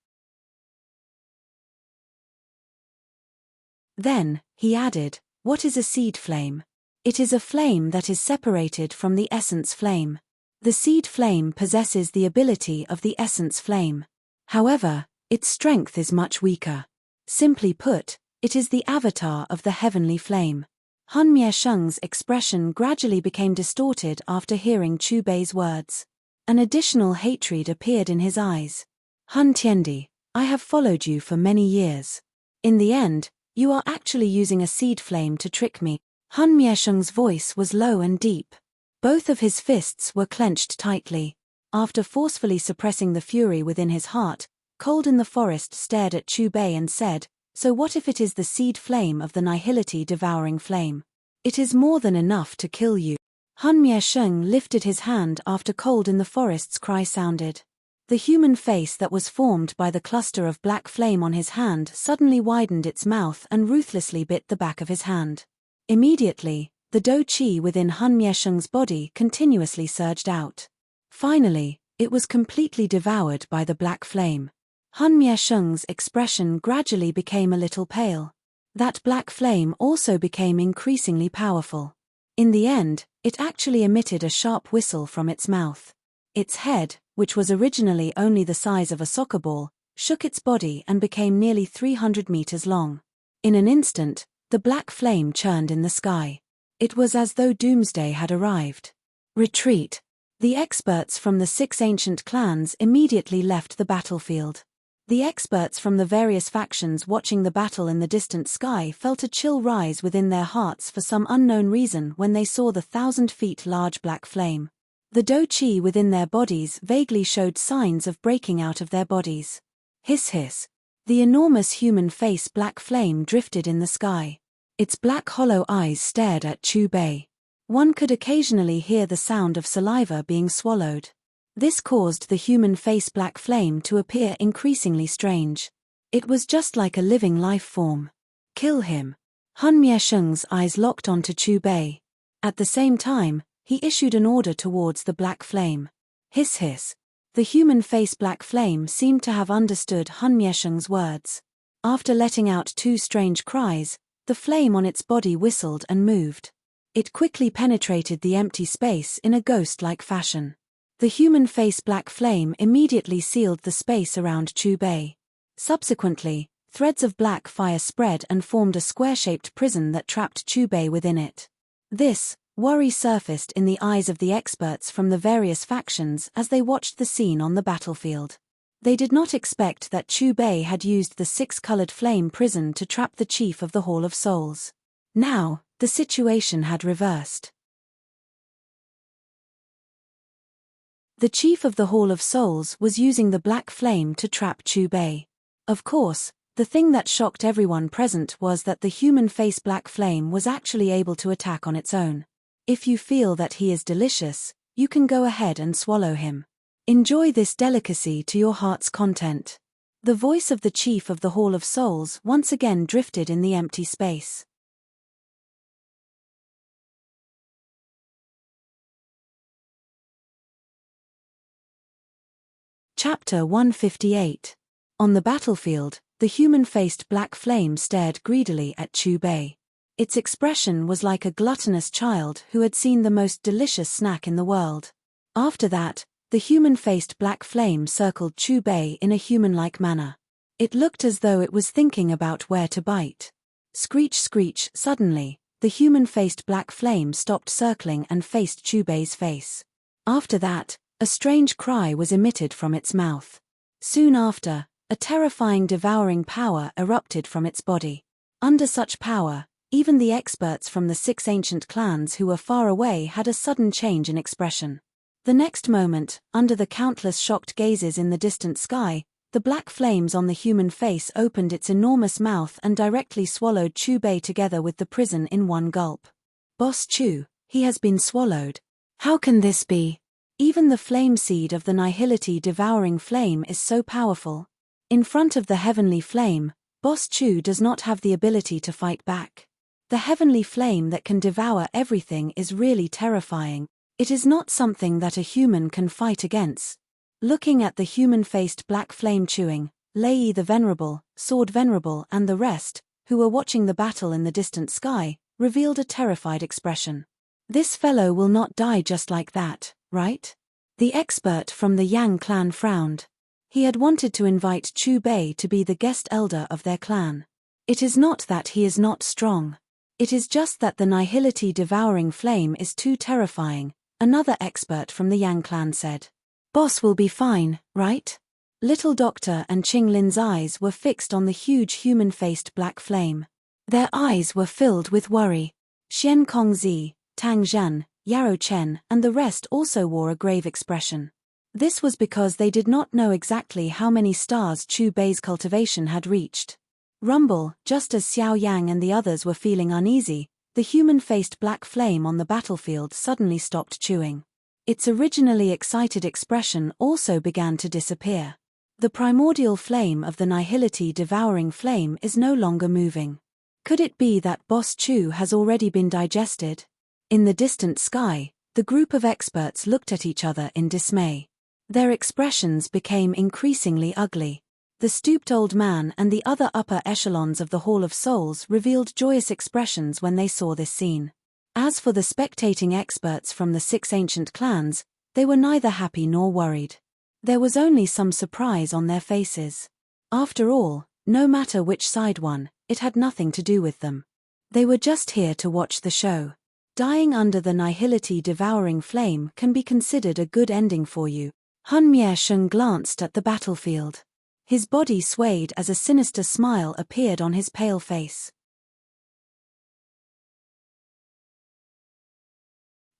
Then, he added, "What is a seed flame? It is a flame that is separated from the essence flame. The seed flame possesses the ability of the essence flame. However, its strength is much weaker. Simply put, it is the avatar of the heavenly flame." Han Miesheng's expression gradually became distorted after hearing Chu Bei's words. An additional hatred appeared in his eyes. "Han Tiendi, I have followed you for many years. In the end, you are actually using a seed flame to trick me." Han Miesheng's voice was low and deep. Both of his fists were clenched tightly. After forcefully suppressing the fury within his heart, Cold in the Forest stared at Chu Bei and said, "So what if it is the seed flame of the nihility-devouring flame? It is more than enough to kill you." Han Miesheng lifted his hand after Cold in the Forest's cry sounded. The human face that was formed by the cluster of black flame on his hand suddenly widened its mouth and ruthlessly bit the back of his hand. Immediately, the Do Chi within Han Miesheng's body continuously surged out. Finally, It was completely devoured by the black flame. Han Miesheng's expression gradually became a little pale. That black flame also became increasingly powerful. In the end, it actually emitted a sharp whistle from its mouth. Its head, which was originally only the size of a soccer ball, shook its body and became nearly 300 meters long. In an instant, the black flame churned in the sky. It was as though doomsday had arrived. Retreat. The experts from the 6 ancient clans immediately left the battlefield. The experts from the various factions watching the battle in the distant sky felt a chill rise within their hearts for some unknown reason when they saw the 1,000 feet large black flame. The do chi within their bodies vaguely showed signs of breaking out of their bodies. Hiss hiss. The enormous human face black flame drifted in the sky. Its black hollow eyes stared at Chu Bei. One could occasionally hear the sound of saliva being swallowed. This caused the human face black flame to appear increasingly strange. It was just like a living life form. Kill him. Han Miesheng's eyes locked onto Chu Bei. At the same time, he issued an order towards the black flame. Hiss hiss. The human face black flame seemed to have understood Han Miesheng's words. After letting out 2 strange cries, the flame on its body whistled and moved. It quickly penetrated the empty space in a ghost-like fashion. The human face black flame immediately sealed the space around Chu Bei. Subsequently, threads of black fire spread and formed a square-shaped prison that trapped Chu Bei within it. This worry surfaced in the eyes of the experts from the various factions as they watched the scene on the battlefield. They did not expect that Chu Bei had used the 6-colored flame prison to trap the chief of the Hall of Souls. Now, the situation had reversed. The chief of the Hall of Souls was using the black flame to trap Chu Bei. Of course, the thing that shocked everyone present was that the human face black flame was actually able to attack on its own. If you feel that he is delicious, you can go ahead and swallow him. Enjoy this delicacy to your heart's content. The voice of the chief of the Hall of Souls once again drifted in the empty space. Chapter 158. On the battlefield, the human-faced black flame stared greedily at Chu Bei. Its expression was like a gluttonous child who had seen the most delicious snack in the world. After that, the human-faced black flame circled Chu Bei in a human-like manner. It looked as though it was thinking about where to bite. Screech screech. Suddenly, the human-faced black flame stopped circling and faced Chu Bei's face. After that, a strange cry was emitted from its mouth. Soon after, a terrifying devouring power erupted from its body. Under such power, even the experts from the 6 ancient clans who were far away had a sudden change in expression. The next moment, under the countless shocked gazes in the distant sky, the black flames on the human face opened its enormous mouth and directly swallowed Chu Bei together with the prison in one gulp. Boss Chu, he has been swallowed. How can this be? Even the flame seed of the nihility devouring flame is so powerful. In front of the heavenly flame, Boss Chu does not have the ability to fight back. The heavenly flame that can devour everything is really terrifying. It is not something that a human can fight against. Looking at the human-faced black flame chewing, Lei the Venerable, Sword Venerable and the rest, who were watching the battle in the distant sky, revealed a terrified expression. This fellow will not die just like that, right? The expert from the Yang clan frowned. He had wanted to invite Chu Bei to be the guest elder of their clan. It is not that he is not strong. It is just that the nihility devouring flame is too terrifying, another expert from the Yang clan said. Boss will be fine, right? Little Doctor and Qing Lin's eyes were fixed on the huge human-faced black flame. Their eyes were filled with worry. Xian Kongzi, Tang Zhan, Yarrow Chen and the rest also wore a grave expression. This was because they did not know exactly how many stars Chu Bei's cultivation had reached. Rumble, just as Xiao Yang and the others were feeling uneasy, the human-faced black flame on the battlefield suddenly stopped chewing. Its originally excited expression also began to disappear. The primordial flame of the nihility devouring flame is no longer moving. Could it be that Boss Chu has already been digested? In the distant sky, the group of experts looked at each other in dismay. Their expressions became increasingly ugly. The stooped old man and the other upper echelons of the Hall of Souls revealed joyous expressions when they saw this scene. As for the spectating experts from the 6 ancient clans, they were neither happy nor worried. There was only some surprise on their faces. After all, no matter which side won, it had nothing to do with them. They were just here to watch the show. Dying under the nihility devouring flame can be considered a good ending for you. Hun Miesheng glanced at the battlefield. His body swayed as a sinister smile appeared on his pale face.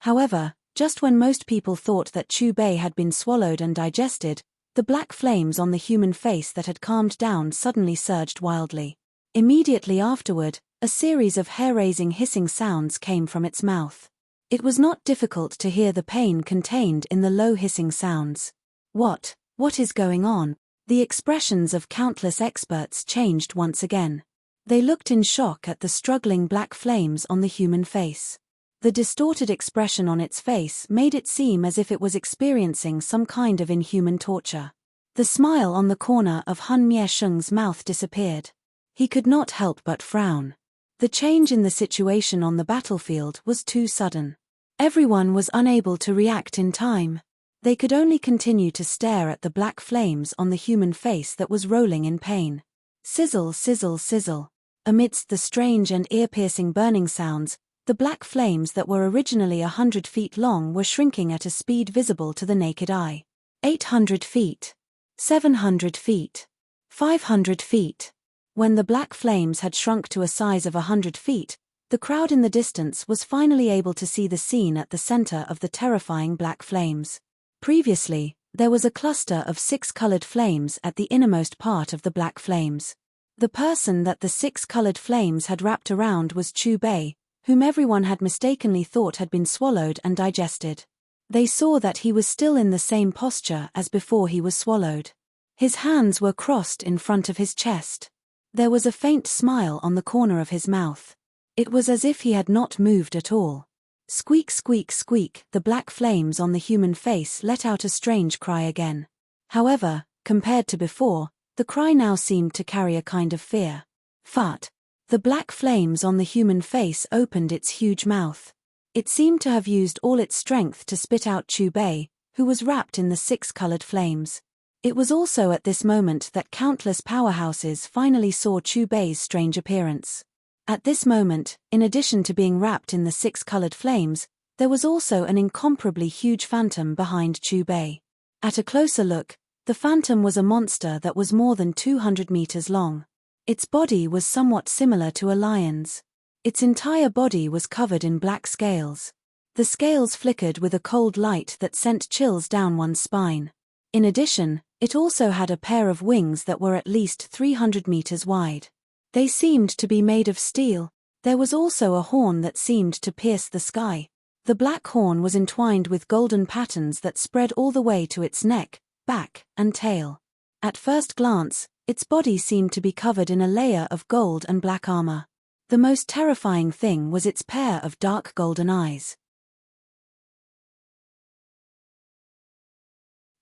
However, just when most people thought that Chu Bei had been swallowed and digested, the black flames on the human face that had calmed down suddenly surged wildly. Immediately afterward, a series of hair-raising hissing sounds came from its mouth. It was not difficult to hear the pain contained in the low hissing sounds. What is going on? The expressions of countless experts changed once again. They looked in shock at the struggling black flames on the human face. The distorted expression on its face made it seem as if it was experiencing some kind of inhuman torture. The smile on the corner of Hun Miesheng's mouth disappeared. He could not help but frown. The change in the situation on the battlefield was too sudden. Everyone was unable to react in time. They could only continue to stare at the black flames on the human face that was rolling in pain. Sizzle, sizzle, sizzle. Amidst the strange and ear-piercing burning sounds, the black flames that were originally 100 feet long were shrinking at a speed visible to the naked eye. 800 feet. 700 feet. 500 feet. When the black flames had shrunk to a size of 100 feet, the crowd in the distance was finally able to see the scene at the center of the terrifying black flames. Previously, there was a cluster of 6 colored flames at the innermost part of the black flames. The person that the 6 colored flames had wrapped around was Chu Bei, whom everyone had mistakenly thought had been swallowed and digested. They saw that he was still in the same posture as before he was swallowed. His hands were crossed in front of his chest. There was a faint smile on the corner of his mouth. It was as if he had not moved at all. Squeak, squeak, squeak, the black flames on the human face let out a strange cry again. However, compared to before, the cry now seemed to carry a kind of fear. Fart. The black flames on the human face opened its huge mouth. It seemed to have used all its strength to spit out Chu Bei, who was wrapped in the 6 colored flames. It was also at this moment that countless powerhouses finally saw Chu Bei's strange appearance. At this moment, in addition to being wrapped in the 6 colored flames, there was also an incomparably huge phantom behind Chu Bei. At a closer look, the phantom was a monster that was more than 200 meters long. Its body was somewhat similar to a lion's. Its entire body was covered in black scales. The scales flickered with a cold light that sent chills down one's spine. In addition, it also had a pair of wings that were at least 300 meters wide. They seemed to be made of steel. There was also a horn that seemed to pierce the sky. The black horn was entwined with golden patterns that spread all the way to its neck, back, and tail. At first glance, its body seemed to be covered in a layer of gold and black armor. The most terrifying thing was its pair of dark golden eyes.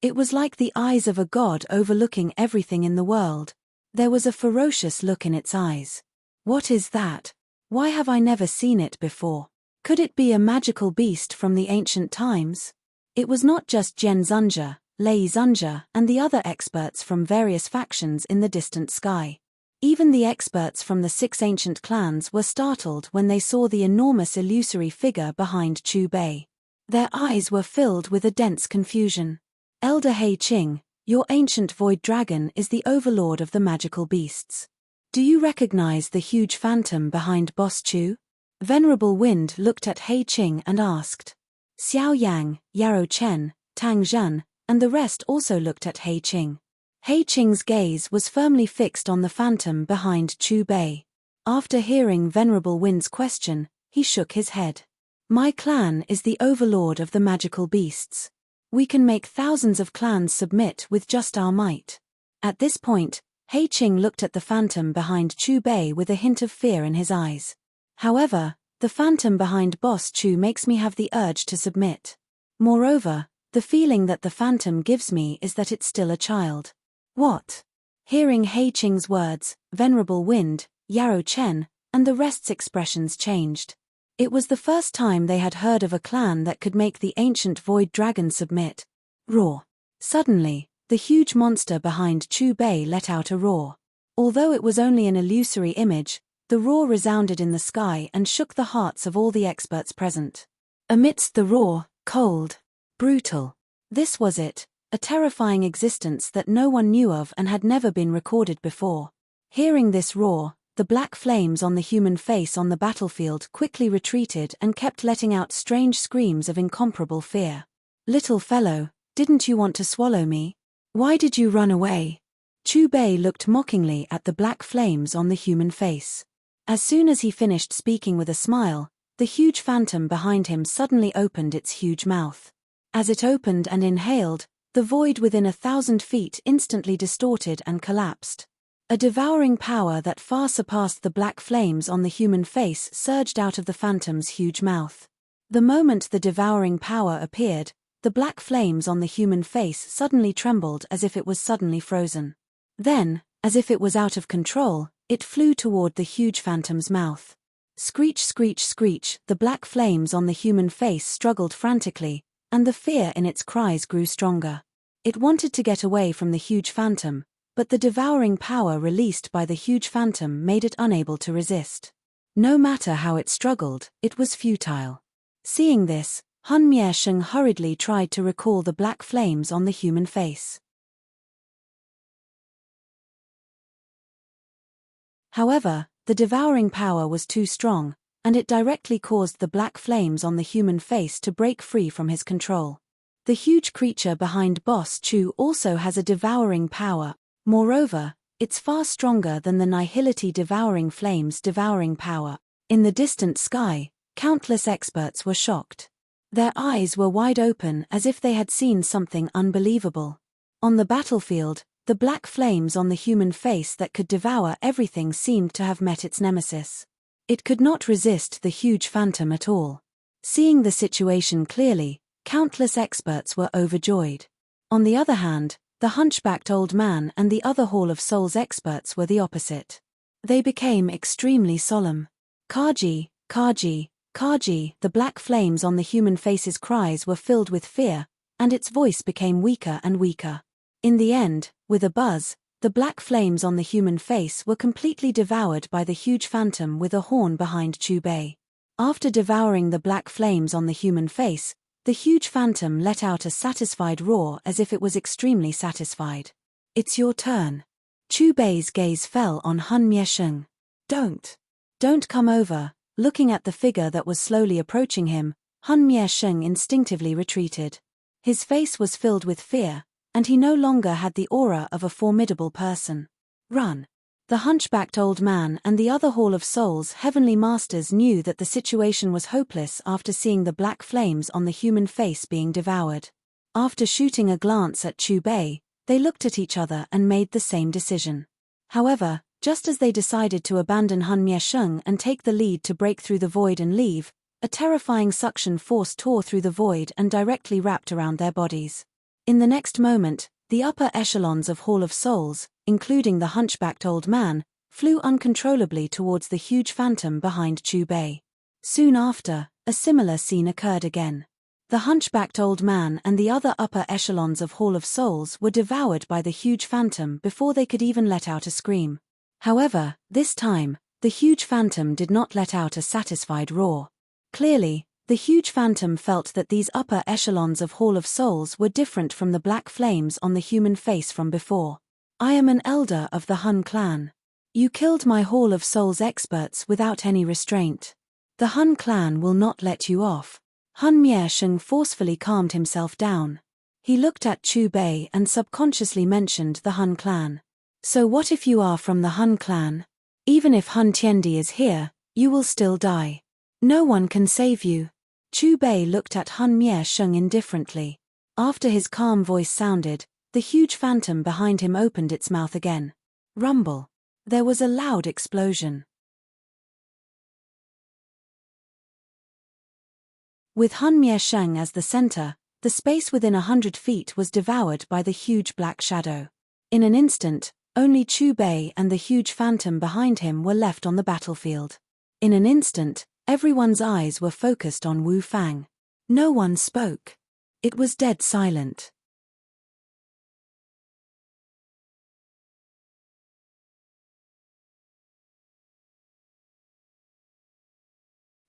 It was like the eyes of a god overlooking everything in the world. There was a ferocious look in its eyes. What is that? Why have I never seen it before? Could it be a magical beast from the ancient times? It was not just Jian Zunja, Lei Zunja, and the other experts from various factions in the distant sky. Even the experts from the 6 ancient clans were startled when they saw the enormous illusory figure behind Chu Bei. Their eyes were filled with a dense confusion. Elder He Qing, your ancient void dragon is the overlord of the magical beasts. Do you recognize the huge phantom behind Boss Chu? Venerable Wind looked at He Qing and asked. Xiao Yang, Yarrow Chen, Tang Zhen, and the rest also looked at He Qing. He Qing's gaze was firmly fixed on the phantom behind Chu Bei. After hearing Venerable Wind's question, he shook his head. My clan is the overlord of the magical beasts. We can make thousands of clans submit with just our might. At this point, He Qing looked at the phantom behind Chu Bei with a hint of fear in his eyes. However, the phantom behind Boss Chu makes me have the urge to submit. Moreover, The feeling that the phantom gives me is that it's still a child. What? Hearing He Qing's words, Venerable Wind, Yarrow Chen, and the rest's expressions changed. It was the first time they had heard of a clan that could make the ancient void dragon submit. Roar. Suddenly, the huge monster behind Chu Bei let out a roar. Although it was only an illusory image, the roar resounded in the sky and shook the hearts of all the experts present. Amidst the roar, cold, brutal. This was it, a terrifying existence that no one knew of and had never been recorded before. Hearing this roar, the black flames on the human face on the battlefield quickly retreated and kept letting out strange screams of incomparable fear. Little fellow, didn't you want to swallow me? Why did you run away? Chu Bei looked mockingly at the black flames on the human face. As soon as he finished speaking with a smile, the huge phantom behind him suddenly opened its huge mouth. As it opened and inhaled, the void within 1,000 feet instantly distorted and collapsed. A devouring power that far surpassed the black flames on the human face surged out of the phantom's huge mouth. The moment the devouring power appeared, the black flames on the human face suddenly trembled as if it was suddenly frozen. Then, as if it was out of control, it flew toward the huge phantom's mouth. Screech, screech, screech, the black flames on the human face struggled frantically, and the fear in its cries grew stronger. It wanted to get away from the huge phantom, but the devouring power released by the huge phantom made it unable to resist. No matter how it struggled, it was futile. Seeing this, Han Miesheng hurriedly tried to recall the black flames on the human face. However, the devouring power was too strong, and it directly caused the black flames on the human face to break free from his control. The huge creature behind Boss Chu also has a devouring power. Moreover, it's far stronger than the Nihility devouring flames' devouring power. In the distant sky, countless experts were shocked. Their eyes were wide open as if they had seen something unbelievable. On the battlefield, the black flames on the human face that could devour everything seemed to have met its nemesis. It could not resist the huge phantom at all. Seeing the situation clearly, countless experts were overjoyed. On the other hand, the hunchbacked old man and the other Hall of Souls experts were the opposite. They became extremely solemn. Kaji, Kaji, Kaji, the black flames on the human face's cries were filled with fear, and its voice became weaker and weaker. In the end, with a buzz, the black flames on the human face were completely devoured by the huge phantom with a horn behind Chu Bei. After devouring the black flames on the human face, the huge phantom let out a satisfied roar as if it was extremely satisfied. It's your turn. Chu Bei's gaze fell on Han Miesheng. Don't come over. Looking at the figure that was slowly approaching him, Han Miesheng instinctively retreated. His face was filled with fear, and he no longer had the aura of a formidable person. Run. The hunchbacked old man and the other Hall of Souls heavenly masters knew that the situation was hopeless after seeing the black flames on the human face being devoured. After shooting a glance at Chu Bei, they looked at each other and made the same decision. However, just as they decided to abandon Han Miesheng and take the lead to break through the void and leave, a terrifying suction force tore through the void and directly wrapped around their bodies. In the next moment, the upper echelons of Hall of Souls, including the hunchbacked old man, flew uncontrollably towards the huge phantom behind Chu Bei. Soon after, a similar scene occurred again. The hunchbacked old man and the other upper echelons of Hall of Souls were devoured by the huge phantom before they could even let out a scream. However, this time, the huge phantom did not let out a satisfied roar. Clearly, the huge phantom felt that these upper echelons of Hall of Souls were different from the black flames on the human face from before. I am an elder of the Hun clan. You killed my Hall of Souls experts without any restraint. The Hun clan will not let you off. Han Miesheng forcefully calmed himself down. He looked at Chu Bei and subconsciously mentioned the Hun clan. So what if you are from the Hun clan? Even if Hun Tiendi is here, you will still die. No one can save you. Chu Bei looked at Han Miesheng indifferently. After his calm voice sounded, the huge phantom behind him opened its mouth again. Rumble. There was a loud explosion. With Han Miesheng as the center, The space within 100 feet was devoured by the huge black shadow. In an instant, only Chu Bei and the huge phantom behind him were left on the battlefield. In an instant, everyone's eyes were focused on Wu Fang. No one spoke. It was dead silent.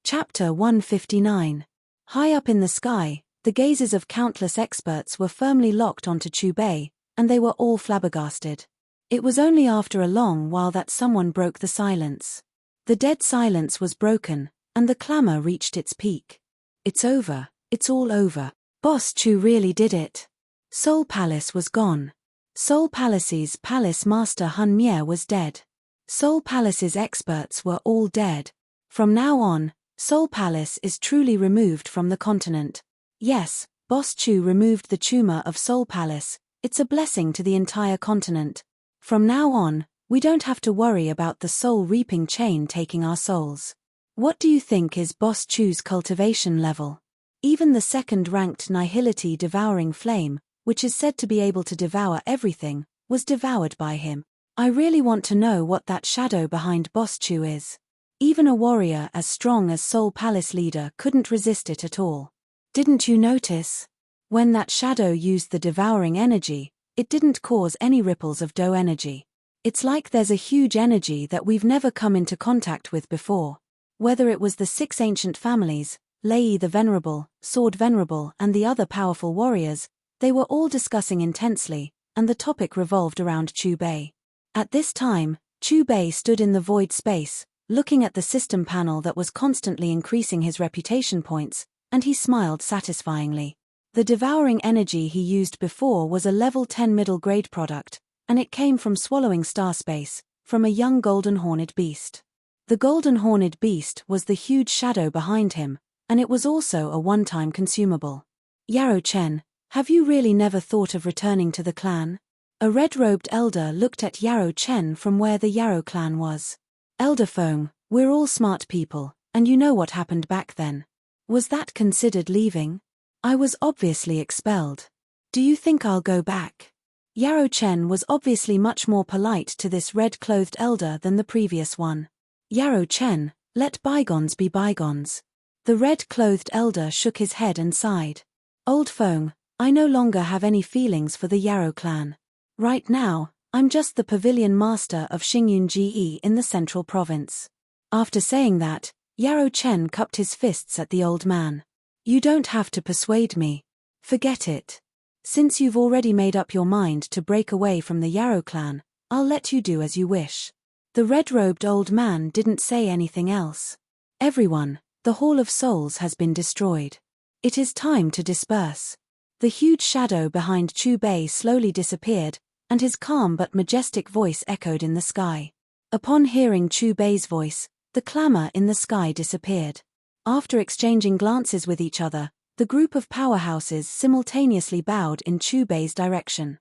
Chapter 159. High up in the sky, the gazes of countless experts were firmly locked onto Chu Bei, and they were all flabbergasted. It was only after a long while that someone broke the silence. The dead silence was broken, and the clamor reached its peak. It's over, it's all over. Boss Chu really did it. Soul Palace was gone. Soul Palace's palace master Hun Mie was dead. Soul Palace's experts were all dead. From now on, Soul Palace is truly removed from the continent. Yes, Boss Chu removed the tumor of Soul Palace. It's a blessing to the entire continent. From now on, we don't have to worry about the soul reaping chain taking our souls. What do you think is Boss Chu's cultivation level? Even the second-ranked Nihility devouring flame, which is said to be able to devour everything, was devoured by him. I really want to know what that shadow behind Boss Chu is. Even a warrior as strong as Soul Palace leader couldn't resist it at all. Didn't you notice? When that shadow used the devouring energy, it didn't cause any ripples of Do energy. It's like there's a huge energy that we've never come into contact with before. Whether it was the 6 ancient families, Lei the Venerable, Sword Venerable and the other powerful warriors, they were all discussing intensely, and the topic revolved around Chu Bei. At this time, Chu Bei stood in the void space, looking at the system panel that was constantly increasing his reputation points, and he smiled satisfyingly. The devouring energy he used before was a level 10 middle grade product, and it came from swallowing star space, from a young golden horned beast. The golden horned beast was the huge shadow behind him, and it was also a one-time consumable. Yarrow Chen, have you really never thought of returning to the clan? A red-robed elder looked at Yarrow Chen from where the Yarrow clan was. Elder Feng, we're all smart people, and you know what happened back then. Was that considered leaving? I was obviously expelled. Do you think I'll go back? Yarrow Chen was obviously much more polite to this red-clothed elder than the previous one. Yarrow Chen, let bygones be bygones. The red-clothed elder shook his head and sighed. Old Feng, I no longer have any feelings for the Yarrow clan. Right now, I'm just the pavilion master of Xingyun Ge in the central province. After saying that, Yarrow Chen cupped his fists at the old man. You don't have to persuade me. Forget it. Since you've already made up your mind to break away from the Yarrow clan, I'll let you do as you wish. The red-robed old man didn't say anything else. Everyone, the Hall of Souls has been destroyed. It is time to disperse. The huge shadow behind Chu Bei slowly disappeared, and his calm but majestic voice echoed in the sky. Upon hearing Chu Bei's voice, the clamor in the sky disappeared. After exchanging glances with each other, the group of powerhouses simultaneously bowed in Chu Bei's direction.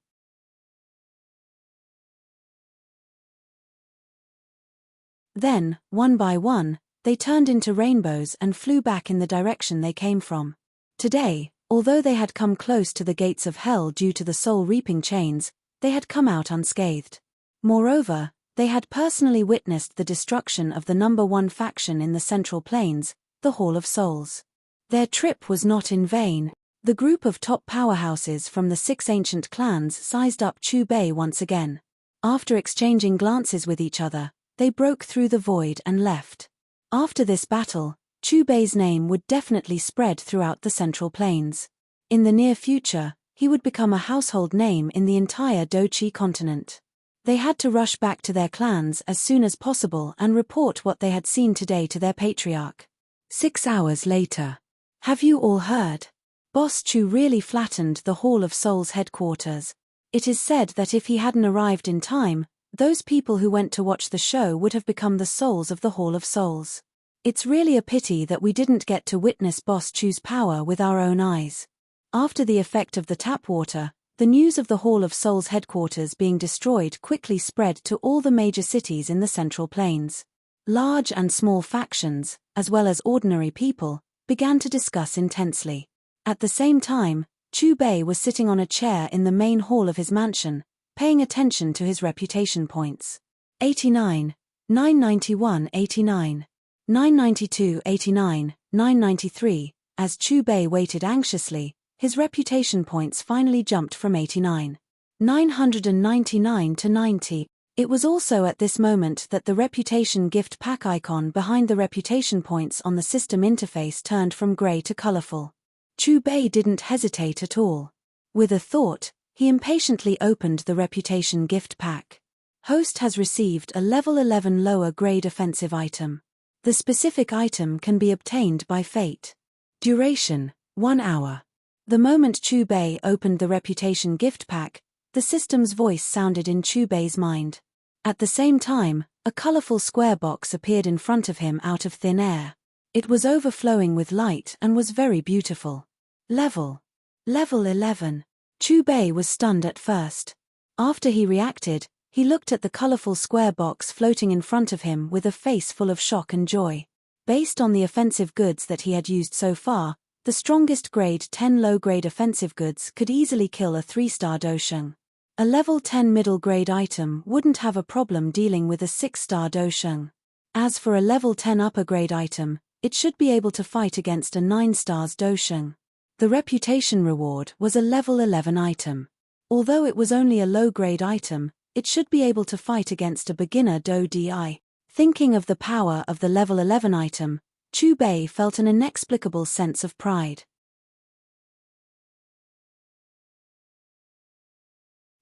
Then, one by one, they turned into rainbows and flew back in the direction they came from. Today, although they had come close to the gates of hell due to the soul reaping chains, they had come out unscathed. Moreover, they had personally witnessed the destruction of the number 1 faction in the Central Plains, the Hall of Souls. Their trip was not in vain. The group of top powerhouses from the 6 ancient clans sized up Chu Bei once again. After exchanging glances with each other, they broke through the void and left. After this battle, Chu Bei's name would definitely spread throughout the Central Plains. In the near future, he would become a household name in the entire Dochi continent. They had to rush back to their clans as soon as possible and report what they had seen today to their patriarch. 6 hours later. Have you all heard? Boss Chu really flattened the Hall of Souls headquarters. It is said that if he hadn't arrived in time, those people who went to watch the show would have become the souls of the Hall of Souls. It's really a pity that we didn't get to witness Boss Chu's power with our own eyes. After the effect of the tap water, the news of the Hall of Souls headquarters being destroyed quickly spread to all the major cities in the Central Plains. Large and small factions, as well as ordinary people, began to discuss intensely. At the same time, Chu Bei was sitting on a chair in the main hall of his mansion, paying attention to his reputation points. 89, 991, 89, 992, 89, 993. As Chu Bei waited anxiously, his reputation points finally jumped from 89, 999 to 90. It was also at this moment that the reputation gift pack icon behind the reputation points on the system interface turned from gray to colorful. Chu Bei didn't hesitate at all. With a thought, he impatiently opened the reputation gift pack. Host has received a level 11 lower grade offensive item. The specific item can be obtained by fate. Duration, 1 hour. The moment Chu Bei opened the reputation gift pack, the system's voice sounded in Chu Bei's mind. At the same time, a colorful square box appeared in front of him out of thin air. It was overflowing with light and was very beautiful. Level 11. Chu Bei was stunned at first. After he reacted, he looked at the colorful square box floating in front of him with a face full of shock and joy. Based on the offensive goods that he had used so far, the strongest grade 10 low-grade offensive goods could easily kill a 3-star Dosheng. A level 10 middle-grade item wouldn't have a problem dealing with a 6-star Dosheng. As for a level 10 upper-grade item, it should be able to fight against a 9-star Dosheng. The reputation reward was a level 11 item. Although it was only a low-grade item, it should be able to fight against a beginner Do Di. Thinking of the power of the level 11 item, Chu Bei felt an inexplicable sense of pride.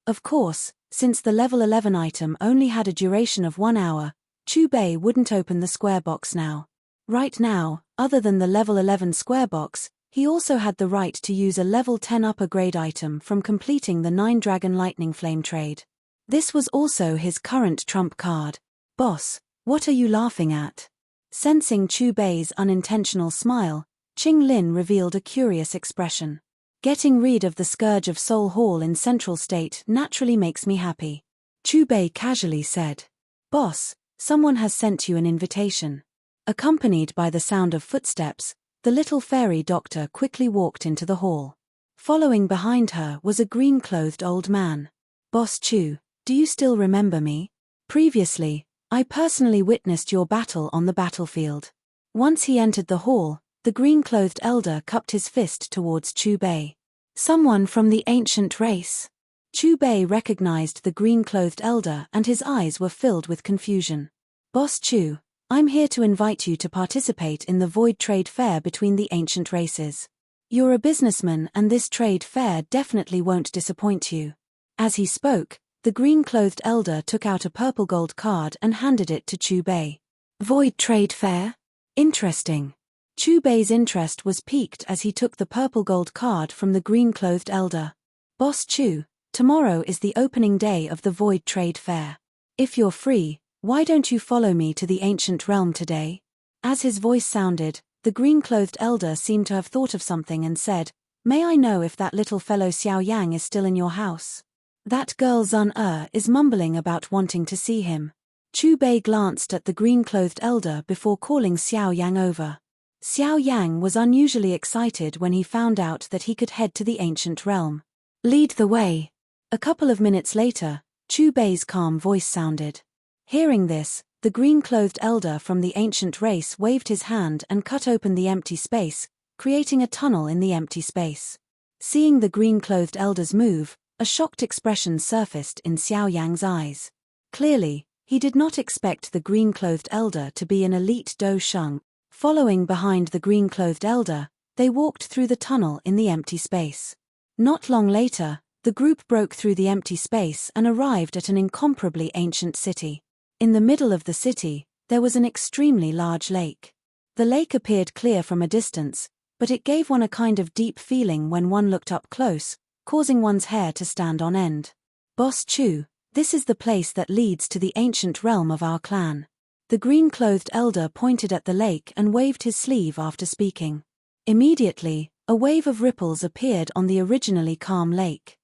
Of course, since the level 11 item only had a duration of 1 hour, Chu Bei wouldn't open the square box now. Right now, other than the level 11 square box, he also had the right to use a level 10 upper grade item from completing the 9 Dragon Lightning Flame trade. This was also his current trump card. Boss, what are you laughing at? Sensing Chu Bei's unintentional smile, Qing Lin revealed a curious expression. Getting rid of the scourge of Seoul Hall in Central State naturally makes me happy. Chu Bei casually said. Boss, someone has sent you an invitation. Accompanied by the sound of footsteps, the little fairy doctor quickly walked into the hall. Following behind her was a green-clothed old man. Boss Chu, do you still remember me? Previously, I personally witnessed your battle on the battlefield. Once he entered the hall, the green-clothed elder cupped his fist towards Chu Bei. Someone from the ancient race. Chu Bei recognized the green-clothed elder and his eyes were filled with confusion. Boss Chu, I'm here to invite you to participate in the Void Trade Fair between the ancient races. You're a businessman and this trade fair definitely won't disappoint you. As he spoke, the green-clothed elder took out a purple gold card and handed it to Chu Bei. Void Trade Fair? Interesting. Chu Bei's interest was piqued as he took the purple gold card from the green-clothed elder. Boss Chu, tomorrow is the opening day of the Void Trade Fair. If you're free, why don't you follow me to the ancient realm today? As his voice sounded, the green-clothed elder seemed to have thought of something and said, May I know if that little fellow Xiao Yang is still in your house? That girl Zun is mumbling about wanting to see him. Chu Bei glanced at the green-clothed elder before calling Xiao Yang over. Xiao Yang was unusually excited when he found out that he could head to the ancient realm. Lead the way. A couple of minutes later, Chu Bei's calm voice sounded. Hearing this, the green-clothed elder from the ancient race waved his hand and cut open the empty space, creating a tunnel in the empty space. Seeing the green-clothed elder's move, a shocked expression surfaced in Xiao Yang's eyes. Clearly, he did not expect the green-clothed elder to be an elite Do Sheng. Following behind the green-clothed elder, they walked through the tunnel in the empty space. Not long later, the group broke through the empty space and arrived at an incomparably ancient city. In the middle of the city, there was an extremely large lake. The lake appeared clear from a distance, but it gave one a kind of deep feeling when one looked up close, causing one's hair to stand on end. Boss Chu, this is the place that leads to the ancient realm of our clan. The green-clothed elder pointed at the lake and waved his sleeve after speaking. Immediately, a wave of ripples appeared on the originally calm lake.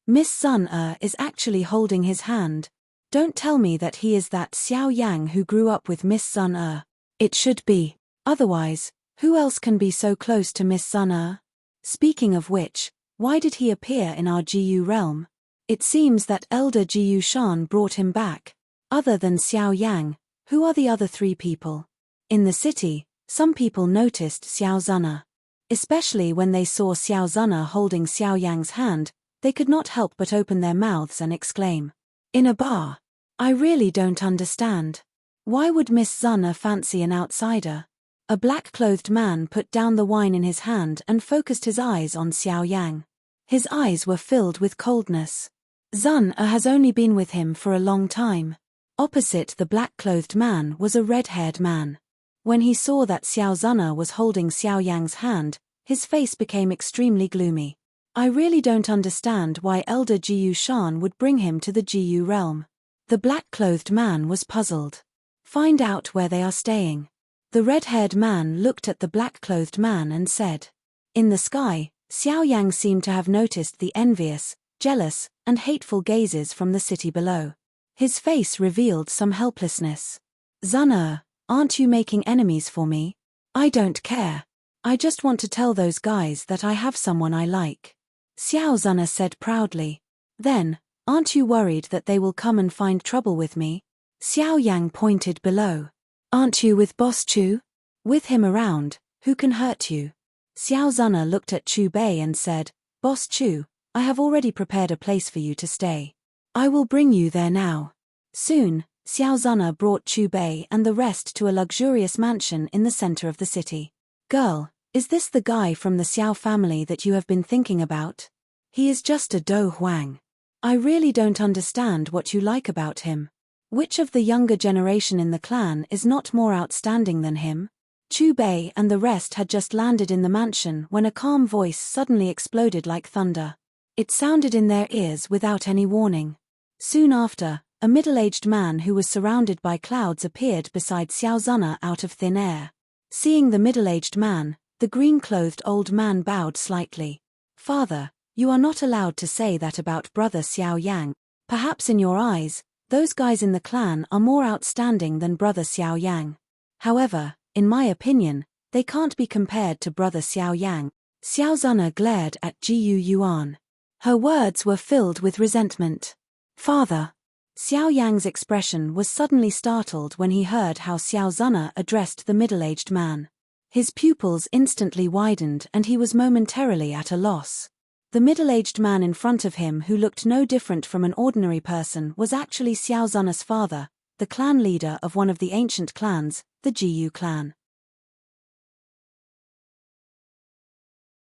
Miss Zun is actually holding his hand. Don't tell me that he is that Xiao Yang who grew up with Miss Sun. It should be. Otherwise, who else can be so close to Miss Sun? Speaking of which, why did he appear in our GU realm? It seems that Elder GU Shan brought him back. Other than Xiao Yang, who are the other 3 people? In the city, some people noticed Xiao Zuna. Especially when they saw Xiao Zuna holding Xiao Yang's hand, they could not help but open their mouths and exclaim. In a bar? I really don't understand. Why would Miss Zuna fancy an outsider? A black-clothed man put down the wine in his hand and focused his eyes on Xiao Yang. His eyes were filled with coldness. Zuna has only been with him for a long time. Opposite the black-clothed man was a red-haired man. When he saw that Xiao Zuna was holding Xiao Yang's hand, his face became extremely gloomy. I really don't understand why Elder GU Shan would bring him to the GU realm. The black-clothed man was puzzled. Find out where they are staying. The red-haired man looked at the black-clothed man and said. In the sky, Xiao Yang seemed to have noticed the envious, jealous, and hateful gazes from the city below. His face revealed some helplessness. Zuna, aren't you making enemies for me? I don't care. I just want to tell those guys that I have someone I like. Xiao Zuna said proudly. Then, aren't you worried that they will come and find trouble with me? Xiao Yang pointed below. Aren't you with Boss Chu? With him around, who can hurt you? Xiao Zuna looked at Chu Bei and said, Boss Chu, I have already prepared a place for you to stay. I will bring you there now. Soon, Xiao Zuna brought Chu Bei and the rest to a luxurious mansion in the center of the city. Girl, is this the guy from the Xiao family that you have been thinking about? He is just a Do Huang. I really don't understand what you like about him. Which of the younger generation in the clan is not more outstanding than him? Chu Bei and the rest had just landed in the mansion when a calm voice suddenly exploded like thunder. It sounded in their ears without any warning. Soon after, a middle-aged man who was surrounded by clouds appeared beside Xiao Zuna out of thin air. Seeing the middle-aged man, the green-clothed old man bowed slightly. Father, you are not allowed to say that about brother Xiao Yang. Perhaps in your eyes, those guys in the clan are more outstanding than brother Xiao Yang. However, in my opinion, they can't be compared to brother Xiao Yang. Xiao Zuna glared at Jiu Yuan. Her words were filled with resentment. Father. Xiao Yang's expression was suddenly startled when he heard how Xiao Zuna addressed the middle-aged man. His pupils instantly widened and he was momentarily at a loss. The middle-aged man in front of him who looked no different from an ordinary person was actually Xiao Zuna's father, the clan leader of one of the ancient clans, the Jiu clan.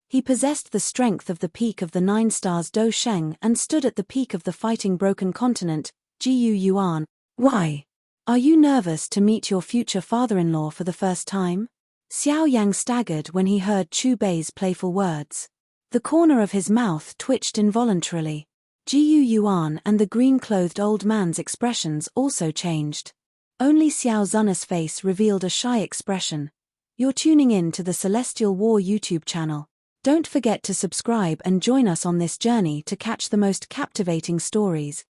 He possessed the strength of the peak of the 9 stars Do Sheng and stood at the peak of the fighting broken continent, Jiu Yuan. Why? Are you nervous to meet your future father-in-law for the first time? Xiao Yang staggered when he heard Chu Bei's playful words. The corner of his mouth twitched involuntarily. Jiu Yuan and the green-clothed old man's expressions also changed. Only Xiao Zuna's face revealed a shy expression. You're tuning in to the Celestial War YouTube channel. Don't forget to subscribe and join us on this journey to catch the most captivating stories.